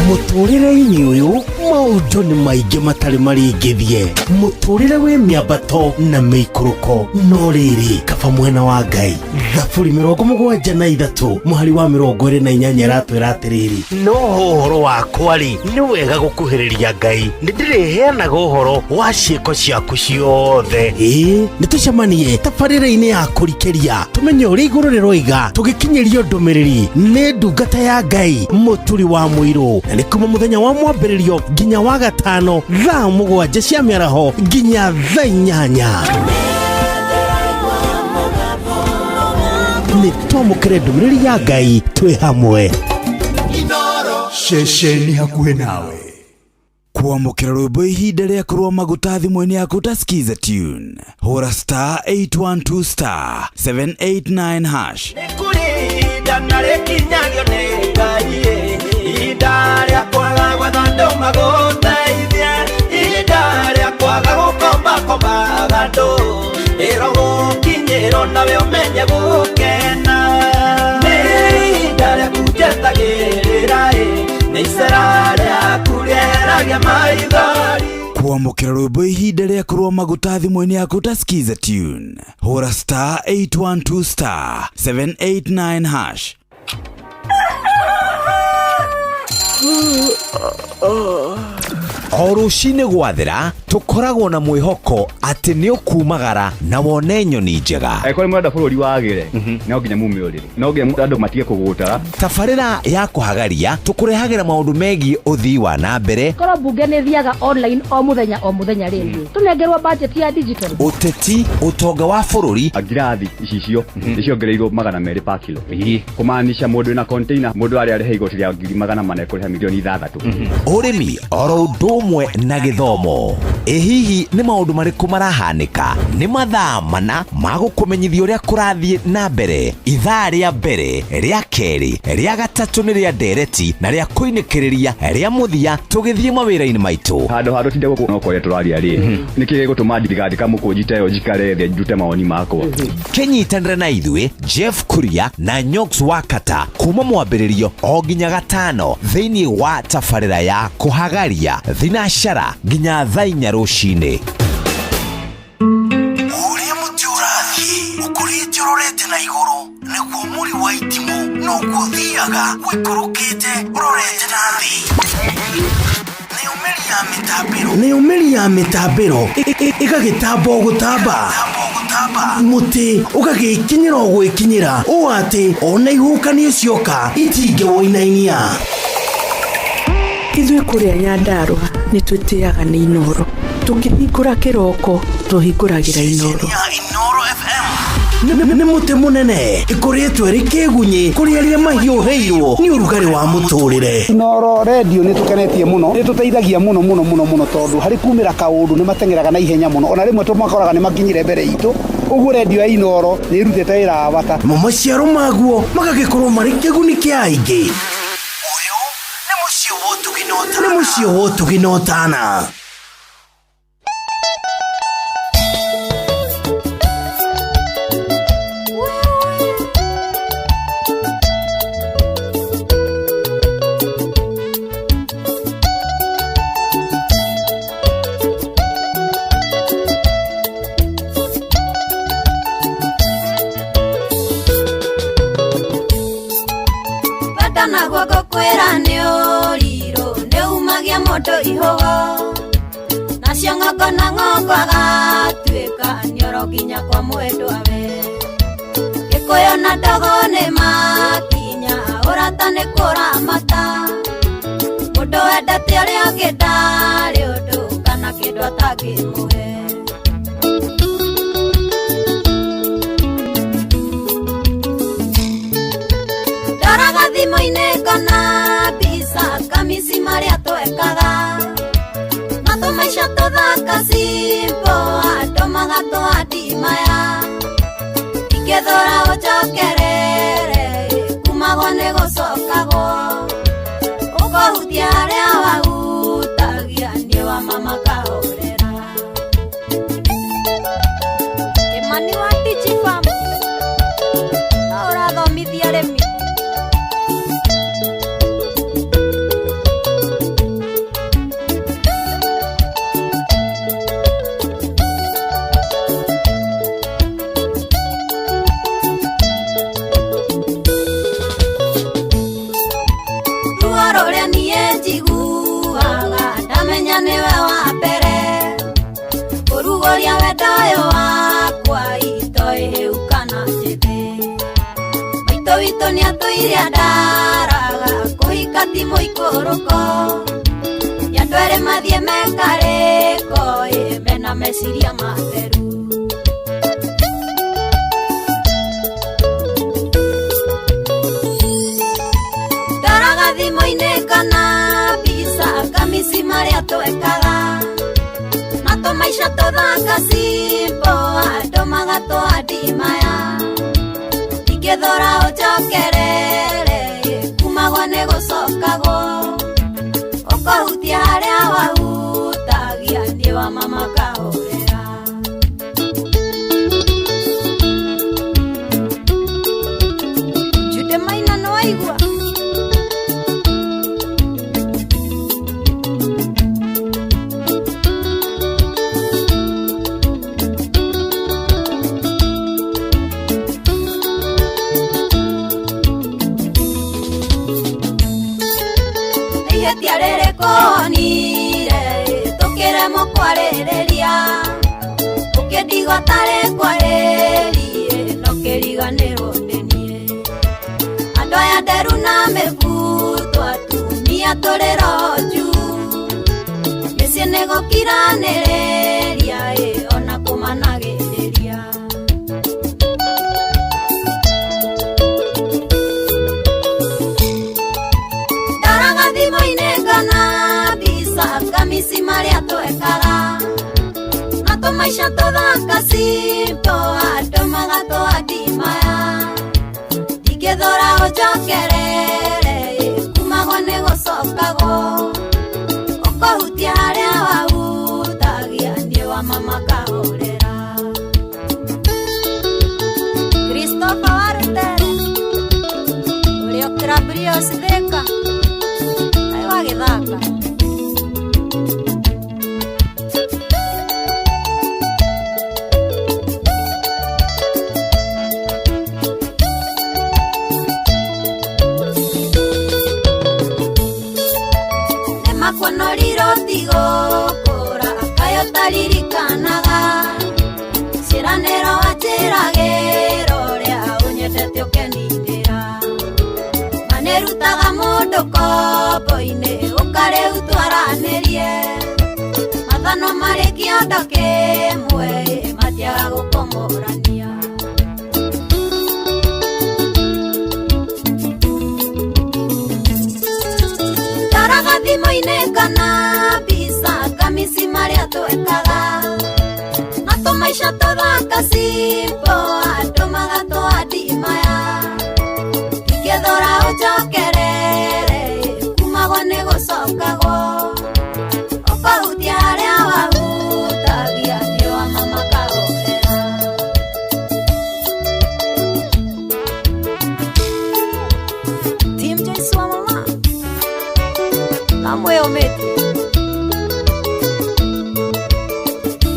Mũtũrĩre-inĩ ũyũ maũndũ nĩ maingĩ matarĩ maringithie, mũtũrĩre wĩ mĩambato na mĩikũrũko, no rĩrĩ kaba mwena wa Ngai. Thaburi 73 mũhari wa 28 ratwĩra atĩrĩrĩ, no ũhoro wakwa-rĩ nĩ wega gũkuhĩrĩria Ngai, nĩ ndĩrĩheanaga ũhoro wa ciĩko ciaku ciothe. Ĩĩ nĩ tũcemanie tabarĩra-inĩ ya kũrikĩria tũmenye ũrĩa igũrũ rĩroiga tũgĩkinyĩrio ndũmĩrĩri nĩ ndungata ya Ngai mũturi wa mũirũ, na nĩ kuma mũthenya wa mwambĩrĩrio nginya wa gatano thaa 7 cia mĩaraho nginya thaa 8. Nĩ twamũkĩre ndũmĩrĩri ya Ngai twĩ hamwe. Ceceni hakuhĩ nawe. Kwamũkĩra rwĩmbo ihinda rĩaku rwa maguta thimũ-inĩ yaku ta skiza tune. Hũra star 812 star 789 hash. Nĩkũrĩ na rĩkinyagio nĩ Ngai, ihinda rĩa kwaga gwetha andũ magũteithie, ihinda rĩa kwaga gũkombakombaga andũ, ĩrogũkinyĩrwo nawe ũmenye gũkena, nĩ ihinda rĩaku njetagĩrĩra, nĩ icera rĩaku rĩeragia maithori. Kwamũkĩra rwĩmbo ihinda rĩaku rwa maguta thimũ-inĩ yaku ta skiza tune. Hũra star 812 star 789 hash. O rũcinĩ gwathĩra tũkoragwo na mwĩhoko atĩ nĩ ũkumagara na wone nyoni njega. Angĩkorwo mũrenda bũrũri wagĩre no nginya mume ũrĩrĩ, no nginya andũ matige kũgũtara. Tabarĩra ya kũhagaria tũkũrehagĩra maũndũ megiĩ ũthii wa na mbere. Korwo mbunge nĩ thiaga online o mũthenya rĩngĩ tũnengerwo budget ya digital. Ũteti, ũtonga wa bũrũri. Ngirathi icicio nĩciongereirwo 200 per kilo. Kũmaanisha mũndũ na container mũndũ arĩa arĩhe igoti rĩa 400 kũrĩha milioni 6. Ũrĩmi oro ũndũ ũmwe na gĩthomo. Hihi nĩ maũndũ marĩkũ marahanĩka? Nĩ mathaa mana ma gũkũmenyithia ũrĩa kũrathiĩ na mbere. Ithaa rĩa mbere, rĩa kerĩ, rĩa gatatũ nĩ rĩa ndereti na rĩa kũinĩkĩrĩria rĩa mũthia tũgĩthiĩ mawĩra-inĩ maitũ. Handũ tinde gũkũ no kũrĩa tũraria rĩ. Nĩkĩ gĩgũtũma ndigandĩka mũkũnjita yo njikare thĩ njute mawoni makwa. Kĩnyitanĩre na ithuĩ Jeff Kuria na Nyox Wakata kuma mwambĩrĩrio o nginya gatano thĩinĩ wa tabarĩra ya kũhagaria thinacara nginya thaa 4 rũcinĩ. Ũrĩa mũtĩ ũrathiĩ ũkũrĩte ũrorete na igũrũ nĩguo mũri wa itimũ no gũthiaga wĩkũrũkĩte ũrorete na thĩ. Nĩ ũmĩri ya mĩtambĩro ĩgagĩtamba gũtamba. Mũtĩ ũgagĩkinyĩra o gwĩkinyĩra ũũ atĩ ona ihukanio cioka itingĩwoinainia. Ithuĩ kũrĩa Nyandarua nĩ twĩtĩaga nĩ Inoro. Tũkĩhingũra kĩroko tũhingũragĩra Inoro. Nĩ mũtĩ mũnene ĩkoretwo ĩrĩ kĩgunyi kũrĩ arĩa mahiũhĩirwo nĩ ũrugarĩ wa mũtũrĩre. Inoro radio nĩ tũkenetie mũno, nĩ tũteithagia mũno tondũ harĩ kumĩra kaũndũ nĩ matengeraga na ihenya mũno, ona rĩmwe tũmakoraga nĩ makinyire mbere itũ. Ũguo radio ya Inoro nĩ ĩrutĩte wĩra wa bata. Maciaro maguo magagĩkorwo marĩ kĩguni kĩa aingĩ. Nĩ mũciĩ wa ũtugi na ũtana. Batana gwako kwĩra nĩ ũrirũ nĩ umagia moto ihogo nacio ng'ongo na ng'ongo agatuĩka nĩoro nginya kwa mwendwawe. Gĩkũyũ na ndogo nĩ makinya ũrata nĩ kũramata mũndũ wendete ũrĩa ũngĩ ndarĩ ũndũ kana kĩndũ atangĩmũhe. Ndaraga thimũ-inĩ kana mbica kamisi marĩa twekaga na tũmaica tũthaka simbo andũ magatũandimaya ingĩthũra ũnjokerere kumagwo nĩ gũcokagwo ũkahutia harĩa wahutagia niĩ wa mama kahorera. Imani wa Digifarm no ũrathomithia arĩmi. Nĩwe wa mbere kũrugũria wendo ũyũ wakwa itoĩ hĩu kana njĩthĩ. Maitũ witũ nĩatũire andaraga kũhika ti mũikũrũko andũ erĩ mathiĩ mekarĩko mena meciria matheru. Ndaraga thimũ-inĩ kana kamisi marĩa twekaga na tũmaica tũthaka simbo andũ magatũandimaya ingĩthũra ũnjokerere kumagwo nĩ gũcokagwo ũkahutia harĩa wahutagia niĩ wa mama kahorera. Jude Maina nĩ waigua ihetia rere konire tukire mukwarereria ukidigo tare kwarerie no kiriganiro ndenie ando ya deru na mebuto atumia torero ju yesene gokiranereria ona kumanagereria daragathi moinegana bisa kamisi maria twekara na tomaisha tothaka simpo adomaga twadimaya ikethora ojokerere kumagwo nĩ gũcokago ũkũhutia harĩa wahutagia niĩ wa mama kahũrĩra Christopher Warutere ũrĩa ũkĩrambirio cithĩka arĩ wa gĩthaka Makonoriro tigo kora kayo taririkanaga ciranero atiragero ria unyetete ukenindira manerutaga mundu kopo-ini ukare utwaranerie mathano mari kiondo kimwe matiaga gukomorania thimo-inĩ bisa kamisi maria twekaga na tũmaica tũthaka simpo andũmaga twadimaya ikethora ũnjokerere kumagwo nĩ gũcokagwo ũkũhutia harĩa wahutagia niĩ wa mama kahũrĩra Team Joyce wa mama Namwe omete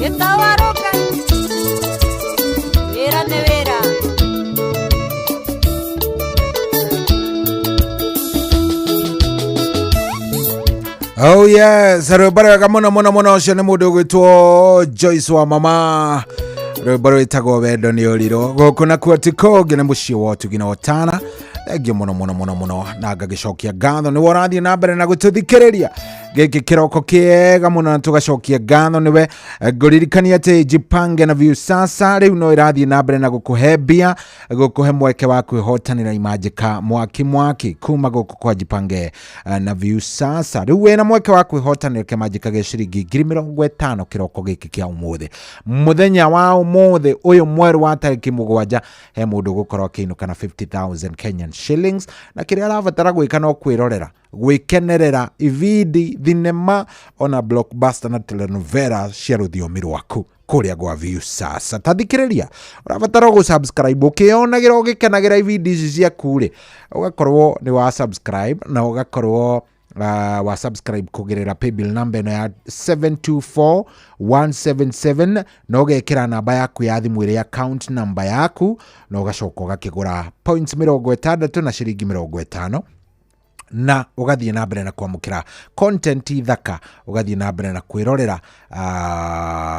Yetawaroka Vera nevera Oh yes, rwĩmbo mũno mũno mũno ũcio nĩ mũndũ ũgwĩtwo Joyce wa mama. Rwĩmbo rwĩtagwo wendo nĩ ũrirũ gũkũ nakuo ti kũngĩ nĩ mũciĩ wa ũtugi na ũtana. Thengio mũno mũno mũno mũno na ngagĩcokia ngatho nĩwe ũrathiĩ na mbere na gũtũthikĩrĩria gĩkĩ kĩroko kĩega mũno na tũgacokia ngatho nĩwe ngũririkania atĩ Jipange na Viusasa rĩu no ĩrathiĩ na mbere na gũkũhe mbia gũkũhe mweke wa kwĩhotanĩra imanjĩka mwaki kuma gũkũ kwa Jipange na Viusasa rĩu wĩna mweke wa kwĩhotanĩra kĩmanjĩka gĩa ciringi 50,000 kĩroko gĩkĩ kĩa ũmũthĩ mũthenya wa ũmũthĩ ũyũ mwerũ wa tarĩki 7 he mũndũ gũkorwo akĩinũka na 50,000 Kenyan shillings na kĩrĩa arabatara gwĩka no kwĩrorera gwĩkenerera ibindi thinema ona blockbuster na telenovela cia rũthiomi rwaku kũrĩa gwa Viusasa tathikĩrĩria ũrabatara gũsubscribe ũkĩonagĩra ũgĩkenagĩra ibindi ici ciaku rĩ ũgakorwo nĩ wa subscribe na ũgakorwo wa subscribe kũgerera paybill number ĩno ya 724177 na ũgekĩra namba yaku ya thimũ ĩrĩa account number yaku na ũgacoka ũgakĩgũra points 60 na ciringi 50 na ugathiĩ na mbere na kwamũkĩra content thaka ugathiĩ na mbere na kwĩrorera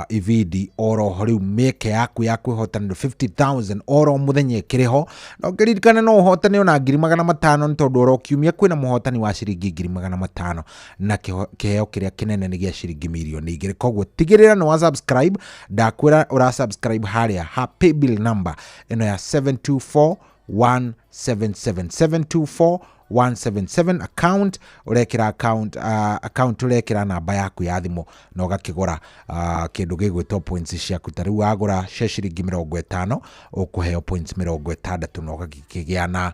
ibindi oro rĩu mĩeke yaku ya kwĩhotanĩra 50,000 oro mũthenya ĩkĩrĩho na ũkĩririkana no ũhotane ona 5,500 nĩ tondũ oro kiumia kwĩna mũhotani wa ciringi 5,500 na kĩheo kĩrĩa kĩnene nĩ gĩa ciringi mirioni 2 koguo tigĩrĩra nĩ wa subscribe ndakwĩra ũra subscribe harĩa ha paybill number ĩno ya 724177 177 account urekira account urekira namba yaku ya thimo na ugakigura kindu gigwitwo points ciaku tariu wagura ciringi 50 ukuheo points 60 na ugakigia na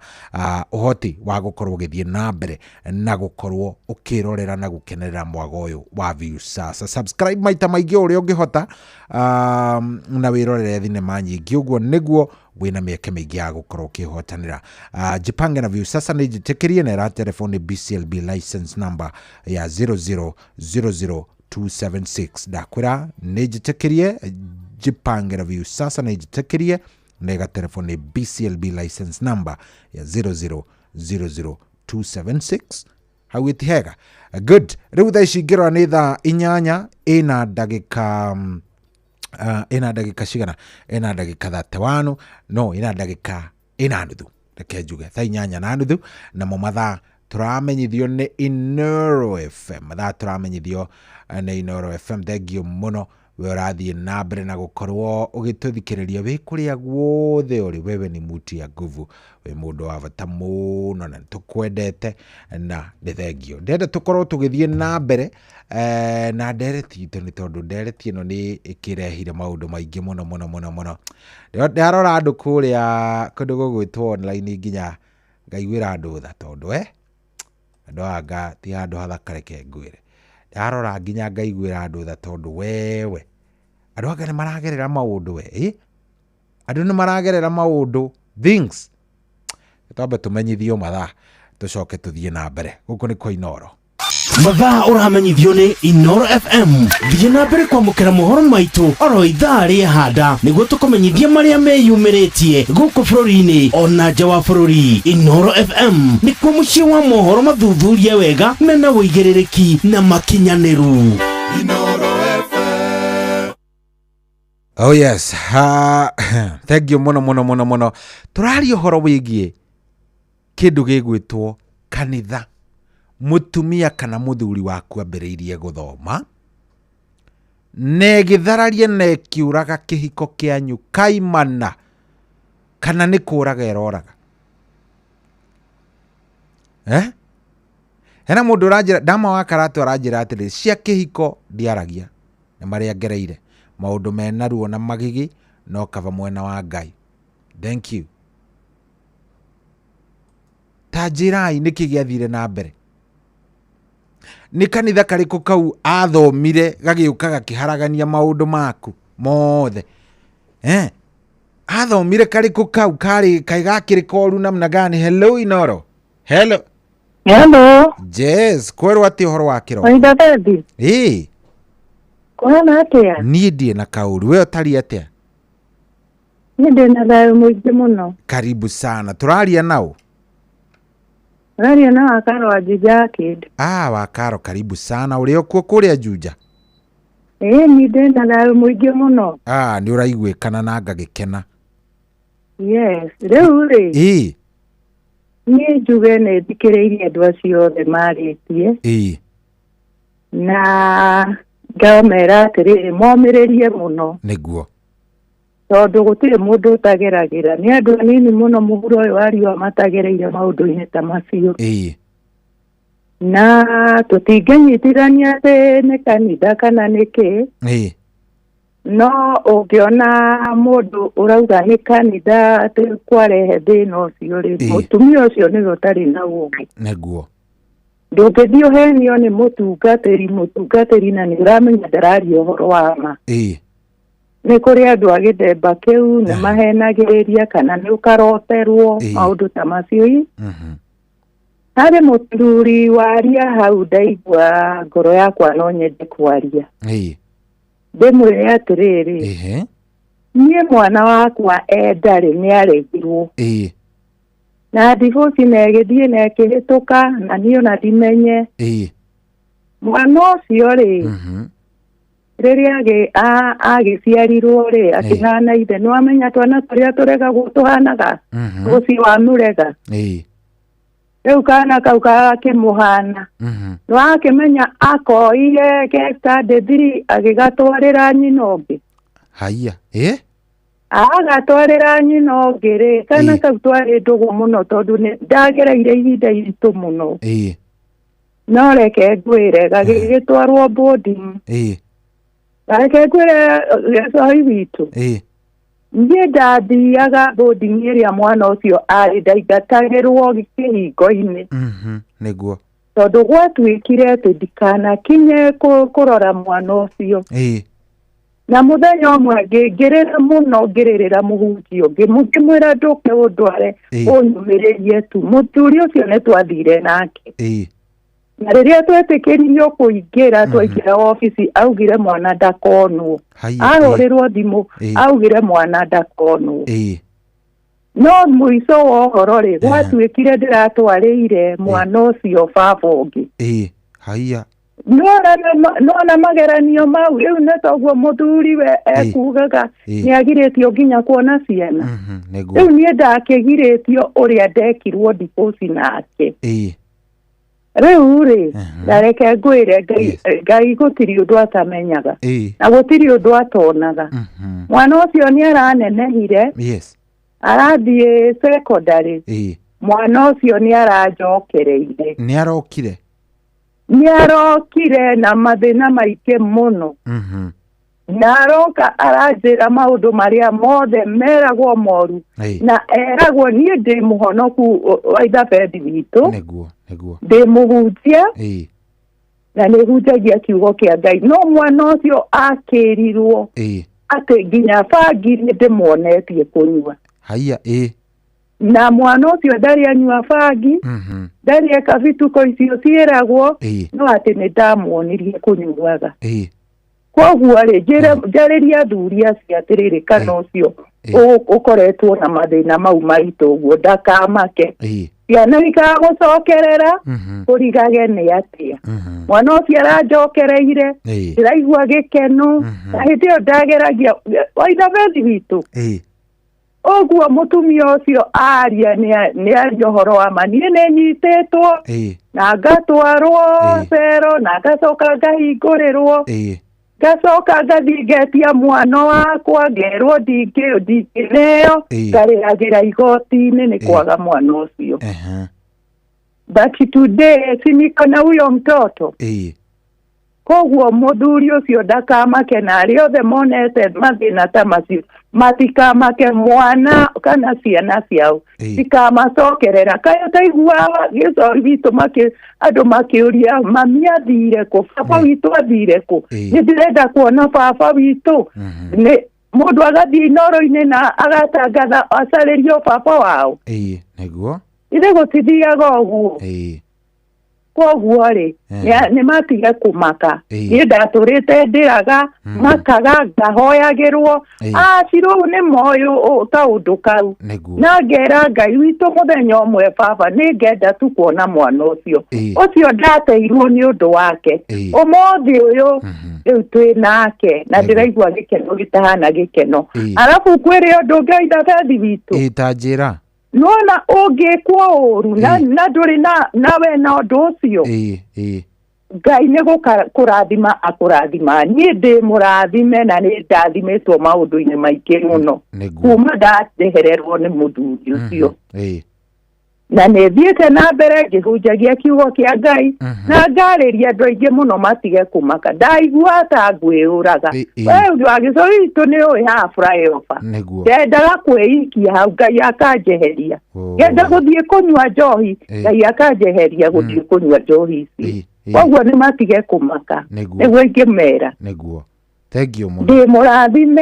uhoti wa gukorwo githie na mbere na gukorwo ukirorera na gukenerera mwago uyu wa Viusasa. Subscribe maita maingĩ ũrĩa ũngĩhota na wirorere thinema nyingĩ ũguo nĩguo wina mĩeke mĩingĩ ya gũkorwo ũkĩhotanĩra. Jipange na Viusasa nĩ njĩtĩkĩrie na telefoni BCLB license number ya 0000276 ndakwĩra nĩ njĩtĩkĩrie. Jipange na Viusasa nĩ njĩtĩkĩrie na telefoni BCLB license number ya 0000276 hau itihega. Good. Riu thaa ici ngirwa ni thaa 8 ina ndagika ina ndagika cigana, ina ndagika 31, no ina ndagika 9 reke njuge thaa 8:30 na mo mathaa turamenyithio ni Inoro FM, mathaa turamenyithio ni Inoro FM. Thengio muno we urathie na mbere na gukorwo ugituthikiriria wi kuria guothe uri. Wewe ni muti ya nguvu, we mundu wa bata muno na tukwendete na ni thengio. Ndenda tukorwo tugithie na mbere na ndereti itu ni tondu ndereti ino ni ikirehire maundu maingi muno muno muno muno. Ndarora andu kuria kundu gugwitwo online nginya ngaiguira andu tha tondu andu anga ti andu hathakareke ngwire. Ndarora nginya ngaiguira andu tha tondu wewe andu anga ni maragerera maundu andu ni maragerera maundu things. Twambe tumenyithio mathaa tucoke tuthie na mbere. Guku ni kwa Inoro. Mathaa uramenyithio ni Inoro FM. Thie na mbere kwamukira mohoro maitu oro ithaa ria handa niguo tukumenyithia maria meyumiritie guku bururi-ini ona nja wa bururi. Inoro FM ni kuo mucii wa mohoro mathuthurie wega mena uigiririki na makinyaniru. Inoro FM. Oh yes. Thank you muno muno muno muno. Turari uhoro wigie kindu gigwitwo kanitha. Mutumia kana muthuri waku ambiriirie guthoma negithararie na kiuraga kihiko kianyu kaimana kana ni kuraga eroraga. Hena mundu urajira dama wa karatu arajira atiri cia kihiko ndiaragia na maria ngereire maundu mena ruo na magigi no kava mwena wa Ngai. Thank you. Tajirai niki giathire na mbere. Ni kanitha kariku kau athomire gagiukaga kiharagania maundu maku mothe. Athomire kariku kau kari kaigakiri koru namna gani? Hello Inoro. Hello. Hello. Yes, kweru ati horo wa kiro. Oida tedi. Kwana atia? Ni ndie na kauru. We otari atia? Ni ndie na thayu muingi muno. Karibu sana. Turaria nao? Turaria na Wakaro wa Juja kid. Wakaro karibu sana. Uri okuo kuria Juja? Ni ndie na thayu muingi muno. Ni uraiguikana na ngagikena. Yes. Riu ri. Ni njuge ni thikiriirie andu acio othe maritie. Na ngamera atiriri momiririe muno. Niguo. Tondu gutire mundu utageragira ni andu anini muno muhuro uyu ariwa matagereire maundu-ini ta macio. Na tutingenyitirania ati ni kanitha kana niki. No ungiona mundu urauga ni kanitha ati kwarehe thina ucio ri mutumia ucio ni utari na ungi. Niguo. Ndungithio henio ni mutungatiri na ni uramenya ndarari uhoro wa ma. Ni kuri andu agithemba kiu ni mahenagiriria kana ni ukaroterwo maundu ta macio. Hari muthuri waria hau ndaigua ngoro yakwa no nyende kwaria. Ndimwire atiriri. Nie mwana wakwa endari ni aregirwo. Na divorce negithie na kihituka na niyo na dimenye. Mwana ucio ri. Riria agiciarirwo ri akihana ithe no amenya twana turia turega gutuhanaga. Uci wa murega. Riu kana kau kakimuhana. No akimenya akoire gesta ndethiri agigatwarira nyina ungi. Haiya. Agatwarira nyina ungi ri kana kau twari ndugu muno tondu ndagereire ihinda iritu muno. No reke ngwire gagigitwarwo boarding. Reke ngwire gacoi witu. Ngie ndathiaga boarding iria mwana ucio ari ndaigatagirwo kihingo-ini. Niguo. Tondu gwatuikire ati ndikanakinye kurora mwana ucio. Na muthenya umwe ngirira muno ngirira muhunjio ngimwira nduke undware unyumiririe tu. Muthuri ucio ni twathire nake. Na riria twetikirio kuingira twaikira ofisi augire mwana ndakonwo. Ahurirwo thimu augire mwana ndakonwo. no muico wa horo ri gwatuikire ndiratwarire mwana ucio baba ungi haiya no mageranio mau riu na toguo muthuri we ekugaga ni agiritio nginya kuona ciana riu nie ndakigiritio uria ndekirwo divorce nake riu ri ndareke ngwire ngai gutiri undu atamenyaga na gutiri undu atonaga mwana ucio ni aranenehire arathie secondary mwana ucio ni arajokereire ni arokire na mathina maike muno na aroka aranjira maundu maria mothe meragwo moru na eragwo nie ndi muhonoku waitha bendi witu ndi muhunjia na ni hunjagia kiugo kia Ngai no mwana ucio akirirwo ati nginya bangi ndi muonetie kunyua haiya na mwana ucio ndari anyua bangi ndari eka vituko icio cieragwo no ati ni ndamuonirie kunyuaga koguo ri njariria thuri acio atiriri kana ucio ukoretwo na mathina mau maritũ guo ndakamake ciana ikagucokerera kurigage ni atia mwana ucio aranjokereire ndiraigua gikeno na hindi ĩyo ndageragia waitha bendi witũ oguo mutumia ucio aria ni aria horo wa manie ni nyitĩtwo na ngatwarwo cero na ngacoka ngahingũrĩrwo ngacoka ngathi ngetia mwana wakwa ngerwo ndingĩneo ngarĩagĩra igoti-inĩ nĩ kwaga mwana ucio but today siniko na huyo mtoto koguo muthuri ucio ndakamake na arĩa othe monete mathĩna ta macio matikamake mwana kana ciana ciao tikamacokerera kayo taiguaga gĩcori witũ andũ makĩũria mami athire kũ baba witũ athire kũ nĩ ndĩrenda kuona baba witũ nĩ mũndũ agathiĩ inoro-inĩ na agatangatha acarĩrio baba wao nĩguo ithe gũtithiaga ũguo koguo ri ni matige kumaka ni ndatũrĩte ndĩraga makaga ngahoyagĩrwo ciru ni moyo kaundu kau na ngera Ngai witũ mũthenya ũmwe baba ni ngenda tu kuona mwana ũcio ndateirwo ni ũndũ wake ũmũthĩ ũyũ rĩu twĩ nake na ndĩraigua gĩkeno gĩtahana gĩkeno arabu kwĩrĩ ũndũ Ngai bendi witũ tanjĩra nona ũngĩkwo ũru na ndũrĩ nawe na ũndũ ũcio Ngai nĩ gũkũrathima akũrathima niĩ ndĩ mũrathime na nĩ ndathimĩtwo maũndũ-inĩ maingĩ mũno kuma ndandehererwo nĩ mũthuri ũcio na nĩ thiĩte na mbere ngĩhunjagia kiugo kĩa Ngai na ngarĩria andũ aingĩ mũno matige kumaka ndaigua ta ngwĩũraga we wa gĩcori witũ nĩ ũĩ haha flyover ndendaga kwĩikia hau Ngai akanjeheria ngenda gũthiĩ kũnyua njohi Ngai akanjeheria gũthiĩ kũnyua njohi ici koguo nĩ matige kumaka nĩguo ingĩmera thank you muno ndi mũrathime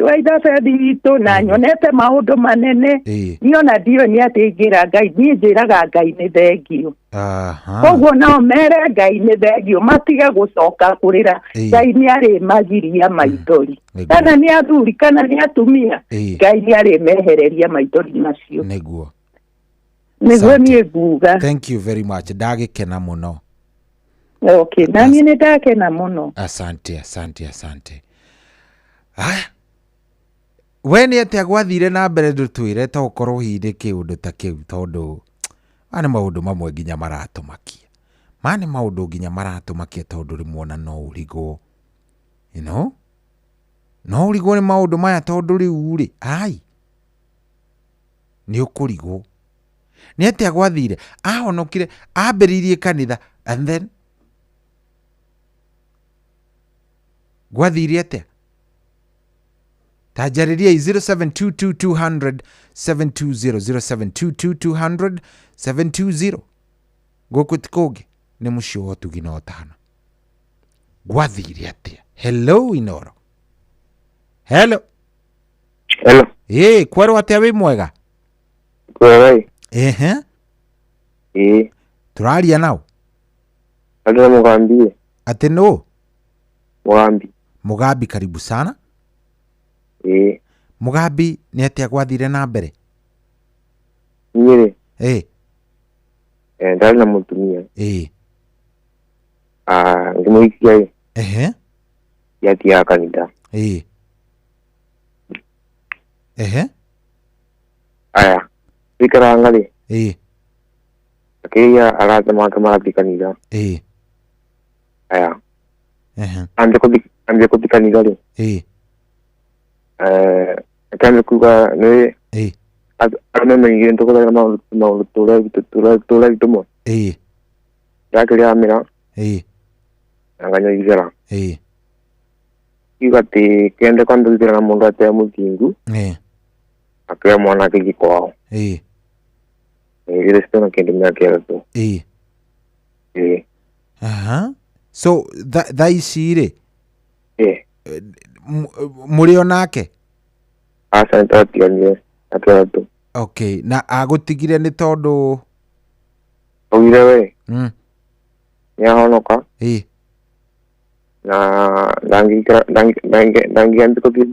waitha bendi witũ na nyonete maũndũ manene niona ndio ni atĩ ngĩra Ngai niĩ njĩraga Ngai nĩ thengio koguo nao mere Ngai nĩ thengio matige gũcoka kũrĩra Ngai nĩ arĩmagiria maithori kana nĩ athuri kana nĩ atumia Ngai nĩ arĩmehereria maithori macio nĩguo niĩ nguga thank you very much ndagĩkena mũno okay nani nĩ ndakena mũno asante we nĩ atĩa gwathire na mbere ndũtwĩre ta ũkorwo hindĩ kĩũndũ ta kĩu tondũ nĩ maũndũ mamwe nginya maratũmakia nĩ maũndũ nginya maratũmakia tondũ rĩmwe ona no ũrigwo no ũrigwo nĩ maũndũ maya tondũ rĩu rĩ nĩ ũkũrigwo nĩ atĩa gwathire ahonokire ambĩrĩirie kanitha and then gwathire atĩa tajarĩria 0722 200 720 gũkũ ti kũngĩ nĩ mũciĩ wa ũtugi na ũtana gwathire atĩa hello Inoro hello kwerwo atĩa wĩ mwega tũraria nao andũ Mũgambi atĩ no Mũgambi karibu sana Mũgambi nĩ atĩa gwathire na mbere Nyeri. Ndari na mutumia. Ngimuikia. Yati ya kanida. Aya. Vikarangale. Akia alata maka kanida. Aya. Ande ko kanida le. Kami kuga ne. Ana mengi untuk kita mau tolak itu mo. Ya kira amira. Anganya igera. Igati kende kandu dira munga te mutingu. Akya mwana kiki kwao. Ile stona kende mnakera tu. So that isire. Murio nake. Asa ntatiyanye. Akeatu. Okay, na agutigire ni tondu ogire we. Ya honoka. Na dangi antiko ki.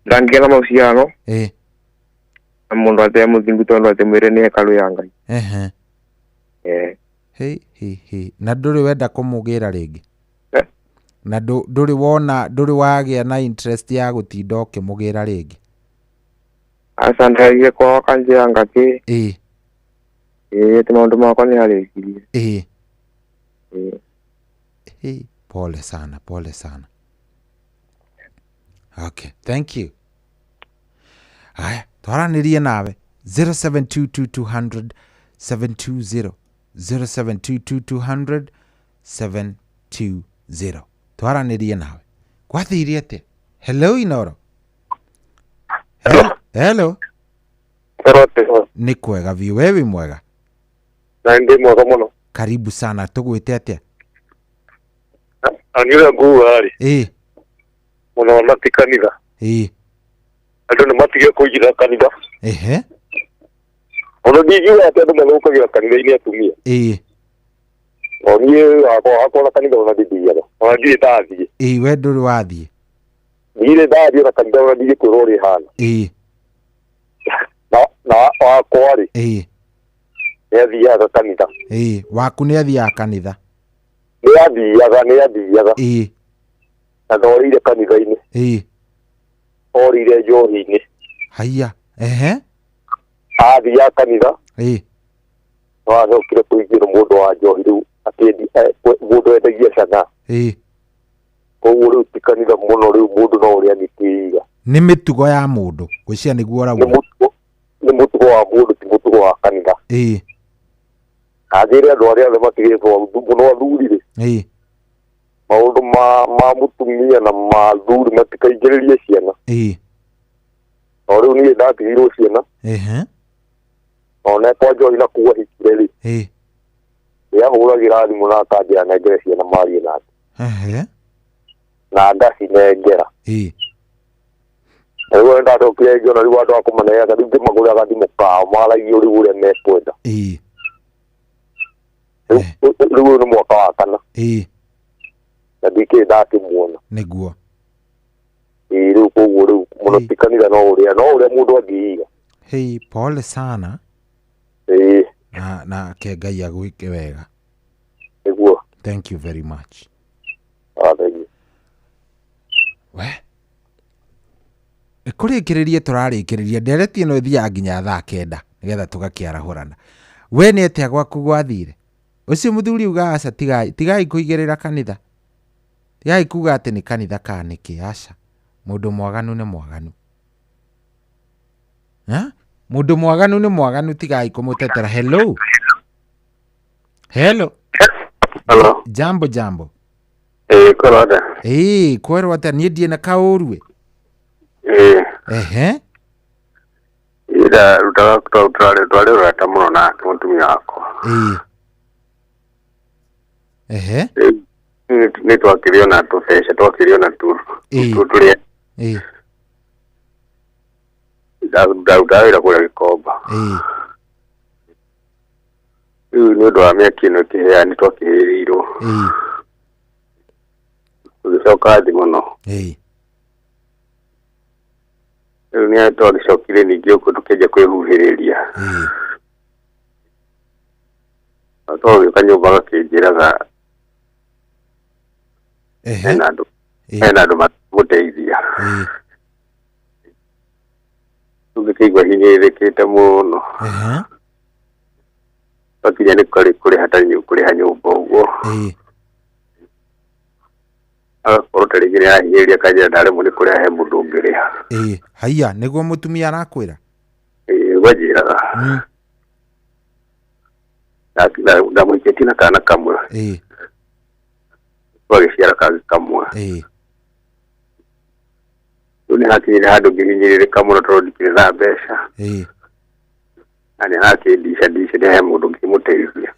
Dangi na mausiano. Amundu ate muzingu tondu ate mwire ni hekalu ya Ngai. Hey. Na nduri wenda kumugira ringi. Na nduri wagia na interest ya gutinda ukimugira ringi. Asante kwa kanjia ngaki. Tumaundu makwa ni harikirie. Pole sana. Okay, thank you. Haya, twaranirie nawe 0722 720 0722 720. Twaranirie nawe. Kwathiri atia? Hello Inoro. Hello. Ni kwega vi wewe mwega. Na ndi mwega muno. Karibu sana, tugwite atia? Anira nguari. Muno mati kanitha. Andu ni matige kugira kanitha. Ono ndigiwa ati andu malukagira kanitha-ini atumia. Oni ako na kanitha ona ndigiaga. Ona ndi tathie. We nduri wathie. Ndire ndathie na kanitha ona ndi kwirori hana. Na wakwari. Ni athiaga kanitha. Waku ni athiaga kanitha. Ni athiaga. Na ndorire kanitha-ini. Orire njohi-ini. Haya. Athiaga kanitha. Wacokire kuingira mundu wa njohi riu akiendi mundu endagia cana. Koguo riu ti kanitha muno riu mundu no uria nitiiga. Ni mitugo ya mundu gwiciria niguo urauga. Ni mutugo wa mundu ti mutugo wa kanitha. Agire andu aria othe matigitwo muno athuri ri. Maundu ma mutumia na mathuri matikaingiririe ciana. No riu nie ndatigirwo ciana. Ona kwa njohi na kuwa hikire ri. Yahuragira thimu na akambia nengere ciana marie nake. Na ngacinengera. Riu ndacokire ngiona riu andu akumaneaga riu ngimaguriraga thimũ kao maragia riu uria mekwenda. Riu ni mwaka wa kana. Na ndikiri ndakimuona. Niguo. Riu koguo riu muno ti kanitha no uria mundu athiiga. Pole sana. Na ke Ngai agwike wega. Niguo. Thank you very much. Thank you. Kurikiririe turarikiririe ndereti ino ithia nginya thaa 9 nigetha tugakiarahurana. We ni atia gwaku gwathire? Ucio muthuri uga aca tigai kuigirira kanitha. Tigai kuga ati ni kanitha kaniki aca. Mundu mwaganu ni mwaganu. Mundu mwaganu ni mwaganu tigai kumutetera. Hello. Hello. Jambo. Korada. Kwero ata ni die na kaurwe. Ida rutaga twale urata muno na mutumia wako. Ni twakirio na tufesha twakirio na tutulia. Daudawira kura gikomba. Riu ni undu wa miaka ino kiheani twakihirirwo. Tugicoka thi muno. Riu ni twagicokire ningĩ ũguo tũkĩanjia kwĩhuhĩrĩria. Atoge kanyumba gakĩnjĩraga hena andũ mũteithia tũngĩkĩigua hinyĩrĩrĩkĩte mũno twakinya nĩ kũrĩha nyũmba ũguo agakorwo ta rĩngĩ nĩarahinyĩrĩria kanjĩra ndaremwo nĩ kũrĩha he mũndũ ũngĩrĩha haiya nĩguo mũtumia arakwĩra gwanjĩraga ndamũikĩtie na kana kamwe twagĩciara kangĩ kamwe rĩu nĩ hakinyire handũ ngĩhinyĩrĩrĩka mũno tondũ ndikĩrĩ na mbeca na nĩ hakĩndica nĩ he mũndũ ngĩmũteithia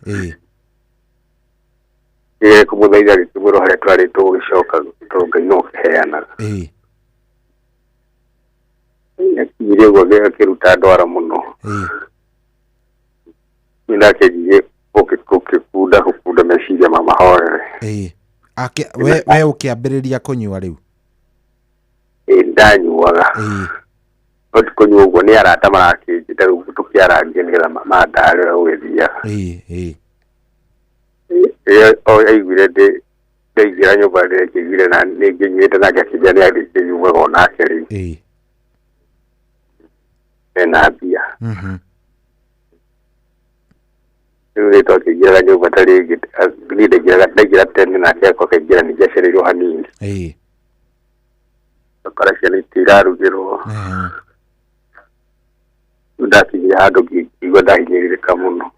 kũmũthaitha gĩkĩmwĩra harĩa twarĩtwo gũgĩcoka tondũ Ngai no ũkĩheanaga akinyire ũguo gĩkĩruta ndwara mũno nĩ ndakĩnjirie gũkĩkunda meciria mamahorere we ũkĩambĩrĩria kũnyua rĩu ndanyuaga no ti kũnyua ũguo nĩ arata marakĩnjĩta rĩu tũkĩarangia nĩgetha mandare ũgĩthiaga aiguire ndaingĩra nyũmba ndĩrakĩiguire na nĩngĩnyuĩte nake akĩnjĩra nĩ akĩnyuaga o nake rĩu ena mbia rĩu nĩ twakĩingĩraga nyũmba ta rĩngĩ niĩ ndaingĩra tene nake akaingĩra ningĩ acereirwo hanini akora ciana itirarugĩrwo rĩu ndakinyire handũ ngĩigua ndahinyĩrĩrĩka mũno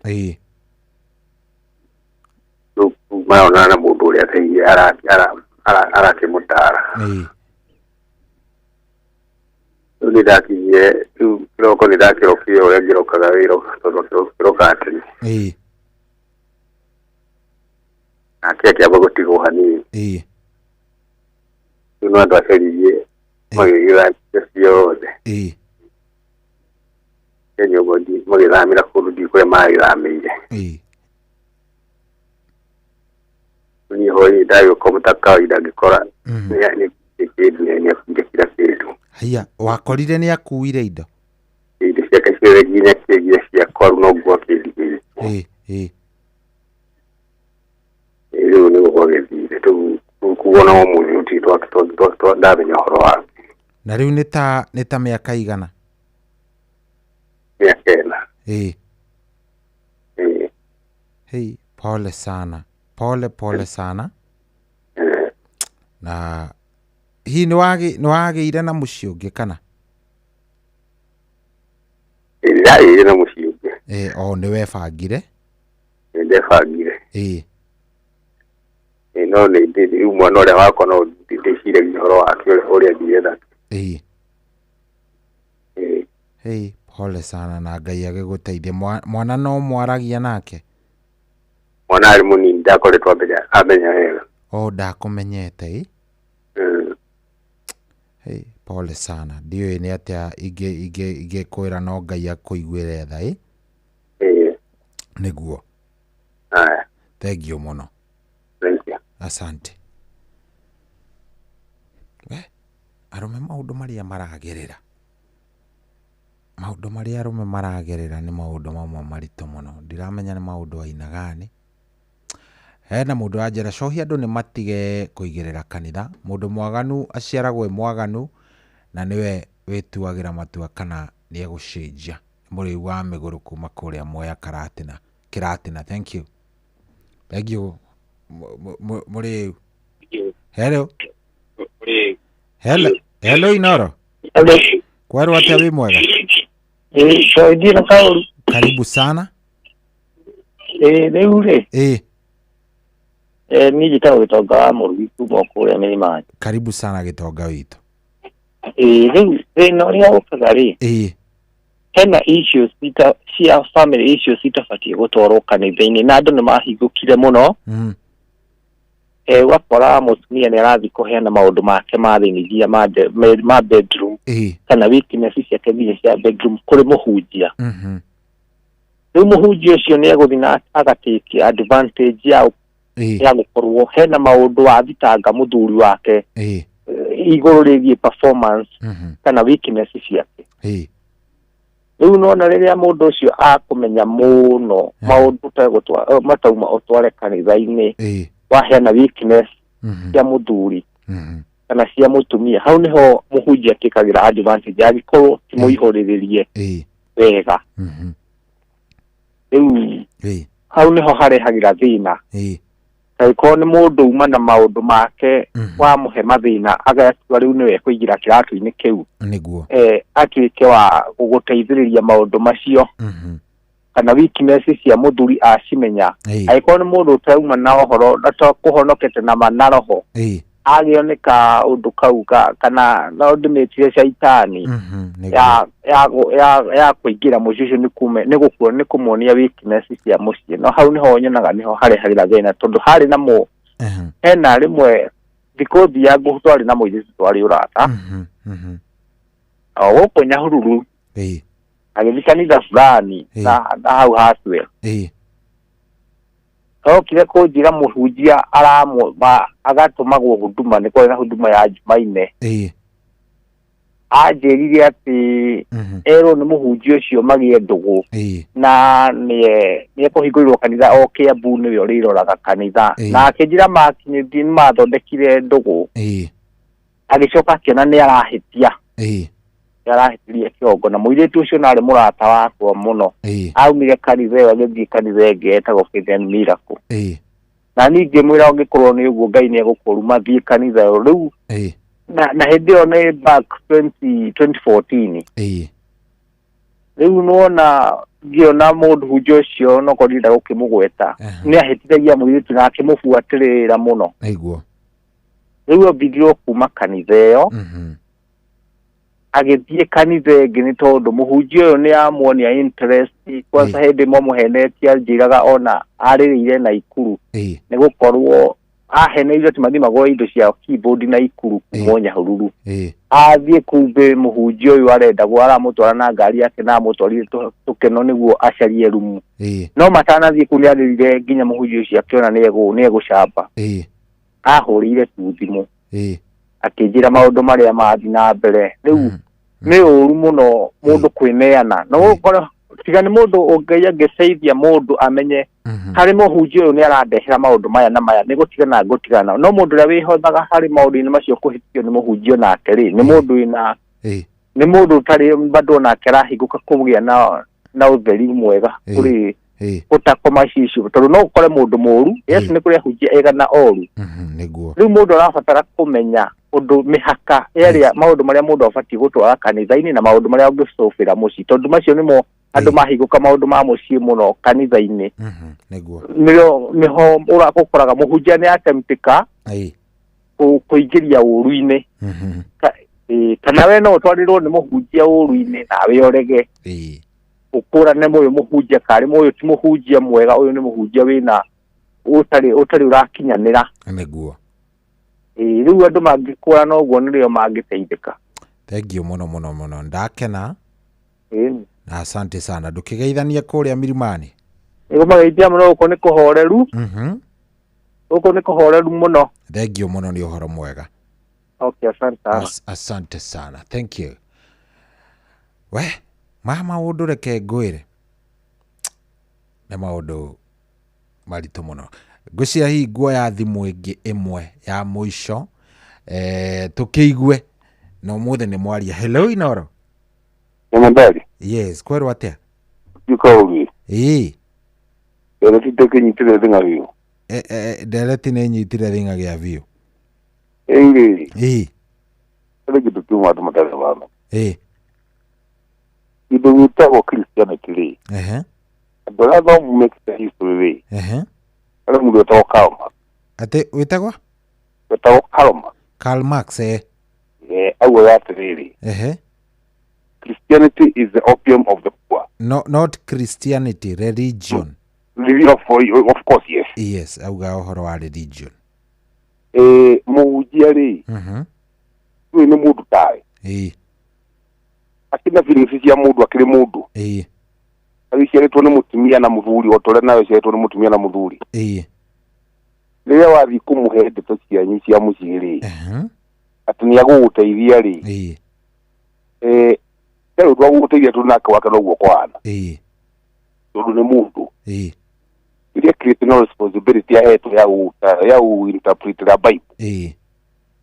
rĩu maronana na mũndũ ũrĩa ateithie arakĩmũtara rĩu nĩ ndakinyire rĩu kĩroko nĩ ndakĩrokire ũrĩa ngĩrokaga wĩra tondũ kĩrokaga tene nake akĩamba gũtigwo hanini rĩu no andũ aceririe magĩgĩthambia ciothe nyũmba magĩthamĩra kũndũ ndikũrĩa magĩthamĩire niĩ hoi ndagĩũka mũtaka ndangĩkora nĩ akuire kila kĩndũ haiya wakorire nĩ akuire indo ciake ciothe nginya kĩgire ciakwa rĩu noguo akĩndigĩire rĩu nĩguo gwagĩthire kuona mũthĩ ũti ndamenya ũhoro wake na rĩu nĩ ta mĩaka igana mĩaka ĩna hei pole sana pole sana na hihi nĩwagĩire na mũciĩ ũngĩ kana ndagĩire na mũciĩ ũngĩ o nĩwebangire ndebangire no rĩu mwana ũrĩa wakwa no ndĩciragia ũhoro wake ũrĩa thiretha hei pole sana na Ngai agĩgũteithie mwana no mwaragia nake mwana arĩ mũnini ndakoretwo amenya wega ndakũmenyete hei pole sana ndiũĩ nĩ atĩa ingĩkwĩra no Ngai akũiguĩre tha nĩguo thank you mũno asante arũme maũndũ marĩa maragerera nĩ maũndũ mamwe maritũ mũno ndiramenya nĩ maũndũ aina gani hena mũndũ anjĩra cohi andũ nĩ matige kũigĩrĩra kanitha mũndũ mwaganu aciaragwo mwaganu na nĩwe wĩtuagĩra matua kana nĩ egũcenjia mũrĩu wa mĩgũrũ kuma kũrĩa Mwea Kĩratina thank you mũrĩu hello Inoro kwerwo atĩa wĩ mwega karibu sana rĩu rĩ niĩ njĩtagwo Gĩtonga wa Mũrugi kuma kũrĩa Mĩrĩmanĩ karibu sana Gĩtonga witũ rĩu thĩna ũrĩa ũkaga rĩ hena issues cia family issues itabatiĩ gũtwarwo kanitha-inĩ na andũ nĩ mahingũkire mũno wakora mũtumia nĩ arathiĩ kũheana maũndũ make ma thĩinĩ ma bedroom kana weakness ciake nginya cia bedroom kũrĩ mũhunjia rĩu mũhunjia ũcio nĩ egũthiĩ na agatake advantage ya gũkorwo hena maũndũ wathitanga mũthuri wake igũrũ rĩgiĩ performance kana weakness ciake riu nona riria mundu ucio akumenya muno maundu tegutwa matauma utware kanitha-ini waheana weakness cia muthuri kana cia mutumia hau niho muhunjia atikagira advantage agikorwo timuihuriririe wega riu hau niho harehagira thina ko ni mundu uma na maundu make wa muhe mathina agatua riu niwe kuingira kiratu-ini kiu niguo atuike wa guguteithiriria maundu macio kana weakness cia muthuri acimenya aiko ni mundu utauma na uhoro atakuhonokete na manaroho agioneka undu kauga kana na ndimetire shaitani ya kuingira mucicio ni kumuonia weakness cia mucie no hau niho nyonaga niho harehagira thina tondu hari na mu hena rimwe thikothi ya gutwari na muithisi twari urata guku Nyahururu agithii kanitha fulani na hau haswe okire kunjira muhunjia agatumagwo huduma ni kwena huduma ya Jumaine anjirire ati ero ni muhunjia ucio magie ndugu na ni kuhingũrirwo kanitha o Kiambu niwe uriroraga kanitha na akinjira makinyithie ni mathondekire ndugu agicoka akiona ni arahitia yarahitirie kiongo na muiritu ucio nari murata wakwa muno aumire kanitha ĩyo agithii kanitha ĩngĩ etagwo Faith and Miracle na ningi mwira ungikorwo ni uguo Ngai ni egũkũruma thii kanitha ĩyo riu na hindi ĩyo ni back 2014 riu nuona ngiona mundu hunjia ucio no korida gukimugweta ni ahitithagia muiritu na akimubuatirira muno aiguo riu obidirwo kuma kanitha ĩyo agithie kanitha ĩngĩ ni tondu muhunjia uyu ni amuonia interest kwanza hindi muhenetie njiraga ona arĩrĩire na ikuru ni gukorwo aheneire ati mathi magũre indo cia keyboard na ikuru kuma Nyahururu athie kumbe muhunjia uyu arenda aramutwara na ngari yake na amutwarire tukeno niguo acarie rumu no matanathie kuri arĩrĩire nginya muhunjia ucio akiona ni egucamba ahurire tu thimu akinjira maundu maria mathi na mbere riu ni uru muno mundu kwineana no gukora tiga ni mundu ungeia ngeteithia mundu amenye hari muhunjia uyu ni arandehera maundu maya na maya ni gutigana gutigana no mundu ria wihothaga hari maundu-ini macio kuhitio ni muhunjia nake ri ni mundu ina ni mundu tari bado nake arahinguka kugia na utheri mwega kuri utakoma cishu tondu no ukore mundu muru yes ni kuri ahunjia ega na oru niguo riu mundu arabatara kumenya undu mihaka area maundu maria mundu abati gutwara kanitha-ini na maundu maria ungicofira muci tondu macio nimo andu mahinguka maundu ma muci muno kanitha-ini niguo niho urakoraga muhunjia ni atemptika kuingiria uru-ini kana we no utwarirwo ni muhunjia uru-ini nawe orege ukurane muyo muhunjia kari muyo ti muhunjia mwega uyu ni muhunjia wina utari urakinyanira niguo riu andu mangikurana uguo nirio mangiteithika thank you muno ndakena na asante sana ndukigeithania kuria mirimani nigumageithia muno uko ni kuhoreru uko ni kuhoreru muno thank you muno ni uhoro mwega okay asante sana thank you we maundu reke ngwire na maundu maritu muno ngwiciria hihi nguoya thimu ingi imwe ya muico tukiigue na umuthe ni mwaria hello Inoro Mambari yes kwerwo atia yukauri dereti tekinyitire thinga biu dereti ni nyitire thinga gia biu ale kitu tuma tumatale bana ido witagwo Christianity ri ndora no make the history ale mundu wetagwo Karl ate wetagwo Karl Marx awo yatiriri Christianity is the opium of the poor. No, not Christianity, religion. Of course, yes. Yes, auga uhoro wa religion. Muhunjia ri ni mundu tai akina feelings cia mundu akiri mundu agiciaritwo ni mutumia na muthuri otore nayo ciaritwo ni mutumia na muthuri riria wathi kumuhe ndeto cianyu cia muciri ati ni aguguteithia ri Leo ndo guteithia tu nake wake no guoko wana tondu ni mundu iria create no responsibility ya hetu ya interpret the Bible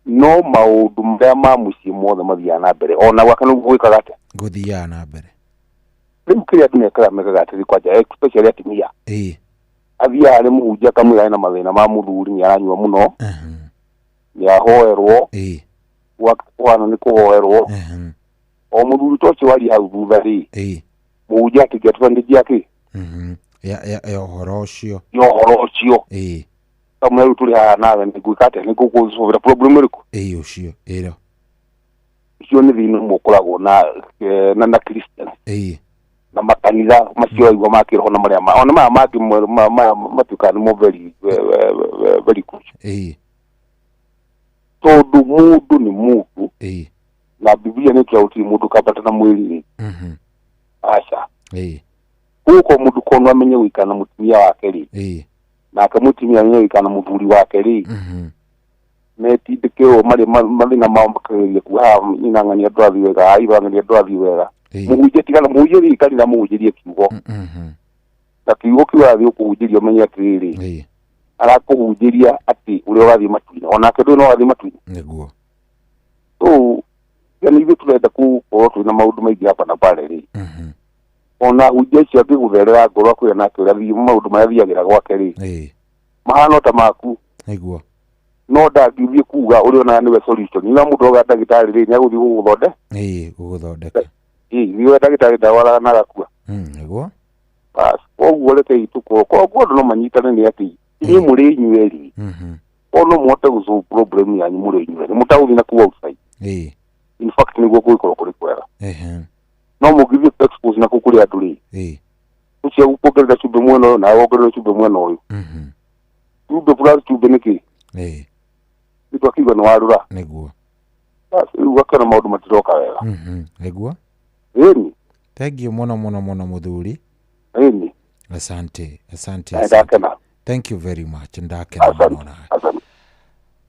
no maundu maria ma muciĩ mothe mathiaga na mbere ona gwaka no gwikaga atia guthiaga na mbere rĩu kĩrĩa tumekaga megagatĩri kwanja especially atimia athiaga nĩ mũhunjia kamwĩra na mathĩna ma mũthuri nĩ aranyua mũno nĩ ahoerwo kwana nĩ kũhoerwo o mũthuri tocio wari hau thutha rĩ mũhunjia atingĩatuanĩria kĩ ya ũhoro ũcio kamwe rĩu tũrĩ haha nawe nĩ gwĩka atĩa nĩ gũkũsolve problem ĩrĩkũ ũcio ĩro ũcio nĩ thĩna mũkoragwo na Christian na makanitha macio igwa makĩroho na marĩa ona maya mangĩ matuĩkaga nĩmo very good tondũ mũndũ nĩ mũndũ na Biblia nĩ ĩtũraũtire mũndũ kambata na mwĩrĩ aca gũkũ mũndũ kono amenye gũikara na mũtumia wake rĩ nake mũtumia amenye gũikara na mũthuri wake rĩ metindĩkĩrwo mathĩna mao makagĩria kuoha inang'ania andũ athi wega ibang'ania andũ athi wega mũhunjia tigana mũhunjia rĩkanitha mũhunjĩrie kiugo na kiugo kiu arathiĩ ũkũhunjĩria ũmenye atĩrĩrĩ arakũhunjĩria atĩ ũrĩa ũrathiĩ matu-inĩ onake ndũĩ no athiĩ matu-inĩ nĩguo so yani ithuĩ tũrenda gũkorwo twĩna maũndũ maingĩ hapa na pale rĩ ona hunjia icio angĩgũtherera ngoro akwĩra nake ũrĩa maũndũ marĩa athiagĩra gwake rĩ mahana ta maku nĩguo no ndangĩthiĩ kuga ũrĩa ona nĩwe solution ina mũndũ oga ndagĩtarĩ rĩ nĩ agũthiĩ gũgũthondeka thiwe ndagĩtarĩ ndawara na gakua nĩguo bas koguo reke ituko koguo andũ no manyitane nĩ atĩ inyuĩ mũrĩ inyuĩ ono mũhote gũsolve problem yanyu mũrĩ inyuĩ mũtagũthiĩ na kuo outside in fact nĩguo gũgĩkorwo kũrĩ kwega no mũngĩthiĩ expose na kũrĩ andũ rĩ ũcio ũkuongerera cumbĩ mwena ũyũ nawe wongerere cumbĩ mwena ũyũ cumbĩ plus cumbĩ nĩkĩ nĩtũ akiuga nĩ warũra nĩguo rĩu gakena maũndũ matiroka wega nĩguo ĩni thank you mũno mũthuri ĩni asante ndakena thank you very much ndakena mũno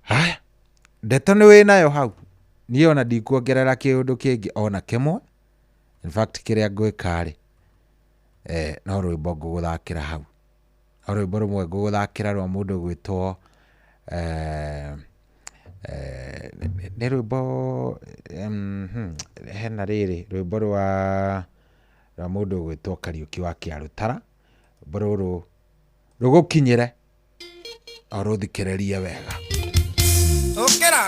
haya ndeto nĩ wĩnayo hau niĩ ona ndikuongerera kĩũndũ kĩngĩ ona kĩmwe in fact kĩrĩa ngwĩka rĩ no rwĩmbo ngũgũthakĩra hau no rwĩmbo rũmwe ngũgũthakĩra rwa mũndũ gwĩtwo nĩ rwĩmbo hena rĩrĩ rwĩmbo rwa mũndũ gwĩtwo Kariuki wa Kĩarũtara rwĩmbo rũrũ rũgũkinyĩre o rũthikĩrĩrie wega ũkĩra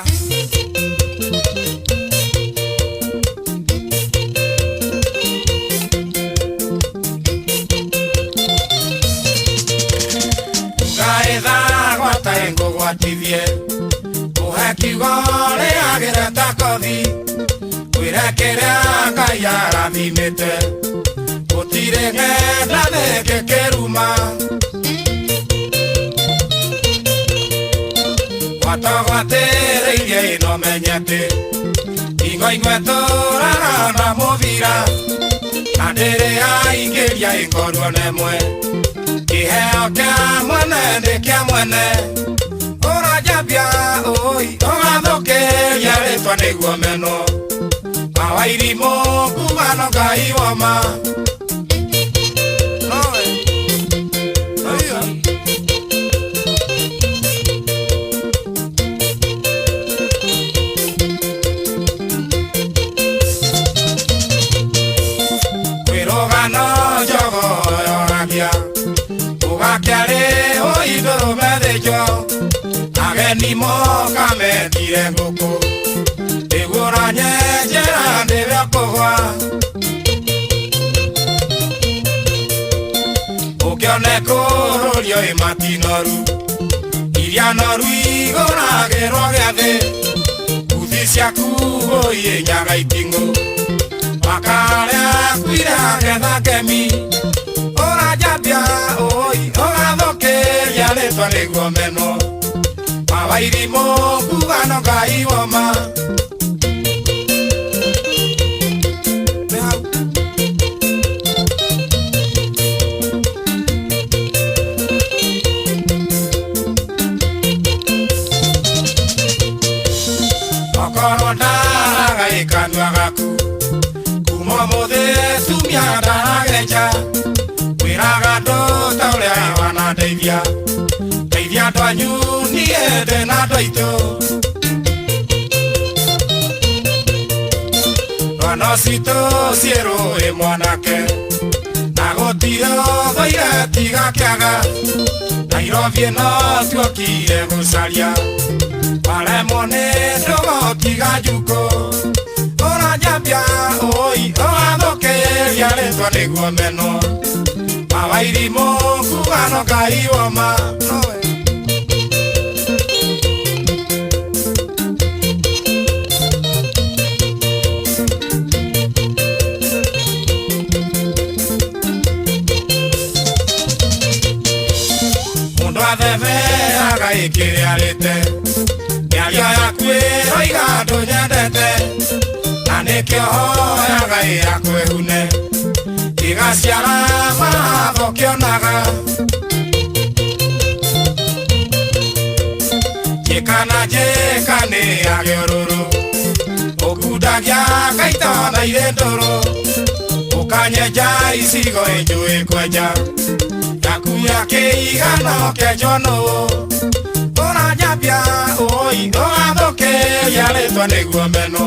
ngaĩtha gwataĩ ngũgwatithie kũhe kiugo rĩagĩre ta kothi kwĩre kĩrĩa Ngai arathimĩte gũtirĩ ng'enda thĩngĩ kĩruma gwatagwatĩrĩirie ĩno menye atĩ ingo imwe tũraga na mũbira na ndĩrĩ yaingĩria ĩkorwo nemwe kĩheo kĩa mwene ndĩ kĩa mwene ũranjambia ũgathũkĩria rĩtwa nĩguo meno mawairimũ kumano Ngai woma kwĩrũgano njogo yoragia ũgakĩarĩ ũindũrũ methĩnjo ageni moka metire ngũkũ ĩgũra nyenjera ndĩrĩa kũgwa ũkĩone kũrũrio ĩmatinoru iria noru igũragĩrwo gĩathĩ uthi ciaku ũiĩnyaga itingũ makarĩa kwira getha kemi ũranjambia ũgathũkĩria rĩtwa nĩguo meno mawairimũ kugano Ngai woma okorwo ndagaĩkanua gaku kuma kiumia ndarageca wĩraga ndũ ta ũrĩa wanandeithia ndeithia andũ anyu niĩ ndĩna andũ aitũ mwana citũ ciĩrũĩ mwanake na gũtirĩ ũthũire tiga kĩaga Nairobi ĩno tuokire gũcaria waremwo nĩ ndũgũtiga njukũ ũranjambia ũi ũgathũkĩria rĩtwa nĩguo menwo mawairimũ kugano Ngai woma mũndũ athebeaga ĩkĩrĩarĩte mĩario yaku ĩroiga ndũnyendete na nĩkĩo hoyaga ĩyakwĩhune ĩgaciara mawatho kĩonaga njĩkana njĩka nĩ agĩũrũrũ ũkundagia kaita na irĩ ndũrũ ũkanyenja icigo ĩnjũĩ kwenja yaku ya kĩigano kĩenjwo nũũ ũranjambia ũi ndũgathũkĩria rĩtwa nĩguo menwo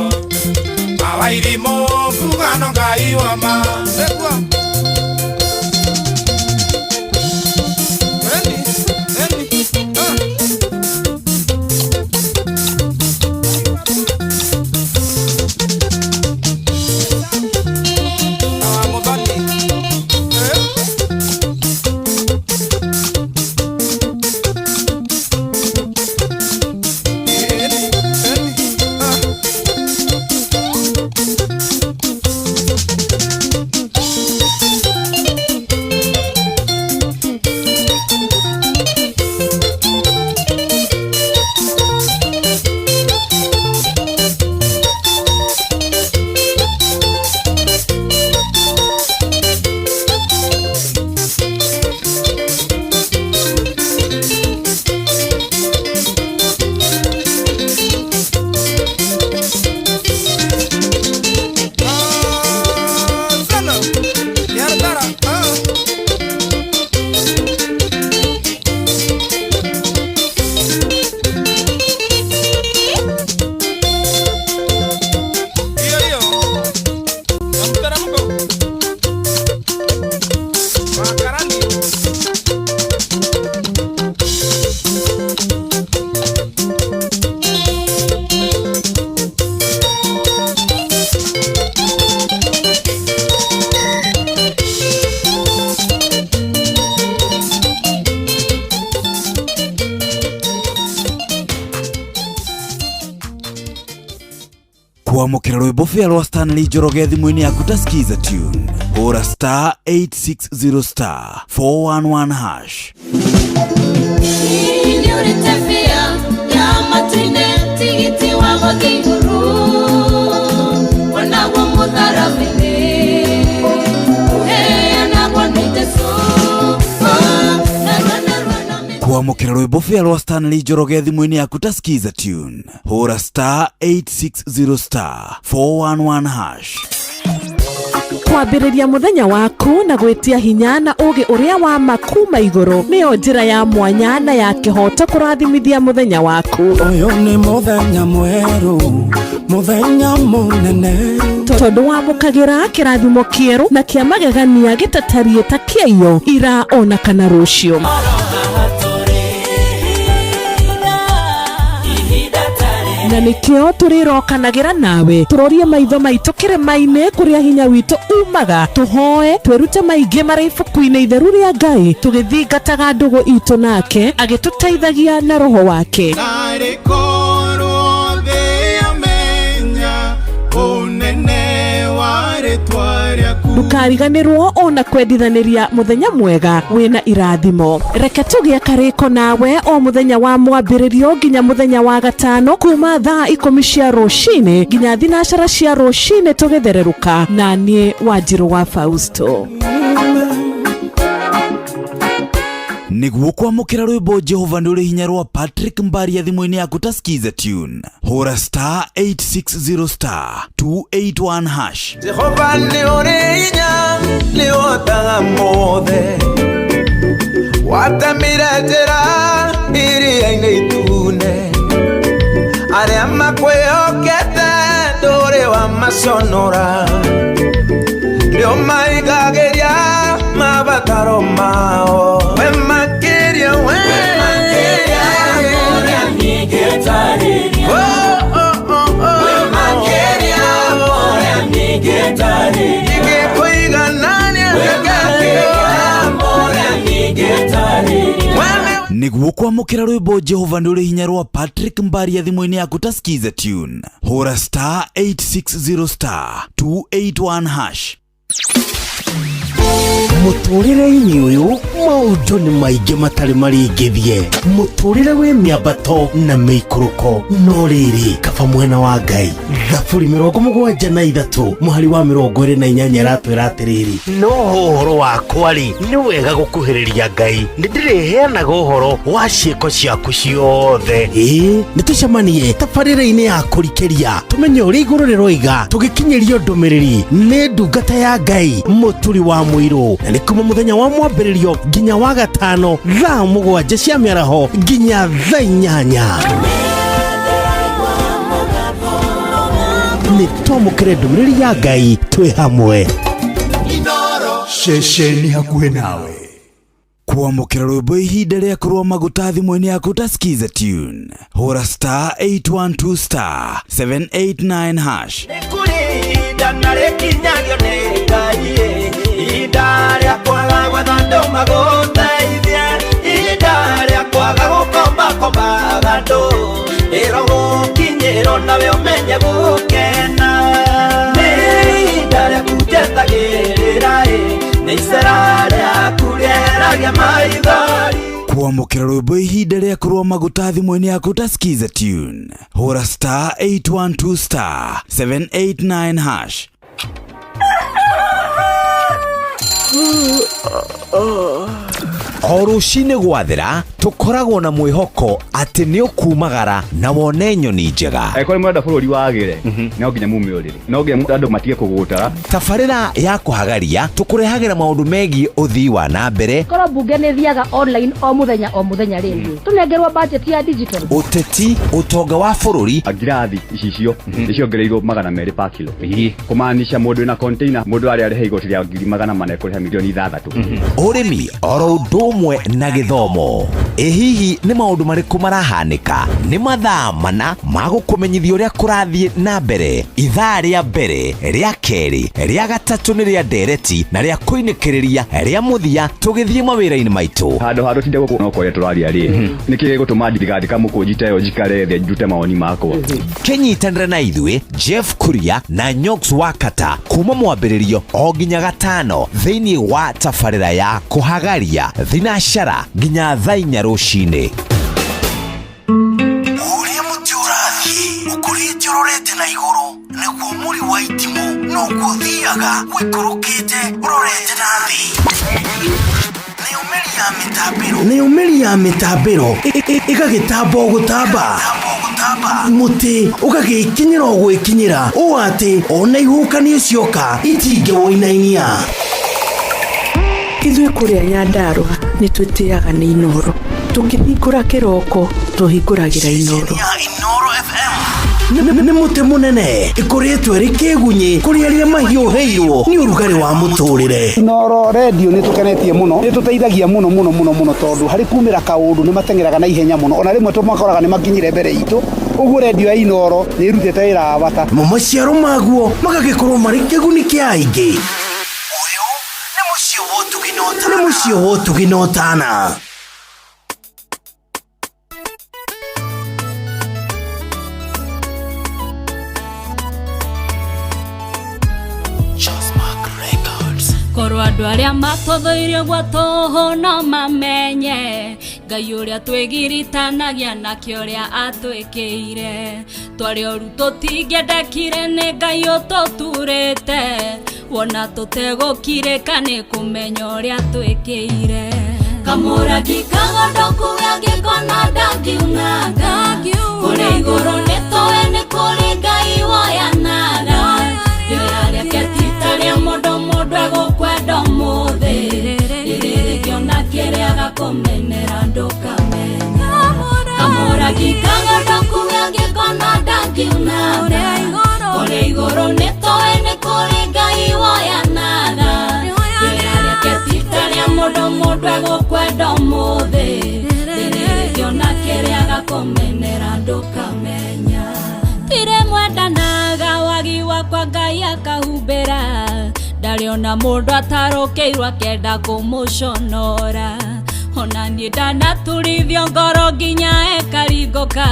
mawairimũ kugano Ngai woma kwamũkĩra rwĩmbo fĩa rwa Stanley Njoroge thimũ-inĩ yaku ta skiza tune hũra star 860 star 411 hash Nĩũrĩte fĩa ya matu-inĩ tigiti wa gũthiĩ igũrũ wonagwo mũtharaba-inĩ ũheanagwo nĩ Jesũ kwamũkĩra rwĩmbo fĩa rwa Stanley Njoroge thimũ-inĩ yaku ta skiza tune hũra star 860 star 411 hash kwambĩrĩria mũthenya waku na gwĩtia hinya na ũgĩ ũrĩa wa makuma igũrũ nĩyo njĩra ya mwanya na ya kĩhoto kũrathimithia mũthenya waku ũyũ nĩ mũthenya mwerũ mũthenya mũnene tondũ wamũkagĩra kĩrathimo kĩerũ na kĩa magegania gĩtatariĩ ta kĩayo ira ona kana rũciũ na nĩkĩo tũrĩrokanagĩra nawe tũrorie maitho maitũ kĩrĩma-inĩ kũrĩa hinya witũ umaga tũhoe twĩrute maingĩ marĩ ibuku-inĩ itheru rĩa Ngai tũgĩthingataga ndũgũ itũ nake agĩtũteithagia na roho wake ndũkariganĩrwo ona kwendithanĩria mũthenya mwega wĩna irathimo reke tũgĩe karĩko nawe o mũthenya wa mwambĩrĩrio nginya mũthenya wa gatano kuma thaa 10 cia rũcinĩ nginya thinacara cia rũcinĩ tũgĩthererũka na niĩ Wanjirũ wa Fausto niguo kwamukira rwimbo Jehova nduri hinya rwa Patrick Mbaria thimũ-inĩ yaku ta skiza tune hura star 860 star 281 hash. Jehova ni uri hinya ni wotaga mothe watamire njĩra iria-inĩ itune arĩa makwĩhokete ndũrĩ wa maconora nĩo maigagĩria mabataro mao we makĩria ũrĩa ningĩtarĩria we makĩria ũrĩa ningĩtarĩria ingĩkũiganania ũrĩa ningĩtarĩria niguo kwamukira rwimbo Jehova nduri hinya rwa Patrick Mbaria thimũ-inĩ yaku ta skiza tune hura star 860 star 281 hash. Mũtũrĩre-inĩ ũyũ maũndũ nĩ maingĩ matarĩ maringithie, mũtũrĩre wĩ mĩambato na mĩikũrũko, no rĩrĩ kaba mwena wa Ngai. Thaburi 73 mũhari wa 28 aratwĩra atĩrĩrĩ, no ũhoro wakwa-rĩ nĩ wega gũkuhĩrĩria Ngai, nĩndĩrĩheanaga ũhoro wa ciĩko ciaku ciothe. Nĩ tũcemanie tabarĩra-inĩ ya kũrikĩria tũmenye ũrĩa igũrũ rĩroiga tũgĩkinyĩrio ndũmĩrĩri nĩ ndungata ya Ngai mũturi wa mũirũ, na nĩ kuma mũthenya wa mwambĩrĩrio nginya wa gatano thaa 7 cia mĩaraho nginya thaa 8. Nĩ twamũkĩre ndũmĩrĩri ya Ngai twĩ hamwe. Ceceni hakuhĩ nawe kwamũkĩra rwĩmbo ihinda rĩaku rwa maguta thimũ-inĩ yaku ta skiza tune hura star 812 star 789 hash. Nĩkũrinda na rĩkinyagio nĩ Ngai ihinda rĩa kwaga gwetha andũ magũteithie ihinda rĩa kwaga gũkombakombaga andũ ĩro gũkinyĩrwo nawe ũmenye gũkena nĩ ihinda rĩaku njetagĩrĩra nĩ icera rĩaku rĩeragia maithori. Kwamũkĩra rwĩmbo ihinda rĩaku rwa maguta thimũ-inĩ yaku ta skiza tune hura star 812 star 789 hash. O rũcinĩ gwathĩra tũkoragwo na mwĩhoko atĩ nĩ ũkumagara na wone nyoni njega. Angĩkorwo mũrenda bũrũri wagĩre no nginya mume ũrĩrĩ, no nginya andũ matige kũgũtara. Tabarĩra ya kũhagaria tũkũrehagĩra maũndũ megiĩ ũthii wa na mbere. Korwo mbunge nĩ thiaga online o mũthenya rĩngĩ tũnengerwo budget ya digital. Ũteti, ũtonga wa bũrũri, ngirathi icicio nĩciongereirwo 200 per kilo. Kũmaanisha mũndũ wĩna container mũndũ arĩa arĩhe igoti rĩa 400 ekũrĩha milioni 6. Ũrĩmi oro ũndũ ũmwe na gĩthomo. Hihi nĩ maũndũ marĩkũ marahanĩka? Nĩ mathaa mana ma gũkũmenyithia ũrĩa kũrathiĩ na mbere. Ithaa rĩa mbere, rĩa kerĩ, rĩa gatatũ nĩ rĩa ndereti na rĩa kũinĩkĩrĩria rĩa mũthia tũgĩthiĩ mawĩra-inĩ maitũ. Handũ tinde gũkũ no kũrĩa tũraria rĩ nĩkĩ gũtũma ndĩgathika mũkũnjita yo njikare thĩ njute maoni makwa. Kenyitanĩra na ithuĩ Jeff Kuria na Nyox Wakata kuma mwambĩrĩrio o nginya gatano thĩinĩ wa tabarĩra ya kũhagaria thinacara nginya thaa 4 rũcinĩ. Ũrĩa mũtĩ ũrathiĩ ũkũrĩte ũrorete na igũrũ nĩguo mũri wa itimũ noguo ũthiaga wĩkũrũkĩte ũrorete na thĩ. Nĩũmĩri ya mĩtambĩro ĩgagĩtamba o gũtamba, mũtĩ ũgagĩkinyĩra o gwĩkinyĩra ũũ atĩ ona ihuhũkanio cioka itingĩwoinainia. Ithuĩ kũrĩa Nyandarua nĩ twĩtĩaga nĩ Inoro, tũkĩhingũra kĩroko tũhingũragĩra Inoro. Nĩ mũtĩ mũnene ĩkoretwo ĩrĩ kĩgunyi kũrĩ arĩa mahiũhĩirwo nĩ ũrugarĩ wa mũtũrĩre. Inoro radio nĩ tũkenetie mũno, nĩ tũteithagia mũno tondũ harĩ kumĩra kaũndũ nĩ matengeraga na ihenya mũno, ona rĩmwe tũmakoraga nĩ makinyire mbere itũ. Ũguo radio ya Inoro nĩ ĩrutĩte wĩra wa bata. Maciaro maguo magagĩkorwo marĩ kĩguni kĩa aingĩ. Nĩ mũciĩ wa ũtugi na ũtana. Korwo andũ arĩa matũthũirio gwatũhũ no mamenye Ngai ũrĩa twĩgiritanagia nakĩo ũrĩa atwĩkĩire. Twarĩ oru tũtingĩendekire nĩ Ngai ũtũturĩte, wona tũtegũkirĩka nĩ kũmenya ũrĩa twĩkĩire. kamura gikagondo kuya gikona dagiunaga kuri iguru nitoe ni kuri ngai woyanaga rĩrĩa rĩakĩtita rĩa mũndũ mũndũ egũkwenda ũmũthĩ rĩrĩkĩona kĩrĩa gakũmenera ndũkamenya kamũra gikagondo kuya gĩkona ndakiunaga kũrĩ igũrũ nĩtũĩ nĩ kũrĩ ngai woyanaga rĩrĩa rĩakĩtita rĩa mũndũ mũndũ egũkwenda ũmũthĩ rĩrĩkĩona kĩrĩa gakũmenera ndũkamenya tirĩ mwendanaga wagi wakwa ngai akahumbĩra ndarĩ ona mũndũ atarũkĩirwo akĩenda kũmũconora ona niĩ ndanaturithio ngoro nginya ĩkaringũka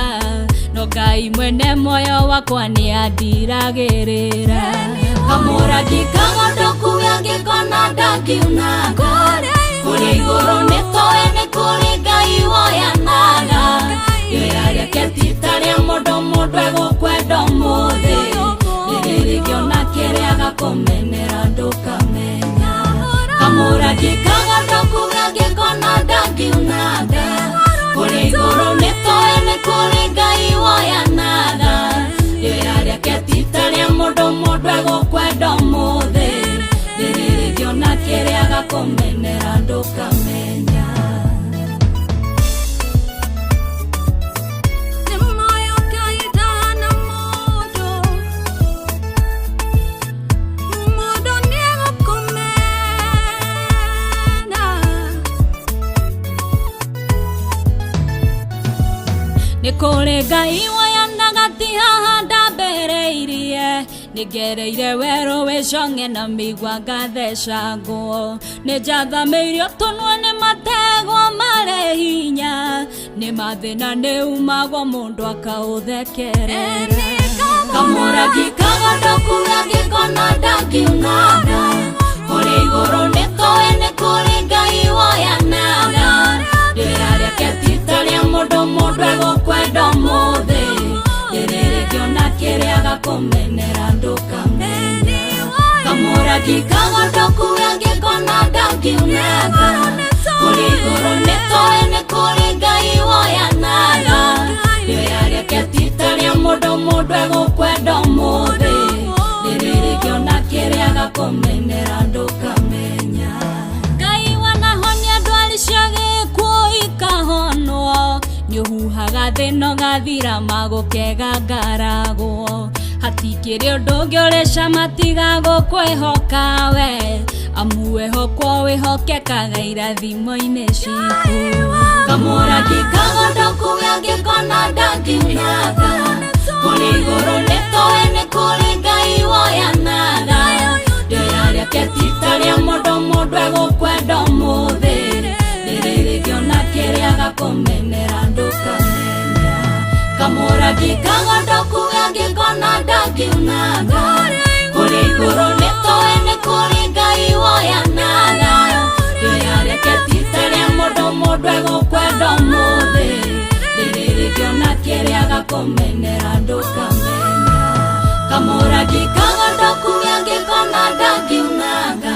no ngai mwene muoyo wakwa nĩ andiragĩrĩra kamũra gikagondo kuya gĩkona ndakiunaga kũrĩ igũrũ nĩtũĩ nĩ kũrĩ ngai woyanaga rĩrĩa rĩakĩtita rĩa mũndũ mũndũ egũkwenda ũmũthĩ rĩrĩkĩona kĩrĩa gakũmenera ndũkamenya kamũra gikagondo kuya gĩkona ndakiunaga kũrĩ igũrũ nĩtũĩ nĩ kũrĩ ngai woyanaga rĩrĩa rĩakĩtita rĩa mũndũ mũndũ egũkwenda ũmũthĩ rĩrĩkĩona kĩrĩa gakũmenera ndũkamenya Nikore ngai woyanaga ti haha ndambĩrĩirie nĩngereire werũ wĩconge na mĩigua ngathecangwo nĩnjathamĩirio tũnua nĩ mategwo marĩ hinya nĩ mathĩna nĩ umagwo mũndũ akaũthekerera kamũra gikagondo kuya gĩkona ndakiunaga kũrĩ igũrũ nĩtũĩ nĩ kũrĩ ngai woyanaga rĩrĩa rĩakĩtita rĩa mũndũ mũndũ egũkwenda ũmũthĩ rĩrĩkĩona kĩrĩa gakũmenera ndũkamenya kamũra gikagondo kuya gĩkona ndakiunaga kũrĩ igũrũ nĩtũĩ nĩ kũrĩ ngai woyanaga rĩrĩa rĩakĩtita rĩa mũndũ mũndũ egũkwenda ũmũthĩ rĩrĩkĩona kĩrĩa gakũmenera ndũkamenya ngai wanahonia ndwari cia gĩkuũ ikahonwo nĩũhuhaga thĩno gathira magũkega ngaragwo hatikĩrĩ ũndũ ũngĩ ũrĩ cama tiga gũkwĩhoka we amu wĩhokwo wĩhokekaga irathimo-inĩ citũ kamũra gikagondo kuya gĩkona ndakiunaga kũrĩ igũrũ nĩtũĩ nĩ kũrĩ ngai woyanaga rĩrĩa rĩakĩtita rĩa mũndũ mũndũ egũkwenda ũmũthĩ rĩrĩkĩona kĩrĩa gakũmenera ndũkamenya kamũra gikagondo kuya gĩkona ndakiunaga kũrĩ igũrũ nĩtũĩ nĩ kũrĩ ngai woyanaga rĩrĩa rĩakĩtita rĩa mũndũ mũndũ egũkwenda ũmũthĩ rĩrĩkĩona kĩrĩa gakũmenera ndũkamenya kamũra gikagondo kuya gĩkona ndakiunaga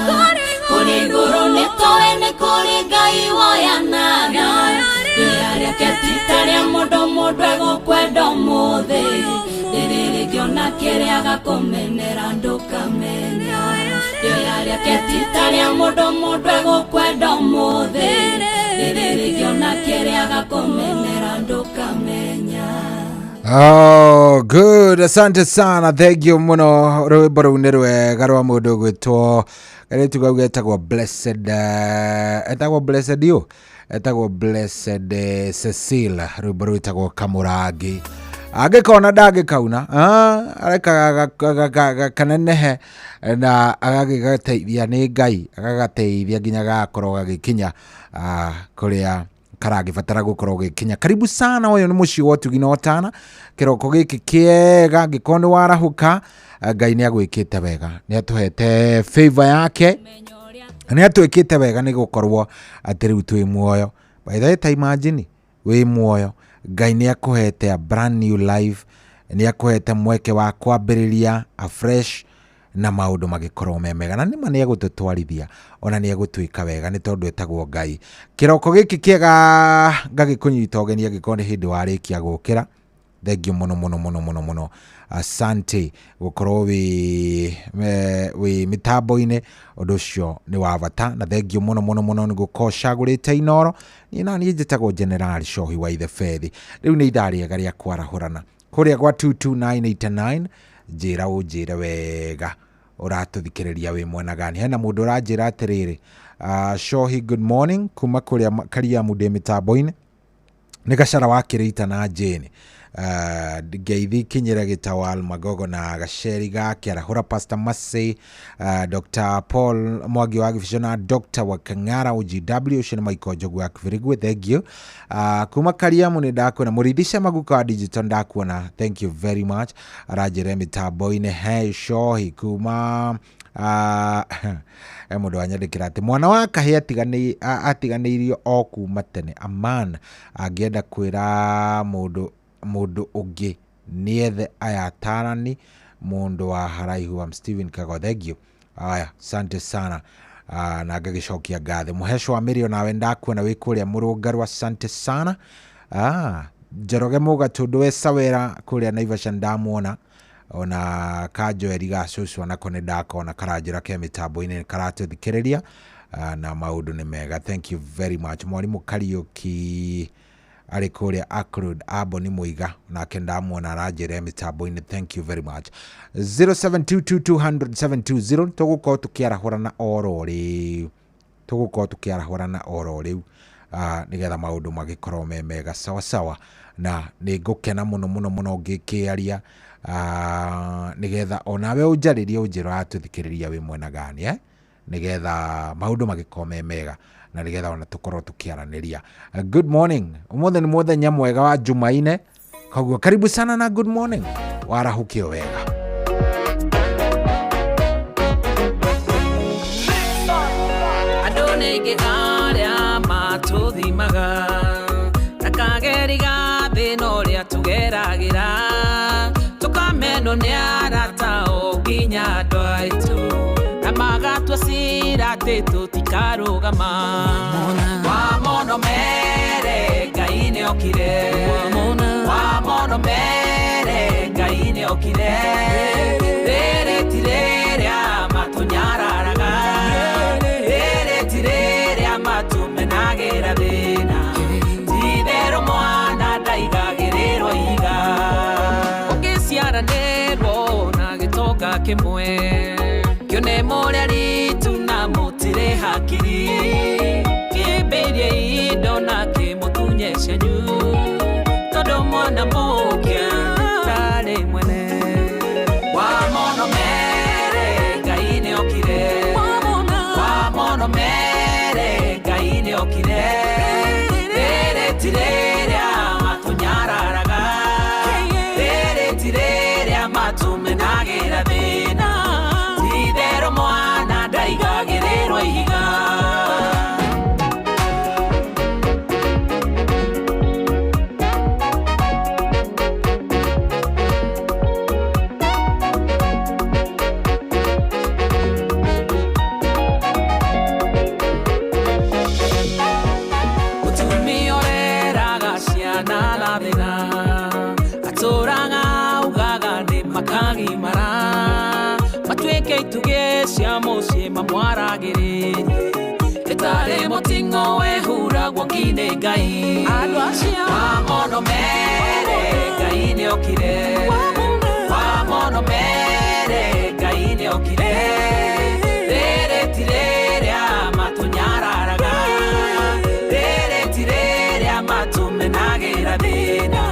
kũrĩ igũrũ nĩtũĩ nĩ kũrĩ ngai woyanaga rĩrĩa rĩakĩtita rĩa mũndũ mũndũ egũkwenda ũmũthĩ rĩrĩkĩona kĩrĩa gakũmenera ndũkamenya rĩrĩa rĩakĩtita rĩa mũndũ mũndũ egũkwenda ũmũthĩ rĩrĩkĩona kĩrĩa gakũmenera ndũkamenya Oh, good. Asante sana. Thank you muno. Rwimbo rũu nĩ rwega rwa mũndũ gwĩtwo garetu gau getagwo Blessed etagwo Blessed Cecil. Rwimbo rũu etagwo Kamũrangi. Angĩkona ndangĩkauna arekaga kanenehe na agagĩgateithia nĩ Ngai agagateithia nginya gakorwo gagĩkinya kũrĩa karagĩbatara gũkorwo gĩkinya. Karibu sana, ũyũ nĩ mũciĩ wa Ũtugi na Ũtana. Kĩroko gĩkĩ kĩega angĩkorwo nĩ warahũka, Ngai nĩ agwĩkĩte wega, nĩ atũhete favor yake, nĩ atwĩkĩte wega nĩ gũkorwo atĩ rĩu twĩ muoyo. By the way, imagine wĩ muoyo, Ngai nĩ akũhete a brand new life, nĩ akũhete mweke wa kwambĩrĩria a fresh na maundu magikorwo memega na nima ni egututwarithia ona ni egutwika wega ni tondu etagwo Ngai. Kiroko giki kiega ngagikunyita ogeni agikone hindi warikia gukira. Thank you muno. Asante gukorwo wi mitambo-ine undu ucio ni wa bata na thank you muno ni gukoshagurite Inoro ni na ni njitagwo General Shohi wa ithe Fethi. Riu ni idari ya gari ya kwarahurana kuria gwa 22989 njira unjire wega uratuthikiriria wi mwena gani. Hena mundu uranjira atiriri Shohi good morning kuma kuria karia mude mitambo-ine ni gacara wakirita na Jane Geithi kinyira gitawal Magogo na gaceri gake arahura Pastor Masi Dr. Paul Mwagi wa Gifishona Dr. wa Kangara OGW ucio ni Michael Jogu wa Kvirigwe. Thank you. Kuma Kariamu ni ndakona muridhisha maguka wa digital ndakona. Thank you very much. Arajire mitambo-ine hey Shohi kuma mundu anyandikira ati mwana wa kahe atiganeirio o kuma tene Aman angienda kwira mundu ungi niethe ayatarani mundu wa haraihu wa Steven Kago. Thank you. Aya asante sana na ngagicokia ngathe muhesho wa mirio nawe ndakuona wi kuria Murungaru. Asante sana. Njoroge muga tundu we Sawera kuria Naivasha ndamuona ona Kajoeri gacucu na kone ndakona karanjira ke mitambo-ine karatuthikiriria na maundu ni mega. Thank you very much. Mwalimu Kariuki ari kuria Akrud Abo ni muiga nake ndamuona aranjira mitambo-ine. Thank you very much. 0722200720 tugukorwo tukiarahurana oro riu nigetha maundu magikorwo me mega sawa na ni ngukena muno ngikiaria nigetha onawe unjaririe unjira atuthikiriria wi mwena gani nigetha maundu magikorwo me mega na nigetha ona tukorwo tukiaraniria. Good morning. Umothe ni muthenya mwega wa Jumaine. Koguo karibu sana na good morning. Warahukio wega. Adonege aria matuthimaga nakageriga thino ria tugeragira tukameno ni arata oginya andu aitu na magatwa cira ati tutikarugama wamono mere Ngai ni okire wamono mere Ngai ni okire rere tireria matunyararaga rere tireria matumenagira thina tithero mwana ndaigagirirwo iga ukiciaranirwo na gitoka kimwe kione muria ritu na mutire hakiri kibirie indo na kimutunye cenyu tondu mwana mukia ndari mwene wamono mere Ngai ni okire wamono mere Ngai ni okire rere tireria matunyararaga rere tireria matumenagira thina tithero mwana ndaigagirirwo ihiga tuge siamo sima mwaragiri etare motingo ehura gwakine Ngai adwasia wamono mere Ngai ni okire wamono mere Ngai ni okire rere tireria matunyararaga rere tireria matumenagira thina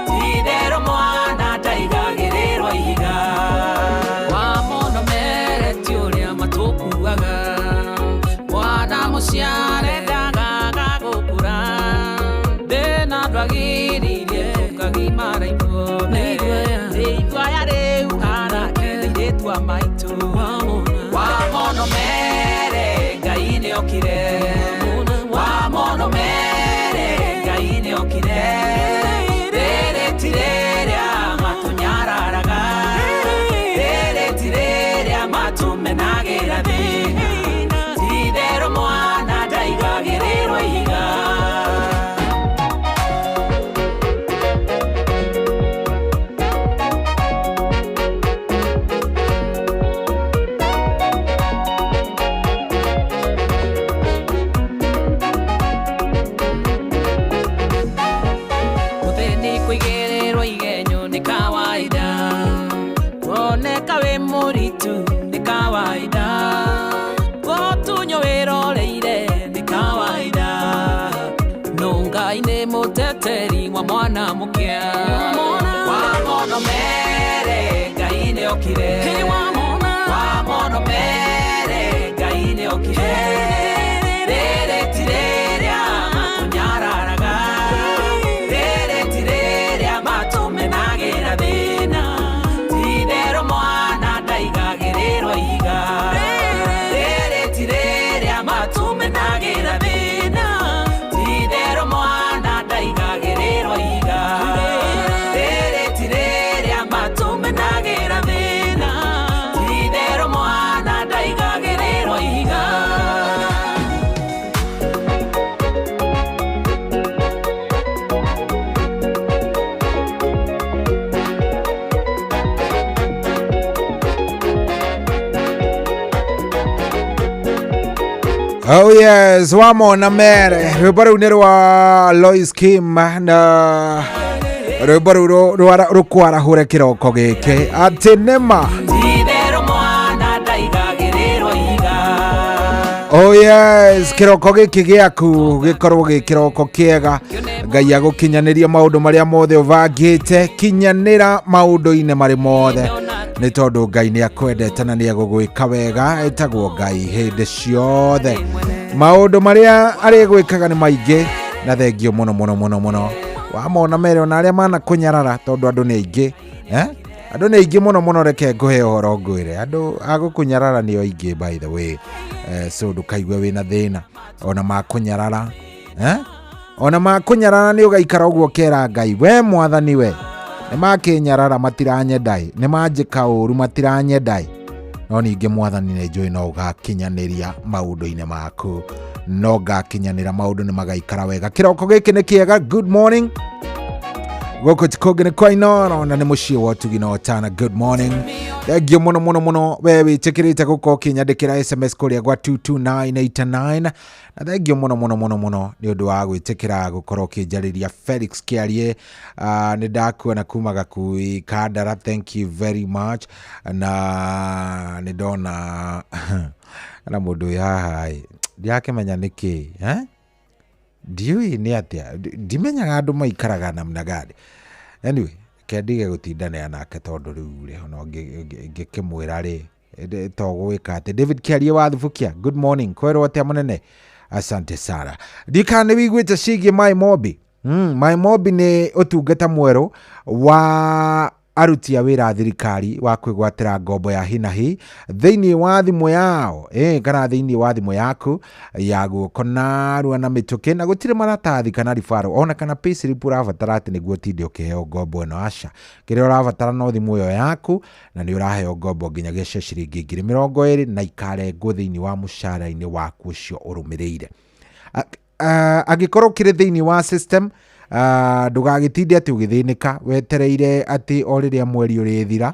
tithero mwana ndaigagirirwo ihiga ciare ndagaga gukura thina ndwagiririe tukagimara ithone igwaya riu arakendeiritwa maitu kawaida kuoneka we muritu ni kawaida gotunyo wiroreire ni kawaida nungai ni muteteri wa mwana mukia wa mono mere ngai ni okire wa mono mere ngai ni okire rere tireria matunyararaga rere tireria matumenagira thina tidero mwana ndaigagiriro iga rere tireria matumenagira thina tidero mwana ndaigagiriro iga rere tireria matumenagira thina tidero mwana ndaigagiriro iga. Oh yes, wamona mere rwimbo rũu nĩ rwa Lois Kim na rwimbo rũu rũkwarahũre kĩroko gĩkĩ atĩ nĩma. Oh yes, kĩroko gĩkĩ gĩaku gĩkorwo gĩ kĩroko kĩega, Ngai agũkinyanĩria maũndũ marĩa mothe ũbangĩte, kinyanĩra maũndũ-inĩ marĩ mothe nĩ tondũ Ngai nĩ akwendete na nĩ agũgwĩka wega, etagwo Ngai hĩndĩ ciothe. Maũndũ marĩa arĩgwĩkaga nĩ maingĩ na thengio mũno mũno mũno mũno. Wamona mere ona arĩa manakũnyarara tondũ andũ nĩ aingĩ, andũ nĩ aingĩ mũno mũno, reke ngũhe ũhoro ngwĩre, andũ agũkũnyarara nĩo aingĩ by the way. So ndũkaigue wĩna thĩna, ona makũnyarara, ona makũnyarara nĩ ũgaikara ũguo kera Ngai, we mwathani we, nĩ makĩnyarara matiranyendai, nĩ manjĩka ũru matiranyendai, no ningĩ mwathani nĩ njũĩ no ũgakinyanĩria maũndũ-inĩ maku, no ngakinyanĩra maũndũ nĩ magaikara wega. Kĩroko gĩkĩ nĩ kĩega. Good morning gũkũ tikũngĩ nĩ kwa Inooro na nĩ mũciĩ wa Ũtugi na Otana. Good morning, thengio mũno mũno mũno we wĩtĩkĩrĩte gũkorwo ũkĩnyandĩkĩra SMS kũrĩa gwa 22989 na thengio mũno mũno mũno mũno nĩ ũndũ wa gwĩtĩkĩra gũkorwo ũkĩnjarĩria. Felix Kĩarie nĩ ndakuona kuma Gakui Kandara, thank you very much. Na nĩ ndona na mũndũ ũyũ haha ndiakĩmenya nĩkĩ, ndiũĩ nĩ atĩa, ndimenyaga andũ maikaraga namna gani. Anyway, kendige gũtindana nake tondũ rĩu rĩho no ngĩkĩmwĩra rĩ togwĩka atĩ. David Kĩarie wa Thubukia, good morning, kwerwo atĩa mũnene, asante sana. Ndikana wĩiguĩte ciĩgiĩ MyMobi. MyMobi nĩ ũtungata mwerũ wa aruti a wĩra thirikari wa kwĩgwatĩra ngombo ya hinahi thĩinĩ wa thimũ yao, kana thĩinĩ wa thimũ yaku ya guoko narua na mĩtũkĩ, na gũtirĩ maratathi kana ribaro ona kana payslip ũrabatara atĩ nĩguo ũtinde ũkĩheo ngombo ĩno. Aca, kĩrĩa ũrabatara no thimũ ĩyo yaku na nĩ ũraheo ngombo nginyagia cia ciringi 20,000 na ikarengwo thĩinĩ wa mũcara-inĩ waku ũcio ũrũmĩrĩire. Angĩkorwo kĩrĩ thĩinĩ wa system, ndũgagĩtinde atĩ ũgĩthĩnĩka wetereire atĩ o rĩrĩa mweri ũrĩthira.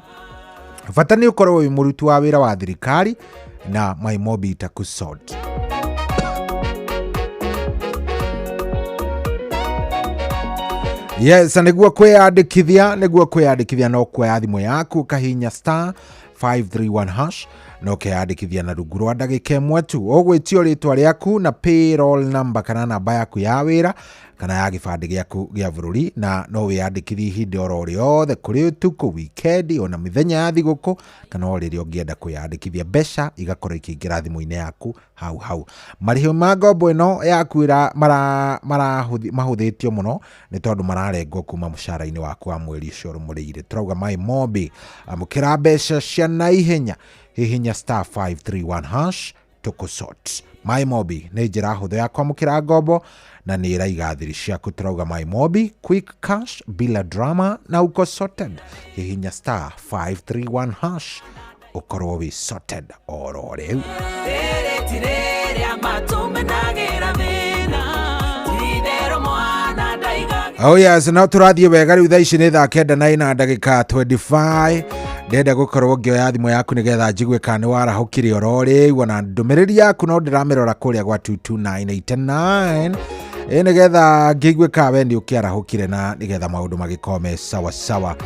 Bata nĩ ũkorwo wĩ mũruti wa wĩra wa thirikari na MyMobi itakũsort. Yes, nĩguo kwĩyandĩkithia no kuoya thimũ yaku kahinya *531# no kĩyandĩkithia na rungu rwa ndagĩka ĩmwe tu. Ũgwĩtio rĩtwa rĩaku na payroll number kana namba yaku ya wĩra kana ya gĩbandĩ gĩaku gĩa bũrũri, na no wĩyandĩkithie ihinda oro rĩothe, kũrĩ ũtukũ, weekend, ona mĩthenya ya thigũkũ, kana o rĩrĩa ũngĩenda kwĩyandĩkithia. Mbeca igakorwo ikĩingĩra thimũ-inĩ yaku hau hau. Marĩhi ma ngombo ĩno yaku mahũthĩtio mũno nĩ tondũ mararengwo kuma mũcara-inĩ waku wa mweri ũcio ũrũmĩrĩire. Turauga MyMobi, amũkĩra mbeca cia naihenya, hihinya *531# tũkũsort. MyMobi nĩ njĩra hũthũ ya kwamũkĩra ngombo na nĩ ĩraiga thiri ciaku. Turauga MyMobi, quick cash bila drama na uko sorted. Hihinya *531# ukorwo wĩ sorted oro rĩu. Oh yes, no tũrathiĩ wega rĩu thaa ici nĩ thaa 9 na ndagĩka 25. Ndenda gũkorwo ngĩoya thimũ yaku nĩgetha njigue kana nĩ warahũkire oro rĩu, ona ndũmĩrĩri yaku no ndĩramĩrora kũrĩa gwa 22989 nĩgetha ngĩigue kana we nĩ ũkĩarahũkire na nĩgetha maũndũ magĩkorwo me sawa sawa.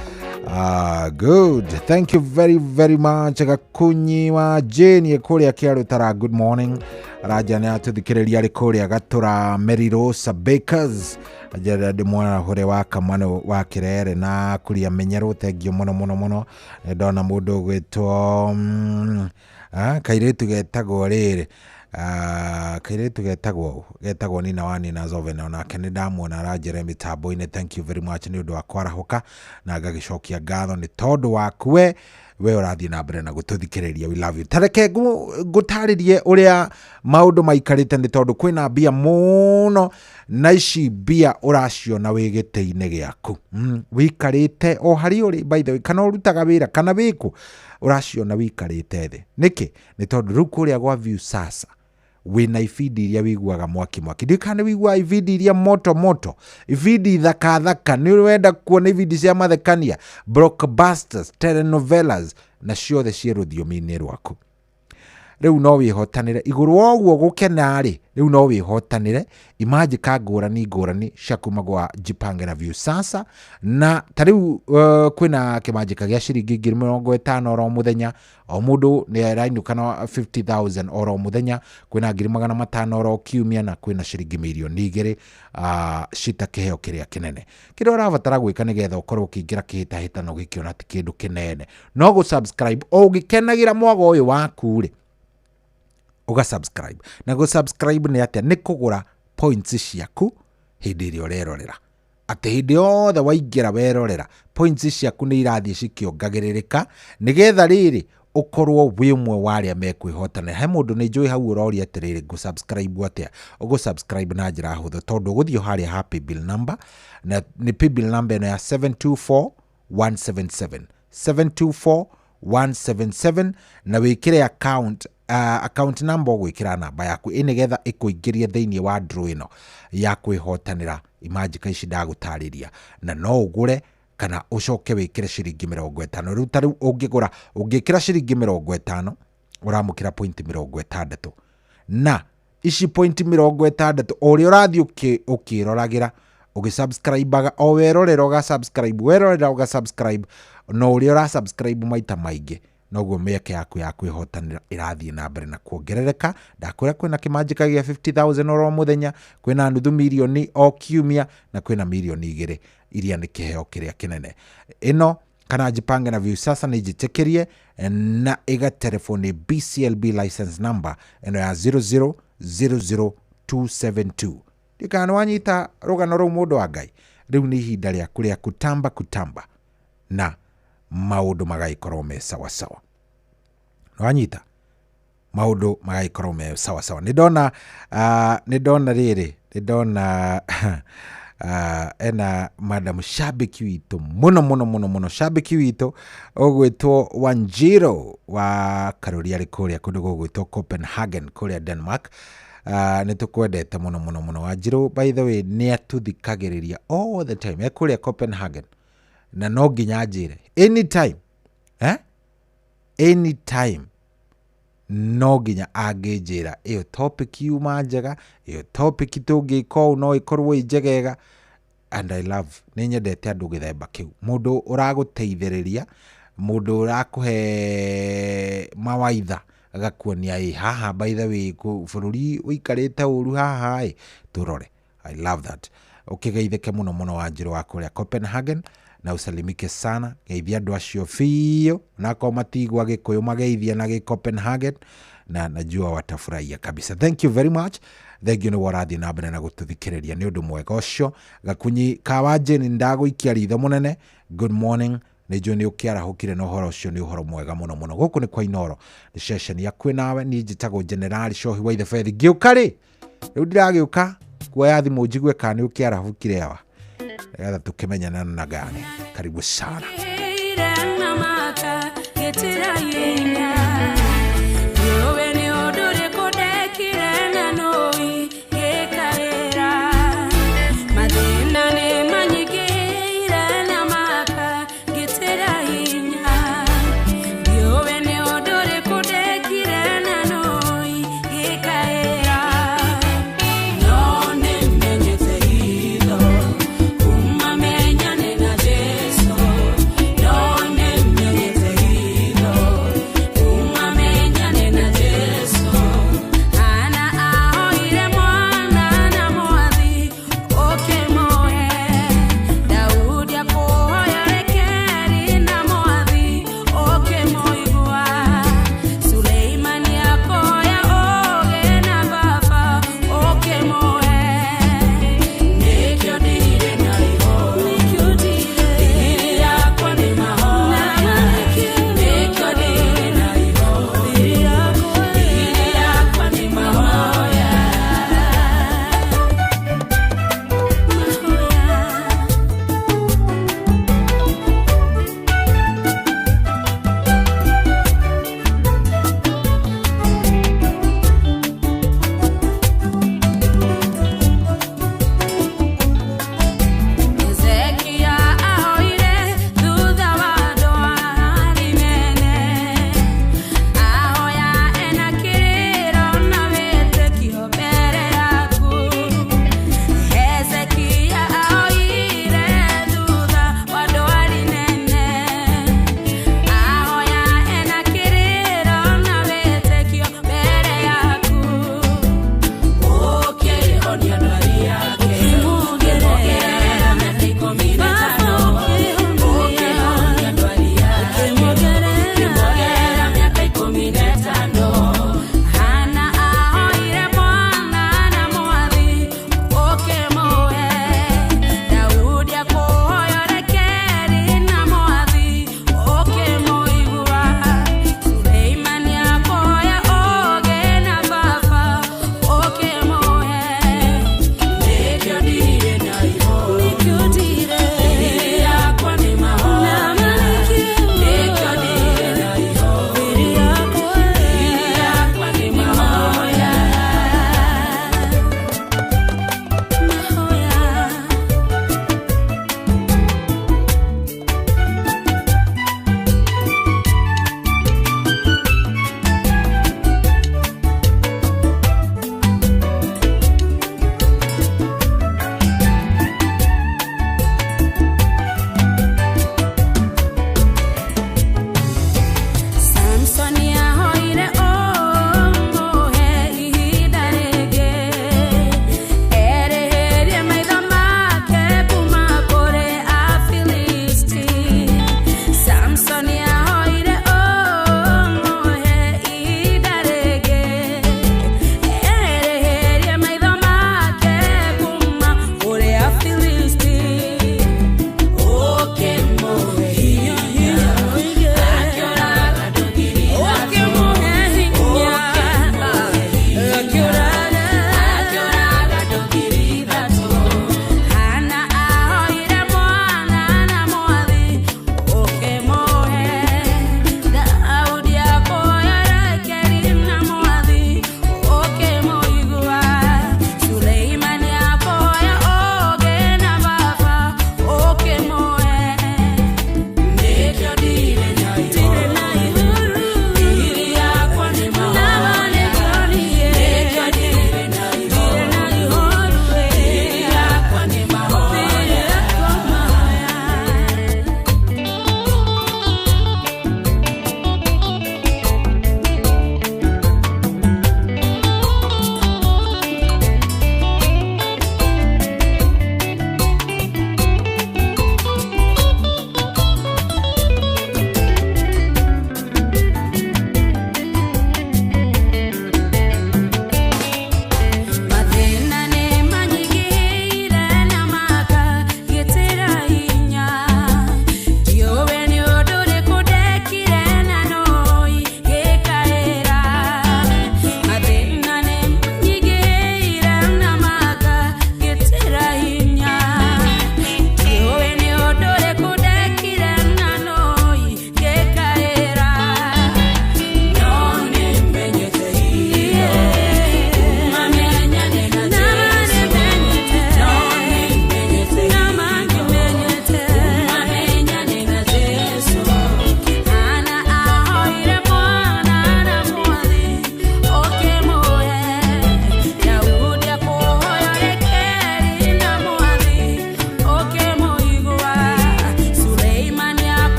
Good. Thank you very, very much. Gakunyi wa Jane kuria Kiarutara. Good morning. Raja ni atuthikireria ri kuria Gatura Merirosa Bakers. Ajara de mwana hore waka mano wa Kirere na kuria menyero thengio muno. Ndona mundu gwitwo kairetu getagwo riri. Kairetu getagwo nina wani na Zovena na Canada mwana rajere mitambo-ini. Thank you very much ni undu wa kwarahuka na gagicokia ngatho ni tondu wakwe we urathie na mbere na gututhikiriria. We love you. Tareke gutaririe uria maundu maikarite ni tondu kwina mbia muno na ici mbia uraciona wi gite-ini giaku wikarite o hari uri by the way kana urutaga wira kana wiku uraciona wikarite thi niki ni tondu riu kuria gwa view sasa wina ibindi iria wiguaga mwaki ndikane wigua ibindi iria moto ibindi thaka ni wenda kuona ibindi cia mathekania blockbusters telenovelas na ciothe cia rũthiomi-inĩ rwaku. Riu no wihotanire iguru oguo gukena ri riu no wihotanire imagika ngurani cia kuma gwa Jipange na View Sasa na tariu kwina kimagika gya ciringi 50,000 oro muthenya o mundu ni arainũka na 50,000 oro muthenya kwina 500,000 oro kiumia na kwina ciringi milioni 2 citakiheo kiria kinene kiria urabatara gwika nigetha ukorwo ukiingira kihitahitano gikiona ti kindu kinene no go subscribe o gikenagira mwago uyu waku ri uga subscribe na go subscribe ni atia ni kugura points ciaku hindi iria urerorera ati hindi yothe waingira werorera points ciaku ni irathie cikiongagiririka nigetha riri ukorwo wi umwe wa aria mekwihotana. He mundu ni njui hau uroria atiriri go subscribe atia ugo subscribe na njira huthu tondu guthio haria ha paybill number na ni paybill number ya 724177 724177 na wikire account number gwikira namba yaku inigetha ikuingirie thiini wa draw ino ya kwihotanira imagika ici ndagutariria na no ugure kana ucoke wikire ciringi 50. Riu tariu ungigura ungikira ciringi 50 uramukira point 60 na ici point 60 uri urathi ukiroragira ugisubscribe o werorera uga subscribe werorera uga subscribe no uri ura subscribe maita maingi noguo mieke yaku ya kwihotanira irathie na mbere na kuongerereka. Ndakwira kwina kimagika gya 50,000 oro muthenya kwina nuthu milioni o kiumia na kwina milioni 2 iria ni kiheo kiria kinene. Ino kana Jipange na View Sasa ni jitikirie na iga telefoni BCLB license number ino ya 0000272 dikana wanyita rugano rũu mundu wa Ngai. Riu ni ihinda ria kuria kutamba na maundu magaikorwo me sawa wanyita maundu magaikorwo me sawa. Nidona riri ena madam shabiki witu muno shabiki witu ogwitwo Wanjiro wa Karoria rikuria kundu gugwitwo Copenhagen kuria Denmark. Nitukwendete muno Wanjiro by the way ni atuthikagiriria all the time ekuria Copenhagen na no nginya njire anytime no nginya anginjira iyo topic yuma njega iyo topic tungiko no ikorwo njegega and I love ni nyendete andu githemba kiu mundu uraguteithiriria mundu urakuhe mawaitha agakuonia haha by the way bururi uikarite uru haha turore. I love that. Ukigeithike muno Wanjiro wa kuria Copenhagen na usalimike sana geithia andu acio fio na ko matigwa gikuyu mageithia na Copenhagen na najua watafurahia kabisa. Thank you very much. Thank you ni warathi na mbere na gututhikiriria ni undu mwega ucio. Gakunyi kawaje ni ndaguikia ritho munene. Good morning. Nijo ni ukiarahukire no horo ucio ni uhoro mwega muno guku ni kwa Inoro ni session ya kwi nawe ni njitago General Shohi wa the Faith giukari riu ndiragiuka kuoya thimu njigwe kana ukiarahukire awa gatha tukimenyana na gani. Karibu sana. No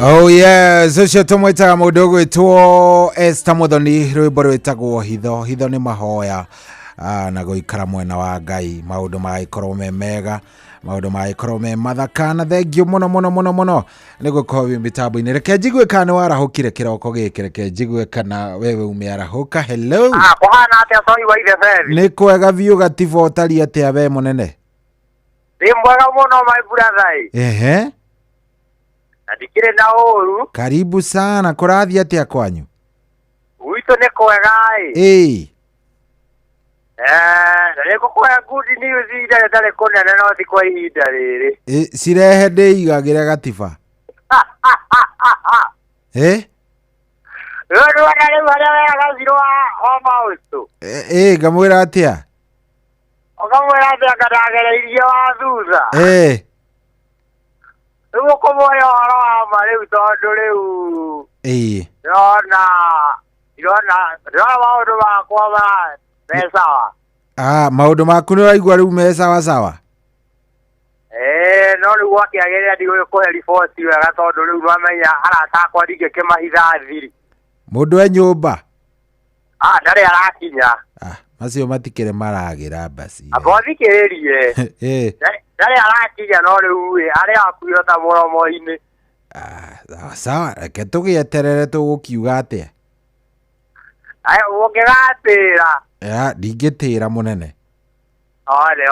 Oh yes, ucio tumwitaga mundu gwitwo Esther Muthoni, rwimbo rwitagwo hitho. Hitho ni mahoya na guikara mwena wa Ngai, maundu magaikorwo me mega, maundu magaikorwo me mathaka, na thengio muno ni gukorwo mitambo-ini. Reke njigwe kana warahukire kiroko giki, reke njigwe kana wewe umearahuka. Hello, kuhana atia soi wa ithe fethi? Ni kwega biu gatiba utari atia we munene? Ni mwega muno my brother. Adikire na oru. Karibu sana, kurathi atia kwanyu? Wito ni kwega Niko kwa good news ida dale kona na no thikwa ida riri. Sirehe ndeigagira gatiba. Ro wale gaziro o mausto. Ngamwira atia? Ngamwira atia kadagera irio wa thutha. Ruo ko moyo aro mare utondo riu. Rona maundu makwa ma mesawa. Maundu maku ni raigua riu me sawa. No riu akiagerera ndigwe kuhe report wega tondu riu mamenya aratakwa ndige kimahitha thiri. Mundu e nyumba. Ndari arakinya. Macio matikire maragira basi. Athikiririe. Ndari arakinya no riu ari akuyo ta muromo-ini. Sawa, reke tugieterere tugukiuga atia? Ungigatira. Ndingitira munene. Ole.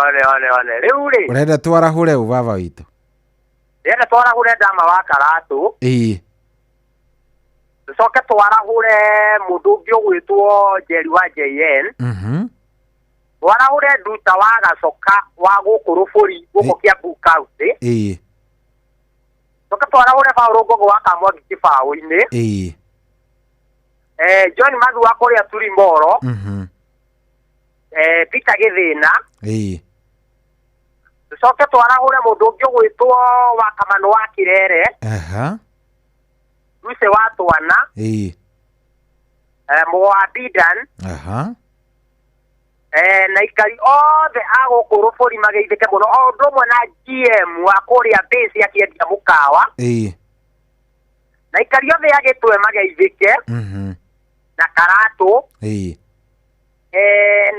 Riu ri. Urenda twarahure ubaba witu? Ndenda twarahure ndama wa karatu. Tucoke twarahure mundu ungi ugwitwo Jerry wa JN. Twarahure nduta wa gacoka wa gukuru buri guko kia County. Tucoke twarahure Paulo Ngogo wa Kamwangi Kibao-ini. John Mathu wa kuria turi Moro. Peter Githina. Tucoke twarahure mundu ungi ugwitwo wa Kamano wa Kirere. Luce wa Twana. Mwa Bidan. Na ikari othe agukuru buri mageithike muno o ndumwe na GM wa kuria base akiendia mukawa. Na ikari othe agitwe mageithike. Na Karatu.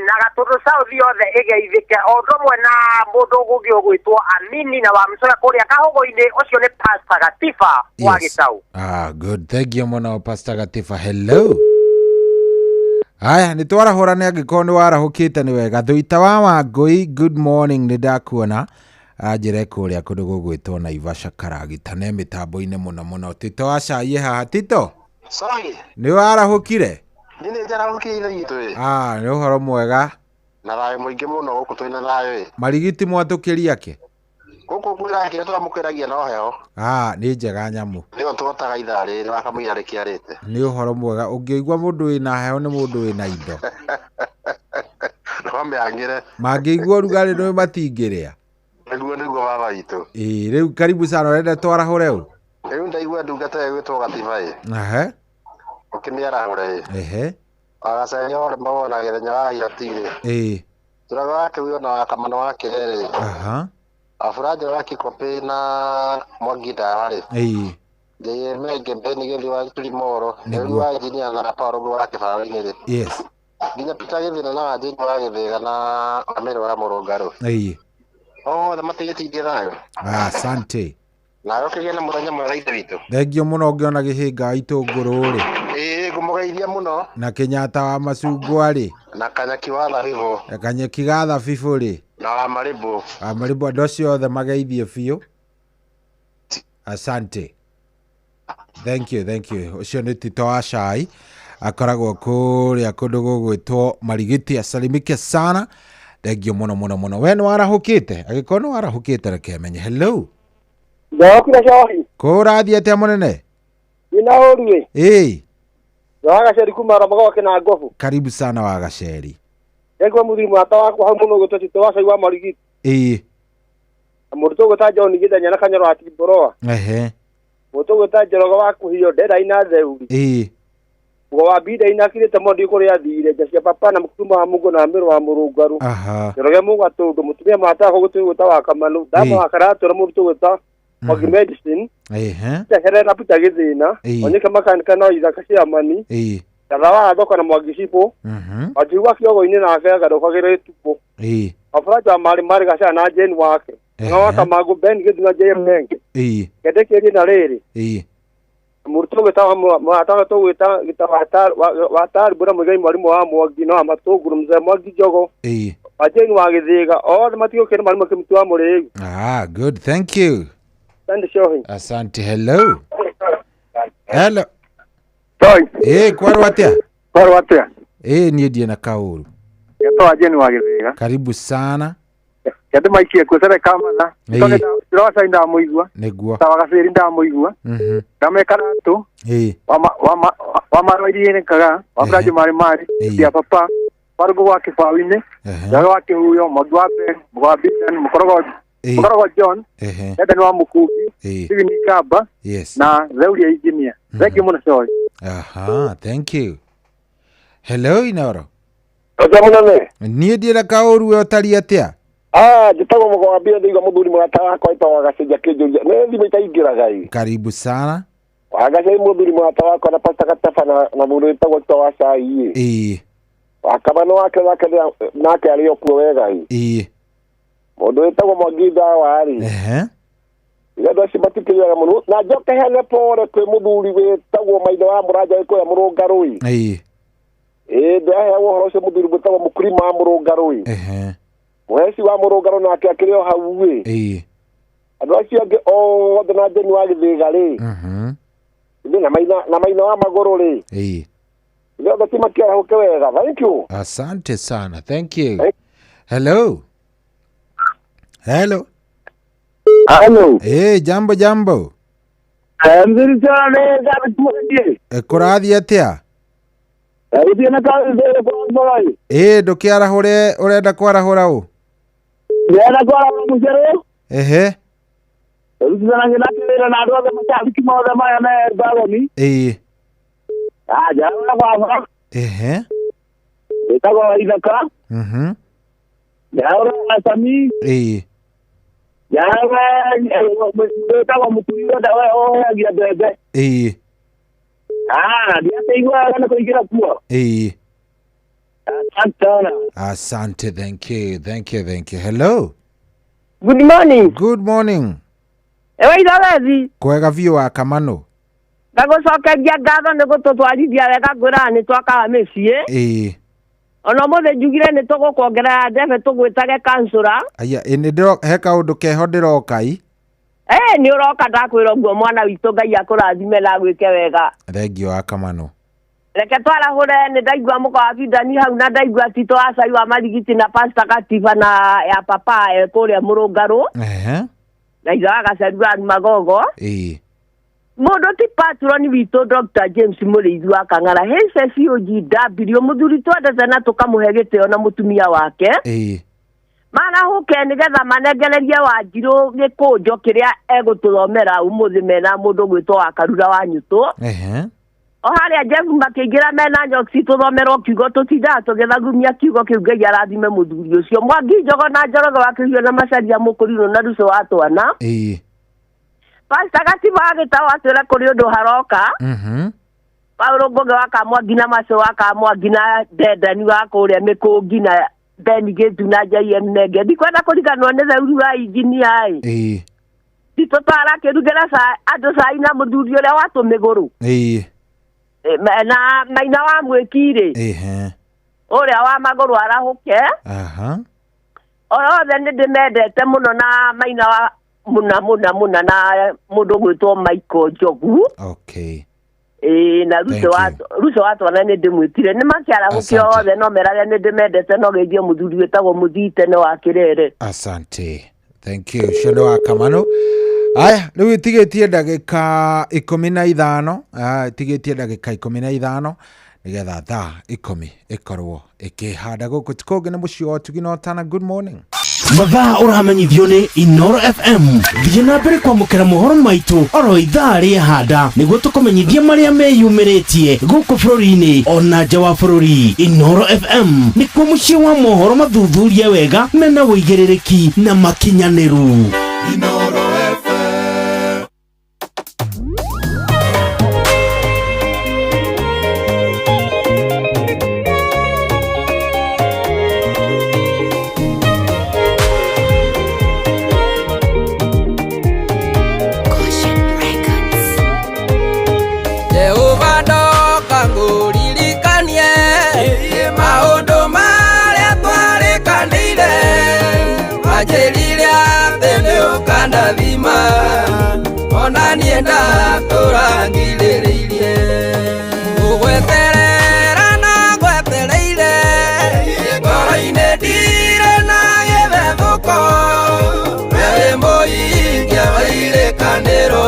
Na Gaturu South yothe igeithike o ndumwe na mundu gungi ugwitwo Amini na wa Msoya kuria Kahogo-ini. Ucio ni Pastor Gatiba wa Gitau. Good, thank you muno Pastor Gatiba. Hello. Aya, ni twarahura ni angikorwo ni warahukite ni wega. Thuita wa Wangui, good morning, ni ndakuona ajire kuria kundu gugwitwo Naivasha Karagita ne mitambo-ini muno. Tito wa cai haha. Tito, ni warahukire? Nini njarahukire gitu ni uhoro mwega na rayo muingi muno guku twina rayo marigiti mwatukiria ke guku kwira ke twamukiragia no heo ni njega nyamu niyo twotaga ithari ni wakamwira rikiarite ni uhoro mwega ungiigwa mundu wina heo ni mundu wina indo no meangire mangigwa rugari no matingiria niguo baba itu riu karibu sana urenda twarahure u riu ndaigua ndungata gwitwo Gatiba ukimiarahure agacenja ore mawona githenya wa Iratiri turaga wake uyo na Kamano wa Kirere afuraje wa Kikope na Mwangi Ndara de mege beni geli wa turi Moro riu wa engineer na Paulo wa Kibao-ini nginya Peter Githina na ajini wa Githega na Amero wa Morogaro na matigitithia nayo asante na yokigia na muthenya mwega ithe witu thengio muno ngiona gihinga itunguru ri ngumugeithia muno na Kenyatta wa macungwa ri na Kanyaki wa Thabibu na Kanyaki ga Thabibu ri na wa Maribu andu acio othe mageithie biu asante thank you ucio ni Tito wa cai akoragwo kuria kundu gugwitwo Marigiti. Asalimike sana, thengio muno we ni warahukite agikorwo ni warahukite reke menye. Hello Ndokira shohi. Kurathi atia munene? Ina urwe. Wagaceri kuma Ramago kina Ngofu. Karibu sana Wagaceri. Ego muthimu ata wakwa hau muno guto Tito wa cai wa Marigiti. Murto gota John Githenya na Kanyaro ati Boroa. Murto gota Njoroge wa kuhio ndera ina theuri. Wa bida ina kirite mondi kuri athire jacia papa na mukuma wa Mungu na Amero wa Murungaru. Njoroge Mungu atundu mutumia mata ko gutu gota wa Kamano. Dama wa Karatu na murto gota Mwangi medicine Herera puta githina onyeka makanika no ithaka cia mani Tarawa thoko na Mwangi cipo Ajiwa kiogo-ini nake agarukagire tupo Afraja mari gacia na Jane wake no Kamagu Ben githina JMNG Kedekeri na riri Murto gitawa mwatanga to gitawa watar bura mugai mwalimu wa Mwangi no amatuguru mzee Mwangi jogo Ajeni wa githiga all matio kene mwalimu kimtu wa muregu. Good, thank you. Asante shohi. Asante. Hello. Toi. Kwarwatia. Nie die na kauru. Yato ajeni wa githiga. Karibu sana. Yade maikie kusere kamana. Toketa rosa inda muigwa. Neguo. Tawagasiri inda muigwa. Kame karatu. Wa marwaidi ene kaga. Wa brajo mari. Ya papa. Pargo wa kifawine. Jaga wa kihuyo modwape. Mwabitan mukorogo John. Yade nwa mukubi. Hivi ni kaba. Na zauri ya engineer. Thank you muna shoy. Thank you. Hello Inoro. Ozamunane. Nie die na kauru otari atia. Jitago mugwambia ndiga muthuri mwata wakwa itawa gacenja kinjuria ne thimu itaingira gai. Karibu sana. Wagace muthuri mwata wakwa na pasta katafa na mundu itago itawa cai. Wakabano wake nake alio kuo wega mundu itago Mwangi wari. Ndo cibatikiriga muno na njoke hene pore kwi muthuri witagwo maithe wa muraja iko ya Murungarui. Ndahe wohoro cio muthuri witagwo Mukurima Murungarui. Mwesi wa Murungaro nake akirio hau andu acio angi othe na Jeni wa githiga ri na maina wa maguru ri ndio gatima kia huke wega. Thank you. Asante sana. Thank you. Hello. Jambo. Mzuri sana David Mwangi. Kurathi atia? Uthie na kazi kwa mbai. Ndukiara hure urenda kwarahura u? Nenda kwarahura mucero? Ulizana ngina kile na ndo kama cha kima wa maya na bawani. Jana baba. Itago idaka. Jana asami. Jana itago mtuliwa dawa ya bebe. Dia tegwa kana kuingira kwa. Asante, thank you. Hello. Good morning. Ewe idalezi. Kwega vio wa kamano. Ndagocoka ngia ngatho ni gututwarithia wega ngurani twaka mecie. Ona mothe njugire ni tugukongerera ndebe tugwitage kansura. Aya ini ndiro heka undu keho ndirokai. Ni uroka ndakwira guo mwana witu Ngai akurathime na gwike wega. Thengio wa kamano. Reke twara hure ni ndaigua muko abindani hau na ndaigua tito acai wa marigiti na pasta katiba na ya papa kuria Murungaru. Na izaga cerua magogo. Mundu ti patron witu Dr. James Mureithi wa Kang'ara HCOGW muthuri twendete na tukamuhe gitio na mutumia wake. Mana huke nigetha manegererie Wanjiru gikunjo kiria egututhomera umuthi mena mundu gwitwo wa Karura wa Nyutu. O haria Jeff makiingira mena nyoksi tuthomerwo kiugo tutinda tugethagumia kiugo kiu Ngai arathime muthuri ucio. Mwangi Njogo na Njoroge wakihio na macaria mukuriro na ruco wa twana. Pasta Katiba agitawa atwira kuri undu haroka. Paulo Ngoge waka Mwangi na maco waka Mwangi na Dedani wa kuria Mikungi na Beni Getu na JM Nenge. Ndikwenda kuriganwo ni theuri wa injinia ai. Titotara kirugera sa andu sai na muthuri uria watu miguru. Na maina wa mwikire. Uria wa maguru arahuke. Othe ni ndimendete muno na maina wa muna na mundu gwitwo Michael Njogu. Na ruco watwana ni ndimwitire ni makiara hukio othe no merare ni ndimendete no geithie muthuri wetagwo Muthite ne wa Kirere. Asante, thank you. Shono wa kamano. Aya, riu itigetie ndagika 15. Itigetie ndagika 15 nigetha thaa 10 ikorwo ikihanda guku tukonge na mucio otugino tana. Good morning. Mathaa uramenyithio ni Inoro FM. Thiĩ na mbere kwamũkĩra mohoro maitũ oro ithaa rĩahanda nĩguo tũkũmenyithia marĩa meyumĩrĩtie gũkũ bũrũri-inĩ ona nja wa bũrũri. Inoro FM nĩkuo mũciĩ wa mohoro mathuthurie wega mena wĩigĩrĩrĩki na makinyanĩru. Inoro FM. ngenda turangirĩrĩirie gũgweterera na gwetereire ngoro-inĩ ndire na gĩthethũko wĩ mũhingia wa irĩkanĩro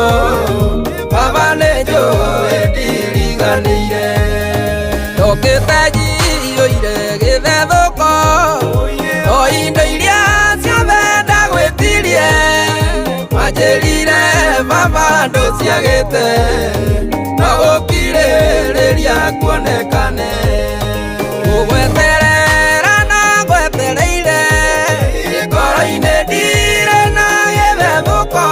baba nĩ njũĩ ndiriganĩire ndũkĩte njiyũire gĩthethũko o indo iria ciothe ndagwĩtirie manjĩrire baba ndũciagĩte no gũkirĩrĩria kuonekane gũgweterera na gwetereire ngoro-inĩ ndire na gĩthethũko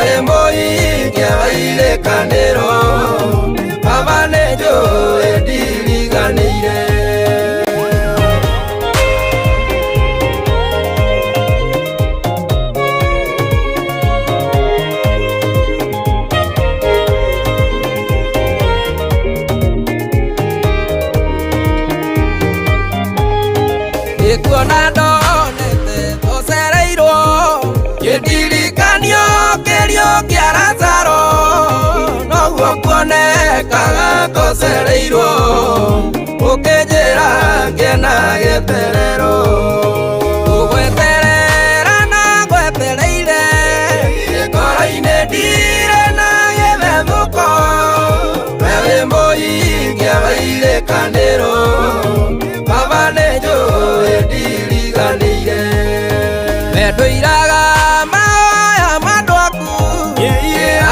wĩ mũhingia wa irĩkanĩro baba nĩ njũĩ ndiriganĩire kuona ndonete tũcereirwo kĩndirikanio kĩrio kĩa Lazaro noguo kuonekaga tũcereirwo ũkĩnjĩra ngĩna gĩterero gũgweterera na gwetereire ngoro-inĩ ndire na gĩthethũko wĩ mũhingia wa irĩkanĩro baba nĩ njũĩ ndiriganĩire wendũiraga mahoya mandwaku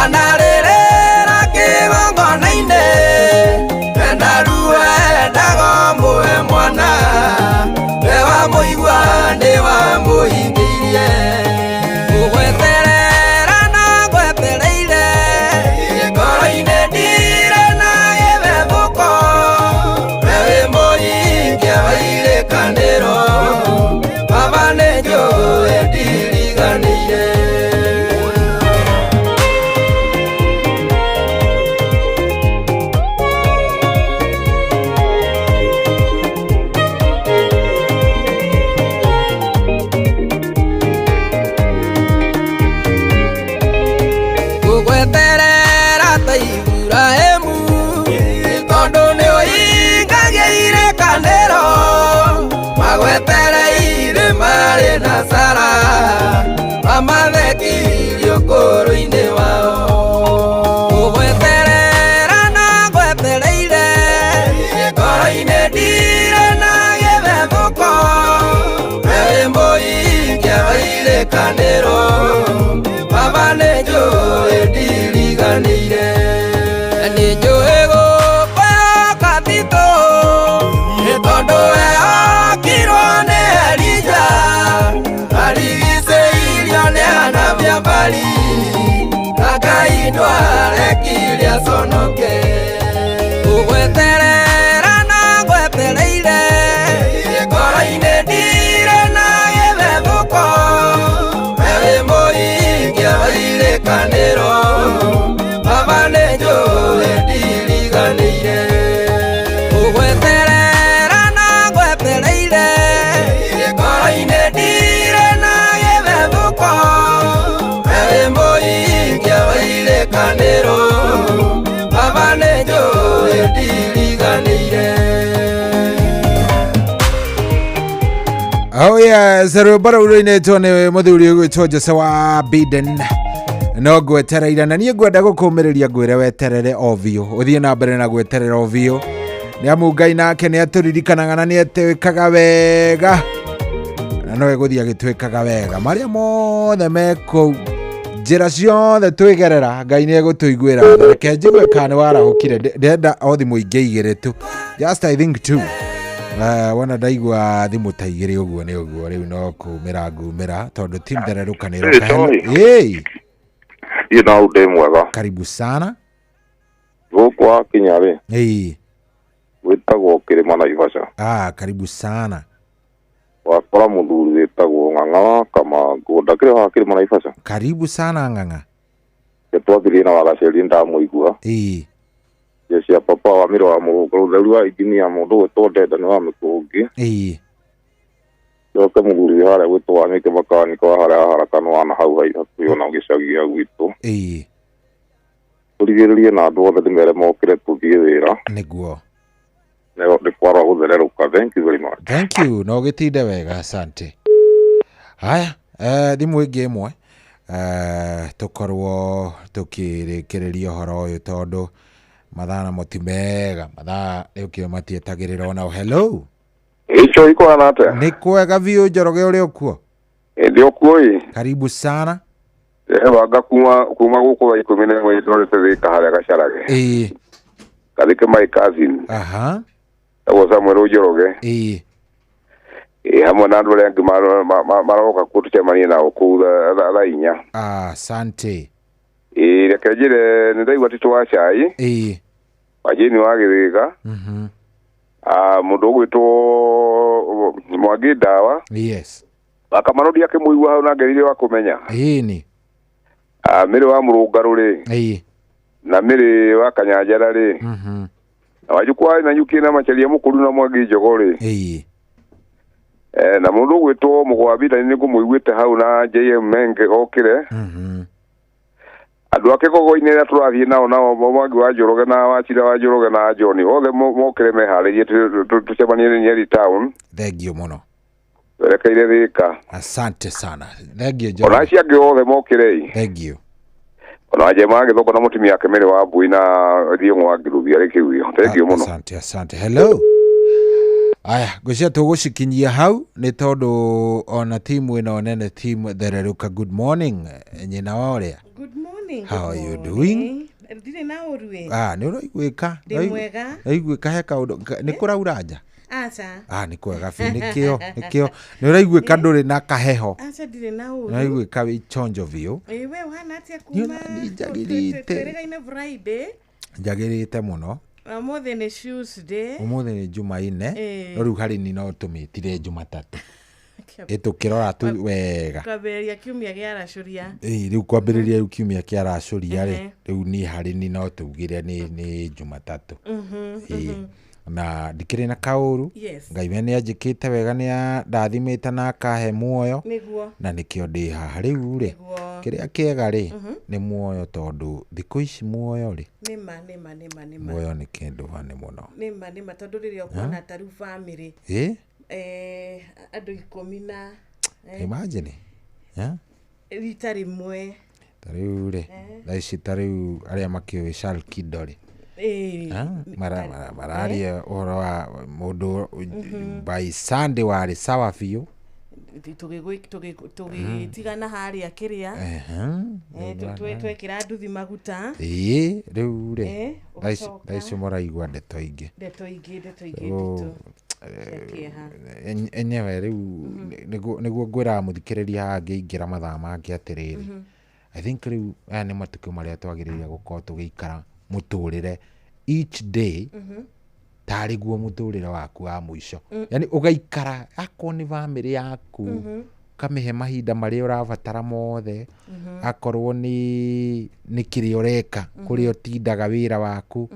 anarĩrĩra kĩgongona-inĩ endaruwe ndago mũhe mwana we wa mũigua nĩ wa mũhingĩirie gũgweterera na gwetereire ngoro-inĩ ndire na gĩthethũko wĩ mũhingia wa irĩkanĩro baba nĩ njũĩ ndiriganĩire gũgweterera ta Iburahĩmu tondũ nĩ ũhingagia irĩkanĩro magwetereire marĩ na Sara mamathekirio ũkũrũ-inĩ wao gũgweterera na gwetereire ngoro-inĩ ndire na gĩthethũko wĩ mũhingia wa irĩkanĩro baba nĩ njũĩ ndiriganĩire nĩ njũĩ gũkwĩhoka thitũ nĩ tondũ wehokirwo nĩ Elija arigicĩirio nĩ anabii a Baali na Ngai ndwarekire aconoke gũgweterera na gwetereire ngoro-inĩ ndire na gĩthethũko wĩ mũhingia wa irĩkanĩro baba nĩ njũĩ ndiriganĩire gũgweterera na gwetereire ngoro-inĩ ndire na gĩthethũko wĩ mũhingia wa irĩkanĩro baba nĩ njũĩ ndiriganĩire Oh yes, rwĩmbo rũu rũinĩtwo nĩ mũthuri ũgwĩtwo Jose wa Biden no ngwetereire na niĩ ngwenda gũkũmĩrĩria ngwĩre weterere o biũ ũthiĩ na mbere na gweterera o biũ nĩ amu Ngai nake nĩ atũririkanaga na nĩ atwĩkaga wega na no egũthiĩ agĩtwĩkaga wega marĩa mothe mekũu njĩra ciothe twĩgerera Ngai nĩ egũtũiguĩra reke njigue kana nĩ warahũkire ndenda o thimũ ingĩ igĩrĩ tu just I think two wona ndaigua thimũ ta igĩrĩ ũguo nĩ ũguo rĩu no kumĩra ngumĩra tondũ ti ndererũkanĩro na ũndĩ mwega karibu sana gũkũ wakinya rĩ wĩtagwo kĩrĩma Naivasha karibu sana wakora mũthuri wĩtagwo Ng'ang'a wa Kamangũ ndakĩrĩ wa kĩrĩma Naivasha karibu sana Ng'ang'a twathirie na wagaceri ndamũigua cia papa wa mĩro wa mũgũkũ rũtheru wa injinia mũndũ gwĩtwo Ndenda nĩ wa Mĩkũngi njoke mũthuri harĩa gwĩtwo wa Mĩkĩ makanika wa harĩa harakanwa na hau hakuhĩ na gĩcagi gĩa gwitũ turigiririe na andu othe ndimere mokire tuthie wira niguo ni kwara guthereruka. Thank you very much. Thank you. No gitinde wega, asante. Haya, thimu ingi imwe tukorwo tukirikireria horo uyu tondu mathana motimega mathaa riukio matietagirira ona. Hello, icho iko na ate ni kwega biu Njoroge uri okuo? Ndio kuoi. Karibu sana. Wanga kuma guku wa 11 ndorete thika haria gacarage. Kathike my cousin. Aha. Ewo Samuel Njoroge. Hamwe na andu aria angi maroka kutucemania nao kuu thaa inya. Asante. Reke njire ni ndaigua titu wa cai. Wajini wa Githika. Mundu ugwitwo Mwangi Ndawa. Yes. Akamarodi yake muigua hau na ngerire wa kumenya. Ni. Miri wa Murungaruri. Na miri wa Kanyanjara na wajukwa na nyuki na macharia mukuru na Mwangi Njogori. Na mundu gwitwo Mugwabira ni ngumuiguite hau na JM Menge gokire. Andu ake gogo-ini ria turathie nao Mwangi wa Njoroge na Wachira wa Njoroge na John othe mokire meharirie tucemanie Nyeri town. Thank you muno. Rekeire Thika. Asante sana. Thank you Njoroge. Ona ciangi othe mokire. Thank you. Ona jema githoko na mutimi yake Mary wa Mbui na Rio Mwangiruthia rekiuyo. Thank you muno. Asante. Hello. Aya, gocia tugucikinyia hau ni tondu ona timu ino nene team Thereruka. Good morning. Nyina wa uria? Good morning. How are you doing? Ndire na urue. Ni uraiguika? Ndi mwega. Uraiguika he kaundu ni kuraura nja? Acha. Ni kwega fi nikio. Ni uraiguika nduri na kaheho? Acha ndire na uru. Ni uraiguika wi chonjo vio? We wana atia kuma. Ni njagirite. Twerega-ine Friday. Njagirite muno. Umuthi ni Tuesday. Umuthi ni Jumaine. No riu hari ni no tumitire Jumatatu. Itukirora tu wega. Kwambiriria kiumia gia racuria. Riu kwambiriria kiumia kia racuria ri. Riu ni hari ni no tugire ni Jumatatu. Na ndikiri na kauru. Ngai we ni anjikite wega ni ndathimite na akahe muoyo. Na nikio ndi haha riu ri. Kiria kiega ri ni muoyo tondu thiku ici muoyo ri. Nima. Muoyo ni kindu hane muno. Nima tondu riria ukona taru family. Andu 10 na imagine. Rita rimwe. Tariu ri. Thaici tariu aria makio Shalkido ri. Mararia uhoro wa mundu by Sunday wari sawa biu tugitigana haria kiria twekira nduthi maguta riu ri thaici muraigua ndeto ingi enyewe riu niguo ngwira muthikiriria angĩingira mathaa mangĩ atiriri I think riu aya ni matukio maria twagiriria gukorwo tugiikara muturire each day tari guo muturire waku wa muico yani ugaikara akwo ni family yaku kamihe mahinda maria urabatara mothe akorwo ni kiri ureka kuri utindaga wira waku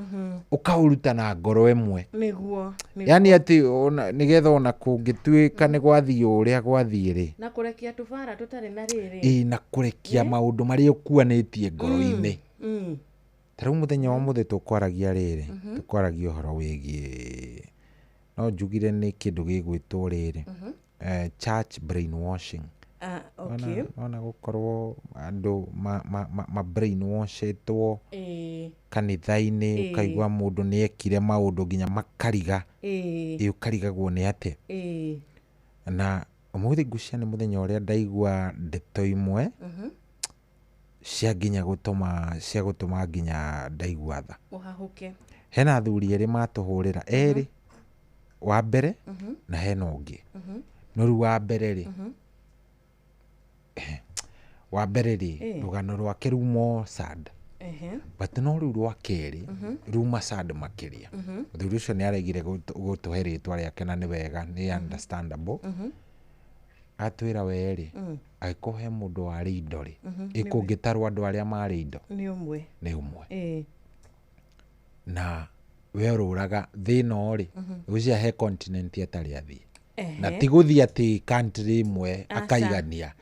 ukauruta na ngoro emwe niguo yani ati nigetha ona kungituika ni gwathie uria gwathie ri na kurekia tubara tutari na riri na kurekia maundu maria ukuanitie ngoro-ini Tarau muthenya wa muthe tukwaragia riri tukwaragia uhoro wigie no njugire ni kindu gigwitwo riri church brainwashing. Okay. Ona gukorwo andu ma brainwashitwo kanitha-ini ukaigua mundu ni ekire maundu nginya makariga ukarigagwo ni ate na umuthi ngucia ni muthenya uria ndaigua ndeto imwe cia gutuma nginya ndaigua tha uhahuke. Hena athuri eri matuhurira eri wa mbere na hena ungi no ru wa mbere ri wa mbere ri rugano rwake rumo sad but no ru rwa keri ruma sad makiria thuri ucio ni aregire gutuhe ritwa riake na ni wega ni understandable atwira weri agikuhe mundu wari indo ri ikungitarwo andu aria mari indo ni umwe na we ururaga thina ri ucia he continent atari athie na tiguthi ati country imwe akaigania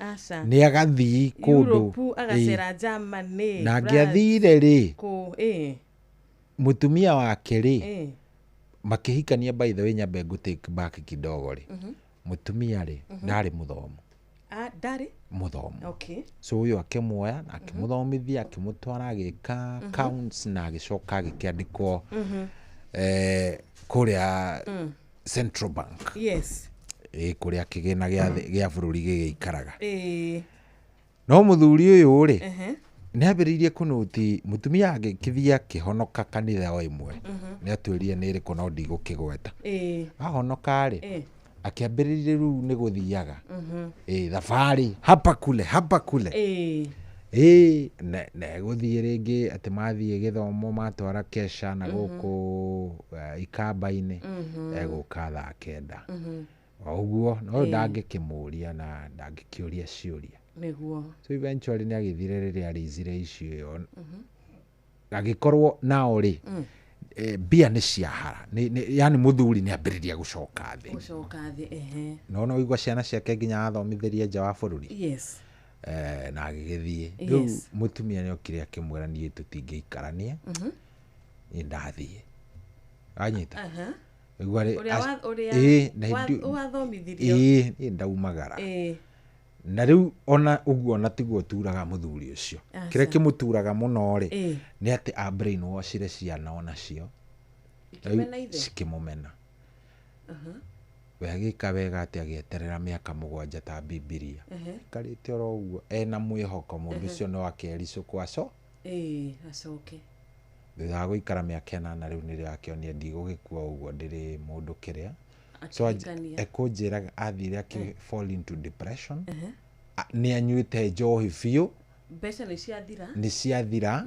ni agathii kundu Europe agacera Germany na ngiathire ri mutumia wake ri makihikania by the way nyambe go take back kidogo ri mutumia ri ndari muthomu ndari muthomu okay so uyu akimwoya na akimuthomithia akimutwara agika counts na agicoka agikiandikwo kuria Central Bank yes kuria kigina gia bururi gigiikaraga no muthuri uyu ri ni ambiririe kunuti mutumia agikithia kihonoka kanitha o imwe ni atwirire ni ri kuna ndigo kigweta ahonoka ri akiambiririe ru ni guthiaga thabari hapa kule na guthie ringi ati mathie githomo matwara kesha na guku ikamba-ini eguka thaa 9 oguo no ndangikimuria na ndangikiuria ciuria niguo so eventually ni agithire riria rizire icio agikorwo nao ri bia ni ciahara yani muthuri ni ambiriria gucoka thi no igwa ciana ciake nginya athomithirie nja wa bururi yes na agigithie riu mutumia ni okire akimwira nie tutingeikarania ni ndathie anyita igwa ri wathomithirio ni ndaumagara na riu ona uguo na tiguo turaga muthuri ucio kire kimuturaga muno ri ni ati a brain washire ciana ona cio cikimumena wegika wega ati agieterera miaka 7 ta Bibilia karite oro uguo ena mwihoko mundu ucio no akerico kwaco acoke thutha guikara miaka 8 riu ni akionia ndigugikua uguo ndiri mundu kiria so ekunjiraga athire aki fall into depression ni anyuite njohi biu mbeca ni ciathira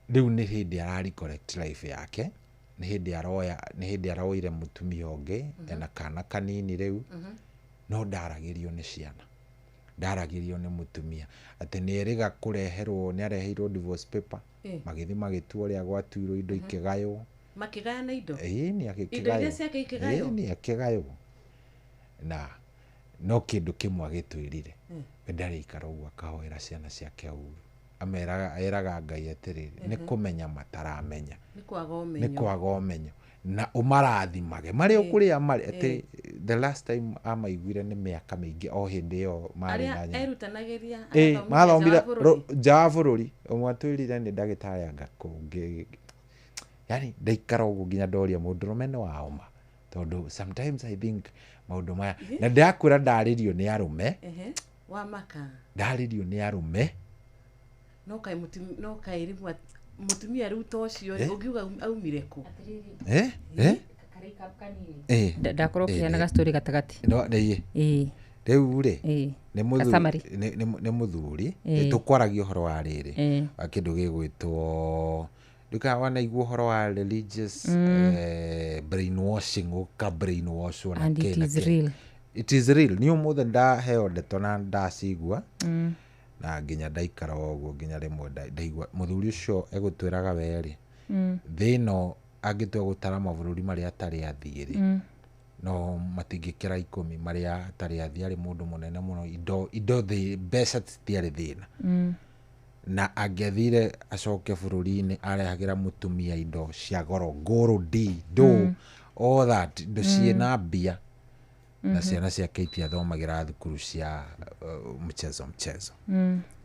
riu ni hindi arari correct life yake ni hindi aroire mutumia ungi ena kana kanini riu no ndaragirio ni ciana ndaragirio ni mutumia ati ni eriga kureherwo ni areheirwo divorce paper magithi magituo ria gwatuirwo indo ikigayo makigaya na indo ni akigayo indo ciake ikigayo ni akigayo na no kindu kimwe agitwirire ndari ikara uguo akahoera ciana ciake uru eraga Ngai atiriri ni kumenya mataramenya ni kwaga umenyo na umarathimage mari ukuria mari ati the last time amaiguire ni miaka mingi o hindi yo mari nanya erutanagiria mathomira nja bururi umwatwirire ni ndagitari ngakungi yani ndaikara uguo nginya ndoria mundurume ni waoma tondu sometimes I think maundu maya na ndakwira ndaririo ni arume wa maka ndaririo ni arume no kai rimwe mutumia riu tocio ugiuga aumire ku ndakorwo kianaga story gatagati no riu ri ni muthuri tukwaragia uhoro wa riri akindu gigwitwo duka wana igwo horo wa religious brainwashing uka brainwash wana and it is real ni umuthe ndaheo ndeto na ndacigua na nginya ndaikara oguo nginya rimwe ndaigua muthuri ucio egutwiraga weri thino agitua gutara mabururi maria atari athiri no matingikira 10 maria atari athiri mundu munene muno indo the best tiari thina na agethire acoke bururi-ini arehagira mutumia indo cia goro gold all that indo ciena mbia na ciana ciake itiathomagira thukuru cia mchezo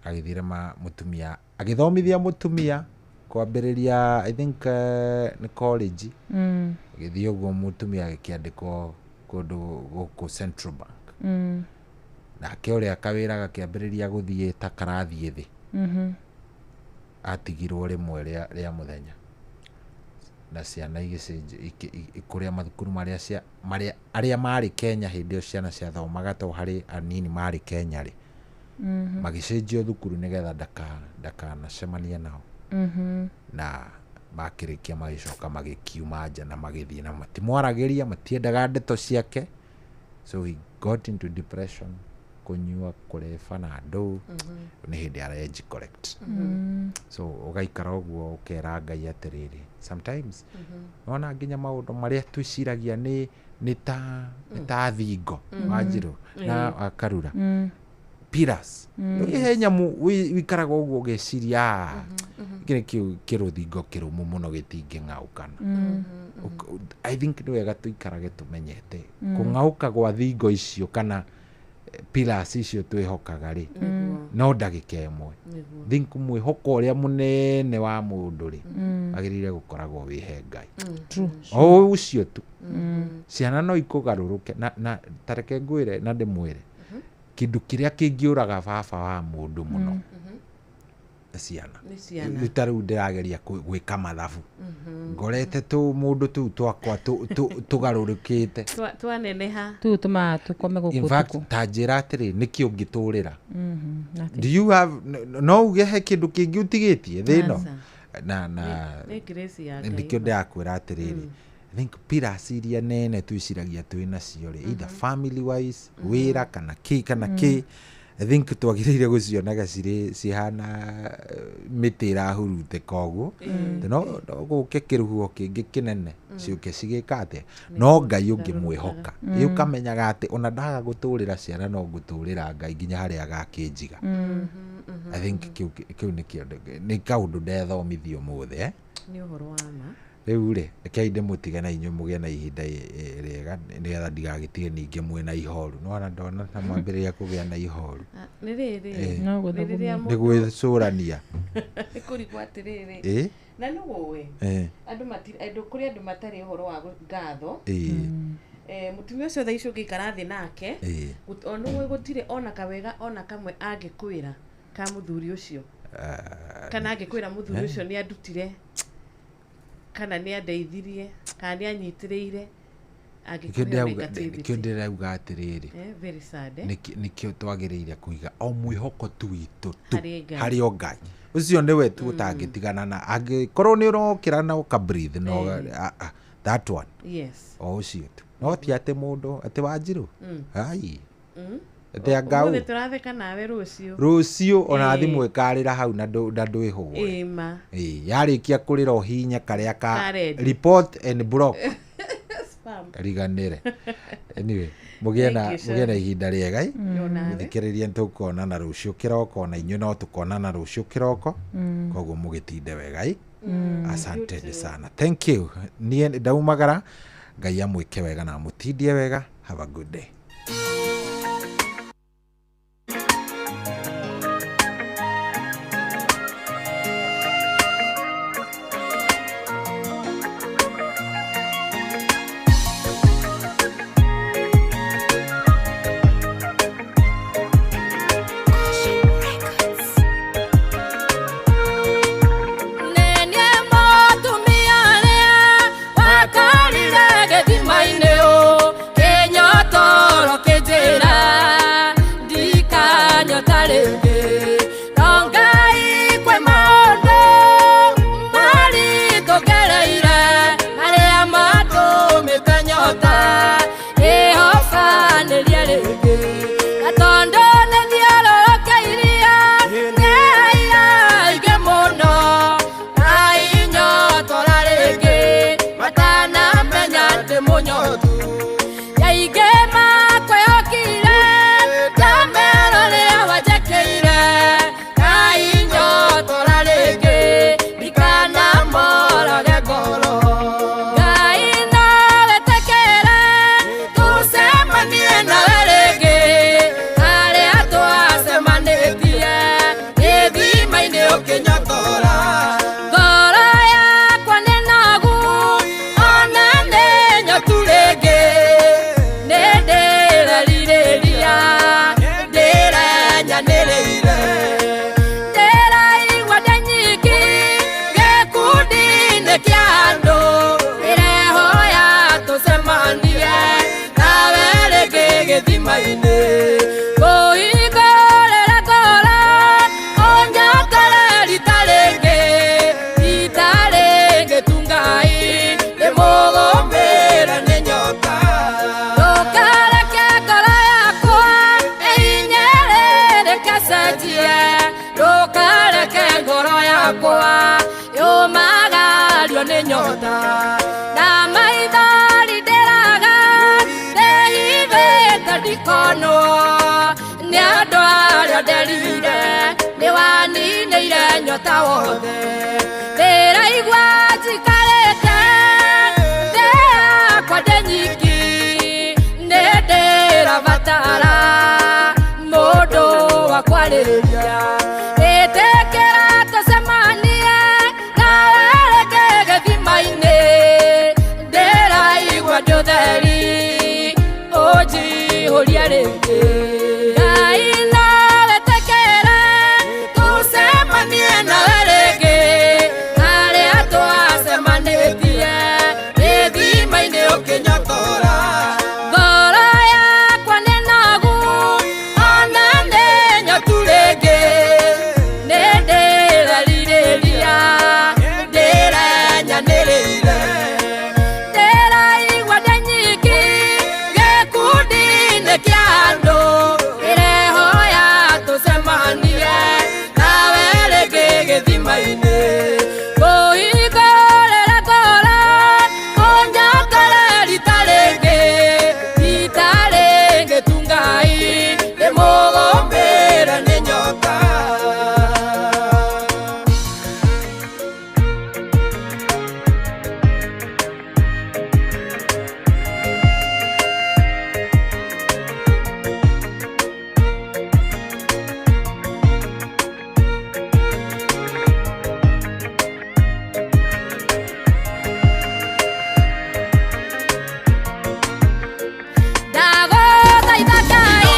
agithire mutumia agithomithia mutumia kwambiriria I think ni college agithio go mutumia agikiandikwo kundu guku Central Bank na akiuria kawira gakiambiriria guthie ta karathie thi atigirwo rimwe ria muthenya na ciana ikuria mathukuru maria aria mari Kenya hindi yo ciana cia thomaga to hari anini mari Kenya ri magicenjio thukuru nigetha ndakana cemania nao na makirikia magicoka magikiuma nja na magithie na matimwaragiria matiendaga ndeto ciake so he got into depression kunyua kureba na andu ni hindi ya reg collect so ugaikara uguo ukera Ngai atiriri sometimes ona nginya maundu maria twiciragia ni ta thingo wanjiru na akarura pillars he nyamu wikaraga uguo geciria kire kiruthingo kirumu muno gitinging'aukana I think ni wega tuikarage tumenyete kung'auka gwa thingo icio kana pillars icio twihokaga ri no ndagika imwe think mwihoko uria munene wa mundu ri agirire gukoragwo wihe Ngai o ucio tu ciana no ikugaruruke na tareke ngwire na ndimwire kindu kiria kingiuraga baba wa mundu muno ciana ritaru ndirageria gwika mathabu ngorete tu mundu tu twakwa tugarurukite twaneneha tu tuma tukome guku in fact tajira atiri nikio ngiturira do you have no ugehe kindu kingi utigitie thino na ndikio ndakwira atiriri I think pillars iria nene twiciragia twina cio ri either family wise wira kana ki I think twagiriire gucionaga cihana miti irahurute koguo no guke kiruhuo kingi kinene ciuke cigikate no Ngai ungi mwihoka ukamenyaga ati ona ndaga guturira ciana no guturira Ngai nginya haria agakinjiga I think kiu ni kaundu ndethomithio muthe ni uhoro wa ma riu ri rekei ndimutiga na inyu mugie na ihinda riega nigetha ndigagitige ninge mwena ihoru no ndona ta mwambiriria kugia na ihoru ni riri ni gwicurania ikurigwa atiriri na no wowe andu kuri andu matari uhoro wa ngatho mutumia ucio thaicio ngikara thi nake onu gutire ona kawega ona kamwe angikwira ka muthuri ucio kana angikwira muthuri ucio ni andutire kana ni andeithirie kana ni anyitiriire nikio ndirauga atiriri very sad nikio twagiriire kuiga o mwihoko twitu hari o Ngai ucio niwe tu utangitigana na angikorwo ni urokira na uka breathe no that one yes o ucio tu no ti ate mundu ate Wanjiru ai Ngau turatheka nawe rucio ona thimu ikarira hau na ndwihugwe yarikia kurira uhinya karia ka report and block spam riganire anyway mugie na ihinda riega thikiririe tukona na rucio kiroko na inyu no tukona na rucio kiroko koguo mugitinde wega asante sana thank you nie ndaumagara Ngai amwike wega na mutindie wega have a good day. Goro yakwa nĩ nagu ona nĩ nyotu rĩngĩ nyota na maithori ndĩraga ndĩhithĩte ndikono nĩ andũ arĩa nderire nĩ waninĩire nyota wothe ndĩraigua njikarĩte thĩ yakwa ndĩ nyiki nĩ ndĩrabatara mũndũ wa kwarĩrĩria ĩtĩkĩra tũcemanie nawe reke gĩthima-inĩ ndĩraigua ndĩ ũtheri ũnjihũrie rĩngĩ Ngai no wĩtĩkĩre tũcemanie nawe rĩngĩ harĩa twacemanĩtie gĩthima-inĩ ũkĩnyotora ngoro yakwa nĩ nogu ona nĩ nyotu rĩngĩ nĩ ndĩrerirĩria ndĩrenyanĩrĩire ndĩraigua ndĩ nyiki gĩkundi-inĩ kĩa andũ ndĩrehoya tũcemanie nawe rĩngĩ gĩthima-inĩ ngũhingũrĩre ngoro ũnyotore rita rĩngĩ tu Ngai ndĩmũgũmĩre nĩ nyota ndagũthaitha Ngai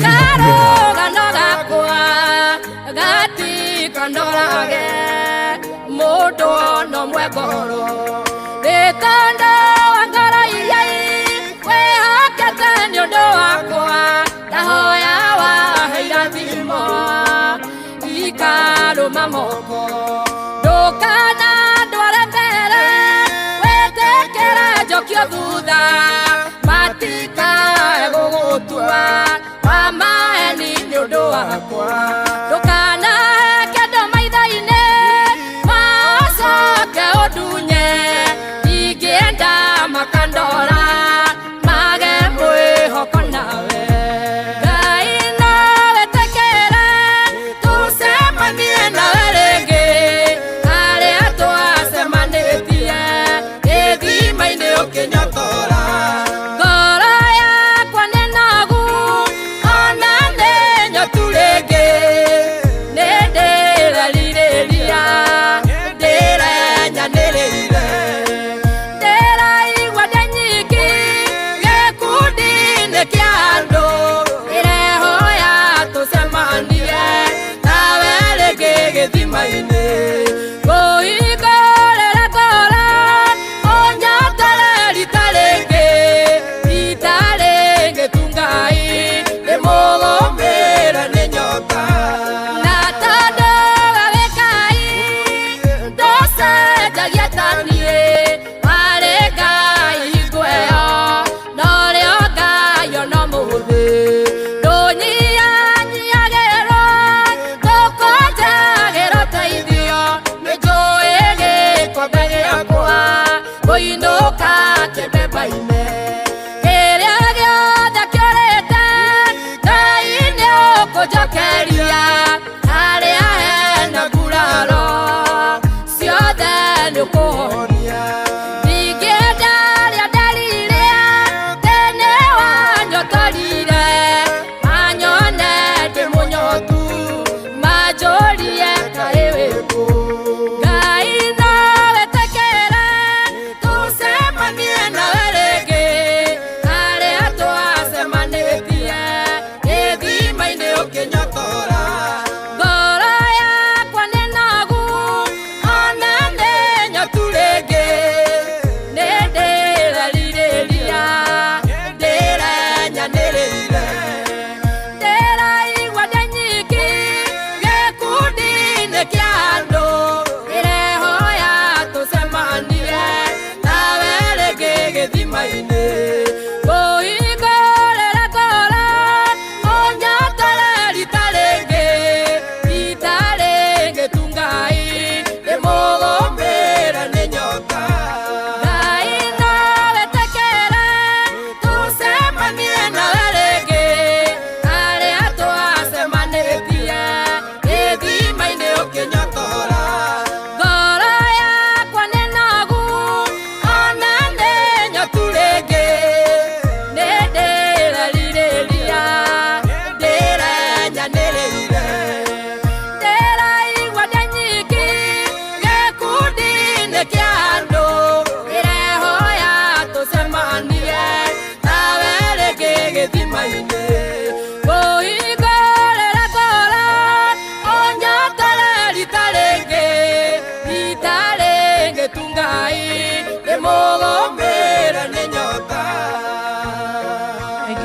karũgano gakwa gatikanorage mũndũ ona ũmwe ngoro nĩ tondũ wa ngoro iria wĩhokete nĩ ũndũ wakwa ndahoya waheira thimo ikarũma moko ndũkana ndware mbere wĩtĩkĩre njokio thutha matikae gũgũtua wa maeni nĩ ũndũ wakwa ndũkanahe kĩndũ maitho-inĩ macoke ũndunye ingĩenda makandora mage mwĩhoko nawe Ngai no wĩtĩkĩre tũcemanie nawe rĩngĩ harĩa twacemanĩtie gĩthima-inĩ ũkĩnyotora ngoro yakwa nĩ nogu ona nĩ nyotu rĩngĩ nĩ ndĩrerirĩria ndĩrenyanĩrĩire ndĩraigua ndĩ nyiki gĩkundi-inĩ kĩa andũ ndĩrehoya tũcemanie nawe rĩngĩ gĩthima-inĩ ngũhingũrĩre ngoro ũnyotore rita rĩngĩ tu Ngai ndĩmũgũmĩre nĩ nyota na tondũ we wĩ Ngai ndũcenjagia ta niĩ warĩ Ngai hingo ĩyo no rĩo Ngai ona ũmũthĩ ndũnyihanyiagĩrwo ndũkũnjagĩra ũteithio nĩ njũĩ gĩkombe gĩakwa ngũinũka kĩmbemba-inĩ kĩrĩa gĩothe kĩũrĩte Ngai nĩ ũkũnjokeria harĩa hena nguraro ciothe nĩ ũkũhonia ningĩ ndarĩa ndarire tene wanyotorire manyone ndĩ mũnyotu manjũrie kaĩ wĩkũ Ngai no wĩtĩkĩre tũcemanie Mugomera ni nyota.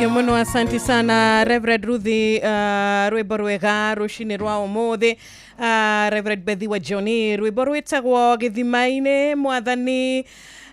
Muno asante sana Reverend Ruthi rwimbo rwega rucini rwa umuthi Reverend Bethi wa Johnny rwimbo rwitagwo githimaine mwathani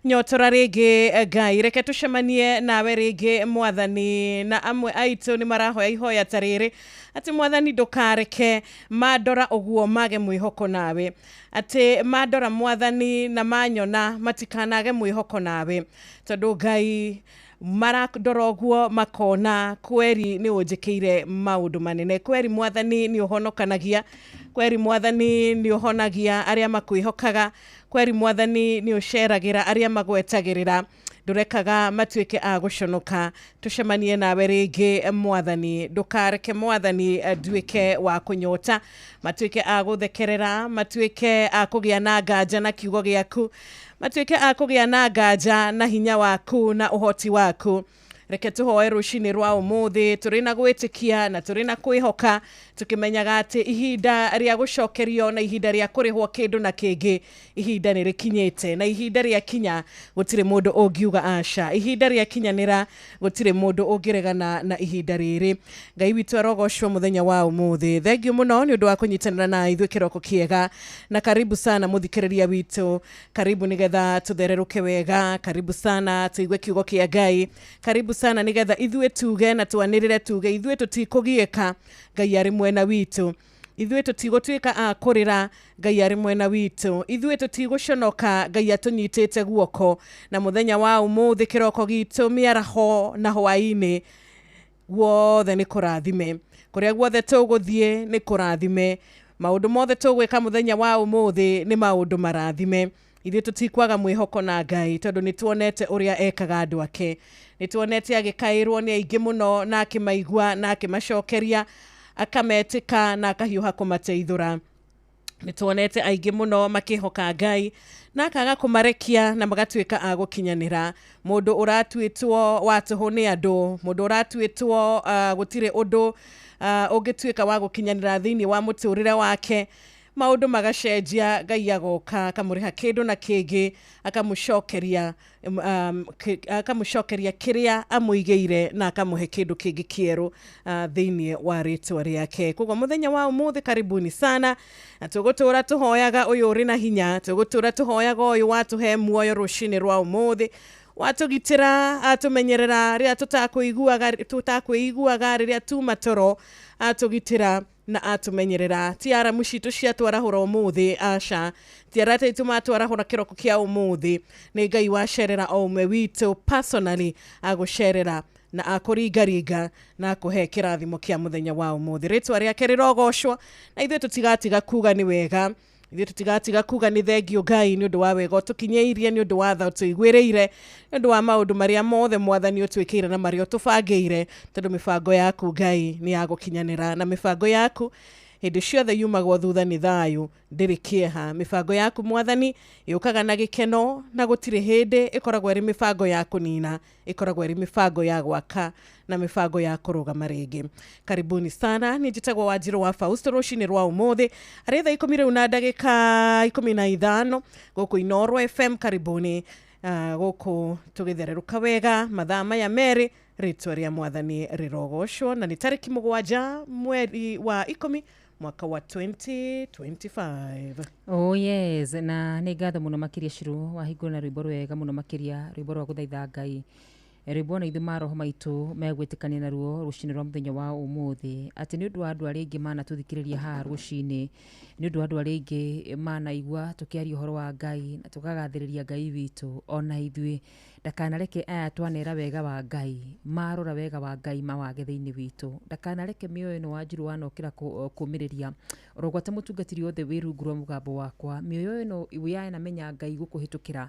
nyotora ringi Ngai reke tucemanie nawe ringi mwathani na amwe aitu ni marahoya ihoya tariri ati mwathani ndukareke mandora uguo mage mwihoko nawe ati mandora mwathani na manyona matikanage mwihoko nawe tondu Ngai marakdoroguo makona kweri ni unjikire maundu manene kweri mwathani ni uhonokanagia kweri mwathani ni uhonagia aria makwihokaga kweri mwathani ni usheragira aria magwetagirira ndurekaga matuike a guconoka tucemanie nawe ringi mwathani ndukareke mwathani nduike wa kunyota matuike a guthekerera matuike a kugia na nganja na kiugo giaku matuike a kugia na nganja na hinya waku na uhoti waku reke tuhoe rucini rwa umuthi turina gwitikia na turina kwihoka tukimenyaga ati ihinda ria gucokerio na ihinda ria kurihwo kindu na kingi ihinda ni rikinyite na ihinda ria kinya gutire mundu ungiuga aca ihinda ria kinyanira gutire mundu ungiregana na ihinda riri Ngai witu arogocwo muthenya wa umuthi thengiu muno ni undu wa kunyitanira na ithuĩ kiroko kiega na karibu sana muthikiriria witu karibu nigetha tuthereruke wega karibu sana tuigue kiugo kia Ngai karibu sana nigetha ithuĩ tuge na twanirire tuge ithuĩ tutikugieka Ngai ari mwena witu ithuĩ tutigũtuĩka a kũrĩra Ngai ari mwena witu ithuĩ tutigũconoka Ngai atunyitĩte guoko na muthenya wa umuthi kiroko gitu miaraho na hwaini guothe ni kũrathime kuria guothe tũgũthie ni kũrathime maundu mothe tũgwĩka muthenya wa umuthi ni maundu marathime ithuĩ tutikwaga mwihoko na Ngai tondu nituonete uria ekaga andu ake nituonete agikairwo ni aingi muno na akimaigua na akimacokeria akametika na akahiuha kumateithura nituonete aingi muno makihoka Ngai na akaga kumarekia na magatuika a gukinyanira mundu uratuitwo watuhu ni andu mundu uratuitwo gutire undu ugituika wa gukinyanira thiini wa muturire wake maundu magacenjia Ngai agoka akamuriha kindu na kingi akamucokeria kiria amuigeire na akamuhe kindu kingi kieru thiini wa ritwa riake koguo muthenya wa umuthi karibuni sana na tugutura tuhoyaga uyu uri na hinya tugutura tuhoyaga uyu watuhe muoyo rucini rwa umuthi watugitira atumenyerera ria tutakwiguaga riria tuma toro atugitira na atumenyerera tiara mushitu cia twarahura umuthi aca tiara taituma twarahura kiroko kia umuthi ni Ngai wacerera o umwe witu personally agucerera na akuringariga na akuhe kirathimo kia muthenya wa umuthi ritwa riake rirogocwo na ithuĩ tutigatiga kuga ni wega ithuĩ tutigatiga kuga ni thengio Ngai ni undu wa wega tukinyeirie ni undu wa tha tuigwireire ni undu wa maundu maria mothe mwathani utwikire na maria tubangire tondu mibango yaku Ngai ni ya gukinyanira na mibango yaku hindi ciothe yumagwo thutha ni thayu ndiri kieha mibango yaku mwathani yukaga na gikeno na gutire hindi ikoragwo iri mibango yaku nina ikoragwo iri mibango ya gwaka na mibango ya kurugama ringi karibuni sana ni njitagwo Wanjiru wa Fausto rucini rwa umuthi ari thaa 10 na ndagika 15 guku Inooro FM karibuni guku tugithereruka wega mathaa maya meri ritwa ria mwathani rirogocwo na ni tariki 7 mweri wa 10 mwaka wa 2025 oh yes na ni ngatho muno makiria Ciru wahingũra na rwĩmbo rwega muno makiria rwĩmbo rwa gũthaitha Ngai rwĩmbo na ithuĩ maroho maitũ megwĩtĩkania naruo rũcinĩ rwa mũthenya wa ũmũthĩ atĩ nĩ ũndũ wa andũ arĩa aingĩ manatũthikĩrĩria haha rũcinĩ nĩ ũndũ wa andũ arĩa aingĩ manaigua tũkĩaria ũhoro wa Ngai na tũkagathĩrĩria Ngai witũ ona ithuĩ ndakanareke aya twanera wega wa Ngai marora wega wa Ngai mawage thĩinĩ witũ ndakanareke mĩoyo ĩno Wanjiru wanokĩra kũmĩrĩria orogwata mũtungatĩri othe wĩ rungu rwa mũgambo wakwa mĩoyo ĩno yanamenya Ngai gũkũhĩtũkĩra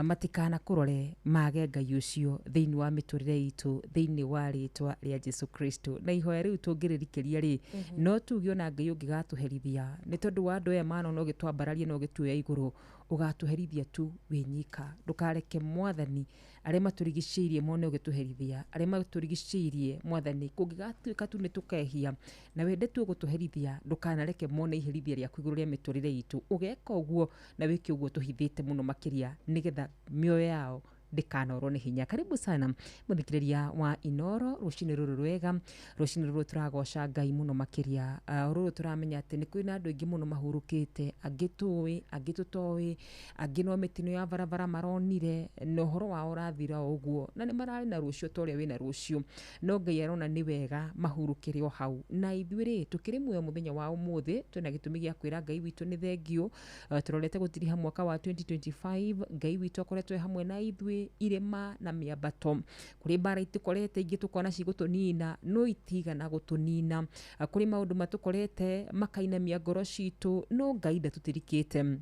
matikana kũrore mage Ngai ũcio thĩinĩ wa mĩtũrĩre itũ thĩinĩ wa rĩtwa rĩa Jesu Kristo na ihoya rĩu tũngĩrĩrikĩria rĩ no tuge ona Ngai ũngĩgatũherithia nĩ tondũ wa andũ aya manona ũgĩtwambararia na ũgĩtuoya igũrũ ugatuherithia tu winyika ndukareke mwathani arĩa maturigicĩirie mone ũgĩtuherithia arĩa maturigicĩirie mwathani kũngĩgatuĩka tu nĩ tukehia na wende tu gũtuherithia ndukanareke mone iherithia rĩaku igũrũ rĩa mĩtũrĩre itũ ũgeka ũguo na wĩke ũguo tũhithĩte mũno makĩria nĩgetha mĩoyo yao ndĩkanorwo nĩ hinya. Karibu sana mũthikĩrĩria wa Inoro rũcinĩ rũrũ rwega, rũcinĩ rũrũ tũragoca Ngai mũno makĩria. Rũrũ tũramenya atĩ nĩ kwĩna andũ aingĩ mũno mahurũkĩte, angĩ tũĩ, angĩ tũtoĩ, angĩ no mĩtino ya barabara maronire na ũhoro wao ũrathira ũguo na nĩ mararĩ na rũcio ta ũrĩa wĩna rũcio, no Ngai arona nĩ wega mahurũkĩre o hau. Na ithuĩ tũkĩrĩ muoyo mũthenya wa ũmũthĩ, twĩna gĩtũmi gĩa kwĩra Ngai witũ nĩ thengio. Tũrorete gũtiriha mwaka wa 2025, Ngai witũ akoretwo hamwe na ithuĩ irema na miabato kuri bara itukorete ingi tukona cigũtũnina no itigana gũtũnina kuri maundu matukorete makainamia ngoro citũ no Ngai ndatũtirikĩte.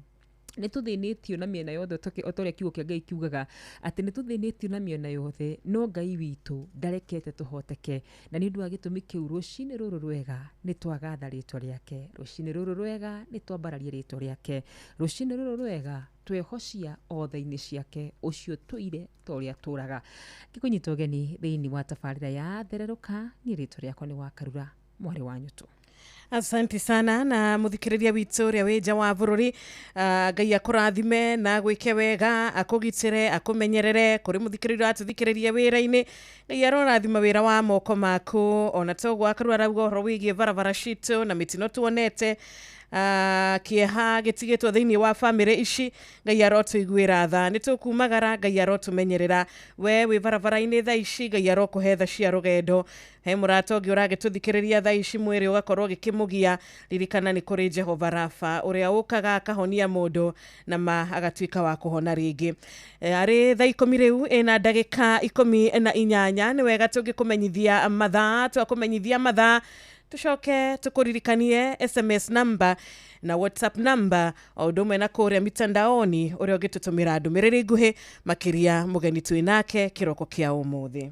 Nĩ tũthĩnĩtio na mĩena yothe otorĩa kiugo kĩa Ngai kiugaga atĩ nĩ tũthĩnĩtio na mĩena yothe no Ngai witũ ndarekete tũhoteke, na nĩ ũndũ wa gĩtũmi kĩu rũcinĩ rũrũ rwega nĩ twagatha rĩtwa rĩake, rũcinĩ rũrũ rwega nĩ twambararia rĩtwa rĩake, rũcinĩ rũrũ rwega twehocia othe-inĩ ciake ũcio tũire torĩa tũraga. Gĩkũnyita ũgeni thĩinĩ wa tabarĩra ya Thererũka, niĩ rĩtwa rĩakwa nĩ Wakarura mwarĩ wa Nyũtũ. Asante sana na muthikiriria witu ria wija wa bururi. Ngai akurathime na gwike wega, akugitire, akumenyerere kuri muthikiriria atuthikiriria wira-ini. Ngai arorathima wira wa moko maku, ona togo Wakarura arauga ũhoro wĩgiĩ barabara citũ na mĩtino tuonete kieha gĩtigĩtwo thĩinĩ wa bamĩrĩ ici. Ngai arotũiguĩra tha, nĩ tũkumagara, Ngai arotũmenyerera. We wĩ barabara-inĩ thaa ici, Ngai arokũhe tha cia rũgendo. He mũrata ũngĩ ũragĩtũthikĩrĩria thaa ici, mwĩrĩ ũgakorwo gĩkĩmũgia, ririkana nĩ kũrĩ Jehova Rafa ũrĩa ũkaga akahonia mũndũ na agatuĩka wa kũhona rĩngĩ. Arĩ thaa 10 rĩu ĩna ndagĩka 18 nĩ wega tũngĩkũmenyithia mathaa, twakũmenyithia mathaa tucoke tukuririkanie SMS number na WhatsApp number o ũndũ ũmwe na kũrĩa mitandaoni ũrĩa ũngĩtũtũmĩra ndũmĩrĩri nguhĩ makĩria mũgeni twĩ nake kĩroko kĩa ũmũthĩ.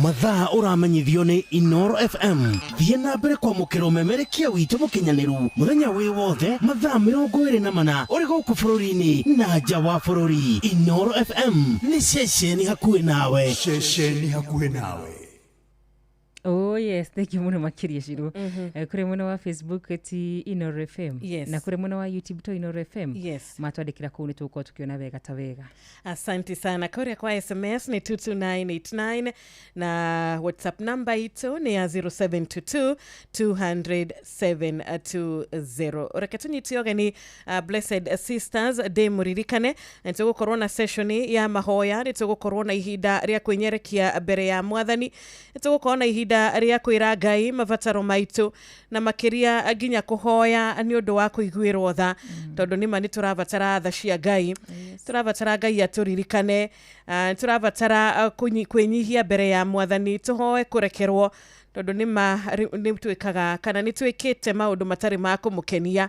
Mathaa ũramenyithio nĩ Inoro FM. Thiĩ na mbere kwamũkĩra ũmemerekia witũ mũkinyanĩru mũthenya wĩ wothe mathaa 24 ũrĩ gũkũ bũrũri-inĩ na nja wa bũrũri. Inoro FM nĩ ceceni hakuhĩ nawe. Ceceni hakuhĩ nawe. Oh yes, thank you muno makiria Shiro. Kure muno wa Facebook ati Inoro FM. Yes. Na kure muno wa YouTube to Inoro FM. Yes. Matwandikira kuu nituko tukiona wega ta wega. Asante sana. Kure kwa SMS ni 22989 na WhatsApp number ito ni ya 0722000720. Reketuni tiogeni Blessed Sisters de muririkane. Nituko corona session ya mahoya. Nituko corona ihida ria kwenyerekia bere ya mwathani. Nituko corona ihida ria kwira Ngai mabataro maitu na makiria nginya kuhoya nĩ ũndũ wa kũiguĩrwo tha tondũ nĩma nĩ tũrabatara tha cia Ngai. Tũrabatara Ngai atũririkane, tũrabatara kwĩnyihia mbere ya mwathani, tũhoe kũrekerwo tondũ nĩma nĩ twĩkaga kana nĩ twĩkĩte maũndũ matarĩ ma kũmũkenia.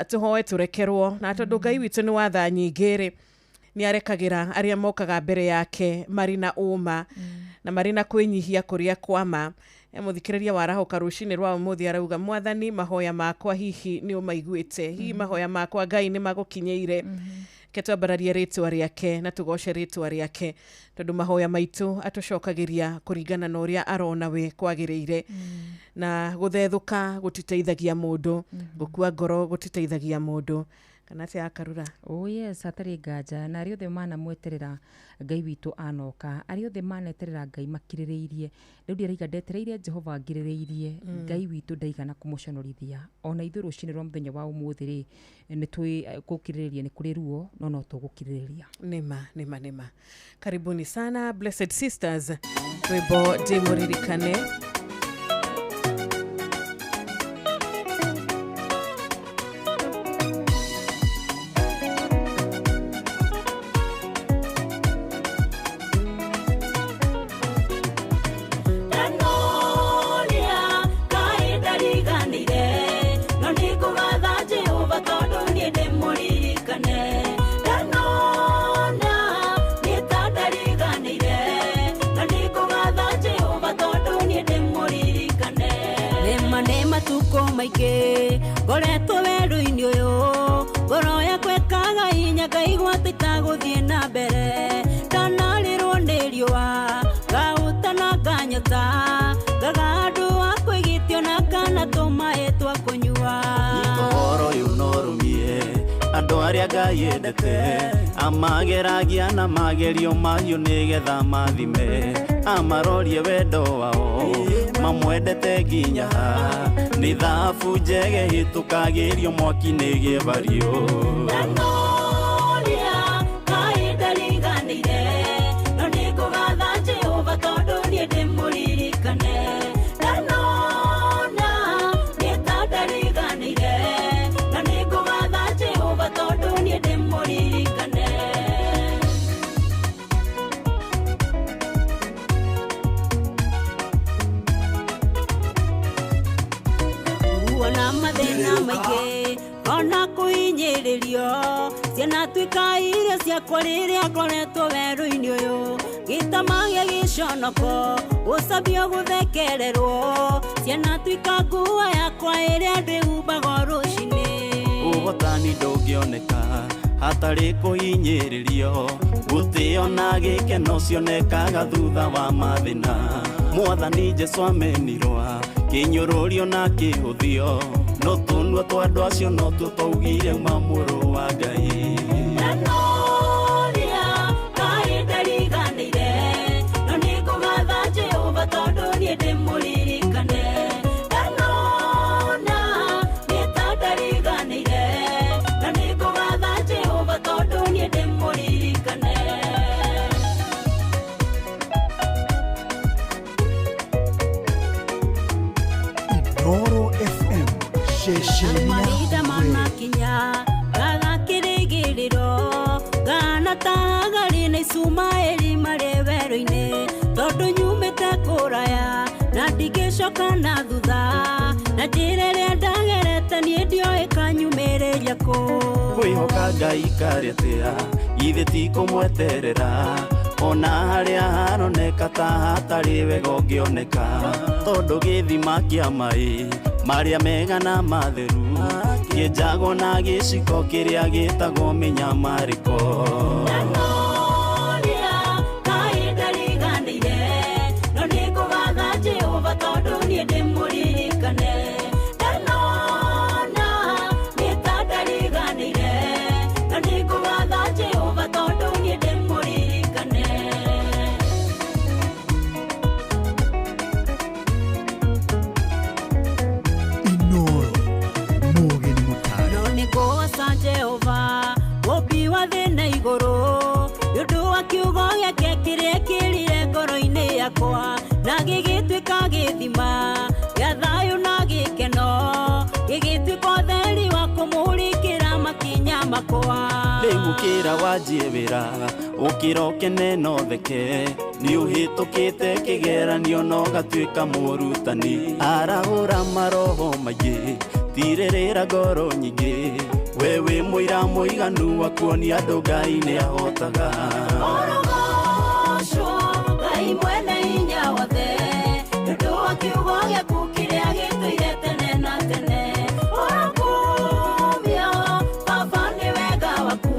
Tũhoe tũrekerwo na tondũ Ngai witũ nĩ wa tha nyingĩ nĩ arekagĩra arĩa mokaga mbere yake marĩ na ũma na marĩ na kwĩnyihia kũrĩa kwama. Mũthikĩrĩria wa Rahoka rũcinĩ rwa ũmũthĩ arauga mwathani mahoya makwa hihi nĩ ũmaiguĩte, hihi mahoya makwa Ngai nĩ magũkinyĩire. Ketwambararie rĩtwa rĩake na tũgoce rĩtwa rĩake tondũ mahoya maitũ atũcokagĩria kũringana na ũrĩa arona we kwagĩrĩire. Na gũthethũka gũtiteithagia mũndũ, gũkua ngoro gũtiteithagia mũndũ. Kanate Akarura. Oh yes, hatarĩ nganja na arĩa othe manamweterera Ngai witũ anoka, arĩa othe maneterera Ngai makirĩrĩirie. Rĩu ndĩraiga ndetereire Jehova ngirĩrĩirie, Ngai witũ ndaigana kũmũconorithia. Ona ithuĩ rũcinĩ rwa mũthenya wa ũmũthĩ rĩ nĩ twĩ gũkirĩrĩria nĩ kũrĩ ruo no tũgũkirĩrĩria. Nema. Karibuni sana Blessed Sisters. Rwĩmbo ndĩmũririkane. Ngoretwo werũ-inĩ ũyũ ngoro yakwa ĩkaga hinya nginya ngaigua tikaguthie na mbere ndanarirwo nĩ riũa ngauta na nganyota ngagandu wa kwĩgitio na kana tũmaĩ twa kũnyua ũhoro ũyũ norũmie andũ arĩa Ngai endete amageragia na magerio mahiũ nĩgetha mathime amarorie wendo wao mamwendete nginya nĩ thabu njege hĩtũkagĩrio mwaki-inĩ gĩbario ndanoria Ngai ndariganĩire no nĩ ngũgatha Jehova tondũ niĩ ndĩmũririkane ndanona nĩ ta ndariganĩire no nĩ ngũgatha Jehova tondũ niĩ ndĩmũririkane na mathĩna maingĩ ona kũhinyĩrĩrio ciana tuĩka irio ciakwa rĩrĩa ngoretwo werũ-inĩ ũyũ gĩtamagia gĩconoko gũcambio gũthekererwo ciana tuĩka nguo yakwa ĩrĩa ndĩhumbaga rũcinĩ ũhotani ndũngĩoneka hatarĩ kũhinyĩrĩrio gũtĩo na gĩkeno cionekaga thutha wa mathĩna Mwathani Jesũ amenirwa kĩnyũrũrio na kĩhũthio no tũnua twa andũ acio no tuo twaugire mamũrũ wa Ngai ndanoria Ngai ndariganĩire no nĩ ngũgatha Jehova tondũ niĩ ndĩmũririkane ndanona nĩ ta ndariganĩire no nĩ ngũgatha Jehova tondũ niĩ ndĩmũririkane Inooro FM mahinda manakinya gagakĩrĩgĩrĩro gana tagarĩ na Isumaeli marĩ werũ-inĩ tondũ nyumĩte kũraya na ndingĩcoka na thutha na njĩra ĩrĩa ndagerete niĩ ndioĩ kanyumĩrĩria kũ kwĩhoka Ngai karĩ atĩa githĩ ti kũmweterera ona harĩa haroneka ta hatarĩ wega ũngĩoneka tondũ gĩthima kĩa maĩ marĩa mega na matheru kĩenjagwo na gĩciko kĩrĩa gĩtagwo mĩnyamarĩko ndanoria Ngai ndariganĩire no nĩ ngũgatha Jehova tondũ niĩ ndĩmũririkane ndanona nĩ ta ndariganĩire no nĩ ngũgatha Jehova tondũ niĩ ndĩmũririkane Inooro mũgeni mũtari no nĩ ngũgoca Jehova mũmbi wa thĩ na igũrũ nĩ ũndũ wa kiugo gĩake kĩrĩa kĩrire ngoro-inĩ yakwa na gĩgĩtuĩka gĩthima gĩa thayũ na gĩkeno gĩgĩtuĩka ũtheri wa kũmũrĩkĩra makinya makwa rĩu ũkĩra wanjie wĩra ũkĩra ũkene na ũtheke nĩ ũhĩtũkĩte kĩgeranio na ũgatuĩka mũrutani arahũra maroho maingĩ tirĩrĩra ngoro nyingĩ we wĩ mũira mũiganu wa kuonia andũ Ngai nĩ ahotaga ũrogocwo Ngai mwene hinya wothe nĩ ũndũ wa kiugo gĩaku kĩrĩa gĩtũire tene na tene ũrakumio Baba nĩ wega waku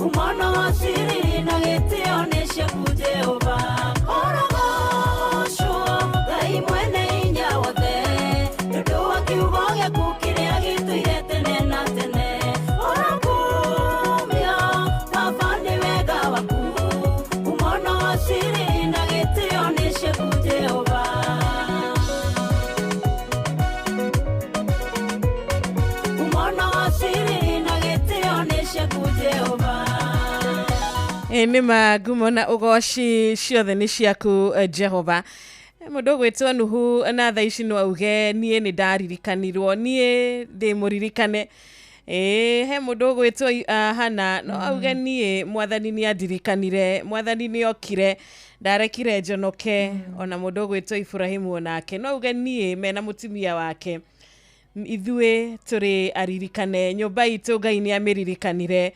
umona wa siri na gĩtĩo nĩ ciaku Jehova ũrogocwo Ngai mwene hinya wothe nĩ ũndũ wa kiugo gĩaku kĩrĩa gĩtũire tene na tene ũrakumio Baba nĩ wega waku umona wa siri na gĩtĩo nĩ ciaku Jehova umona wa siri na gĩtĩo nĩ ciaku Jehova nĩ magumo na ũgoci ciothe nĩ ciaku Jehova mũndũ gwĩtwo Nuhu na thaa ici no auge niĩ nĩ ndaririkanirwo niĩ ndĩmũririkane he mũndũ gwĩtwo Hana no auge niĩ Mwathani nĩ andirikanire Mwathani nĩ okire ndarekire njonoke ona mũndũ gwĩtwo Ibrahimu onake no auge niĩ mena mũtumia wake ithuĩ tũrĩ aririkane nyũmba itũ Ngai nĩ amĩririkanire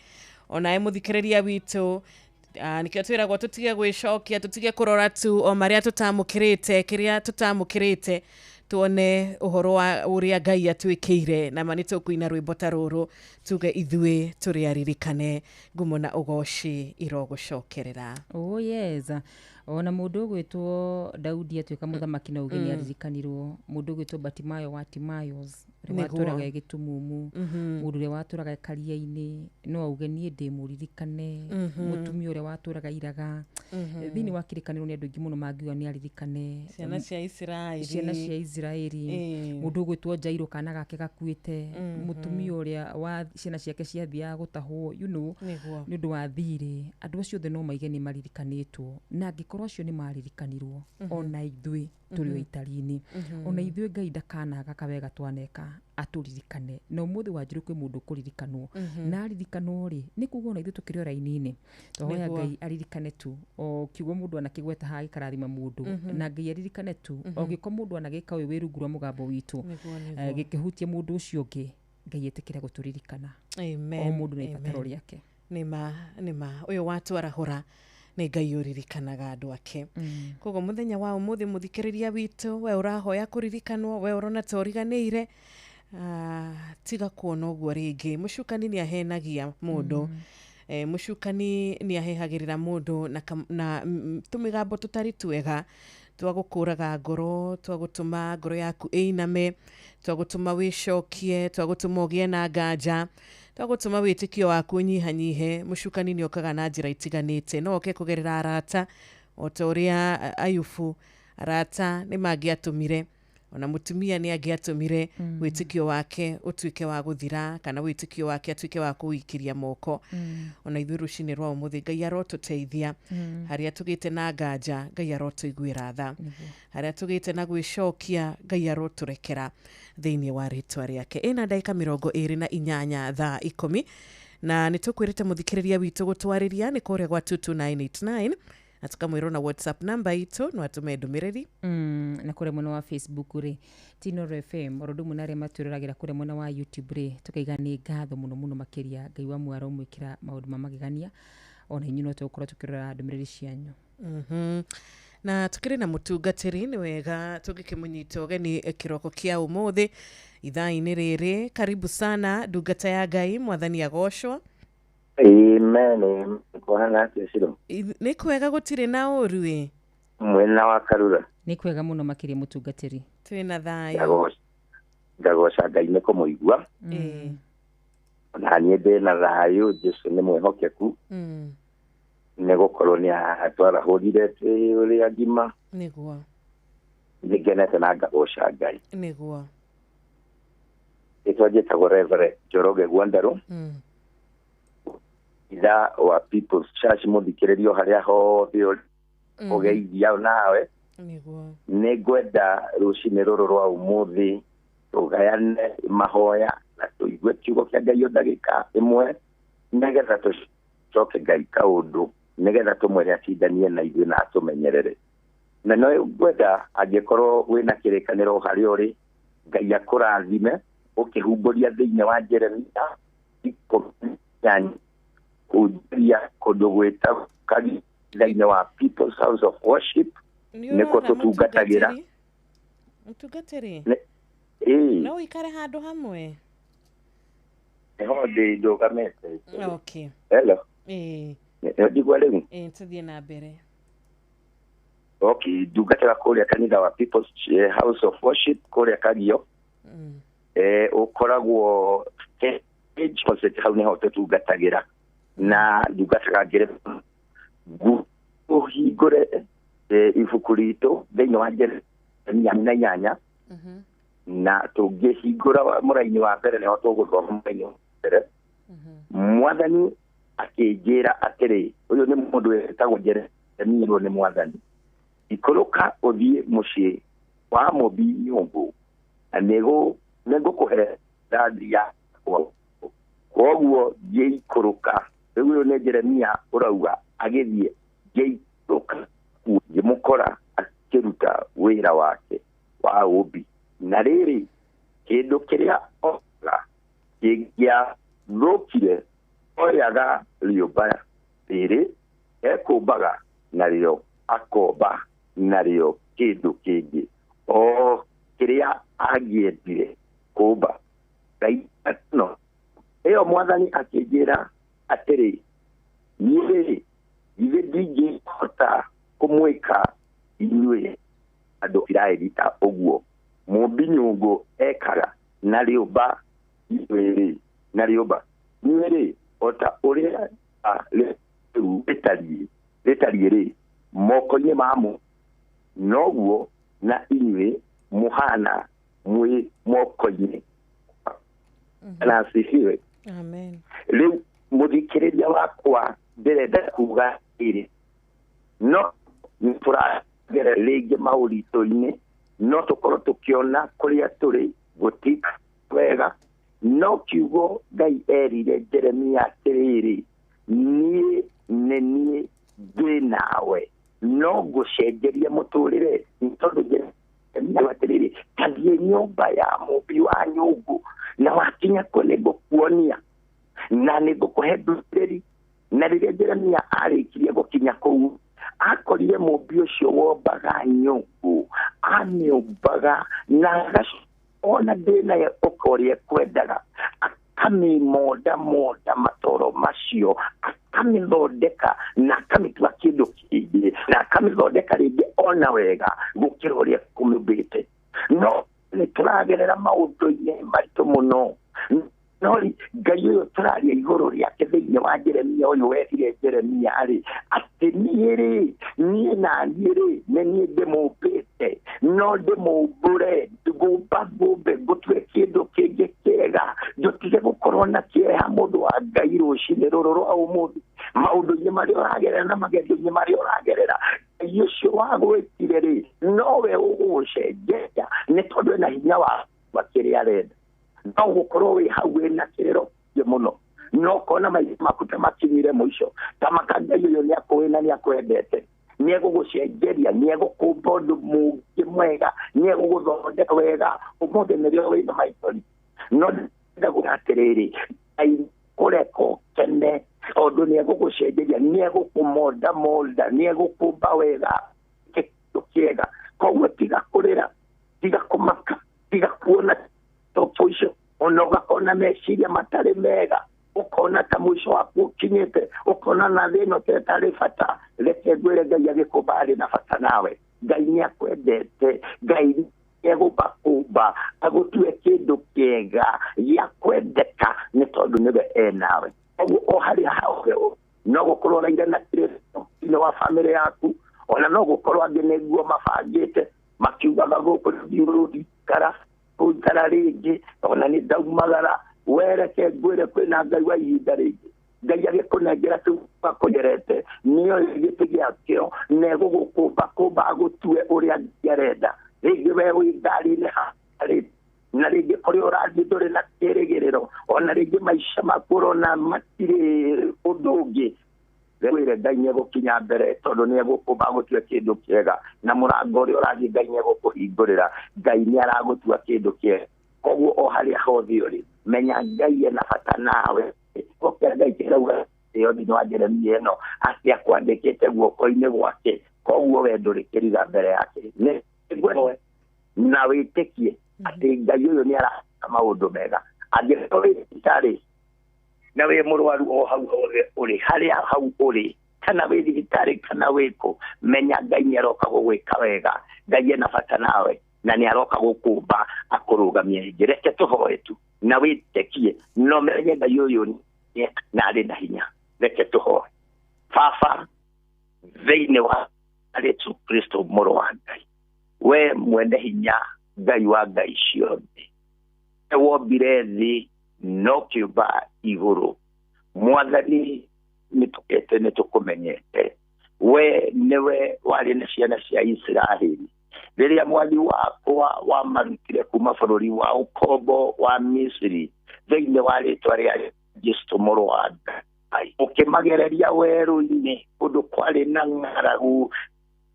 ona mũthikĩrĩria witũ nikio twiragwo tutige gwicokia tutige kurora tu o maria tutamukirite kiria tutamukirite tuone uhoro wa uria Ngai atwikire na mani tukuina rwimbo ta ruru tuge ithui turi aririkane ngumo na ugoci irogucokerera. Oh yes. Ona mundu gwitwo Daudi atwika muthamaki na ugeni aririkanirwo, mundu gwitwo Batimayo wa Timayos waturaga gitumumu, mundu ure waturaga Karia-ini no ugeni ndi muririkane, mutumia ure waturaga Iraga thini wa kirikaniro ni andu ingi muno mangiwa ni aririkane, ciana cia Israeli, mundu gwitwo Jairo kana gake gakuite, mutumia ure wa ciana ciake ciathia gutahwo ni undu wa thiri. Andu acio the no maige ni maririkanitwo na ngikoro acio ni maririkanirwo ona ithui turi o Itali-ini, ona ithui Ngai ndakanaga kawega twaneka aturirikane na umuthi wanjiru kwi mundu kuririkanwo na aririkanwo ri ni kuga ona ithui tukiri o raini-ini twahoya Ngai aririkane tu o kiugo mundu anakigweta hagi karathima mundu na Ngai aririkane tu o giko mundu anagika wi rungura mugambo witu gikihutie mundu ucio ungi Ngai etikire guturirikana. Amen. O mundu na ibataro riake. Nima uyu watu arahura ni Ngai uririkanaga andu ake. Koguo muthenya wa umuthi muthikiriria witu we urahoya kuririkanwo, we urona ta uriganiire, tiga kuona uguo ringi. Mucukani ni ahenagia mundu, mucukani ni ahehagirira mundu na tumigambo tutari twega twagukuraga ngoro, twagutuma ngoro yaku einame, twagutuma wicokie, twagutuma ugie na nganja, twagutuma witikio waku nyihanyihe. Mucukani ni okaga na njira itiganite, no oke kugerera arata o ta uria Ayubu arata ni mangiatumire, ona mutumia ni angiatumire witikio wake utuike wa guthira kana witikio wake atuike wa kuikiria moko. Ona ithui rucini rwa umuthi Ngai arotuteithia haria tugite na nganja, Ngai arotuiguira tha, haria tugite na gwicokia, Ngai aroturekera thiini wa ritwa riake. Ina ndagika 28 thaa 10 na nitukwirite muthikiriria witu gutwariria ni kuria gwa 22989 na tukamwirwo na WhatsApp namba itu no atume ndumiriri na kure mwena wa Facebook ri Tino FM orondu munare maturiragira kure mwena wa YouTube ri tukaiga ni ngatho muno makiria Ngai wa mwaro mwikira maundu mamagigania ona inyu no tukora tukirora ndumiriri cianyu. Na tukiri na mutungatiri ni wega tugikimunyita ugeni kiroko kia umuthi ithaa-ini riri. Karibu sana ndungata ya Ngai mwathani agocwo. Amen. Kohana kishiro. Ni kwega gutire na urui mwena wa Karura. Ni kwega muno makiria mutungatiri. Twina thayo. Ndagoca Ngai ni kumuigua. Na nie ndi na thayo Jesu ni mwihokeku. Ni gukorwo ni atwara hurire uri agima. Niguo. Nigenete na ngagoca Ngai. Niguo. Itwajetago Reverend Njoroge Gwandaru. Ida wa People's Church muthikiririo haria hothe ugeithia nawe. Niguo. Nigwenda rucini ruru rwa umuthi tugayane mahoya na tuigue kiugo kia Ngai o ndagika imwe nigetha tucoke Ngai kaundu nigetha tumwere acindanie na ithuĩ na atumenyerere. Na no ngwenda angikorwo wina kirikaniro haria uri Ngai akurathime ukihumburia thiini wa Jeremia 10 kuja kundu gwita kari thiini wa People's House of Worship niko tutungatagira. Mutungatiri no ikare handu hamwe ndi ndugamete. Okay. Hello. Ndigwa riu tuthie na mbere. Okay, ndungataga kuria kanitha wa People's House of Worship kuria Kagio. Ukoragwo concert hau niho tutungatagira na ndungataga ngire guhingure ibuku ritu thiini wa Jeremia 8 na tungihingura muraini wa mbere niho tuguthoma muraini wa mbere. Mwathani akinjira atiri uyu ni mundu wetagwo Jeremia ni mwathani ikuruka uthie mucii wa mubi nyumbu na nigukuhe ndandi ya koguo ngiikuruka riu ni Jeremia urauga agithie ngiikuruka ngimukora akiruta wira wake wa ubi na riri kindu kiria oga kigia rukire oyaga riuba riri ekumbaga nario akomba nario kindu kingi kiria agiendire kumba Ngai no eo mwathani akijira atiri yeye DJ kota kumwika inywe ando Israeli ta oguo mubinyungu ekara na rioba iwere na rioba niwere ota uria letariere mokonye mamu noguo na inywe muhana mwe mokonye na sifiwe amen leo muthikiriria wakwa ndirenda kuga iri no nturagera rĩngĩ maũritũ-inĩ no tũkorwo tũkĩona kũrĩa tũrĩ gũtika wega no kiugo Ngai erire Jeremia atĩrĩrĩ niĩ nĩ niĩ ndĩ nawe no ngũcenjeria mũtũrĩre nĩ tondũ Jeremia atĩrĩrĩ tathiĩ nyũmba ya mũmbi wa nyũngũ na wakinya kuo nĩngũkuonia na nĩngũkũhe ndũmĩrĩri na rĩrĩa Jeremia arĩkirie gũkinya kũu akorire mũmbi ũcio wombaga nyũngũ amĩũmbaga na ona ndĩnaye ũkorĩa kwendaga akamĩmonda matoro macio akamĩthondeka na akamĩtua kĩndũ kĩngĩ na akamĩthondeka rĩngĩ ona wega gũkĩra ũrĩa kũmĩmbĩte no nĩtũragerera maũndũ-inĩ maritũ mũno no Ngai ũyũ tũraria igũrũ rĩake thĩinĩ wa Jeremia ũyũ wethire Jeremia rĩ atĩ niĩ naniĩ rĩ nĩ niĩ ndĩmũmbĩte no ndĩmũmbũre ngũmbe ngũtue kĩndũ kĩngĩ kĩega ndũtige gũkorwo na kĩeha mũndũ wa Ngai rũcinĩ rũrũ rwa ũmũthĩ maũndũ-inĩ marĩa ũragerera na magerio-inĩ marĩa ũragerera Ngai ũcio wagwĩtire rĩ nowe ũgũgũcenjeria nĩ tondũ ena hinya wa kĩrĩa arenda no gũkorwo wĩ hau wĩna kĩrĩro mũno no kona maitho maku ta makinyire mũico ta Ngai ũyũ nĩ akũĩ na nĩ akwendete nĩ egũgũcenjeria nĩ egũkũmba ũndũ mũngĩ mwega nĩ egũgũthondeka wega ũmũthĩ nĩrĩo wĩna maithori no ndagũra atĩrĩrĩ Ngai kũreka ũkene tondũ nĩ egũgũcenjeria nĩ egũkũmonda nĩ egũkũmba wega kĩndũ kĩega koguo tiga kũrĩra tiga kũmaka tiga kuona topoicio ona ũgakona meciria matarĩ mega ũkona ta mũico waku ũkinyĩte ũkona na thĩno tetarĩ bata reke ngwĩre Ngai agĩkũmba arĩ na bata nawe Ngai nĩ akwendete Ngai egũkũmba agũtue kĩndũ kĩega gĩa kwendeka nĩ tondũ nĩwe enawe ũguo o harĩa hawe no gũkorwo ũraire na kĩrĩro wa bamĩrĩ yaku ona no gũkorwo angĩ nĩguo mabangĩte makiugaga gũkũ ndiũrũdikara kũikara rĩngĩ ona nĩ ndaumagara wereke ngwĩre kwĩna Ngai wa ihinda rĩngĩ Ngai agĩkũnengera kĩu akũnyerete nĩyo gĩtĩ gĩakĩo na egũgũkũmba agũtue ũrĩa Ngai arenda rĩngĩ we wĩ ngari-inĩ harĩ na rĩngĩ kũrĩa ũrathiĩ ndũrĩ na kĩĩrĩgĩrĩro ona rĩngĩ maica maku ũrona matirĩ ũndũ ũngĩ wĩre Ngai nĩ egũkinya mbere tondũ nĩ egũkũmba agũtue kĩndũ kĩega na mũrango ũrĩa ũrathiĩ Ngai nĩ egũkũhingũrĩra Ngai nĩ aragũtua kĩndũ kĩega koguo o harĩa hothe ũrĩ menya Ngai ena bata nawe ũkĩra Ngai kĩrauga thĩinĩ wa Jeremia ĩno atĩ akwandĩkĩte guoko-inĩ gwake koguo we ndũrĩkĩriga mbere yake na wĩtĩkie atĩ Ngai ũyũ nĩ araka maũndũ mega angĩkorwo wĩ thibitarĩ na wĩ mũrwaru o hau hothe ũrĩ harĩa hau ũrĩ kana wĩ thibitarĩ kana wĩkũ menya Ngai nĩ aroka gũgwĩka wega Ngai ena bata nawe na nĩ aroka gũkũmba akũrũgamia rĩngĩ reke tũhoe tu na wĩtĩkie no menye Ngai ũyũ na arĩ na hinya reke tũhoe Baba thĩinĩ wa Yesu Kristo mũrũ wa Ngai we mwene hinya Ngai wa Ngai ciothe wombire thĩ no kĩũmba igũrũ Mwathani nĩtũkete nĩtũkũmenyete we nĩwe warĩ na ciana cia Isiraeli rĩrĩa mwathi wakwa wamarutire kuma bũrũri wa ũkombo wa Misiri thĩinĩ wa rĩtwa rĩa Jesũ mũrũ wa Ngai ũkĩmagereria werũ-inĩ kũndũ kwarĩ na ng'aragu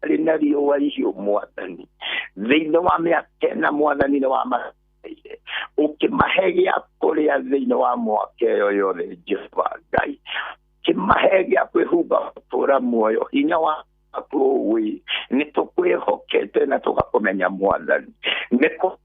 arĩ na riũa ihiũ Mwathani thĩinĩ wa mĩaka ĩna Mwathani nĩ wamateithĩrĩirie ũkĩmahe gĩa kũrĩa thĩinĩ wa mwaka ĩyo yothe Jehova Ngai ũkĩmahe gĩa kwĩhumba gũtũũra muoyo hinya wa twakuwi nitukwihokete na tugakumenya Mwathani niko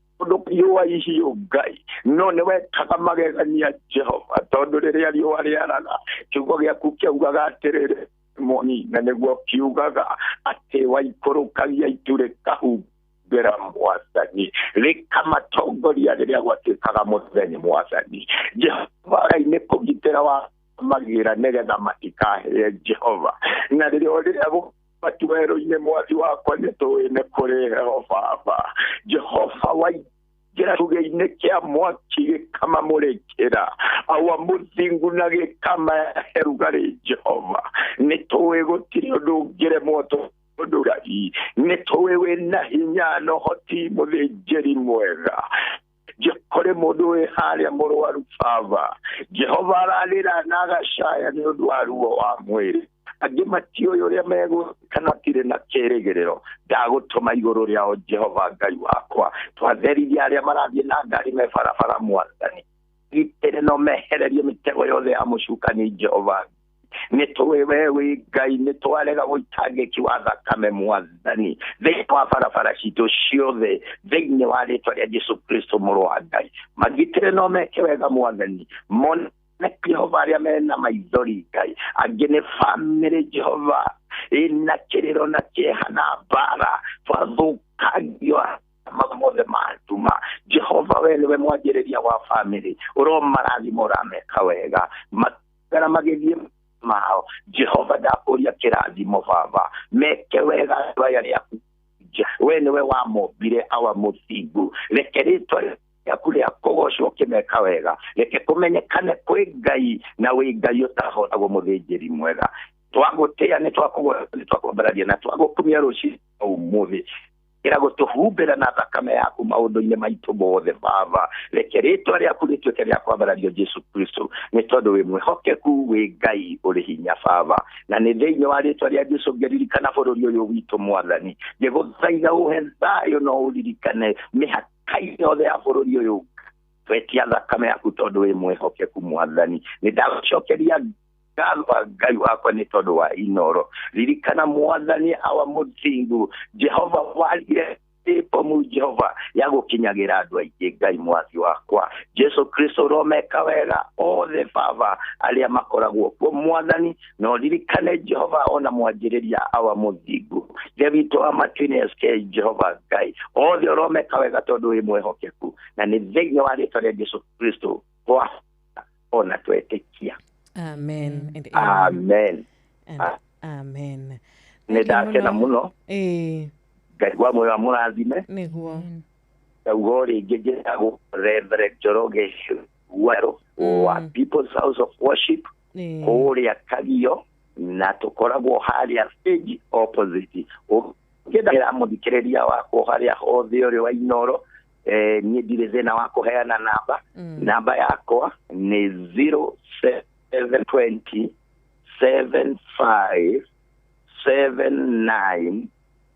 riũa ihiũ Ngai no nĩ wekaga magegania Jehova tondũ rĩrĩa riũa rĩaraga kiugo gĩaku kĩaugaga atĩrĩrĩ moni na nĩguo kiugaga atĩ waikũrũkagia itu rĩkahumbĩra Mwathani rĩkamatongoria rĩrĩa gwatuĩkaga mũthenya Mwathani Jehova nĩ kũgitĩra wa magira nĩgetha matikahe Jehova na rĩrĩa matuero-inĩ Mwathi wakwa nĩtũĩ nĩ kũrĩ heho Baba Jehova waingĩra kĩugĩ-inĩ kĩa mwaki gĩkamamũrĩkĩra awa mũthingu na gĩkamahe rugarĩ Jehova nĩtũĩ gũtirĩ ũndũ ũngĩremwo tondũ rai nĩtũĩ wĩna hinya na ũhoti mũthĩnjĩri mwega kũrĩ mũndũ wĩ harĩa mũrwaru Baba Jehova ararĩra na agacaya nĩ ũndũ wa ruo wa mwĩrĩ angĩ matiũĩ ũrĩa megwĩka na matirĩ na kĩĩrĩgĩrĩro ndagũtũma igũrũ rĩao Jehova Ngai wakwa twatherithia arĩa marathiĩ na ngari me barabara Mwathani gitĩre no mehererie mĩtego yothe ya mũcukani Jehova nĩtũĩ we wĩ Ngai nĩtwarega ũitangĩki wa thakame Mwathani thĩinĩ wa barabara citũ ciothe thĩinĩ wa rĩĩtwa rĩa Jesũ Kristo mũrũ wa Ngai magitĩre no meke wega Mwathani Jehova arĩa mena maithori Ngai angĩ nĩ bamĩrĩ Jehova ĩna kĩrĩro na kĩeha na mbara twathũkagio mothe matuma Jehova we nĩwe mwanjĩrĩria wa bamĩrĩ ũromarathima ũrameka wega magara magĩthiĩ mao Jehova ndakũria kĩrathimo Baba meke wega aya rĩaku we nĩwe wamombire awa mũthingu reke rĩtwa yaku rĩa kũgocwo kĩmeka wega reke kũmenyekane kwĩ Ngai na wĩ Ngai ũtahotagwo mũthĩnjĩri mwega twagũtĩa nĩ twakwambararia na twagũkumia rũciinĩ ũmũthĩ ĩra gũtũhumbĩra na thakame yaku maũndũ-inĩ maitũ mothe Baba reke rĩtwa rĩaku rĩtuĩke rĩa kwambarario Jesũ Kristo nĩ tondũ wĩ mwĩhokeku wĩ Ngai ũrĩ hinya Baba na nĩ thĩinĩ wa rĩtwa rĩa Jesũ ngĩririkana bũrũri ũyũ witũ Mwathani ngĩgũthaitha ũhe thayũ no ũririkane mĩhaka yothe ya bũrũri ũyũ twetia thakame yaku tondũ wĩ mwĩhokeku Mwathani nĩ ndagũcokeria Ngai wakwa nĩ tondũ wa inoro ririkana Mwathani awa mũthingu Jehova warire mu Jehova ya gũkinyagĩra andũ aingĩ Ngai Mwathi wakwa Jesũ Kristo ũromeka wega othe Baba arĩa makoragwo kuo Mwathani no ririkane Jehova ona mwanjĩrĩria awa mũthingu David wa Martinez ke Jehova Ngai othe ũromeka wega tondũ wĩ mwĩhokeku na nĩ thĩinĩ wa rĩĩtwa rĩa Jesũ Kristo kwa ona twetĩkia Amen and amen amen nĩ ndakena mũno Ngai wa muoyo amũrathime nĩguo ugo rĩngĩ njĩtagwo Reverend Njoroge Wero wa People's House of Worship kũrĩa Kagio na tũkoragwo harĩa stage opposite ũngĩenda mũthikĩrĩria wakwa harĩa hothe ũrĩ wa Inoro niĩ ndirĩ thĩna wa kũheana namba yakwa nĩ 0720 75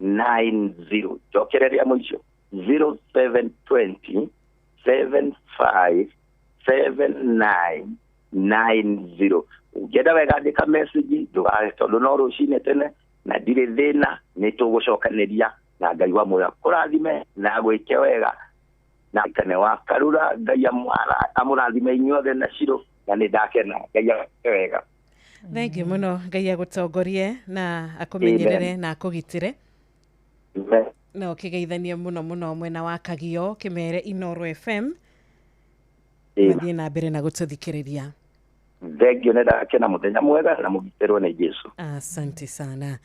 7990 jokereria mũico 0720 75 7990 ũngĩenda wega andĩka message tondũ no rũcinĩ tene na ndirĩ thĩna nĩ tũgũcokanĩria na Ngai wa muoyo kũrathime na gwĩke wega na kane wa karura Ngai amũrathime inyuothe na ciro na nĩ ndakena Ngai wega Thank you mũno Ngai agũtongorie na akũmenyerere na akũgitĩre no kĩgeithanie mũno mwena wa Kagio kĩmere Inoro FM mathiĩ na mbere na gũtũthikĩrĩria thengio nĩ ndakena mũthenya mwega na mũgitĩrwo nĩ Jesũ asante sana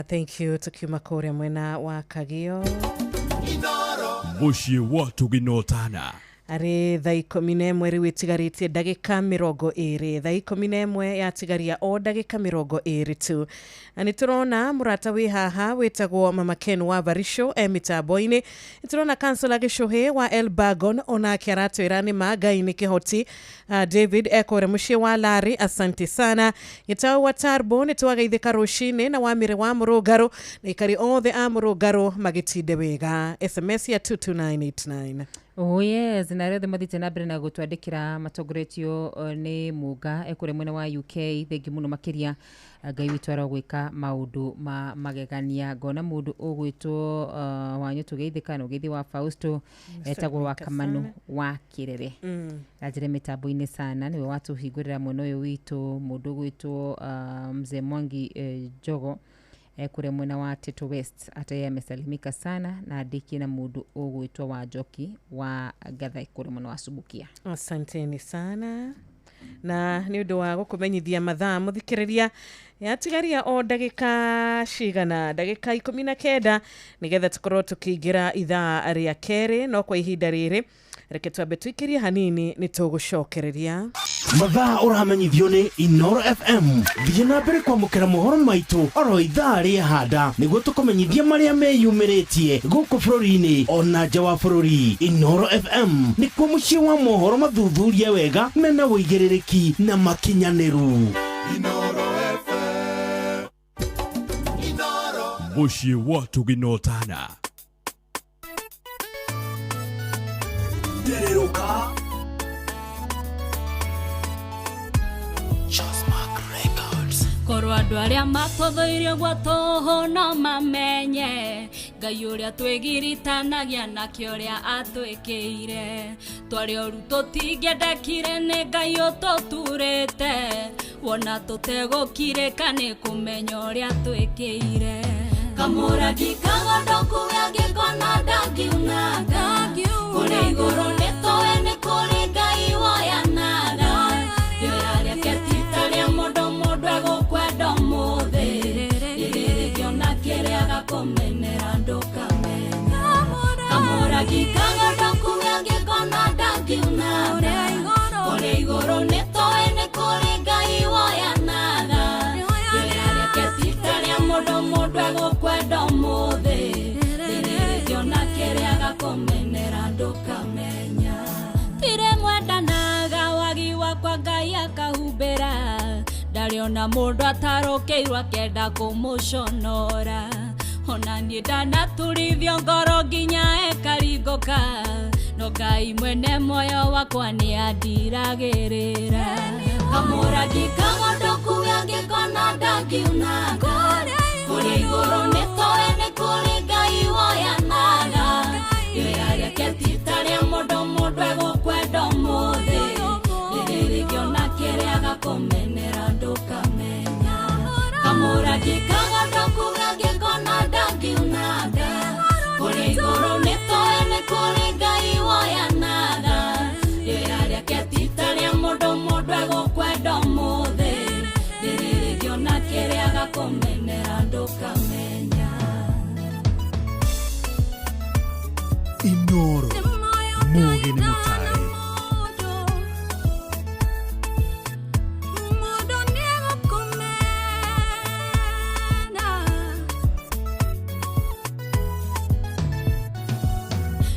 thank you tukiuma kũrĩa mwena wa Kagio mũciĩ wa tũginotana arĩ thaa 11 rĩu ĩtigarĩtie ndagĩka 20 thaa 11 yatigaria o ndagĩka 20 tu na nĩ tũrona mũrata wĩ haha wĩtagwo Mama Ken wa Barisho mitambo-inĩ nĩ tũrona kansela Gĩcũhĩ wa Elbagon onake aratwĩra nĩ Ngai nĩ kĩhoti David ekore mũciĩ wa Larry asante sana Gĩtaũ wa Tarbo nĩ twageithĩka rũcinĩ na Wamire wa Mũrũngarũ na ikari othe a Mũrũngarũ magĩtinde wega SMS ya 22989 Oh yes, na rĩothe mathite na mbere na gũtwandĩkĩra matongoretio nĩ Mũnga ekũrĩa mwena wa UK. Thengi mũno makĩria Ngai witũ arogwĩka maũndũ ma magegania. Ngona mũndũ ũgwĩtwo wanyu tũgeithĩka na ũgeithi wa Fausto etagwo wa Kamanu wa Kĩrere. Ajire mĩtambo-inĩ sana nĩwe watũhingũrĩra mwena ũyũ witũ. Mũndũ ũgwĩtwo Mzee Mwangi Jogo kure mwena wa Teto West ataya amesalimika sana na andiki na mũndũ ũgwĩtwo wa Njoki wa Gathai kure mwena wa Subukia. Asanteni sana na nĩ ũndũ wa gũkũmenyithia mathaa mũthikĩrĩria yatigaria o ndagĩka cigana ndagĩka 19 nĩgetha tũkorwo tũkĩingĩra ithaa rĩa kerĩ. No kwa ihinda rĩrĩ reke twambe tuikirie hanini ni tũgũcokereria mathaa ũramenyithio nĩ Inoro FM. Thiĩ na mbere kwamũkĩra mohoro maitũ oro ithaa rĩa handa nĩguo tũkũmenyithia marĩa meyumĩrĩtie gũkũ bũrũri-inĩ ona nja wa bũrũri. Inoro FM nĩkuo mũciĩ wa mohoro mathuthurie wega mena ũigĩrĩrĩki na makinyanĩru. Inoro FM, mũciĩ wa tũginotana. Dereroka korwo andũ arĩa matũthũirie gwatũhũ no mamenye Ngai ũrĩa twĩgiritanagia nakĩo ũrĩa atwĩkĩire. Twarĩ oru tũtingĩendekire nĩ Ngai ũtũturĩte, wona tũtegũkirĩka nĩ kũmenya ũrĩa twĩkĩire. Kamũrangi kagondoku gagĩkona ndakiunaga, kũrĩ igũrũ nĩ tũĩ nĩ kũrĩ Ngai woyanaga. Rĩoya rĩake ti ta rĩa mũndũ egũkwenda mũthĩ, rĩrĩkĩona kĩrĩa gakũmenera ndũkamenya. Kamũrangi kagondoku gagĩkona ndakiunaga, kũrĩ igũrũ nĩ tũĩ nĩ kũrĩ Ngai woyanaga. Rĩoya rĩake ti ta rĩa mũndũ egũkwenda mũthĩ, rĩrĩkĩona kĩrĩa gakũmenera ndũkamenya. Tire mwendanaga wagi wakwa Ngai akahumbĩra, ndarĩ ona mũndũ atarũkĩirwo akĩenda kũmũconora. Ona niĩ ndanaturithio ngoro nginya ĩkaringũka, no Ngai mwene muoyo wakwa nĩ andiragĩrĩra. Kamũrangi kagondoku gagĩkona ndakiunaga, kũrĩ igũrũ nĩ tũĩ nĩ kũrĩ Ngai woyanaga. Rĩoya rĩake ti ta rĩa mũndũ egũkwenda mũthĩ, rĩrĩkĩona kĩrĩa gakũmenera ndũkamenya. Kamũrangi kagondoku gagĩkona ndakiunaga, kũrĩ igũrũ nĩ tũĩ nĩ kũrĩ Ngai woyanaga. Rĩoya rĩake ti ta rĩa mũndũ egũkwenda mũthĩ, rĩrĩkĩona kĩrĩa gakũmenera ndũkamenya. Inoro Mugi ni Mutare.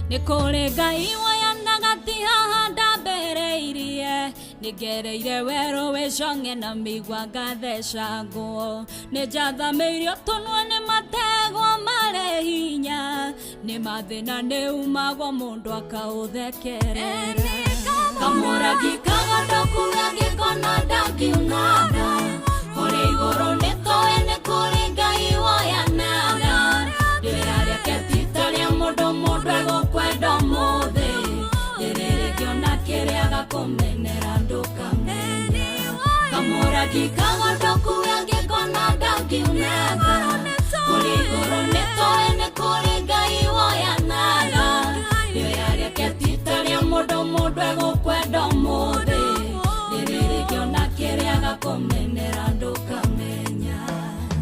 Nikore Ngai woyanaga ti haha ndambĩrĩirie, nĩngereire werũ wĩconge na mĩigua ngathecangwo. Nĩnjathamĩirio tũnua nĩ mategwo marĩ hinya, nĩ mathĩna nĩumagwo mũndũ akaũthekerera. Kamũrangi kagondoku gagĩkona ndakiunaga, kũrĩ igũrũ nĩ tũĩ nĩ kũrĩ Ngai woyanaga. Rĩoya rĩake ti ta rĩa mũndũ egũkwenda mũthĩ, rĩrĩkĩona kĩrĩa gakũmenera ndũkamenya. Kamũrangi kagondoku gagĩkona ndakiunaga, kũrĩ igũrũ nĩ tũĩ nĩ kũrĩ Ngai woyanaga. Rĩoya rĩake ti ta rĩa mũndũ egũkwenda mũthĩ, rĩrĩkĩona kĩrĩa gakũmenera ndũkamenya.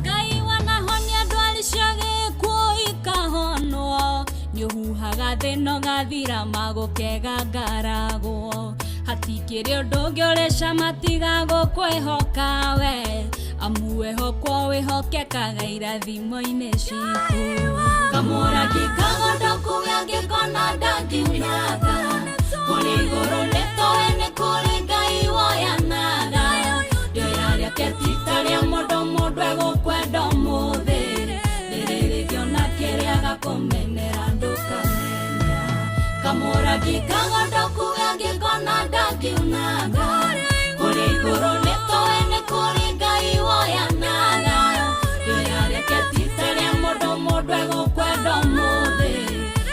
Ngai wanahonia ndwari cia gĩkuũ ikahonwo, nĩũhuhaga thĩno gathira magũkega ngaragwo. Hatikĩrĩ ũndũ ũngĩ ũrĩ cama tiga gũkwĩhoka we, amu wĩhokwo wĩhokekaga irathimo-inĩ citũ. Kamũrangi kagondoku gagĩkona ndakiunaga, kũrĩ igũrũ nĩ tũĩ nĩ kũrĩ Ngai woyanaga. Rĩoya rĩake ti ta rĩa mũndũ egũkwenda mũthĩ, rĩrĩkĩona kĩrĩa gakũmenera ndũkamenya. Kamũrangi gikagondo kuya ngikona ndakiunaga kuri iguru nitoene kuri ngai woyanaga rĩareketitĩrĩa mũndũ egũkwenda ũmũthĩ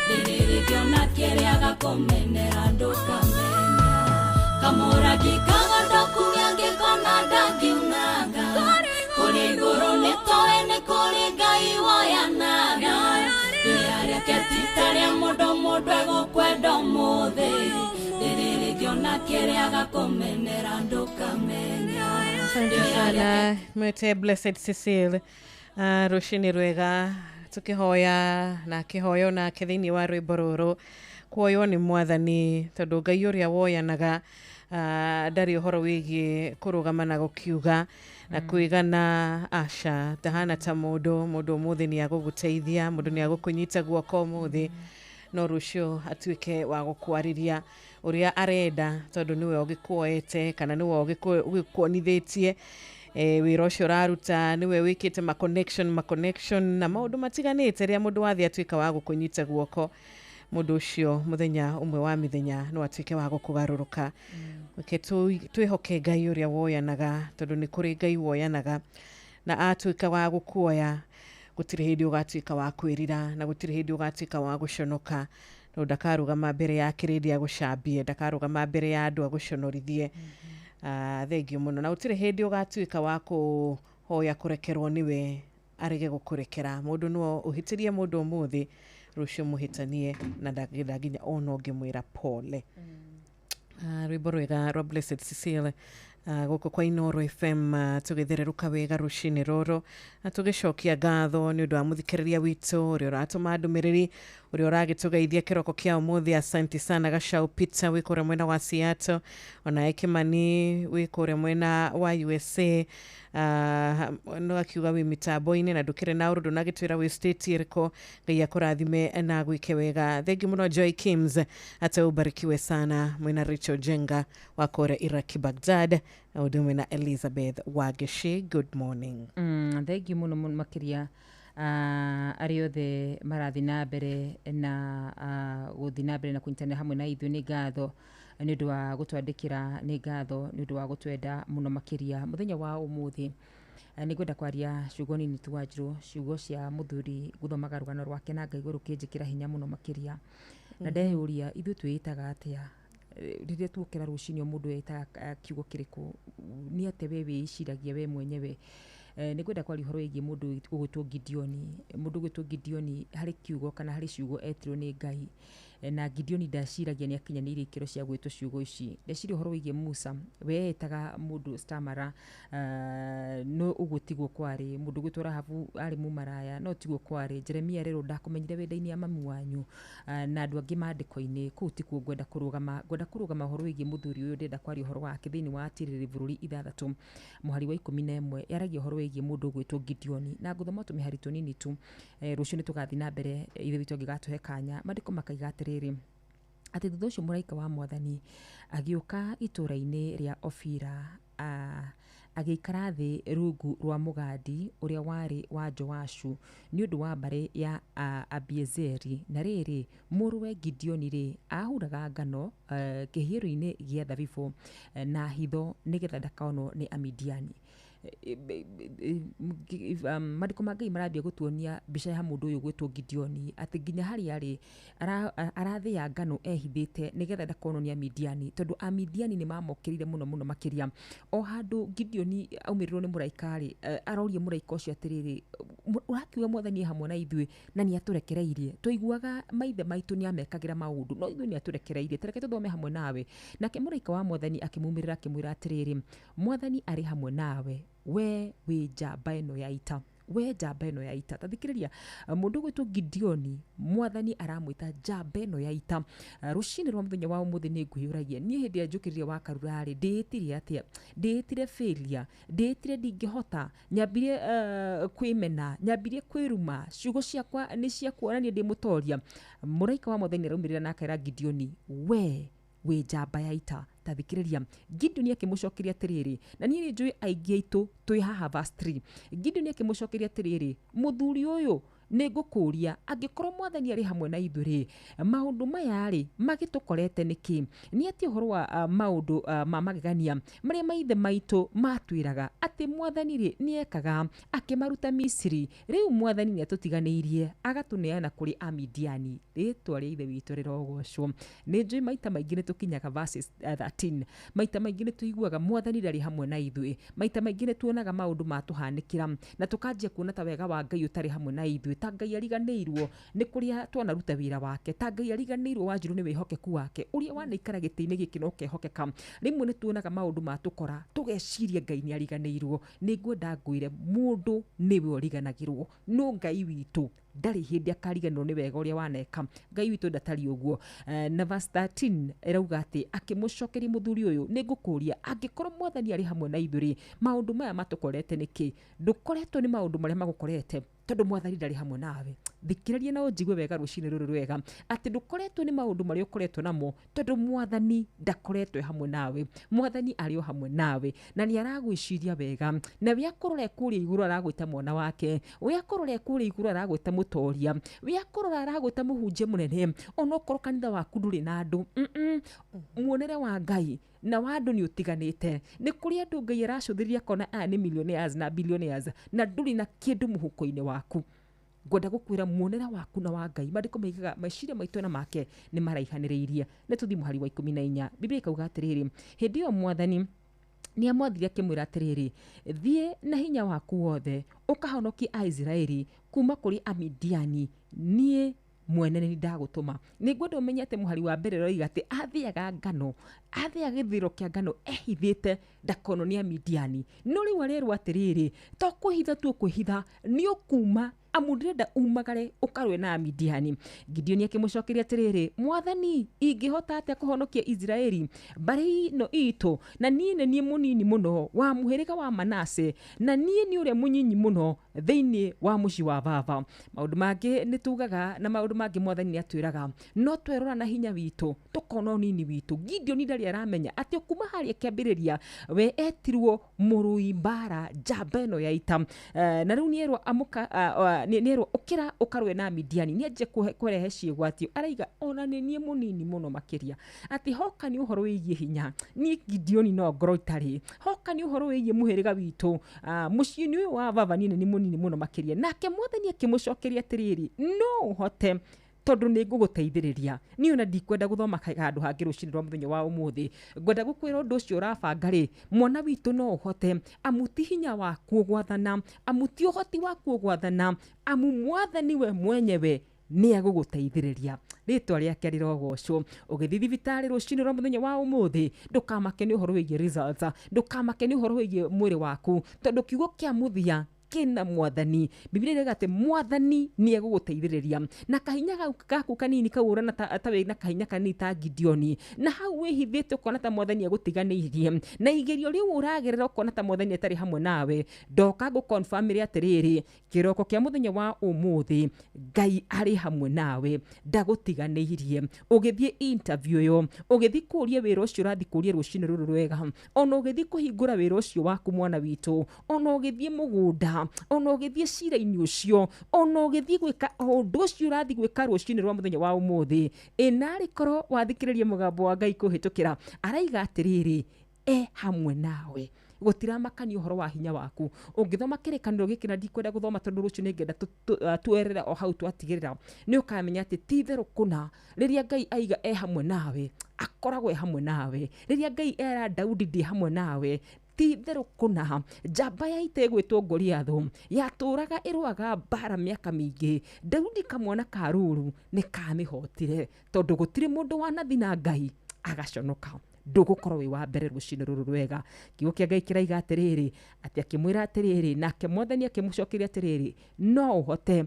rĩrĩrĩkĩona kĩrĩa agakomenera ndũkamenya kamũra gikagondo kuya ngikona ndakiunaga kuri iguru nitoene kuri ngai woyanaga rĩareketitĩrĩa mũndũ egũkwenda ũmũthĩ rĩrĩrĩkĩona kĩrĩa agakomenera ndũkamenya. Asante sana mwete Blessed Cecile rũcinĩ rwega tukihoya na kihoyo na kithini wa rwĩmbo rũrũ kuoywo nĩ mwathani tondũ Ngai ũrĩa woyanaga ndarĩ ũhoro wĩgiĩ kũrũgama na gũkiuga na kwĩgana aca tahana ta mũndũ ũmũthĩ nĩ agũgũteithia mũndũ nĩ agũkũnyita guoko ũmũthĩ no rũcio atuĩke wa gũkwarĩria ũrĩa arenda tondũ nĩwe ũgĩkuoete kana nĩwe ũgĩkuonithĩtie wĩra ũcio ũraruta nĩwe wĩkĩte ma connection na maũndũ matiganĩte rĩrĩa mũndũ wathi atuĩka wa gũkũnyita guoko mũndũ ũcio mũthenya ũmwe wa mĩthenya no atuĩke wa gũkũgarũrũka reke twĩhoke Ngai ũrĩa woyanaga tondũ nĩ kũrĩ Ngai woyanaga na atuĩka wa gũkuoya gũtirĩ hĩndĩ ũgatuĩka wa kwĩrira na gũtirĩ hĩndĩ ũgatuĩka wa gũconoka no ndakarũgama mbere ya kĩrĩndĩ agũcambie ndakarũgama mbere ya andũ agũconorithie thengio mũno na gũtirĩ hĩndĩ ũgatuĩka wa kũhoya kũrekerwo nĩwe arege gũkũrekera mũndũ no ũhĩtĩrie mũndũ ũmũthĩ rũcio mũhĩtanie na ndaginya ona ũngĩmwĩra pole. Rwĩmbo rwega rwa Blessed Cecile gũkũ kwa Inooro FM tũgĩthererũka wega rũcinĩ rũrũ na tũgĩcokia ngatho nĩ ũndũ wa mũthikĩrĩria witũ ũrĩa ũratũma ndũmĩrĩri ũrĩa ũragĩtũgeithia kĩroko kĩa ũmũthĩ. Asante sana Gacau Peter wĩ kũrĩa mwena wa Seattle ona Ekimani wĩ kũrĩa mwena wa USA no akiuga wĩ mitambo-inĩ na ndũkĩrĩ na ũrũndũ nagĩtwĩra wĩ state ĩrĩkũ Ngai akũrathime na gwĩke wega. Thengi mũno Joy Kims hata ubarikiwe sana mwena Rachel Jenga wa kũrĩa Iraki Baghdad na ũndũ mwena Elizabeth Wageshi. Good morning. Thengi mũno makĩria arĩ othe marathi na mbere na gũthi na mbere na kũnyitana hamwe na ithuĩ nĩ ngatho nĩ ũndũ wa gũtwandĩkĩra nĩ ngatho nĩ ũndũ wa gũtwenda mũno makĩria mũthenya wa ũmũthĩ nĩ ngwenda kwaria ciugo nini tu Wanjirũ ciugo cia mũthuri gũthomaga rũgano rwake na Ngai rũkĩnjĩkĩra hinya mũno makĩria na ndeyũria ithuĩ twĩtaga atĩa rĩrĩa tuokera rũcinĩ mũndũ etaga kiugo kĩrĩkũ nĩ atĩ we wĩciragia we mwenyewe. Nĩ ngwenda kwaria ũhoro wĩgiĩ mũndũ ũgwĩtwo Gideoni harĩ kiugo kana harĩ ciugo etirwo nĩ Ngai na Gideoni ndaciragia nĩ akinyanĩire ikĩro cia gwĩtwo ciugo ici. Ndeciria ũhoro wĩgiĩ Musa we etaga mũndũ stamara no ũguo tiguo kwarĩ mũndũ gwĩtwo Rahabu arĩ mũmaraya no tiguo kwarĩ. Jeremia rero ndakomenyire wenda-inĩ ya mami wanyu na andũ angĩ mandĩko-inĩ kũu tikuo ngwenda kũrũgama ũhoro wĩgiĩ mũthuri ũyũ ndenda kwaria ũhoro wake thĩinĩ wa Atirĩrĩ bũrũri 6 mũhari wa 11 yaragia ũhoro wĩgiĩ mũndũ gwĩtwo Gideoni na ngũthoma tũmĩhari tũnini tu rũciũ nĩ tũgathiĩ na mbere ithuĩ witũ angĩgatũhe kanya mandĩko makaiga atĩrĩrĩ atĩ thutha ũcio mũraika wa Mwathani agĩũka itũũra-inĩ rĩa Ofira agĩikara thĩ rungu rwa mũgandi ũrĩa warĩ wa Joashu nĩ ũndũ wa mbarĩ ya Abiezeri. Na rĩrĩ mũrũwe Gideoni ahuraga ngano kĩhiũrũ-inĩ gĩa thabibũ na hitho nĩgetha ndakonwo nĩ Amidiani. Mandĩko ma Ngai marambia gũtuonia mbica ya mũndũ ũyũ gwĩtwo Gideoni atĩ nginya harĩa arĩ arathĩa ngano ehithĩte nĩgetha ndakonwo nĩ Amidiani tondũ Amidiani nĩ mamokĩrire mũno makĩria. O handũ Gideoni aumĩrĩrwo nĩ mũraika aroria mũraika ũcio atĩrĩrĩ ũrakiuga Mwathani hamwe na ithuĩ na nĩ atũrekereirie tũiguaga maithe maitũ nĩ amekagĩra maũndũ no ithuĩ nĩ atũrekereirie tareke tũthome hamwe nawe. Nake mũraika wa Mwathani akĩmumĩrĩra akĩmwĩra atĩrĩrĩ Mwathani arĩ hamwe nawe we wĩ njamba ĩno ya ita. Tathikĩrĩria mũndũ gwĩtwo Gideoni Mwathani aramwĩta njamba ĩno ya ita. Rũcinĩ rwa mũthenya wa ũmũthĩ nĩ ngwĩyũragia niĩ hĩndĩ ya njũkĩrĩria wa karurarĩ ndĩĩtire atĩa ndĩĩtire failure ndĩĩtire ndingĩhota nyambire kwĩmena nyambire kwĩruma ciugo ciakwa nĩ cia kuonania ndĩ mũtoria. Mũraika wa Mwathani araumĩrĩra na akaĩra Gideoni we wĩ njamba ya ita. Tathikĩrĩria Gideoni akĩmũcokeria atĩrĩrĩ na niĩ nĩnjũĩ aingĩ aitũ twĩ haha verse 3. Gideoni akĩmũcokeria atĩrĩrĩ mũthuri ũyũ nĩngũkũria angĩkorwo mwathani arĩ hamwe na ithuĩ maũndũ maya rĩ magĩtũkorete nĩkĩ nĩ atĩ ũhoro wa maũndũ ma magegania marĩa maithe maitũ matwĩraga atĩ mwathani rĩ nĩekaga akĩmaruta Misiri rĩu mwathani nĩatũtiganĩirie agatũneana kũrĩ Amidiani rĩtwa rĩa ithe witũ rĩrogocwo nĩnjũĩ maita maingĩ nĩtũkinyaga verses 13 maita maingĩ nĩtũiguaga mwathani ndarĩ hamwe na ithuĩ maita maingĩ nĩtuonaga maũndũ matũhanĩkĩra na tũkanjia kuona ta wega wa Ngai ũtarĩ hamwe na ithuĩ ta Ngai ariganĩirwo nĩ kũrĩa twanaruta wĩra wake ta Ngai ariganĩirwo Wanjiru nĩ wĩhokeku wake ũrĩa wanaikara gĩtĩ-inĩ gĩkĩ no kehokeka rĩmwe nĩtuonaga maũndũ matũkora tũgeciria Ngai nĩ ariganĩirwo nĩngwenda ngwĩre mũndũ nĩwe ũriganagĩrwo no Ngai witũ ndarĩ hĩndĩ akariganĩrwo nĩ wega ũrĩa waneka Ngai witũ ndatari ũguo na verse 13 ĩrauga atĩ akĩmũcokeria mũthuri ũyũ nĩngũkũria angĩkorwo mwathani arĩ hamwe na ithuĩ maũndũ maya matũkorete nĩkĩ ndũkoretwo nĩ maũndũ marĩa magũkorete tondũ mwathani ndarĩ hamwe nawe thikĩrĩria na ũnjigue wega rũcinĩ rũrũ rwega atĩ ndũkoretwo nĩ maũndũ marĩa ũkoretwo namo tondũ mwathani ndakoretwo hamwe nawe mwathani arĩ o hamwe nawe na nĩ aragwĩciria wega na we akorora kũrĩa igũrũ aragwĩta mwana wake we akorora kũrĩa igũrũ aragwĩta mũtoria we akorora aragwĩta mũhunjia mũnene ona okorwo kanitha waku ndũrĩ na andũ muonere wa Ngai na wa andũ nĩ ũtiganĩte nĩ kũrĩ andũ Ngai aracũthĩrĩria akona aya nĩ millionaires na billionaires na ndũrĩ na kĩndũ mũhuko-inĩ waku ngwenda gũkwĩra muonera waku na wa Ngai mandĩko maigaga meciria maitũ na make nĩ maraihanĩrĩirie nĩ tũthi mũhari wa 14 Biblia ikauga atĩrĩrĩ hĩndĩ ĩyo mwathani nĩ amwathire akĩmwĩra atĩrĩrĩ thiĩ na hinya waku wothe ũkahonokie Aisiraeli kuma kũrĩ Amidiani niĩ mwene nĩ ndagũtũma nĩngwenda ũmenye atĩ mũhari wa mbere roiga atĩ athĩaga ngano athĩa gĩthĩro kĩa ngano ehithĩte ndakono nĩ Amidiani no rĩu arerwo atĩrĩrĩ to kwĩhitha tu kwĩhitha nĩ ũkuma amu ndĩrenda umagare ũkarwe na Amidiani Gideoni akĩmũcokeria atĩrĩrĩ mwathani ingĩhota atĩa kũhonokia Israeli mbarĩ ĩno itũ na niĩ nĩ niĩ mũnini mũno wa mũhĩrĩga wa Manase na niĩ nĩ ũrĩa mũnyinyi mũno thĩinĩ wa mũciĩ wa baba maũndũ mangĩ nĩtugaga na maũndũ mangĩ mwathani nĩatwĩraga no twerora na hinya witũ tũkona ũnini witũ Gideoni ndarĩ aramenya atĩ kuma harĩa kĩambĩrĩria we etirwo mũrũi mbara njamba ĩno ya ita na rĩu nĩerwo amũka nĩerwo ũkĩra ũkarwe na Amidiani nĩanjie kũrehe ciĩgwatio araiga ona nĩ niĩ mũnini mũno makĩria atĩ hoka nĩ ũhoro wĩgiĩ hinya niĩ Gideoni no ngoro itarĩ hoka nĩ ũhoro wĩgiĩ mũhĩrĩga witũ mũciĩ-inĩ ũyũ wa baba niĩ nĩ mũnini mũno makĩria nake mwathani akĩmũcokeria atĩrĩrĩ no ũhote tondũ nĩ ngũgũteithĩrĩria niĩ ona ndikwenda gũthoma handũ hangĩ rũcinĩ rwa mũthenya wa ũmũthĩ ngwenda gũkwĩra ũndũ ũcio ũrabanga rĩ mwana witũ no ũhote amu ti hinya waku ũgwathana amu ti ũhoti waku ũgwathana amu mwathani we mwenyewe nĩ agũgũteithĩrĩria rĩtwa rĩake rĩrogocwo ũgĩthiĩ thibitarĩ rũcinĩ rwa mũthenya wa ũmũthĩ ndũkamake nĩ ũhoro wĩgiĩ results ndũkamake nĩ ũhoro wĩgiĩ mwĩrĩ waku tondũ kiugo kĩa mũthia kina mwathani Biblia ĩrauga atĩ mwathani nĩ egũgũteithĩrĩria na kahinya gaku kanini kaurana ta we na kahinya kanini ta Gideoni na hau wĩhithĩte ũkona ta mwathani egũtiganĩirie na igerio rĩu ũragerera ũkona ta mwathani atarĩ hamwe nawe ndoka gũconfirm atĩrĩrĩ kĩroko kĩa mũthenya wa ũmũthĩ Ngai arĩ hamwe nawe ndagũtiganĩirie ũgĩthiĩ interview ĩyo ũgĩthiĩ kũria wĩra ũcio ũrathiĩ kũria rũcinĩ rũrũ rwega ona ũgĩthiĩ kũhingũra wĩra ũcio waku mwana witũ ona ũgĩthiĩ mũgũnda ona ũgĩthiĩ cira-inĩ ũcio ona ũgĩthiĩ gwĩka ũndũ ũcio ũrathiĩ gwĩka rũcinĩ rwa mũthenya wa ũmũthĩ ĩnarĩ korwo wathikĩrĩria mũgambo wa Ngai kũhĩtũkĩra araiga atĩrĩrĩ hamwe nawe gũtiramakania ũhoro wa hinya waku ũngĩthoma kĩrĩkanĩro gĩkĩ na ndikwenda gũthoma tondũ rũciũ nĩngenda tuerera o hau twatigĩrĩra nĩ ũkamenya atĩ ti itherũ kũna rĩrĩa Ngai aiga hamwe nawe akoragwo hamwe nawe rĩrĩa Ngai era Daudi ndĩ hamwe nawe ti itherũ kũna njamba ya ita ĩgwĩtwo Goliathũ yatũraga ĩrũaga mbara mĩaka mĩingĩ Daudi kamwana ka rũru nĩ kamĩhotire tondũ gũtirĩ mũndũ wanathi na Ngai agaconoka ndũgũkorwo wĩ wa mbere rũcinĩ rũrũ rwega kiugo kĩa Ngai kĩraiga atĩrĩrĩ atĩ akĩmwĩra atĩrĩrĩ nake mwathani akĩmũcokeria atĩrĩrĩ no ũhote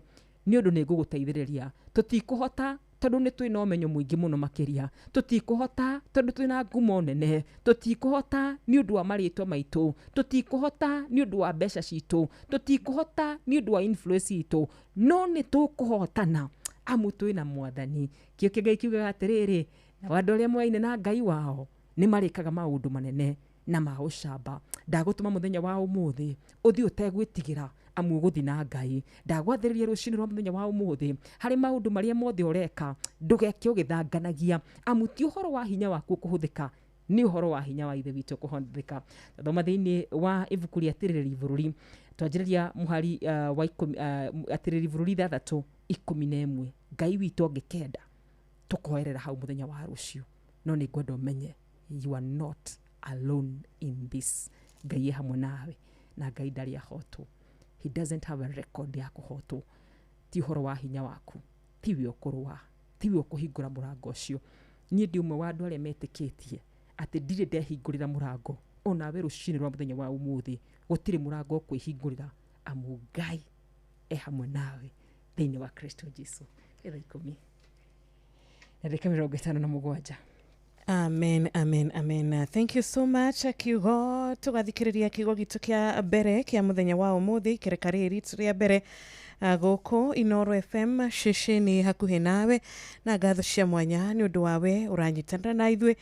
nĩ ũndũ nĩ ngũgũteithĩrĩria tũtikũhota tondũ nĩ twĩna ũmenyo mũingĩ mũno makĩria tũtikũhota tondũ twĩna ngumo nene tũtikũhota nĩ ũndũ wa marĩtwa maitũ tũtikũhota nĩ ũndũ wa mbeca citũ tũtikũhota nĩ ũndũ wa influence itũ no nĩ tũkũhotana amu twĩna mwathani kiugo kĩa Ngai kiugaga atĩrĩrĩ na andũ arĩa moyaine na Ngai wao nĩ marĩkaga maũndũ manene na ma ũcamba ndagũtũma mũthenya wa ũmũthĩ ũthiĩ ũtegwĩtigĩra amu guthi na Ngai ndagwathĩrĩria rũcinĩ rwa mũthenya wa ũmũthĩ harĩ maũndũ marĩa mothe ũreka ndũgeke ũgĩthanganagia amu ti ũhoro wa hinya waku kũhũthĩka nĩ ũhoro wa hinya wa ithe witũ kũhũthĩka. Thoma thĩinĩ wa ibuku rĩa Atirĩrĩri Bũrũri twanjĩrĩria mũhari wa Atirĩrĩri Bũrũri 3:11 Ngai witũ angĩkenda tũkoerera hau mũthenya wa rũciũ no nĩ ngwenda ũmenye you are not alone in this. Ngai hamwe nawe na Ngai ndarĩ ahotwo. He doesn't have a record ya kũhotwo. Ti ũhoro wa hinya waku, tiwe ũkũrũa, tiwe ũkũhingũra mũrango ũcio. Niĩ ndĩ ũmwe wa andũ arĩa metĩkĩtie atĩ ndirĩ ndehingũrĩra mũrango onawe rũcinĩ rwa mũthenya wa ũmũthĩ gũtirĩ mũrango kwĩhingũrĩra amu Ngai hamwe nawe thĩinĩ wa Kristo Jesu. Etha 10 na dakika 57. Amen, amen, amen. Thank you so much. Kiugo tugathikĩrĩria kiugo gitu kia mbere kia muthenya wa ũmũthĩ kĩreka rĩrĩ rĩa mbere gũkũ Inoro FM ceceni hakuhĩ nawe na ngatho cia mwanya nĩ ũndũ wawe ũranyitanĩra na ithuĩ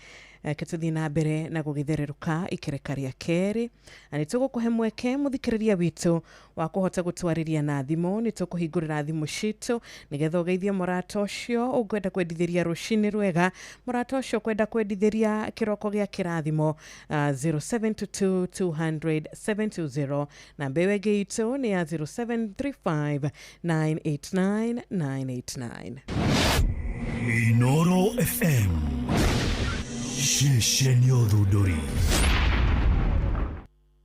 ketũthiĩ na mbere na gũgĩthererũka ikereka rĩa kerĩ na nĩ tũgũkũhe mweke mũthikĩrĩria witũ wa kũhota gũtwarĩria na thimũ. Nĩ tũkũhingũrĩra thimũ citũ nĩgetha ũgeithie mũrata ũcio ũkwenda kwendithĩria rũcinĩ rwega, mũrata ũcio kwenda kwendithĩria kĩroko gĩa kĩrathimo 0722200720 na mbeũ ĩngĩ itũ nĩ ya 0735989989. Inoro FM Shesheni Odudori.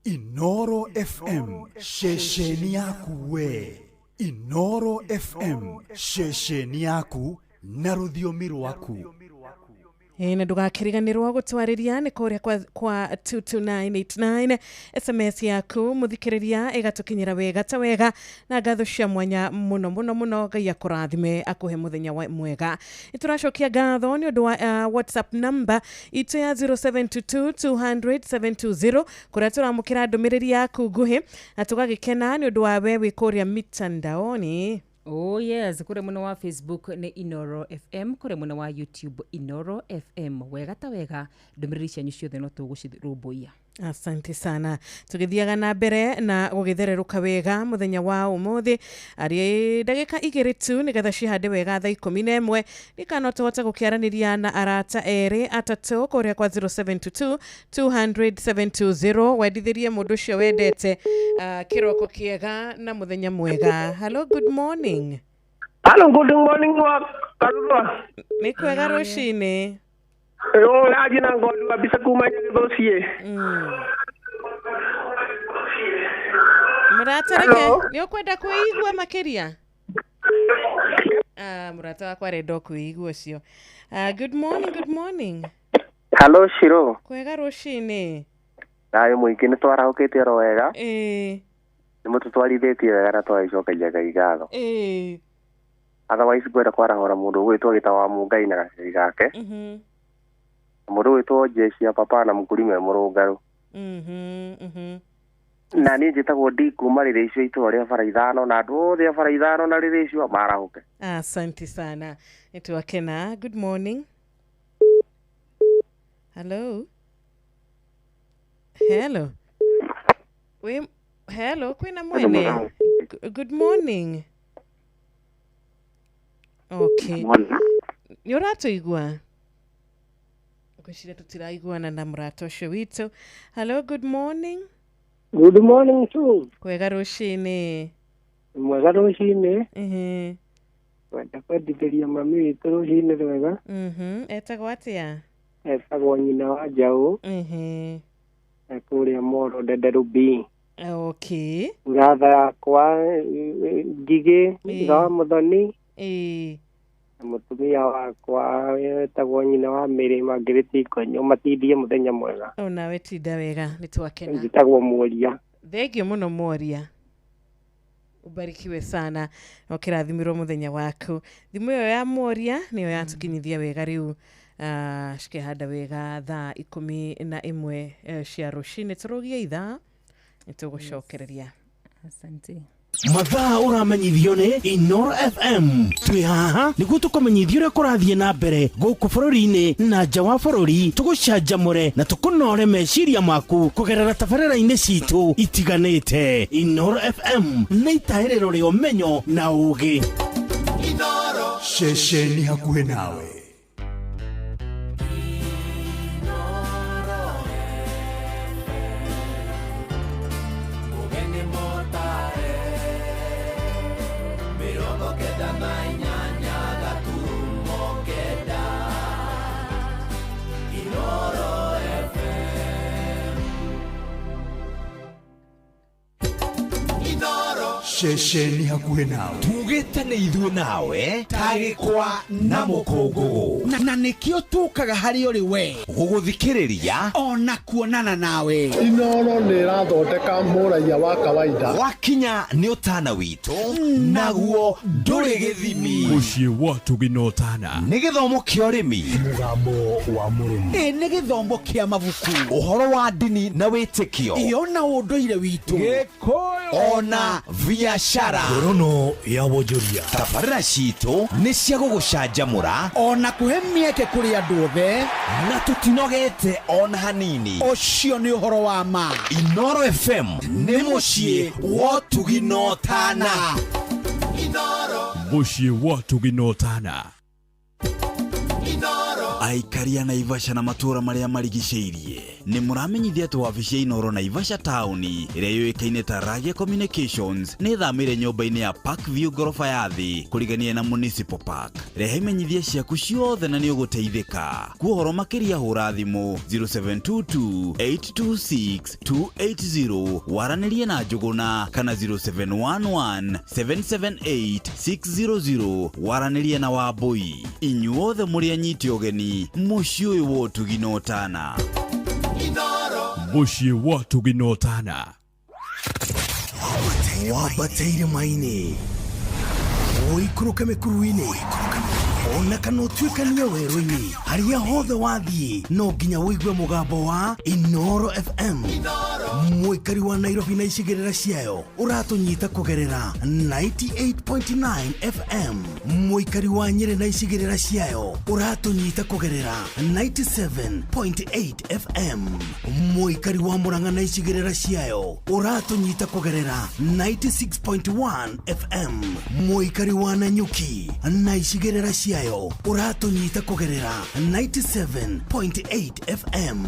Inoro FM Shesheni yaku we. Inoro FM Shesheni yaku na rũthiomi rwaku. Na ndũgakĩriganĩrwo gũtwarĩria nĩ kũrĩa kwa 22989 SMS yaku mũthikĩrĩria ĩgatũkinyĩra wega ta wega na ngatho cia mwanya mũno mũno mũno. Ngai akũrathime akũhe mũthenya mwega. Nĩtũracokia ngatho nĩ ũndũ wa WhatsApp number itũ ya 0722200720 kũrĩa tũramũkĩra ndũmĩrĩri yaku nguhĩ na tũgagĩkena nĩ ũndũ wa we wĩ kũrĩa mitandaoni. Oh yes, kure mwena wa Facebook ni Inoro FM, kure mwena wa YouTube Inoro FM. Wega ta wega, ndũmĩrĩri cianyu ciothe no tũgũcirũmbũiya. Asante sana. Tũgĩthiaga na mbere na gũgĩthererũka wega mũthenya wa ũmũthĩ arĩ ndagĩka 2 tu nĩgetha cihande wega thaa 11 nĩkano tũhote gũkĩaranĩria na arata erĩ atatũ kũrĩa kwa 0722200720 wendithĩrie mũndũ ũcio wendete kĩroko kĩega na mũthenya mwega. Hello, good morning. Hello, good morning Karurwa. Nĩ kwega rũcinĩ. Yaji na ngodu kabisa kumanya dossier. Murata reke nĩ ũkwenda kwĩigua makĩria? Murata wakwa arenda kwĩigua ũcio. Good morning, good morning. Hello Shiro. Kwega rũcinĩ. Nayo mũingĩ nĩ twarahũkĩte oro wega. Nĩ mũtũtwarithĩtie wega na twaicokagia Ngai ngatho. Otherwise kwenda kwarahũra mũndũ gwĩtwo gĩtawa Mungai na gaceri gake. Mũndũ wĩtwo Jeshi ya papa na mkulima mũrũngarũ. Na niĩ njĩtagwo ndi kuma rĩrĩa icio itũra rĩa bara ithano na andũ othe a bara ithano na rĩrĩa icio marahũke. Asante sana. Nĩtwakena. Good morning. Hello. Hello. Hello, kwĩna mwene. Good morning. Okay. Nĩ ũratũigua? Kwĩcira tũtiraiguana na mũrata ũcio witũ. Hello, good morning. Good morning too. Kwega rũcinĩ. Mwega rũcinĩ. Wenda kwendithĩria mami witũ rũcinĩ rwega. Etagwo atĩa? Etagwo nyina wa Njaũ. Kũrĩa Moro Ndenderu B. Okay. Ngatha yakwa Ngigĩ wa Mũthoni. Mũtumia wakwa wetagwo nyina wa Mĩrĩ Mangĩrĩti Ikonyo matindie mũthenya mwega. Nawe tinda wega nĩtwakena. Njĩtagwo Mworia. Thengio mũno Mworia. Ubarikiwe sana. Ũkĩrathimirwo mũthenya waku. Thimũ ĩyo ya Mworia nĩyo yatũkinyithia wega rĩu. Cikĩhanda wega thaa 11 cia rũcinĩ tũrũgie ithaa nĩtũgũcokereria. Asante. mathaa uramenyithio ni Inoro FM. Twi haha niguo tukumenyithia uria kurathie na mbere guku bururi-ini na nja wa bururi, tugucanjamure na tukunore meciria maku kugerera tabarĩra-inĩ citu itiganĩte. Inoro FM nĩ itaĩrĩro rĩa ũmenyo na ũũgĩ. Inoro ceceni hakuhĩ nawe. Ceceni hakuhĩ nawe. Tugĩte nĩ ithuĩ nawe tagĩkwa na mũkũngũgũ, na nĩkĩo tũkaga harĩ ũrĩ we gũgũthikĩrĩria ona kuonana nawe. Inoro nĩ ĩrathondeka mũraiya wa kawaida. Wakinya nĩ ũtana witũ naguo ndũrĩ gĩthimi. Mũciĩ wa Tũginotana nĩ gĩthomo kĩa ũrĩmi, mũgambo wa mũrĩmi, nĩ gĩthomo kĩa mabuku, ũhoro wa ndini na wĩtĩkio, ona ũndũire witũ, Gĩkũyũ ona biacara, ngorono ya wonjoria. tabarĩra citũ nĩ cia gũgũcanjamũra ona kũhe mĩeke kũrĩ andũ othe, na tũtinogete ona hanini. ũcio nĩ ũhoro wa ma. Inoro FM nĩ mũciĩ wa Tũginotana. Mũciĩ wa Tũginotana. Aikaria Naivasha na matura maria marigicĩirie nĩ mũramenyithia atĩ wabici ya Inoro Naivasha Town ĩrĩa yũĩkaine ta Ragia Communications nĩ thamĩire nyũmba-inĩ ya Parkview gorofa ya thĩ kũrigania na Municipal Park. Rehe imenyithia ciaku ciothe na nĩ ũgũteithĩka. Kwa ũhoro makĩria hũra thimũ 0722-826-280 waranĩrie na Njũgũna kana 0711-778-600 waranĩrie na Wambui. Inyuothe mũrĩ anyiti ũgeni mũciĩ ũyũ wa Tũginotana. Mũciĩ wa Tũginotana. Wambateire maini ũikũrũke mĩkuru-inĩ ona kana ũtuĩkanie werũ-inĩ, harĩa hothe wathiĩ no nginya wĩigue mũgambo wa Inoro FM. Mũikari wa Nairobi na icigĩrĩra ciayo ũratũnyita kũgerera 98.9 FM. Mũikari wa Nyĩrĩ na icigĩrĩra ciayo ũratũnyita kũgerera 97.8 FM. Mũikari wa Murang'a na icigĩrĩra ciayo ũratũnyita kũgerera 96.1 FM. Mũikari wa Nanyuki na icigĩrĩra ciayo ũratũnyita kũgerera 97.8 FM.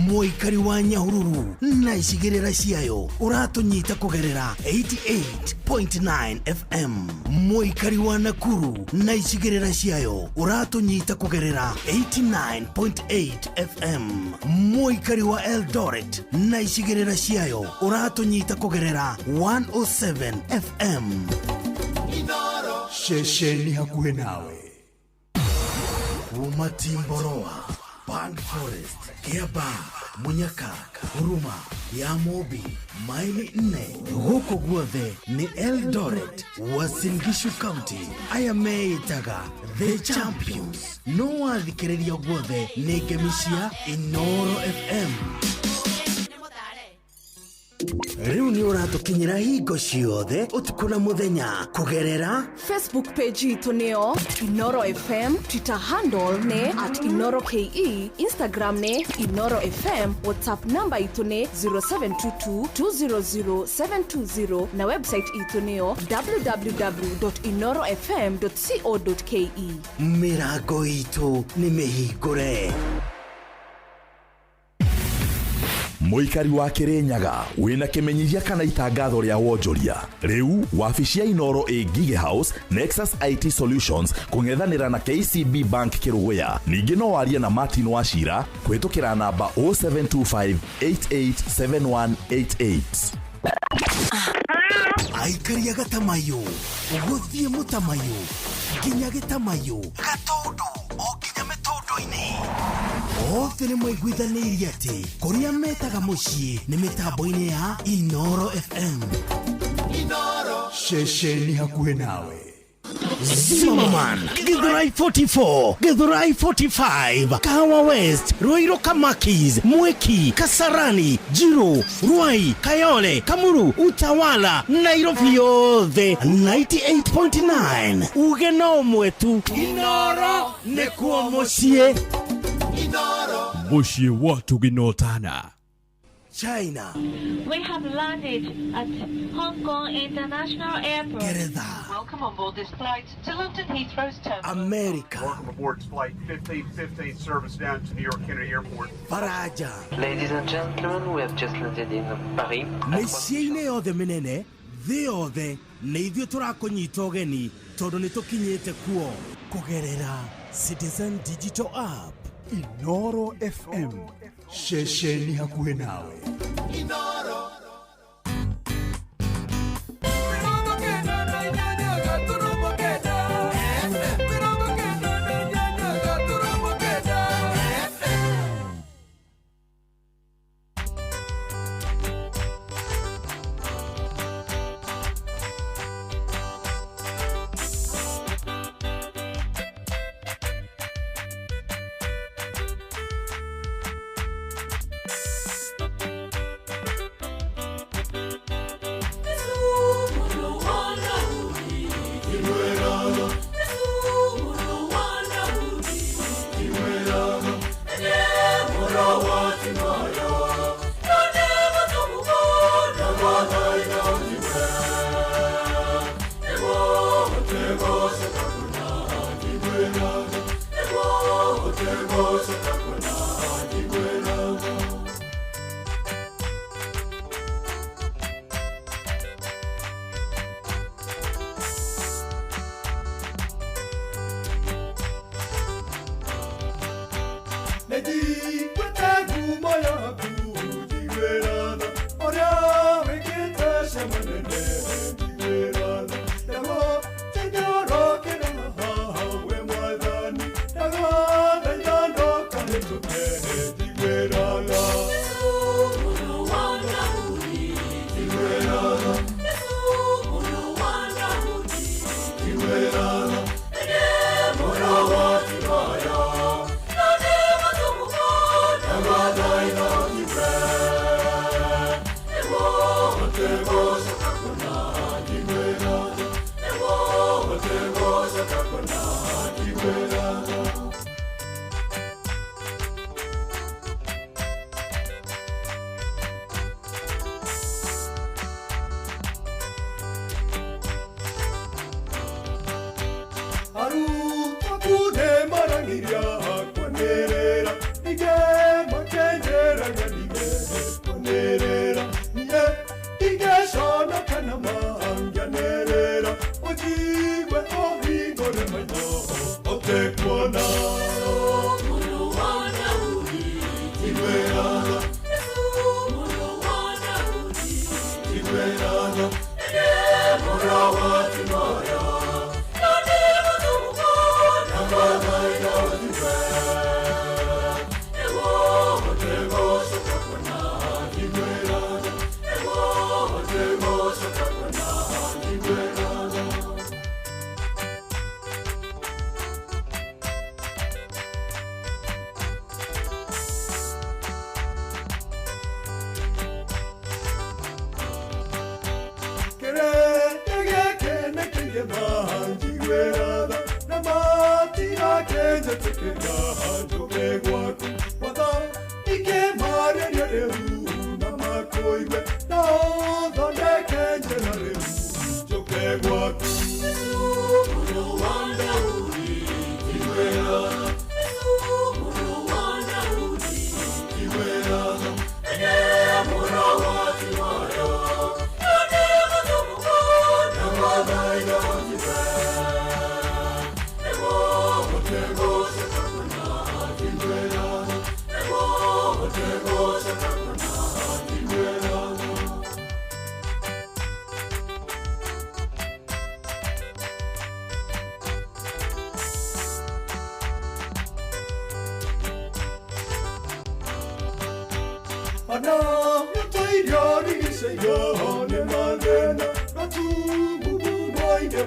Mũikari wa Nyahururu na icigĩrĩra ciayo ũratũnyita kũgerera 88.9 FM. Mũikari wa Nakuru na icigĩrĩra ciayo ũratũnyita kũgerera 89.8 FM. Mũikari wa Eldoret na icigĩrĩra ciayo ũratũnyita kũgerera 107 FM. Ceceni hakuhĩ nawe. Kuma Timboroa, Band Forest, Kiaba, Munyaka, Huruma, ya Mobi, maili 4 huko guothe ni Eldoret, Uasin Gishu County. Aya meitaga The Champions. No wathikĩrĩria guothe nĩ ngemisia Inoro FM. Riu ni ũratũkinyĩra hingo ciothe ũtukũ na mũthenya kugerera Facebook page itu nĩyo Inoro FM, Twitter handle nĩ @InoroKE, Instagram nĩ Inoro FM, WhatsApp number itu nĩ 0722200720 na website itu nĩyo www.inorofm.co.ke. Mĩrango itu nĩ mĩhingũre. Mũikari wa Kĩrĩnyaga wĩna kĩmenyithia kana itangatho rĩa wonjoria. Rĩu wabici ya Inoro ĩ Gige House, Nexus IT Solutions kũng'ethanĩra na KCB Bank Kĩrũgũya. Ningĩ no warie na Martin Wachira kũhĩtũkĩra namba 0725887188. Aikaria Gatamayo, gũthiĩ Mũtamayo, nginya Gĩtamayo, Gatundu, o nginya Mĩtũndũ-inĩ. Othe nĩ mwaiguithanĩirie atĩ kũrĩa metaga mũciĩ nĩ mĩtambo-inĩ ya Inoro FM. Inoro, ceceni hakuhĩ nawe. Zimmerman, Githurai 44, Githurai 45, Kahawa West, Ruiru Kamakis, Mweki, Kasarani, Jiro, Ruai, Kayole, Kamuru, Utawala, Nairobi yothe 98.9. Ugeno mwetu Inoro nekuo mucie. Inoro mucie watu ginotana. China. We have landed at Hong Kong International Airport. Gereza. Welcome on board this flight to London Heathrow's terminal. America. Welcome aboard flight 1515 service down to New York Kennedy Airport. Faraja. Ladies and gentlemen, we have just landed in Paris. Meciĩ-inĩ yothe mĩnene thĩ yothe nĩ ithuĩ tũrakũnyita ũgeni tondũ nĩ tũkinyĩte kuo kũgerera Citizen Digital App. Inoro FM. Shesheni hakuhe nawe. Inoro.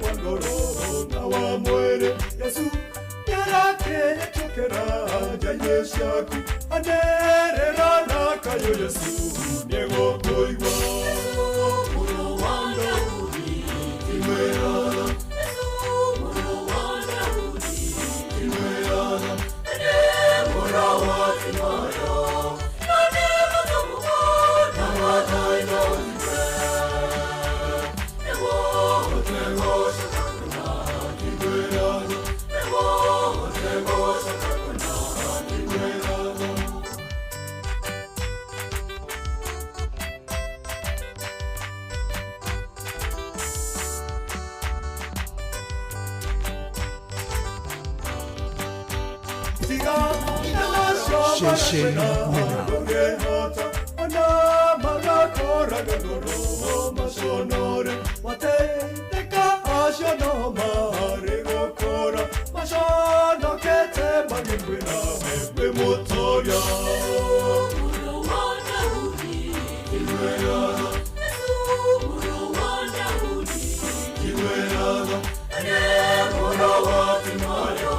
Wangoro, Yesu yarake chokera jaye shaku anerera na kayo Yesu nego koiwa Muro wanda udi imera Muro wanda udi imera Muro wati mayo nane mutumu na watai no Nego shakuna imera Nego shakuna imera Shesheni Mwena Ana Magakora Gagoro Masonore Wateka Ashono Mare Gokora Mashono Kete Magimwena Mepe Motoria Muro Wanda Udi Kimwena Muro Wanda Udi Kimwena Muro Wati Mayo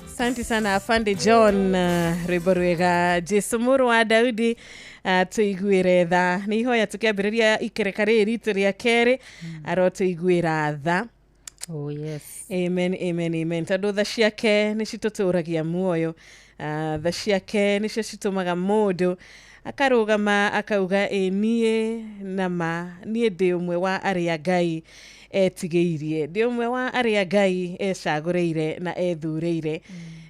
Asante sana Afande John Riborwega Jesu Muru wa Daudi tuiguire tha ni hoya tukiambiriria ikereka ritu ria keri aro tuiguira tha. Oh yes. Amen, amen, amen. Tando tha ciake ni cituturagia muoyo. Tha ciake ni cio citumaga mundu akarugama akauga nie nama nie ndi umwe wa aria Ngai etigiirie ndi umwe wa aria Ngai ecagureire na ethureire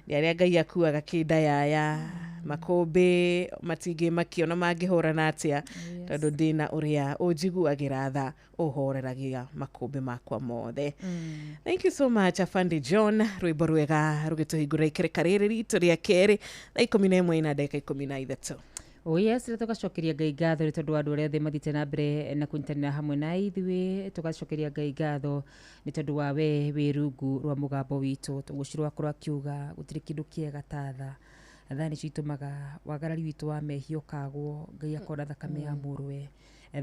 ni aria Ngai akuaga kindayaya makombe matingi makiona mangihorana atia tondu ndina uria unjiguagira tha uhoreragia makombe makwa mothe. Thank you so much Afande John rwimbo rwega rugituhingura ikereka riri ritu ria keri thaa 11 na dakika 13. Oh yes, tugacokeria Ngai ngatho ni tondu andu aria mathite na mbere na kunyitanira hamwe na ithuĩ tugacokeria Ngai ngatho ni tondu wa we wirungu rwa mugambo witu tugucirwa kurwa kiuga gutiri kindu kiega ta tha thani citumaga wagarari witu wa mehio kagwo Ngai akora thakame ya mũrũwe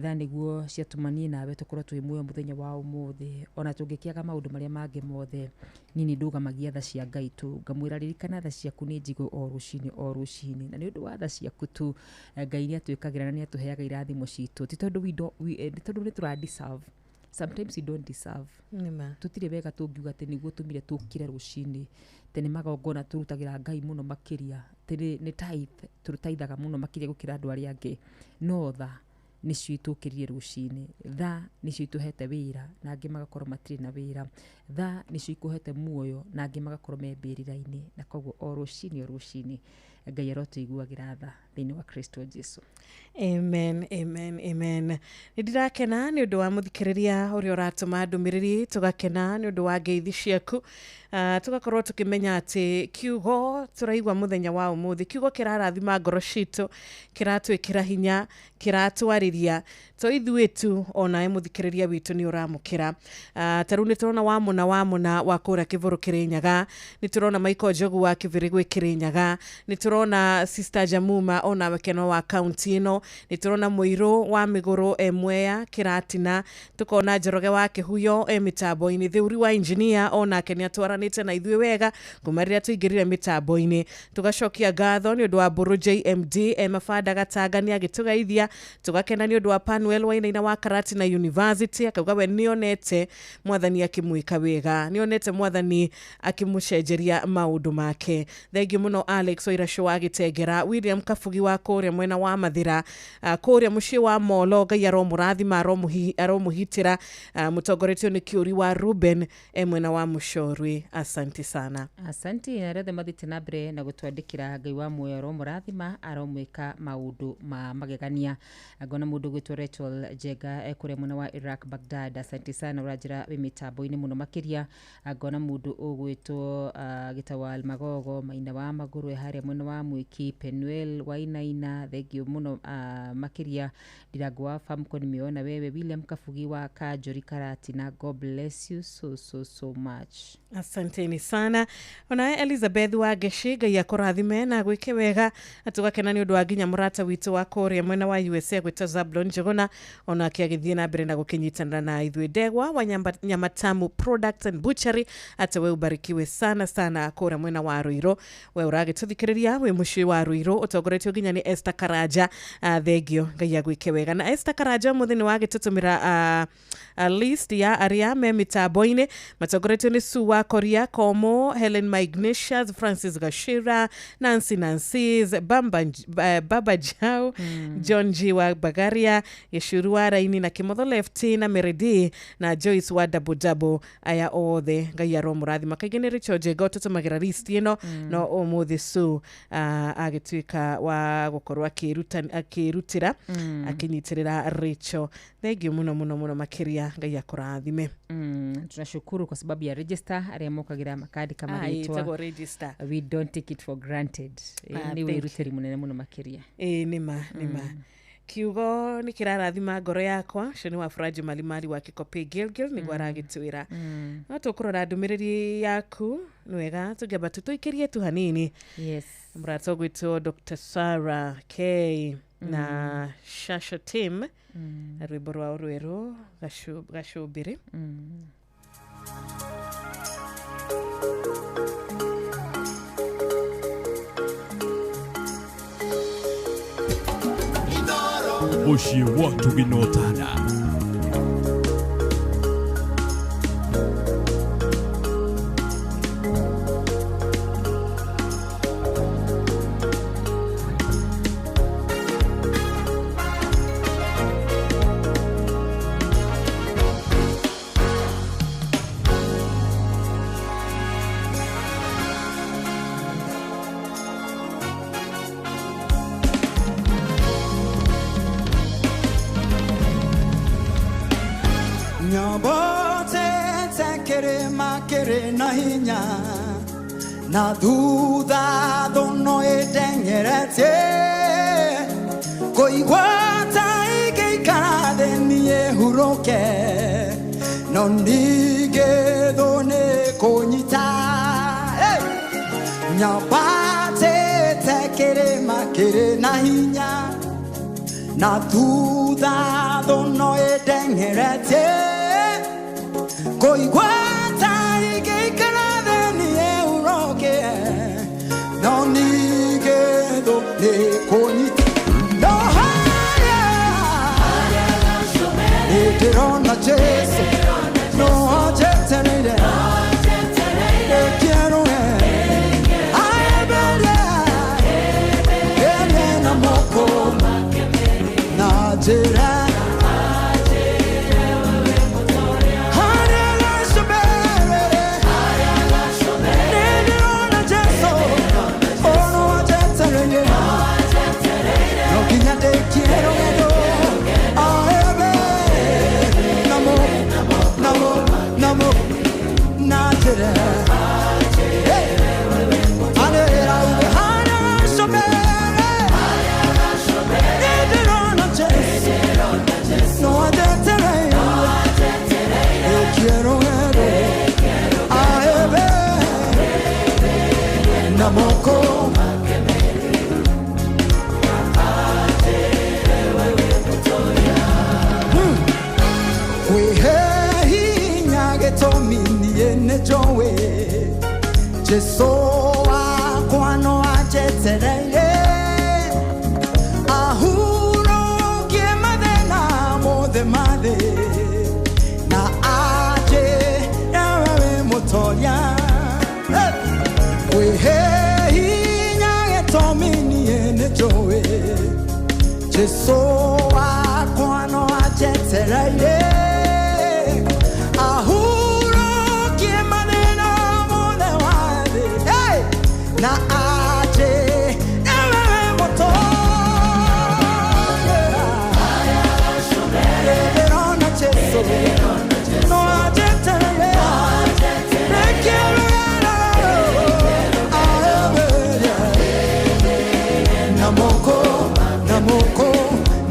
tha niguo ciatumanie nawe tukorwo twi muoyo muthenya wa umuthi ona tungikiaga maundu maria mangi mothe nini ndugamagia tha cia Ngai tu ngamwira ririkana tha ciaku ni njigo o rucini na ni undu wa tha ciaku tu Ngai ni atwikagira na ni atuheaga irathimo citu ti tondu tondu ni tura deserve. Sometimes you don't deserve. Nima tutire wega tungiuga ati niguo tumire tukire rucini tene magongona turutagira Ngai muno makiria tene ni tithe turutaithaga muno makiria gukira andu aria angi no tha nicio itukiririe rucini tha nicio ituhete wira na angi magakorwo matiri na wira tha nicio ikuhete muoyo na angi magakorwo mebiriraini na koguo o rucini Ngai arotuiguagira tha thiini wa Kristo Jesu. Amen, amen, amen. Ndirakena ni undu wa muthikiriria uria uratuma ndumiriri tugakena ni undu wa ngeithi ciaku tugakorwo tukimenya ati kiugo turaigwa muthenya wa umuthi kiugo kirarathima ngoro citu kiratwikira hinya kiratwariria to ithuitu ona muthikiriria witu ni uramukira taru ni turona wamuna wa kura kivuru Kirinyaga ni turona Michael Jogu wa Kivirigu Kirinyaga ni turona Sister Jamuma ona wakeno wa county ino ni turona Muiru wa Miguru Mwea Kiratina tukona Njoroge wa Kihuyo mitambo-ini thiuri wa engineer ona kenya twaranite na ithuĩ wega kumarira tuingirire mitambo-ini tugacokia ngatho ni undu wa Mburu JMD Mafanda Gatangania agitugaithia tugakena ni undu wa Panuel Wainaina wa Karatina University akauga we nionete mwathani akimwika wega nionete mwathani akimucenjeria maundu make. Thengiũ muno Alex Oira Joshua wa Gitengera, William Kafugi wa Kuria mwena wa Mathira, Kuria muciĩ wa Molo, Ngai aromũrathima aromuhitira, mutongoretio ni Kiuri wa Ruben mwena wa Mushorwi. Asante sana. Asante na rethe mathite na mbere na gutwandikira. Ngai wa muoyo aromũrathima aromwika maundu ma magegania. Ngona mundu gwitwo Rachel Jega kuria mwena wa Iraq Baghdad. Asante sana urajira wi mitambo-ini muno makiria. Ngona mundu ugwitwo Gitawal Magogo Maina wa Maguru haria mwena wa Mwiki Penuel wa Inaina. Thengio muno makiria. Ndiragwa famko nimeona wewe William Kafugi wa Kajori Karatina. God bless you so much. Asanteni sana. Ona Elizabeth wa Geshiga ya kurathime na gwike wega atugakena ni undu wa ginya murata witu wa Korea mwena wa USA gwita Zablon Njogona ona akiagithie na mbere na gukinyitanira na Ithwe Ndegwa wa Nyamatamu Products and Butchery. Atawe ubarikiwe sana Korea mwena wa Ruiro. We uragituthikiriria we muciĩ wa Ruiro utongoretio ginya ni Esther Karaja. Thengio Ngai agwike wega. Na Esther Karaja muthini wa gitutumira list ya aria me mitambo-ini matongoretio ni Suwa Korea Komo, Helen Ignatius, Francis Gashira, Nancy's, Baba Jao, John G wa Bagaria, Yeshuru wa Raini na Kimotho Lefty na Meredi na Joyce wa Dabu aya othe Ngai aromũrathima. Kaingĩ nĩ Richard Jego tũtũmagĩra list ĩno no ũmũthĩ Su agĩtuĩka wa gũkorwo akĩrutĩra akinyitĩrĩra Rachel. Thengiũ mũno makiria. Ngai akũrathime. Tunashukuru kwa sababu ya register aria mokagira makadi kama gitwa register. We don't take it for granted. Ni wiruteri munene muno makiria. Nima kiugo ni kirarathima ngoro yakwa cio ni wa Furaji Malimali wa Kikope Gilgil ni gwaragitwira. No tukurora ndumiriri yaku ni wega tugeba tutuikirie tu hanini. Yes. Murato gwitwo Dr. Sarah K na Shasha Tim rwimbo rwa rweru gacubiri. Muciĩ watu ginotana. Na hinya na thutha thono ĩteng'erete kũigwata ĩgĩikara thĩ niĩ hurũke no ningĩ thũ nĩ kũnyita nyambatĩte kĩrĩma kĩrĩ na hinya na thutha thono ĩteng'erete kũigwata no nigedo ne konita no haya eterona Jesu no ajeterede quiero ay na moko na jera Jesu wakwa no ajetereire ahurokie mathĩna mothe mathĩ na aje nawe mũtoria kwĩhe hinya gĩtũmi ne joe Jesu wakwa no ajeterere ahuro kiemanena mone wade hey na aje ewe moto aya shobere rona Jesu no ajeterere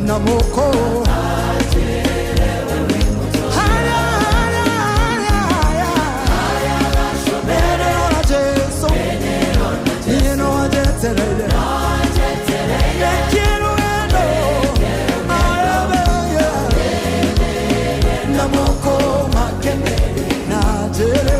Namoko haya shobere ona Jesu yeno ajeterere quiero eno namoko makene na jere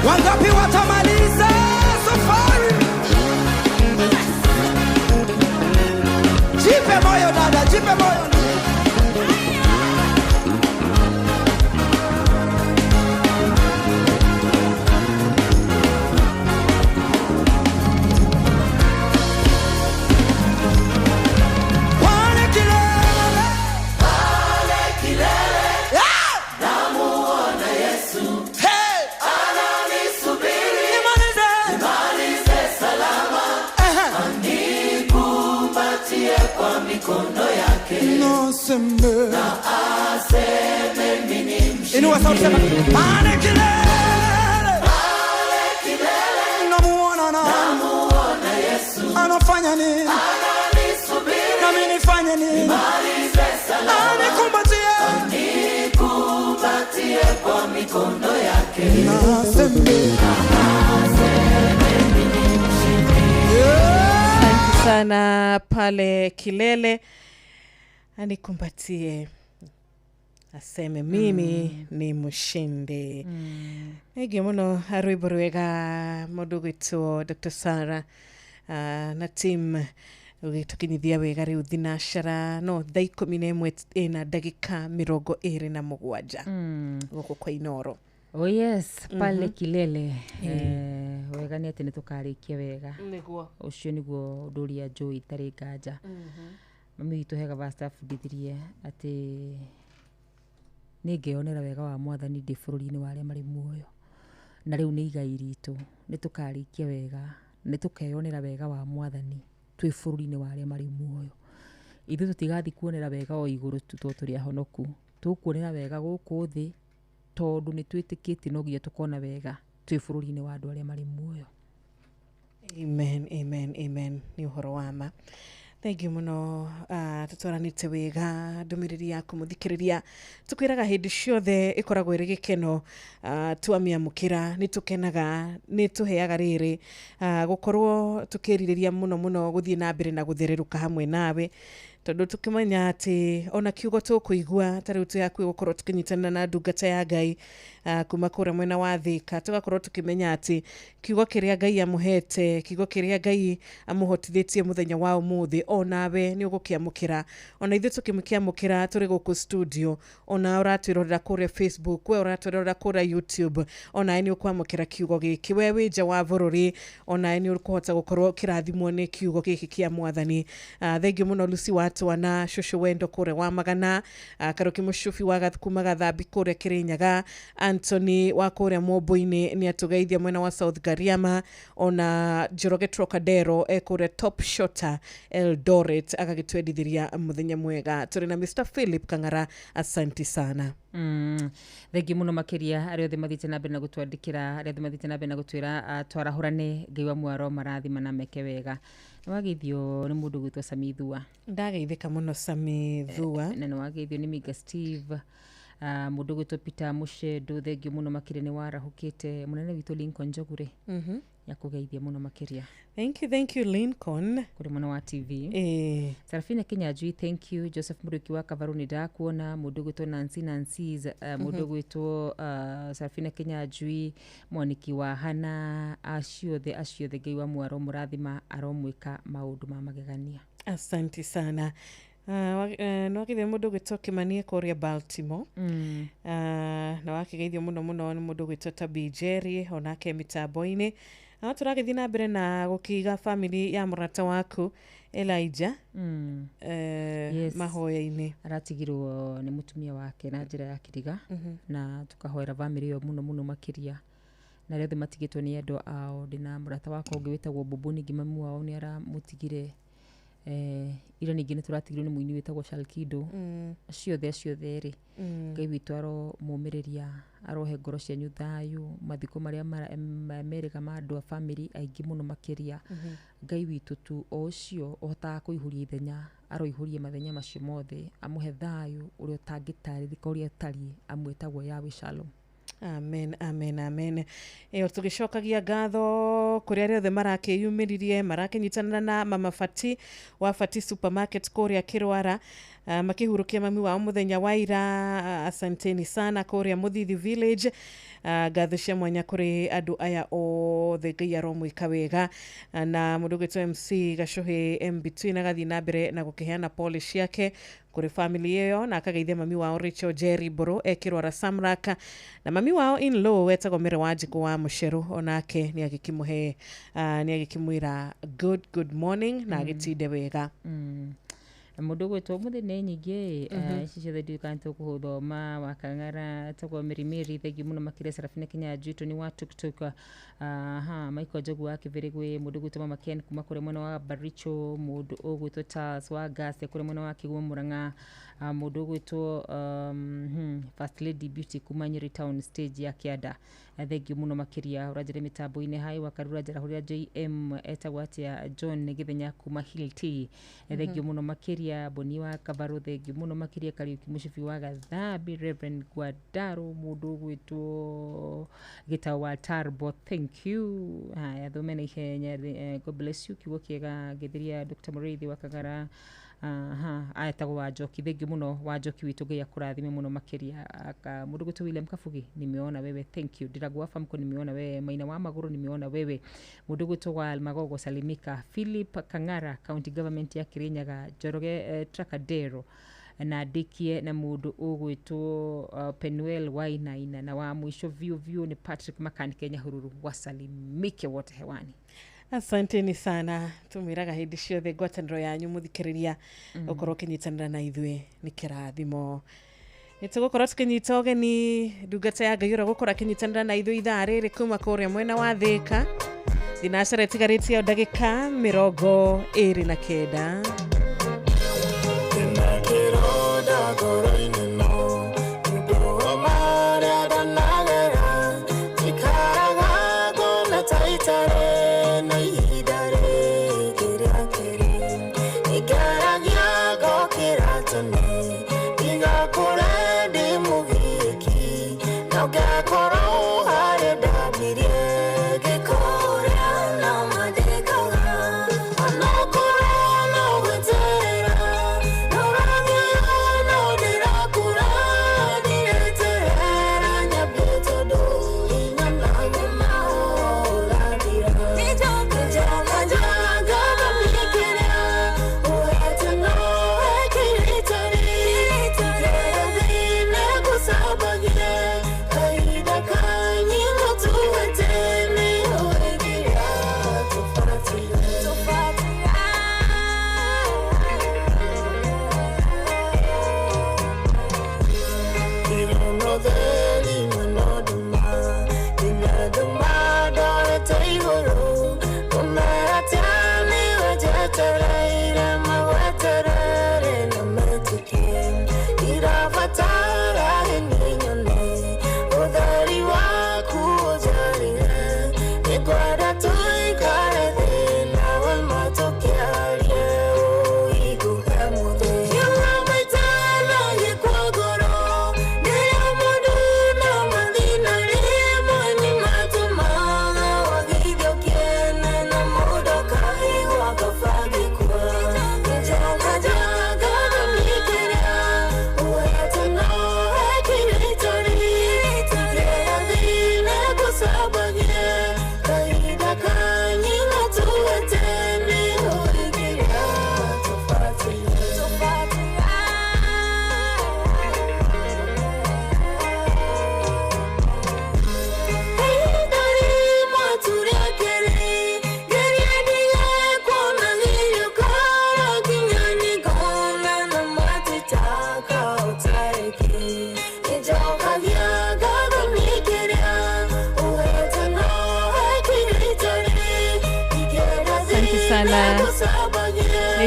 Wangapi watamaliza safari? Jipe moyo dada, jipe moyo. Inua sauti sema pale kilele, pale kilele namuona Yesu anafanya nini, ananisubiri na mimi nifanye nini, nimalize salama, anikumbatie mikono yake. Asante sana pale Kilele, anikumbatie aseme mimi ni mshindi. Ege muno rwimbo rwega mundu gwitwo Dr. Sarah na team ugitukinyithia wega riu thinashara no thaa 11 ina ndagika 27 guku kwa Inoro. Oh yes, pale Kilele wega ni ati nitukarikia wega niguo ucio niguo nduria njui tari nganja. Mami witu hega basta fundithirie ati ningionera wega wa Mwathani ndi bururi-ini wa aria mari muoyo, na riu ni igai ritu nitukarikia wega nitukeyonera wega wa Mwathani twi bururi-ini wa aria mari muoyo. Ithu tutigathi kuonera wega o iguru tu turi ahonoku, tukuonera wega guku thi tondu ni twitikiti no gia tukona wega twi bururi-ini wa andu aria mari muoyo. Amen, amen, amen. Ni uhoro wa ma. Thank you muno. Tutwaranite wega ndumiriri yaku muthikiriria, tukwiraga hindi ciothe ikoragwo iri gikeno twamiamukira, nitukenaga nituheaga riri gukorwo tukiririria muno guthie na mbere na guthereruka hamwe nawe, tondu tukimenya ati ona kiugo tukuigua tariu tuyaku gukorwo tukinyitana na ndungata ya Ngai kuma kura mwena wa Thika, tugakorwo tukimenya ati kiugo kiria Ngai amuhete, kiugo kiria Ngai amuhotithitie muthenya wa umuthi, onawe ni ugukiamukira, ona ithu tukimukiamukira turi guku studio, ona uratwirorera kure Facebook, we uratwirorera kure YouTube, ona ni ukwamukira kiugo giki wewe nja wa bururi, ona ni ukuhota gukorwo kirathimwo ni kiugo giki kia Mwathani. Thank you muno Lucy Watwana, Shushu Wendo kure wa Magana, Karuki Mushufi wa kuma Gathambi kure Kirinyaga, Anthony wa kure Mobo-ini ni atugeithia mwena wa South Gariama, ona Njoroge Trocadero kure Top Shota Eldoret agagitwendithiria muthenya mwega. Turi na Mr. Philip Kang'ara, asanti sana. Thengi muno makiria aria othe mathite na mbere na gutwandikira, aria othe mathite na mbere na gutwira twarahurane Ngai wa mwaro marathima na meke wega. Niwageithio ni mundu gwitwo Sami Thua. Ndageithika muno Sami Thua. Na niwageithio ni Miga Steve, mundu gwitwo Peter Mushedo. Thengi muno makiria ni warahukite munene witu Lincoln Njogure ya kugeithia muno makiria. Thank you Lincoln kuri mwana wa TV. Sarafina Kinyanjui, thank you. Joseph Muruki wa Kavaruni ndakuona, mundu gwitwo Nancy's mundu gwitwo Sarafina Kinyanjui, Moniki wa Hana, aciothe Ngai wa mwaro murathima aromwika maundu ma magegania. Asante sana. Nwakithia mundu gwitwo Kimanie kuria Baltimore, na wakigeithio muno ni mundu gwitwo Tabi Jerry onake mitambo-ini. Turagithii na mbere na gukiga family ya murata waku Elijah yes. mahoya-ini aratigirwo ni mutumia wake na njira ya kiriga, na tukahoera family yo muno makiria, na rĩothe matigitwo ni endo ao. Ndina murata wako ungi witagwo Bubuni Gimamu wao ni aramutigire. Ira ningi ni turatigirwo ni muini witagwo Shalkido. Aciothe ri Ngai witu aro mumiriria, arohe ngoro cianyu thayu, mathiko maria merega ma andu a family aingi muno makiria. Ngai witu tu ocio ohotaga kuihuria ithenya, aroihurie mathenya macio mothe, amuhe thayu uria utangitarithika uria tari, amwetagwo Yahweh Shalom. Amen, amen, amen. Tugicokagia ngatho kuri aria othe marakiyumiririe, marakinyitana na Mama Fati wa Fati Supermarket kuria Kirwara, makihurukia mami wao muthenya wa ira. Asanteni sana kuria Muthithi Village. Ngatho cia mwanya kuri andu aya othe, Ngai aromwika wega, na mundu gwitwo MC Gacuhi M-Between agathi na mbere na gukiheana polish yake kuri family iyo, na akageithia mami wao Rachel Jerry Boro Kirwara Samraka, na mami wao in-law wetagwo Mere Wanjiku wa Musheru, onake ni agikimuhe ni agikimwira good morning na agitinde wega. Mundu gwitwo muthene nyingi ici ciothe ndikanite kuthoma wa Kang'ara tagwo Mirimiri. Thengi muno makiria Sarafina Kinyanjui ni wa tuktuk Michael Jogu wa Kivirigwe, mundu gwitwo Mama Ken kuma kure mwena wa Baricho, mundu ugwitwo Charles wa Gase kure mwena wa Kigoma Murang'a, mundu gwitwo First Lady Beauty kuma Nyeri Town stage ya Kianda. Thengiũ mũno makĩria ũranjĩre mĩtambo-inĩ hai wakarura njara huria JM etagwo atia John Githenya kuma Hill T. Thengiũ mũno makĩria Boni wa Kabaru. Thengiũ mũno makĩria Kariuki Mũcibi wa Gathambi, Reverend Gwadaru mundu gwitwo Gĩtaũ wa Tarbo. Thank you. Haya thomena ihenya. God bless you. Kiugo kiega Githiria Dr. Muriithi wa Kagara. Aetagwo Wanjoki. Thengiũ mũno Wanjoki witũ Ngai akũrathime mũno makĩria. Mundu gwitũ William Kabugi nimeona wewe. Thank you. Ndiragwa famko nimeona wewe. Maina wa Maguru nimeona wewe. Mundu gwitũ wa Magogo Salimika. Philip Kang'ara County Government ya Kirinyaga. Njoroge Tracadero na ndikie na mundu ugwitwo Penuel Wainaina na wa mwisho view ni Patrick Makani Kenya Hururu. Wasalimike wote hewani. Asanteni sana. Tumiraga hindi ciothe ngwatanĩro yanyu muthikĩrĩria ukorwo kinyitanĩra na ithuĩ nĩ kĩrathimo. Nĩtũgũkorwo tũkĩnyita ũgeni ndungata ya Ngai gũkora kinyitanĩra na ithuĩ ithaa rĩrĩ kuma kũrĩa mwena wa Thĩka. Thinacara ĩtigarĩtie o ndagĩka 29.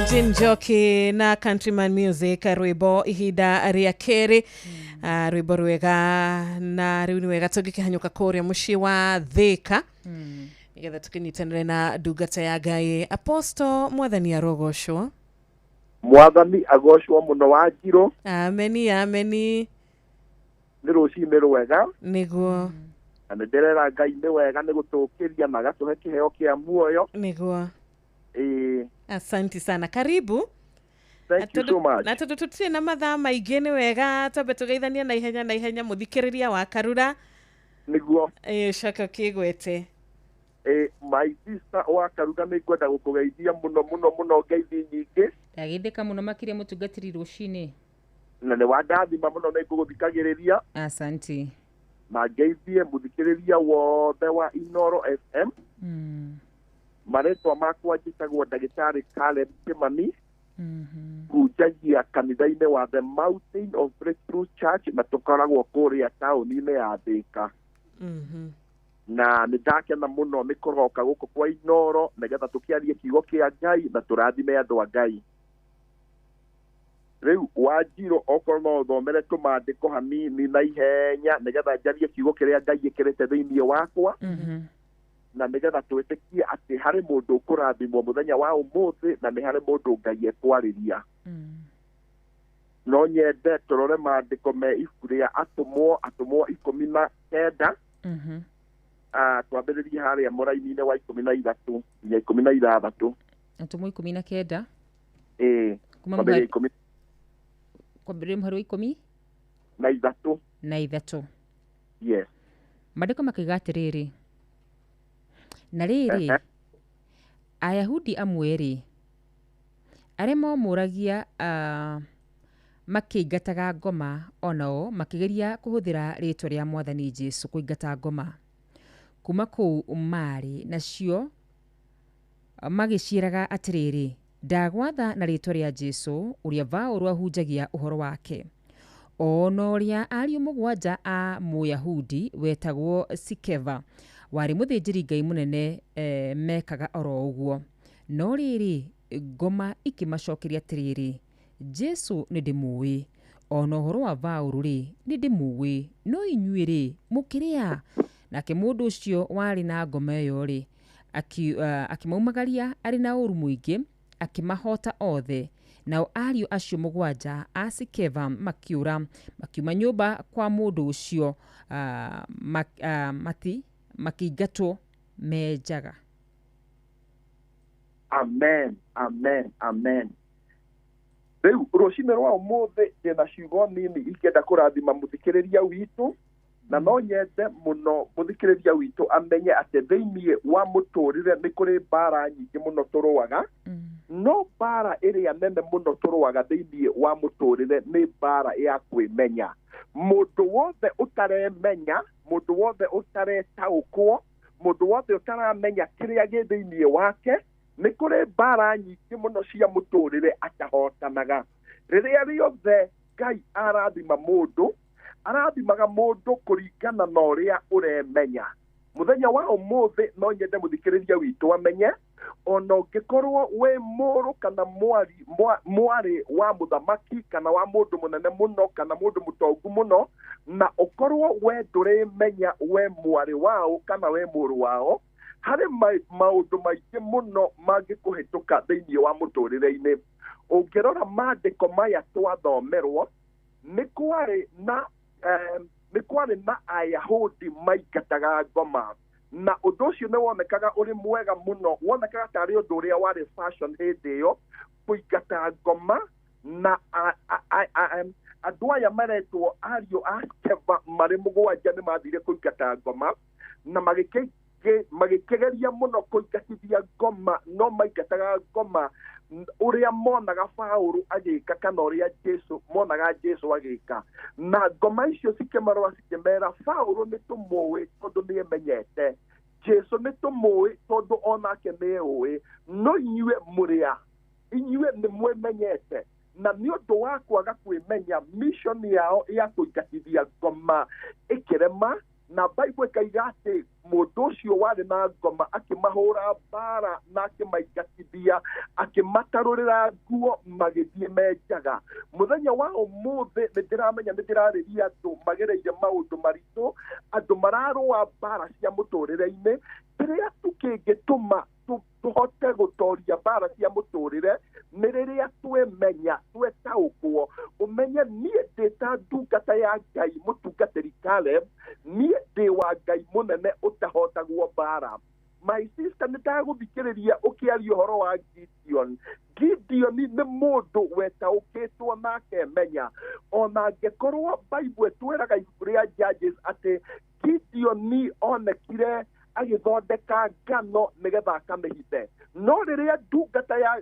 Jim Joki na Countryman Music rwimbo ihinda ria keri. Rwimbo rwega na riu ni wega tugikihanyuka kuria mucii wa Thika nigetha tukinyitanire na ndungata ya Ngai. Apostle Mwathani arogoshwo. Mwathani agoshwo muno wa Njiro. Ameni ameni. Ni rucini rwega niguo na ndirera Ngai ni wega ni gutukiria na gatuhe kiheo kia muoyo niguo. Asante sana. Karibu. Thank you so much. Na tututie na mathaa maingĩ ni wega twambe tugeithania na ihenya muthikĩrĩria wa Karura niguo. Shaka kigwete. My sister wa Karura ni ngwenda gukugeithia muno ngeithi nyingĩ. Ndagithĩka muno makĩria mũtungatĩri rũcinĩ. Na nĩ wandathima muno nĩ ngũgũthikagĩrĩria. Asante. Na ngeithie mũthikĩrĩria wothe wa Inoro FM. Marĩtwa makwa njĩtagwo ndagĩtarĩ Caleb Kimani. Hunjagia kanitha-inĩ wa The Mountain of Breakthrough Church na tũkoragwo kũrĩa taũni-inĩ ya Thĩka. Na nĩ ndakena mũno nĩ kũroka gũkũ kwa Inoro nĩgetha tũkĩarie kiugo kĩa Ngai na tũrathime andũ a Ngai. riu Wanjiru okorwo no thomere tumandiko hanini na ihenya nigetha njarie kiugo kiria Ngai ikirite thiini wakwa na nigetha twitikie ati hari mundu ukurathimwo muthenya wa umuthi na ni hari mundu Ngai ekwariria no nyende turore maandiko me ibuku ria atumwo 19 twambiririe haria muraini-ini wa 13 nginya 16 atumwo 19 kwambĩrĩria mũhari wa 13 yes maandĩko makiuga atĩrĩrĩ na rĩrĩ Ayahudi amwe arĩa momũragia makĩingataga ngoma onao makĩgeria kũhũthĩra rĩĩtwa rĩa Mwathani Jesũ kũingata ngoma kuma kũu marĩ nacio magĩciĩraga atĩrĩrĩ ndagwatha na rĩĩtwa rĩa Jesũ ũrĩa Paũlũ ahunjagia ũhoro wake ona ũrĩa ariũ mũgwanja a Mũyahudi wetagwo Sikeva warĩ mũthĩnjĩri Ngai mũnene mekaga oro ũguo no rĩrĩ ngoma ikĩmacokeria atĩrĩrĩ Jesũ nĩ ndĩmũĩ ona ũhoro wa Paũlũ nĩ ndĩmũĩ no inyuĩ mũkĩrĩa nake mũndũ ũcio warĩ na ngoma ĩyo akimaumagaria arĩ na ũru mũingĩ akimahota othe nao ariũ acio mũgwanja a Sikeva makiuma nyũmba kwa mũndũ ũcio makĩingatwo menjaga. Amen. Rĩu rũcinĩ rwa ũmũthĩ ndĩna ciugo nini ingĩenda kũrathima mũthikĩrĩria witũ na no nyende mũno mũthikĩrĩria witũ amenye atĩ thĩinĩ wa mũtũrĩre nĩ kũrĩ mbara nyingĩ mũno tũrũaga no mbara ĩrĩa nene mũno tũrũaga thĩinĩ wa mũtũrĩre nĩ mbara ya kwĩmenya. Mũndũ wothe ũtaremenya, mũndũ wothe ũtaretaũkwo, mũndũ wothe ũtaramenya kĩrĩa gĩ thĩinĩ wake, nĩ kũrĩ mbara nyingĩ mũno cia mũtũrĩre atahotanaga. Rĩrĩa rĩothe Ngai arathima mũndũ, arathimaga mũndũ kũringana na ũrĩa ũremenya. Mũthenya wa ũmũthĩ no nyende mũthikĩrĩria witũ amenye ona ũngĩkorwo wĩ mũrũ kana mwarĩ wa mũthamaki kana wa mũndũ mũnene mũno kana mũndũ mũtongu mũno na ũkorwo we ndũrĩmenya we mwarĩ wao kana we mũrũ wao, harĩ maũndũ maingĩ mũno mangĩkũhĩtũka thĩinĩ wa mũtũrĩre-inĩ. Ũngĩrora maandĩko maya twathomerwo nĩ kwarĩ na Ayahudi maingataga ngoma na ũndũ ũcio nĩ wonekaga ũrĩ mwega mũno, wonekaga tarĩ ũndũ ũrĩa warĩ fashion hĩndĩ ĩyo kũingata ngoma na andũ aya maretwo ariũ a Sikeva marĩ mũgwanja nĩ mathire kũingata ngoma na magĩkĩgeria mũno kũingatithia ngoma no maingataga ngoma ũrĩa monaga Paũlũ agĩka kana ũrĩa monaga Jesũ agĩka na ngoma icio cikĩmarũa cikĩmera Paũlũ nĩ tũmũĩ tondũ nĩ emenyete, Jesũ nĩ tũmũĩ tondũ onake nĩ ũĩ, no inyuĩ mũrĩa, inyuĩ nĩ mwĩmenyete na nĩ ũndũ wa kwaga kwĩmenya mission yao ya kũingatithia ngoma ĩkĩrema na Bible ĩkaiga atĩ mũndũ ũcio warĩ na ngoma akĩmahũra mbara na akĩmaingatithia akĩmatarũrĩra nguo magĩthiĩ menjaga. Mũthenya wa ũmũthĩ nĩ ndĩramenya nĩ ndĩrarĩria andũ magereire maũndũ maritũ, andũ mararũa mbara cia mũtũrĩre-inĩ, kĩrĩa tu kĩngĩtũma tũhote gũtoria mbara cia mũtũrĩre nĩ rĩrĩa twĩmenya, twetaũkwo, ũmenye niĩ ndĩ ta ndungata ya Ngai mũtungatĩri Caleb, niĩ ndĩ wa Ngai mũnene ũtahotagwo mbara. My sister nĩ ndagũthikĩrĩria ũkĩaria ũhoro wa Gideon. Gideon nĩ mũndũ wetaũkĩtwo na akemenya, ona angĩkorwo Bible twĩraga ibuku rĩa Judges atĩ Gideon onekire agĩthondeka ngano nĩgetha akamĩhithe, no rĩrĩa ndungata ya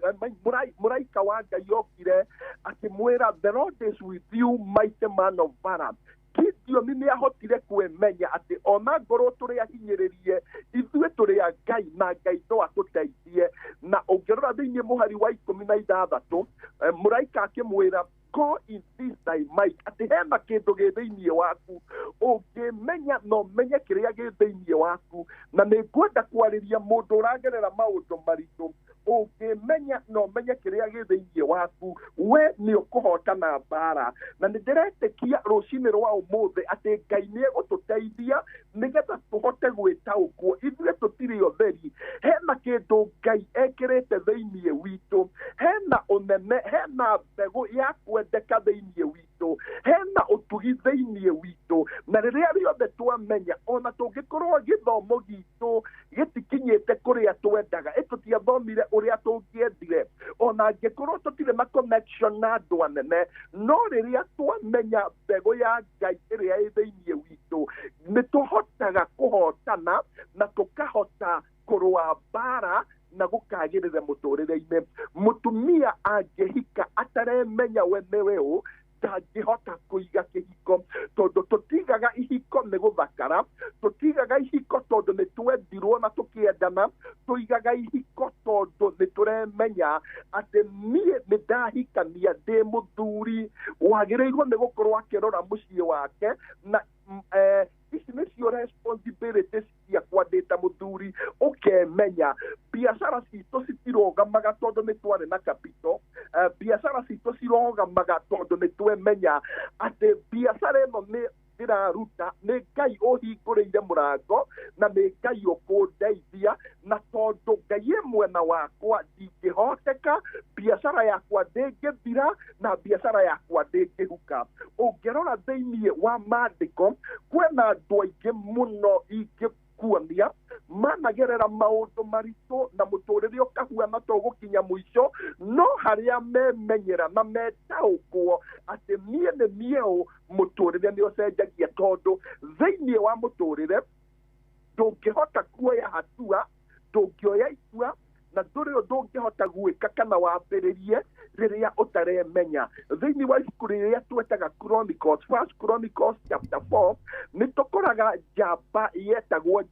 mũraika wa Ngai okire akĩmwĩra the Lord is with you mighty man of valor, Gideon nĩ ahotire kwĩmenya atĩ ona ngorwo tũrĩ ahinyĩrĩrie ithuĩ tũrĩ a Ngai na Ngai no atũteithie. Na ũngĩrora thĩinĩ mũhari wa 16 mũraika akĩmwĩra go in this thy might, atĩ hena kĩndũ gĩ thĩinĩ waku, ũngĩmenya na ũmenye kĩrĩa gĩ thĩinĩ waku. Na nĩ ngwenda kwarĩria mũndũ ũragerera maũndũ maritũ, ũngĩmenya na ũmenye kĩrĩa gĩ thĩinĩ waku we nĩ ũkũhotana mbara na nĩ ndĩretĩkia rũcinĩ rwa ũmũthĩ atĩ Ngai nĩ egũtũteithia nĩgetha tũhote gwĩtaũkwo ithuĩ tũtirĩ ũtheri hena kĩndũ Ngai ekĩrĩte thĩinĩ witũ hena ũnene hena mbegũ ya kwendeka thĩinĩ witũ hena ũtugi thĩinĩ witũ na rĩrĩa rĩothe twamenya ona tũngĩkorwo gĩthomo gitũ gĩtikinyĩte kũrĩa twendaga tũtiathomire ũrĩa tũngĩendire ona angĩkorwo tũtirĩ na connection na andũ anene no rĩrĩa twamenya mbegũ ya Ngai ĩrĩa ĩ thĩinĩ witũ nĩ tũhotaga kũhotana na tũkahota kũrũa mbara na gũkagĩrĩra mũtũrĩre-inĩ mũtumia angĩhika ataremenya we nĩwe ũ ndangĩhota kũiga kĩhiko tondũ tũtigaga ihiko nĩ gũthakara tũtigaga ihiko tondũ nĩ twendirwo na tũkĩendana tũigaga ihiko tondũ nĩ tũremenya atĩ niĩ nĩ ndahikania ndĩ mũthuri wagĩrĩirwo nĩ gũkorwo akĩrora mũciĩ wake na ici nĩcio responsibilities ciakwa ndĩ ta mũthuri ũkemenya biacara citũ citirũgamaga tondũ nĩ twarĩ na capital biacara citũ cirogamaga tondũ nĩ twemenya atĩ biacara ĩno nĩ ndĩraruta nĩ Ngai ũhingũrĩire mũrango na nĩ Ngai ũkũndeithia na tondũ Ngai ĩ mwena wakwa ndingĩhoteka biacara yakwa ndĩngĩthira na biacara yakwa ndĩngĩhuka ũngĩrora thĩinĩ wa maandĩko kwĩna andũ aingĩ mũno ingĩkuonia managerera maũndũ maritũ na mũtũrĩre ũkahuana to gũkinya mũico no harĩa memenyera na metaũkwo atĩ niĩ nĩ niĩ mũtũrĩre nĩ ũcenjagia tondũ thĩinĩ wa mũtũrĩre ndũngĩhota kuoya hatua ndũngĩoya itua na ndũrĩ ũndũ ũngĩhota gwĩka kana wambĩrĩrie rĩrĩa ũtaremenya thĩinĩ wa ibuku rĩrĩa twetaga Chronicles, 1 Chronicles chapter 4 nĩ tũkoraga njamba yetagwo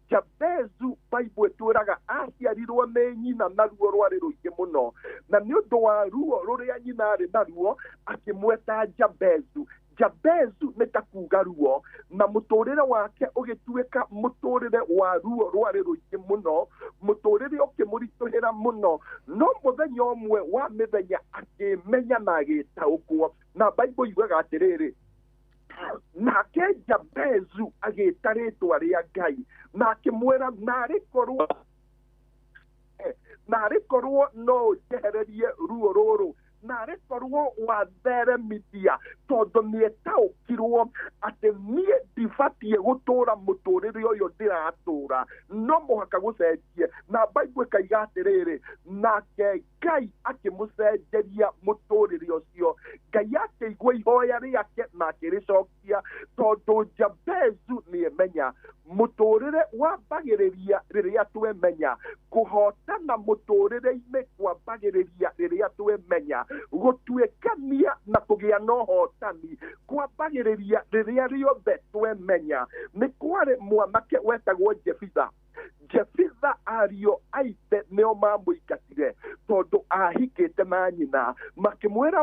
Jabezu Bible ĩtwĩraga aciarirwo nĩ nyina na ruo rwarĩ rũingĩ mũno na nĩ ũndũ wa ruo rũrĩa nyina arĩ naruo akĩmweta Jabezu nĩ ta kuuga ruo na mũtũrĩre wake ũgĩtuĩka mũtũrĩre wa ruo rwarĩ rũingĩ mũno mũtũrĩre ũkĩmũritũhĩra mũno no mũthenya ũmwe wa mĩthenya akĩmenya na agĩtaũkwo na Bible yugaga atĩrĩrĩ nake Jabezu agĩta rĩtwa rĩa Ngai na akĩmwĩra narĩkorwo no njehererie ruo rũrũ narĩkorwo watheremithia tondũ nĩetaũkirwo atĩ niĩ ndibatiĩ gũtũũra mũtũrĩre ũyũ ndĩratũũra no mũhaka gũcenjie na Bible ĩkaiga atĩrĩrĩ nake Ngai akĩmũcenjeria mũtũrĩre ũcio Ngai akĩigua ihoya rĩake na akĩrĩcokia tondũ Jabezu nĩemenya mũtũrĩre wambagĩrĩria rĩrĩa twemenya kũhotana mũtũrĩre-inĩ kwambagĩrĩria rĩrĩa twemenya gũtuĩkania na kũgĩa na ũhotani kwambagĩrĩria rĩrĩa rĩothe twemenya nĩ kwarĩ mwanake wetagwo Jefitha ariũ aithe nĩo mamũingatire tondũ ahikĩte na nyina makĩmwĩra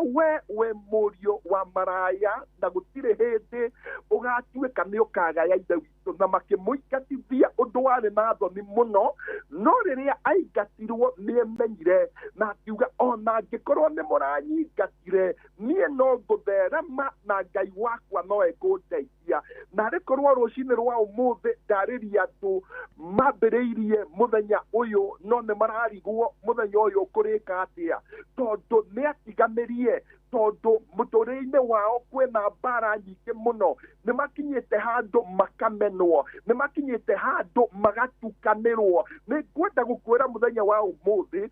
we mũriũ wa maraya na gũtirĩ hĩndĩ ũgatuĩka nĩ ũkagaya ithe witũ na makĩmũingatithia ũndũ warĩ na thoni mũno no rĩrĩa aingatirwo nĩemenyire na akiuga ona angĩkorwo nĩ mũranyingatire niĩ no ngũtherema na Ngai wakwa no ekũndeithia na rĩkorwo rũcinĩ rwa ũmũthĩ ndarĩria andũ mambĩrĩirie mũthenya ũyũ no nĩ mararigwo mũthenya ũyũ kũrĩka atĩa tondũ nĩ atiganĩrie tondũ mũtũrĩre-inĩ wao kwĩna mbara nyingĩ mũno nĩ makinyĩte handũ makamenwo nĩ makinyĩte handũ magatukanĩrwo nĩ ngwenda gũkwĩra mũthenya wa ũmũthĩ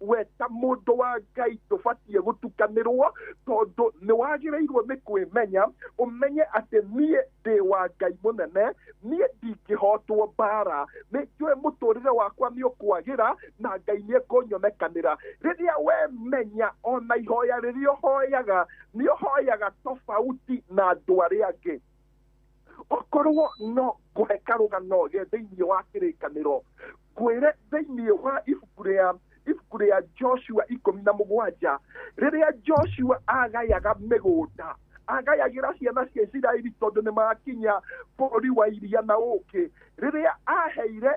we ta mũndũ wa Ngai tũbatiĩ gũtukanĩrwo tondũ nĩ wagĩrĩirwo nĩ kwĩmenya ũmenye atĩ niĩ ndĩ wa Ngai mũnene niĩ ndingĩhotwo mbara nĩ njũĩ mũtũrĩre wakwa nĩ ũkwagĩra na Ngai nĩ ekũnyonekanĩra rĩrĩa wemenya ona ihoya rĩrĩa ũhoyaga nĩ ũhoyaga tofauti na andũ arĩa angĩ okorwo no ngũhe karũgano ge thĩinĩ wa kĩrĩkanĩro ngwĩre thĩinĩ wa ibuku rĩa Joshua 17 rĩrĩa Joshua agayaga mĩgũnda agayagĩra ciana cia Isiraeli tondũ nĩ makinya bũrũri wa iria na ũkĩ rĩrĩa aheire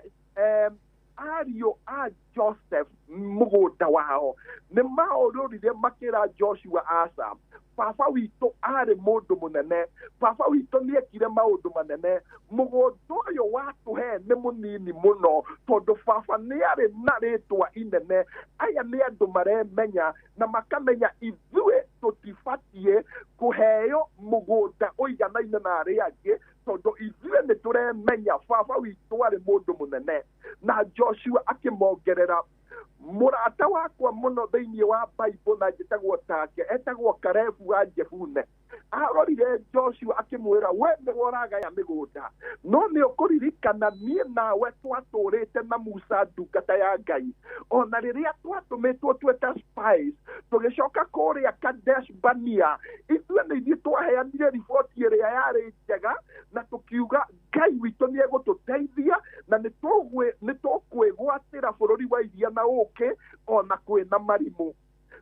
ariũ a Joseph mũgũnda wao nĩ maũrũrire makĩra Joshua Asa baba witũ arĩ mũndũ mũnene baba witũ nĩekire maũndũ manene mũgũnda ũyũ watũhe nĩ mũnini mũno tondũ baba nĩarĩ na rĩtwa inene aya nĩ andũ maremenya na makamenya ithuĩ tũtibatiĩ kũheo mũgũnda ũiganaine na arĩa angĩ tondũ ithuĩ nĩ tũremenya baba witũ arĩ mũndũ mũnene na Joshua akĩmongerera mũrata wakwa mũno thĩinĩ wa Bible na njĩtagwo take etagwo Karebu wa Jefune arorire Joshua akĩmwĩra we nĩwe ũragaya mĩgũnda no nĩ ũkũririkana niĩ nawe twatũrĩte na Musa ndungata ya Ngai ona rĩrĩa twatũmĩtwo tweta spies tũgĩcoka kũrĩa Kadesh Barnea ithuĩ nĩ ithuĩ twaheanire riboti ĩrĩa yarĩ njega na tũkiuga Ngai witũ nĩ egũtũteithia na nĩ tũkwĩgwatĩra bũrũri wa iria na ũkĩ ona kwĩna marimũ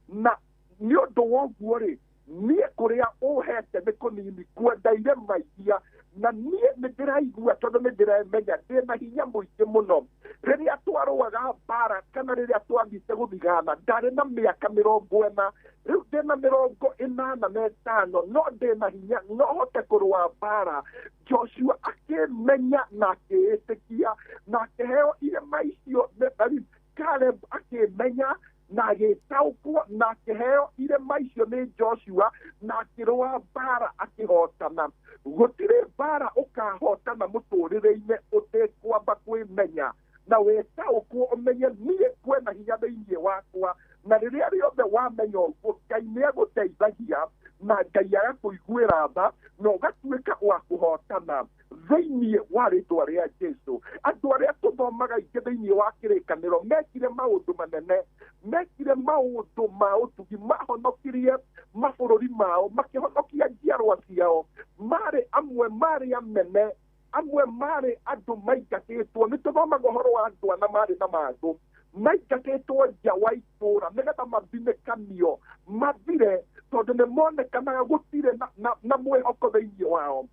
na nĩ ũndũ woguo rĩ niĩ kũrĩa ũhete nĩ kũnini kwendaire maikia na niĩ nĩ ndĩraigua tondũ nĩ ndĩremenya ndĩna hinya mũingĩ mũno rĩrĩa twarũaga mbara kana rĩrĩa twathiĩte gũthigana ndarĩ na mĩaka 40 rĩu ndĩna 85 no ndĩna hinya no hote kũrũa mbara Joshua akĩmenya na akĩĩtĩkia na akĩheo irema icio Caleb akĩmenya na agĩtaũkwo na akĩheo irema icio nĩ Joshua na akĩrũa mbara akĩhotana gũtirĩ mbara ũkahotana mũtũrĩre-inĩ ũtekwamba kwĩmenya na wĩtaũkwo ũmenye niĩ kwĩna hinya thĩinĩ wakwa na rĩrĩa rĩothe wamenya ũguo Ngai nĩ egũteithagia na Ngai agakũiguĩra tha na ũgatuĩka wa kũhotana thĩinĩ wa rĩtwa rĩa Jesũ andũ arĩa tũthomaga ingĩ thĩinĩ wa kĩrĩkanĩro mekire maũndũ manene mekire maũndũ ma ũtugi mahonokirie mabũrũri mao makĩhonokia njiarwa ciao marĩ amwe marĩ amene amwe marĩ andũ maingatĩtwo nĩ tũthomaga ũhoro wa andũ ana marĩ na mathũ maingatĩtwo nja wa itũũra nĩgetha mathinĩkanio mathire tondũ nĩ monekanaga gũtirĩ na mwĩhoko thĩinĩ wao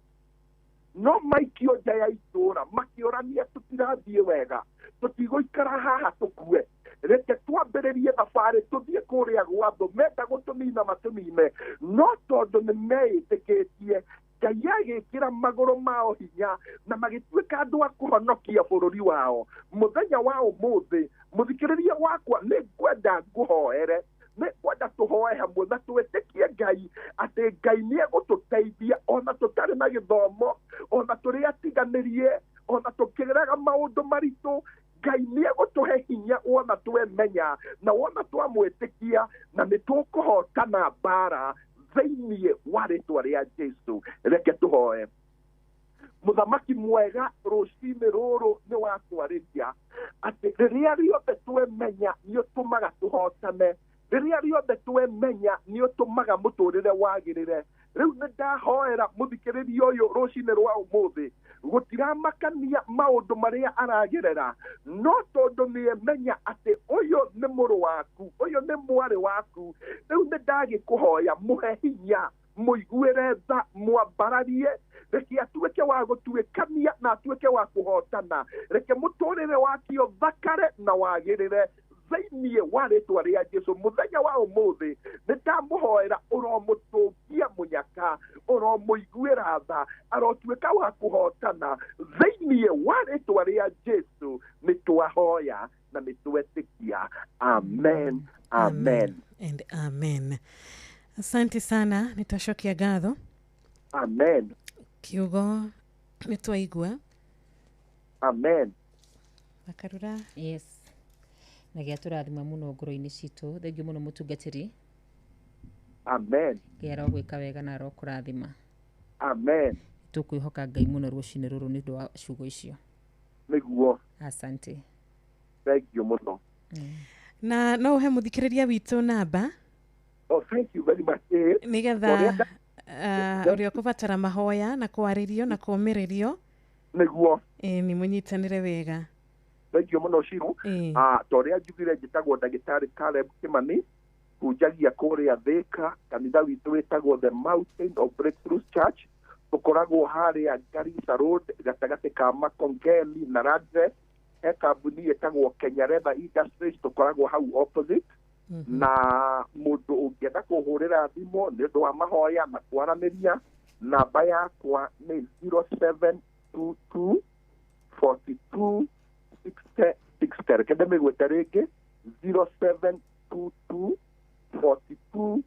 no maikio nja ya itũũra makĩũrania tũtirathiĩ wega tũtigũikara haha tũkue reke twambĩrĩrie thabarĩ tũthiĩ kũrĩa gwa thũ menda gũtũnina matũnine no tondũ nĩ meĩtĩkĩtie Ngai agĩkĩra magũrũ mao hinya na magĩtuĩka andũ a kũhonokia bũrũri wao mũthenya wa ũmũthĩ mũthikĩrĩria wakwa nĩ ngwenda ngũhoere nĩ ngwenda tũhoe hamwe na twĩtĩkie Ngai atĩ Ngai nĩ egũtũteithia ona tũtarĩ na gĩthomo ona tũrĩ atiganĩrie ona tũkĩgeraga maũndũ maritũ Ngai nĩ egũtũhe hinya wona twemenya na wona twamwĩtĩkia na nĩ tũkũhotana mbara thĩinĩ wa rĩtwa rĩa Jesũ reke tũhoe mũthamaki mwega rũcinĩ rũrũ nĩ watwarĩria atĩ rĩrĩa rĩothe twemenya nĩ ũtũmaga tũhotane rĩrĩa rĩothe twemenya nĩ ũtũmaga mũtũrĩre wagĩrĩre rĩu nĩ ndahoera mũthikĩrĩria ũyũ rũcinĩ rwa ũmũthĩ gũtiramakania maũndũ marĩa aragerera no tondũ nĩemenya atĩ ũyũ nĩ mũrũ waku ũyũ nĩ mwarĩ waku rĩu nĩ ndagĩkũhoya mũhe hinya mũiguĩre tha mwambararie reke atuĩke wa gũtuĩkania na atuĩke wa kũhotana reke mũtũrĩre wakio thakare na wagĩrĩre thĩinĩ wa rĩtwa rĩa Jesũ mũthenya wa ũmũthĩ nĩ ndamũhoera ũromũtũngia mũnyaka ũromũiguĩra tha arotuĩka wa kũhotana thĩinĩ wa rĩtwa rĩa Jesũ nĩ twahoya na nĩ twetĩkia amen amen and amen. Asante sana, nitashokia ngatho. Amen. Kiugo nĩ twaigua. Amen. Makarura. Yes. Na gĩa tũrathima mũno ngoro-inĩ citũ thengio mũno mũtungatĩri. Amen. Gĩa rogwĩka wega na rokũrathima. Amen. Tũkwĩhoka Ngai mũno rũcinĩ rũrũ nĩ ũndũ wa ciugo icio. Nĩguo. Asante. Thengio mũno. Na no ũhe mũthikĩrĩria witũ namba. Oh, thank you very much. Nĩgetha ũrĩa ũkũbatara mahoya na kwarĩrio na kũmĩrĩrio. Nĩguo. Nĩ mũnyitanĩre wega. Thengio mũno Shiru. Torĩa njugire njĩtagwo ndagĩtarĩ Caleb Kimani hunjagia kũrĩa Thĩka kanitha witũ wĩtagwo The Mountain of Breakthrough Church tũkoragwo harĩa Garissa Road gatagatĩ ka Makongeni na Radre he kambuni ĩtagwo Kenya Leather Industries tũkoragwo hau opposite na mũndũ ũngĩenda kũhũrĩra thimũ nĩ ũndũ wa mahoya na kwaranĩria namba yakwa nĩ 0722 42 60 reke ndĩmĩgwĩte rĩngĩ 0722 42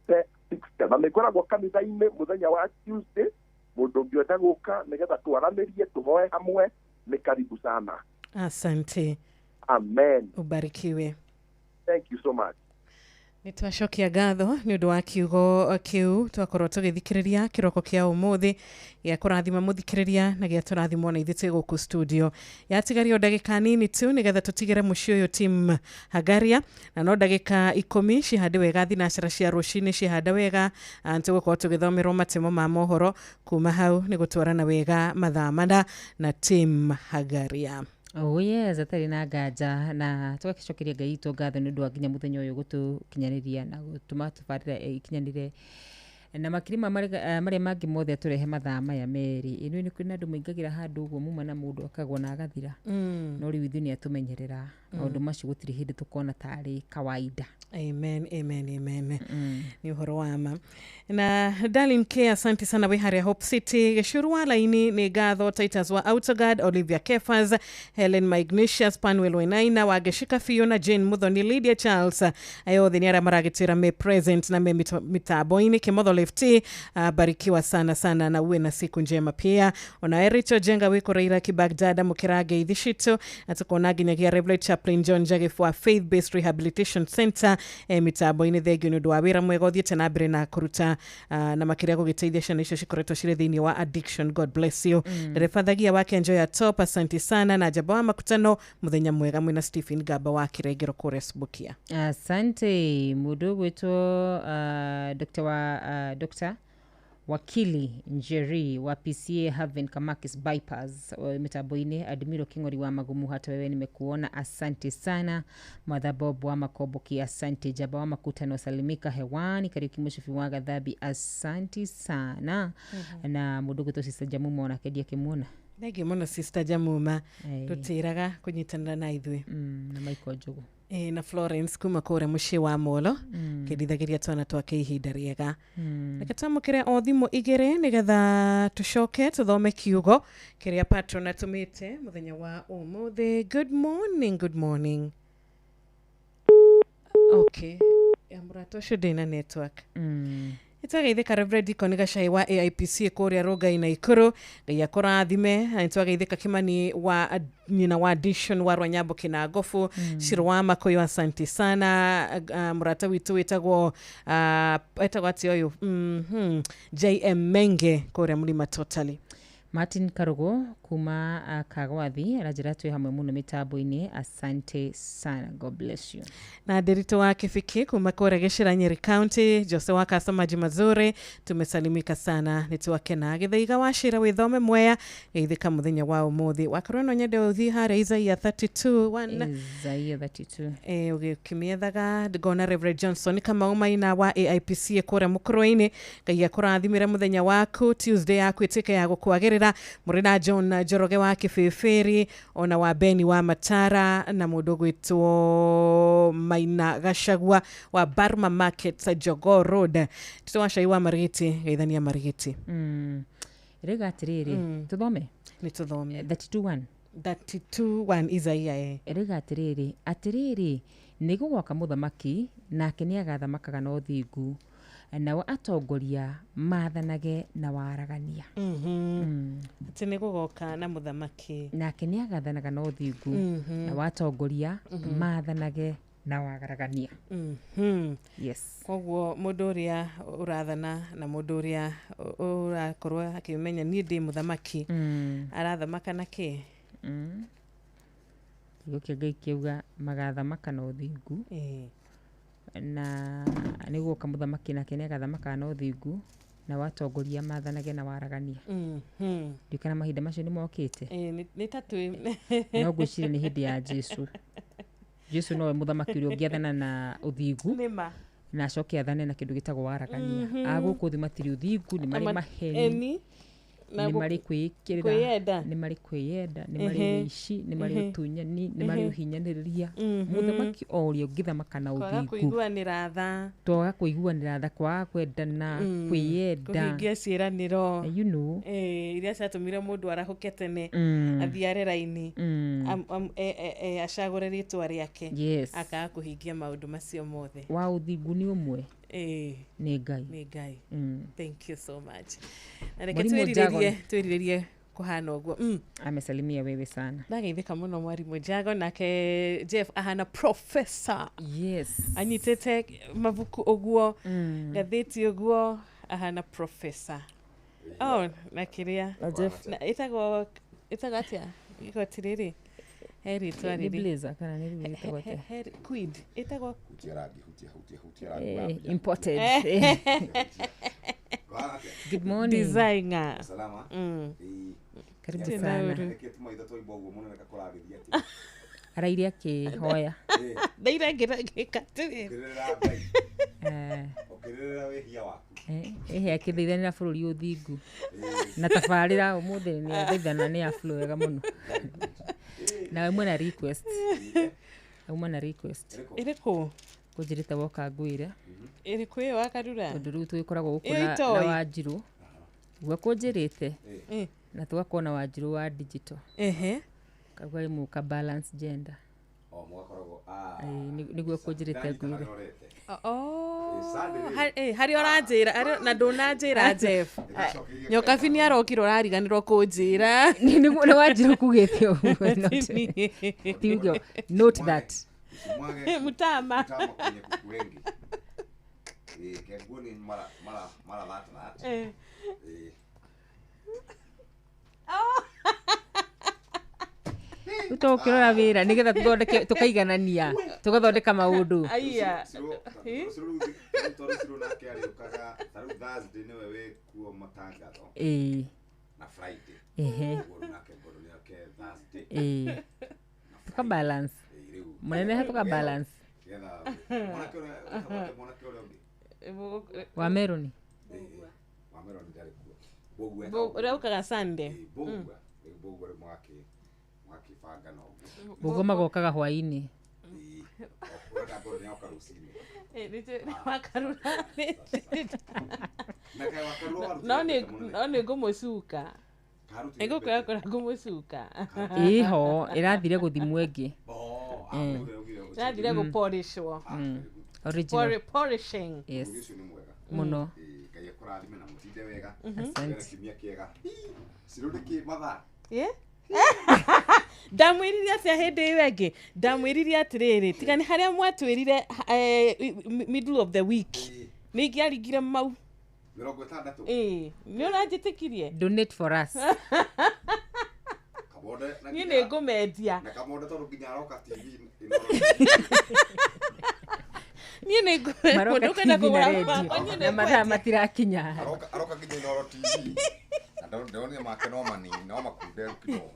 60 na nĩngoragwo kanitha-inĩ mũthenya wa Tuesday mũndũ ũngĩenda gũka nĩgetha twaranĩrie tũhoe hamwe ni karibu sana. Asante. Amen. Ubarikiwe. Thank you so much. Nitwacokia ngatho nĩ ũndũ wa kiugo kĩu twakorwo tũgĩthikĩrĩria kĩroko kĩa ũmũthĩ gĩa kũrathima mũthikĩrĩria na gĩa tũrathimwo na ithuĩ gũkũ studio. Yatigario ndagĩka nini tu nĩgetha tũtigĩre mũciĩ ũyũ team Hagaria na no ndagĩka 10 cihande wega thinacara cia rũcinĩ cihanda wega tũgũkorwo tũgĩthomerwo matemo ma mohoro kuma hau nĩ gũtwarana wega mathaa mana na team Hagaria. Oh yes, atari na nganja na tũgacokeria Ngai itũ ngatho nĩ ũndũ wa nginya mũthenya ũyũ gũtũkinyanĩria na gũtũma tũbarĩra ikinyanĩre na makirima marĩa mangĩ mothe tũrehe mathaa maya merĩ. Ĩno nĩ kwĩna andũ maingagĩra handũ ũguo muma na mũndũ akagwo na agathira no rĩu ithuĩ nĩ atũmenyerera maũndũ macio gũtirĩ hĩndĩ tũkona tarĩ kawaida. Amen, amen, amen. Ni ũhoro wa ma. Na Darlene K, asante sana we harĩa Hope City. Gĩcuru wa laini nĩ ngatho Titus wa Outogard, Olivia Kefas, Helen Magnesius, Panuel Wainaina, Wageshika Fiona, Jane Muthoni, Lydia Charles. Ayothe nĩ arĩa maragĩtĩra me present na me mitambo-inĩ Kĩmotho Lefty. Barikiwa sana sana na uwe na siku njema pia. Ona Ericho Jenga wiko Raila Kibagdada Mũkĩrange Ithicito. Atukona nginyagia Reverend Chaplain John Njagĩbu wa Faith Based Rehabilitation Center. Mitambo-inĩ thengio nĩ ũndũ wa wĩra mwega ũthiĩte na mbere na kũruta na makĩria gũgĩteithia ciana icio cikoretwo cirĩ thĩinĩ wa addiction. God bless you. Nderefathagia wake Enjoy Top, asante sana na Jaba wa Makutano, mũthenya mwega mwĩna Stephen Gaba wa Kĩrengero kũrĩa Subukia. Asante mũndũ gwĩtwo Dr. Wakili Njeri wa PCA Haven Kamakis Bypass mitambo-inĩ. Admiro King'ori wa Magumu, hata wewe nimekuona, asante sana. Mother Bob wa Makoboki, asante. Jaba wa Makutano, salimika hewani. Kariuki Mushifi wa Gathabi, asante sana. Na mũndũ gwĩtwo Sister Jamuma ona kedia kĩmuona. Thengio mũno Sister Jamuma, tũtĩraga kũnyitanĩra na ithuĩ. Na Michael Njogu. Na Florence kuma kũrĩa mũciĩ wa Molo kĩndithagĩria twana twake ihinda rĩega. Reke twamũkĩre o thimũ igĩrĩ nĩgetha tũcoke tũthome kiugo kĩrĩa patron atũmĩte mũthenya wa ũmũthĩ. Good morning, good morning. Okay, mũrata ũcio ndĩna network. Nĩtwageithĩka Reverend Deacon Gacai wa AIPC kũrĩa Rongai na Ikũrũ. Ngai akũrathime. Nĩtwageithĩka Kimani wa nyina wa Addition wa Rwanyambo Kĩnangofu. Shiro wa Makoyo, asante sana. Mũrata witũ wĩtagwo atĩ ũyũ JM Menge kũrĩa Mlima Totally. Martin Karugo kuma Kagwathi arajira twĩ hamwe mũno mitambo-inĩ, asante sana. God bless you. Na Derito wa Kifiki kuma kũrĩa Gĩcĩra Nyeri County, Jose wa Kasamaji Mazuri, tumesalimika sana. Nĩtwakena Gĩthaiga wa Shira wĩthome Mwea, geithĩka mũthenya wa ũmũthĩ. Wakorwo no nyende ũthiĩ harĩa Isaiah 32:1. Isaiah 32. Ũgĩkĩmiethaga ngona Reverend Johnson Kamau Maina wa AIPC kũrĩa Mũkũrũ-inĩ. Ngai akũrathimĩre mũthenya waku, Tuesday yaku ĩtuĩke ya gũkwagĩrĩra. Mũrĩ John Njoroge wa Kĩbĩbĩri, ona wa Beni wa Matara, na mũndũ gwĩtwo Maina Gachagua wa Barma Market Jogoo Road. Tito wa Cai wa Marigiti, geithania Marigiti. Rega atirĩrĩ tũthome. Nĩ tũthome 32:1 Isaiah. Rega atirĩrĩ nĩ gũgoka mũthamaki nake nĩ agathamakaga na ũthingu, nao atongoria mathanage na waragania. Atĩ nĩ gũgoka na mũthamaki nake nĩ agathanaga na ũthingu, na watongoria mathanage na waragania. Yes. Koguo mũndũ ũrĩa ũrathana na mũndũ ũrĩa ũrakorwo akĩmenya niĩ ndĩ mũthamaki arathamaka na kĩ? Gũkĩa Ngai kiuga magathamaka na ũthingu. Na nĩguo kamũthamaki nake nĩ agathamaka na ũthingu, na watongoria mathanage na waragania. Ndikana mahinda macio nĩ mokĩte. Nĩ tatũ no gwĩciria nĩ hĩndĩ ya Jesu. Jesu nowe mũthamaki ũrĩa ũngĩathana na ũthingu na acoke athane na kĩndũ gĩtagwo waragania. Agũkũ thĩ matirĩ ũthingu, nĩ marĩ maheni nĩ marĩ kwĩyenda, nĩ marĩ kwĩyenda, nĩ marĩ wĩici, nĩ marĩ ũtunyani, nĩ marĩ ũhinyanĩrĩria. Mũthamaki o ũrĩa ũngĩthamaka na ũthingu, twaga kũiguanĩra tha, kwaga kwendana, kwĩyenda, kũhingia ciĩranĩro, you know, iria ciatũmire mũndũ arahũke tene athiare raini acagũre rĩtwa rĩake, akaga kũhingia maũndũ macio mothe. Wa ũthingu nĩ ũmwe, nĩ Ngai. Nĩ Ngai. Thank you so much. Na reke twĩrirĩrie kuhana ũguo. Amesalimia wewe sana. Ndageithĩka mũno mwarimũ Njago, nake Jeff ahana professor. Yes. Anyitĩte mabuku ũguo, gathĩti ũguo, ahana professor. Oh, na kĩrĩa. Jeff. Ĩtagwo atĩa? Igoti rĩrĩ. Heri twa rĩrĩ. Nĩ blazer kana nĩ rĩrĩ ĩtagwo atĩa? Heri quid. Ĩtagwo imported. Good morning. Designer. Salama. Karibu sana. Araire akĩhoya. Ndaire ngĩkatirĩ. Okĩrĩra wĩhia waku. Akĩthaithanĩra bũrũri ũthingu. Na tabarĩra ũmũthĩ nĩ athaithana nĩ aflo wega mũno. Na umwe na request. Ĩrĩkũ? Kũnjĩrĩte woka ngwĩre. Ĩrĩkũ ĩyo wa Karura? Tondũ rĩu tũgĩkoragwo gũkũ na Wanjirũ. Gwa kũnjĩrĩte. Na tũgakorwo na Wanjirũ wa digital. Kagwa mũka balance gender. Mwakoragwo nĩguo kũnjĩrĩte ngwĩre. Harĩ ũranjĩra na ndũnanjĩra Jeff. Nyokabi nĩ arokire ũrariganĩrwo kũnjĩra. Nĩ Wanjirũ kugĩte ũguo. Note that. Mutama. Tutokirora wĩra nĩgetha tũthondeke tũkaiganania tũgathondeka maũndũ. Aiya. Na Friday. Tuka balance. Mwenene tuka balance. Wa Meroni. Ura ukaga Sunday. Bogo magokaga hwainĩ. No nĩ ngũmũcuka. Egũkora ngũmũcuka. Iho ĩrathire gũthimwo ĩngĩ. Ĩrathire gũpolishwo. Original. Polishing. Yes. Mũno. Ndamwĩrire atĩa hĩndĩ ĩyo ĩngĩ? Ndamwĩrire atĩrĩrĩ, tiga nĩ harĩa mwatwĩrire middle of the week. Nĩ ingĩaringire mau. 60. Nĩ ũranjĩtĩkirie? Donate for us. Niĩ nĩ ngũmendia. Na kamonde tondũ nginya aroka TV. Niĩ nĩ ngũmendia. Na mathaa matirakinya. Aroka nginya Inoro TV. Ndonire make no manini no makunde kidogo.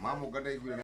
Mamuga ndaiguire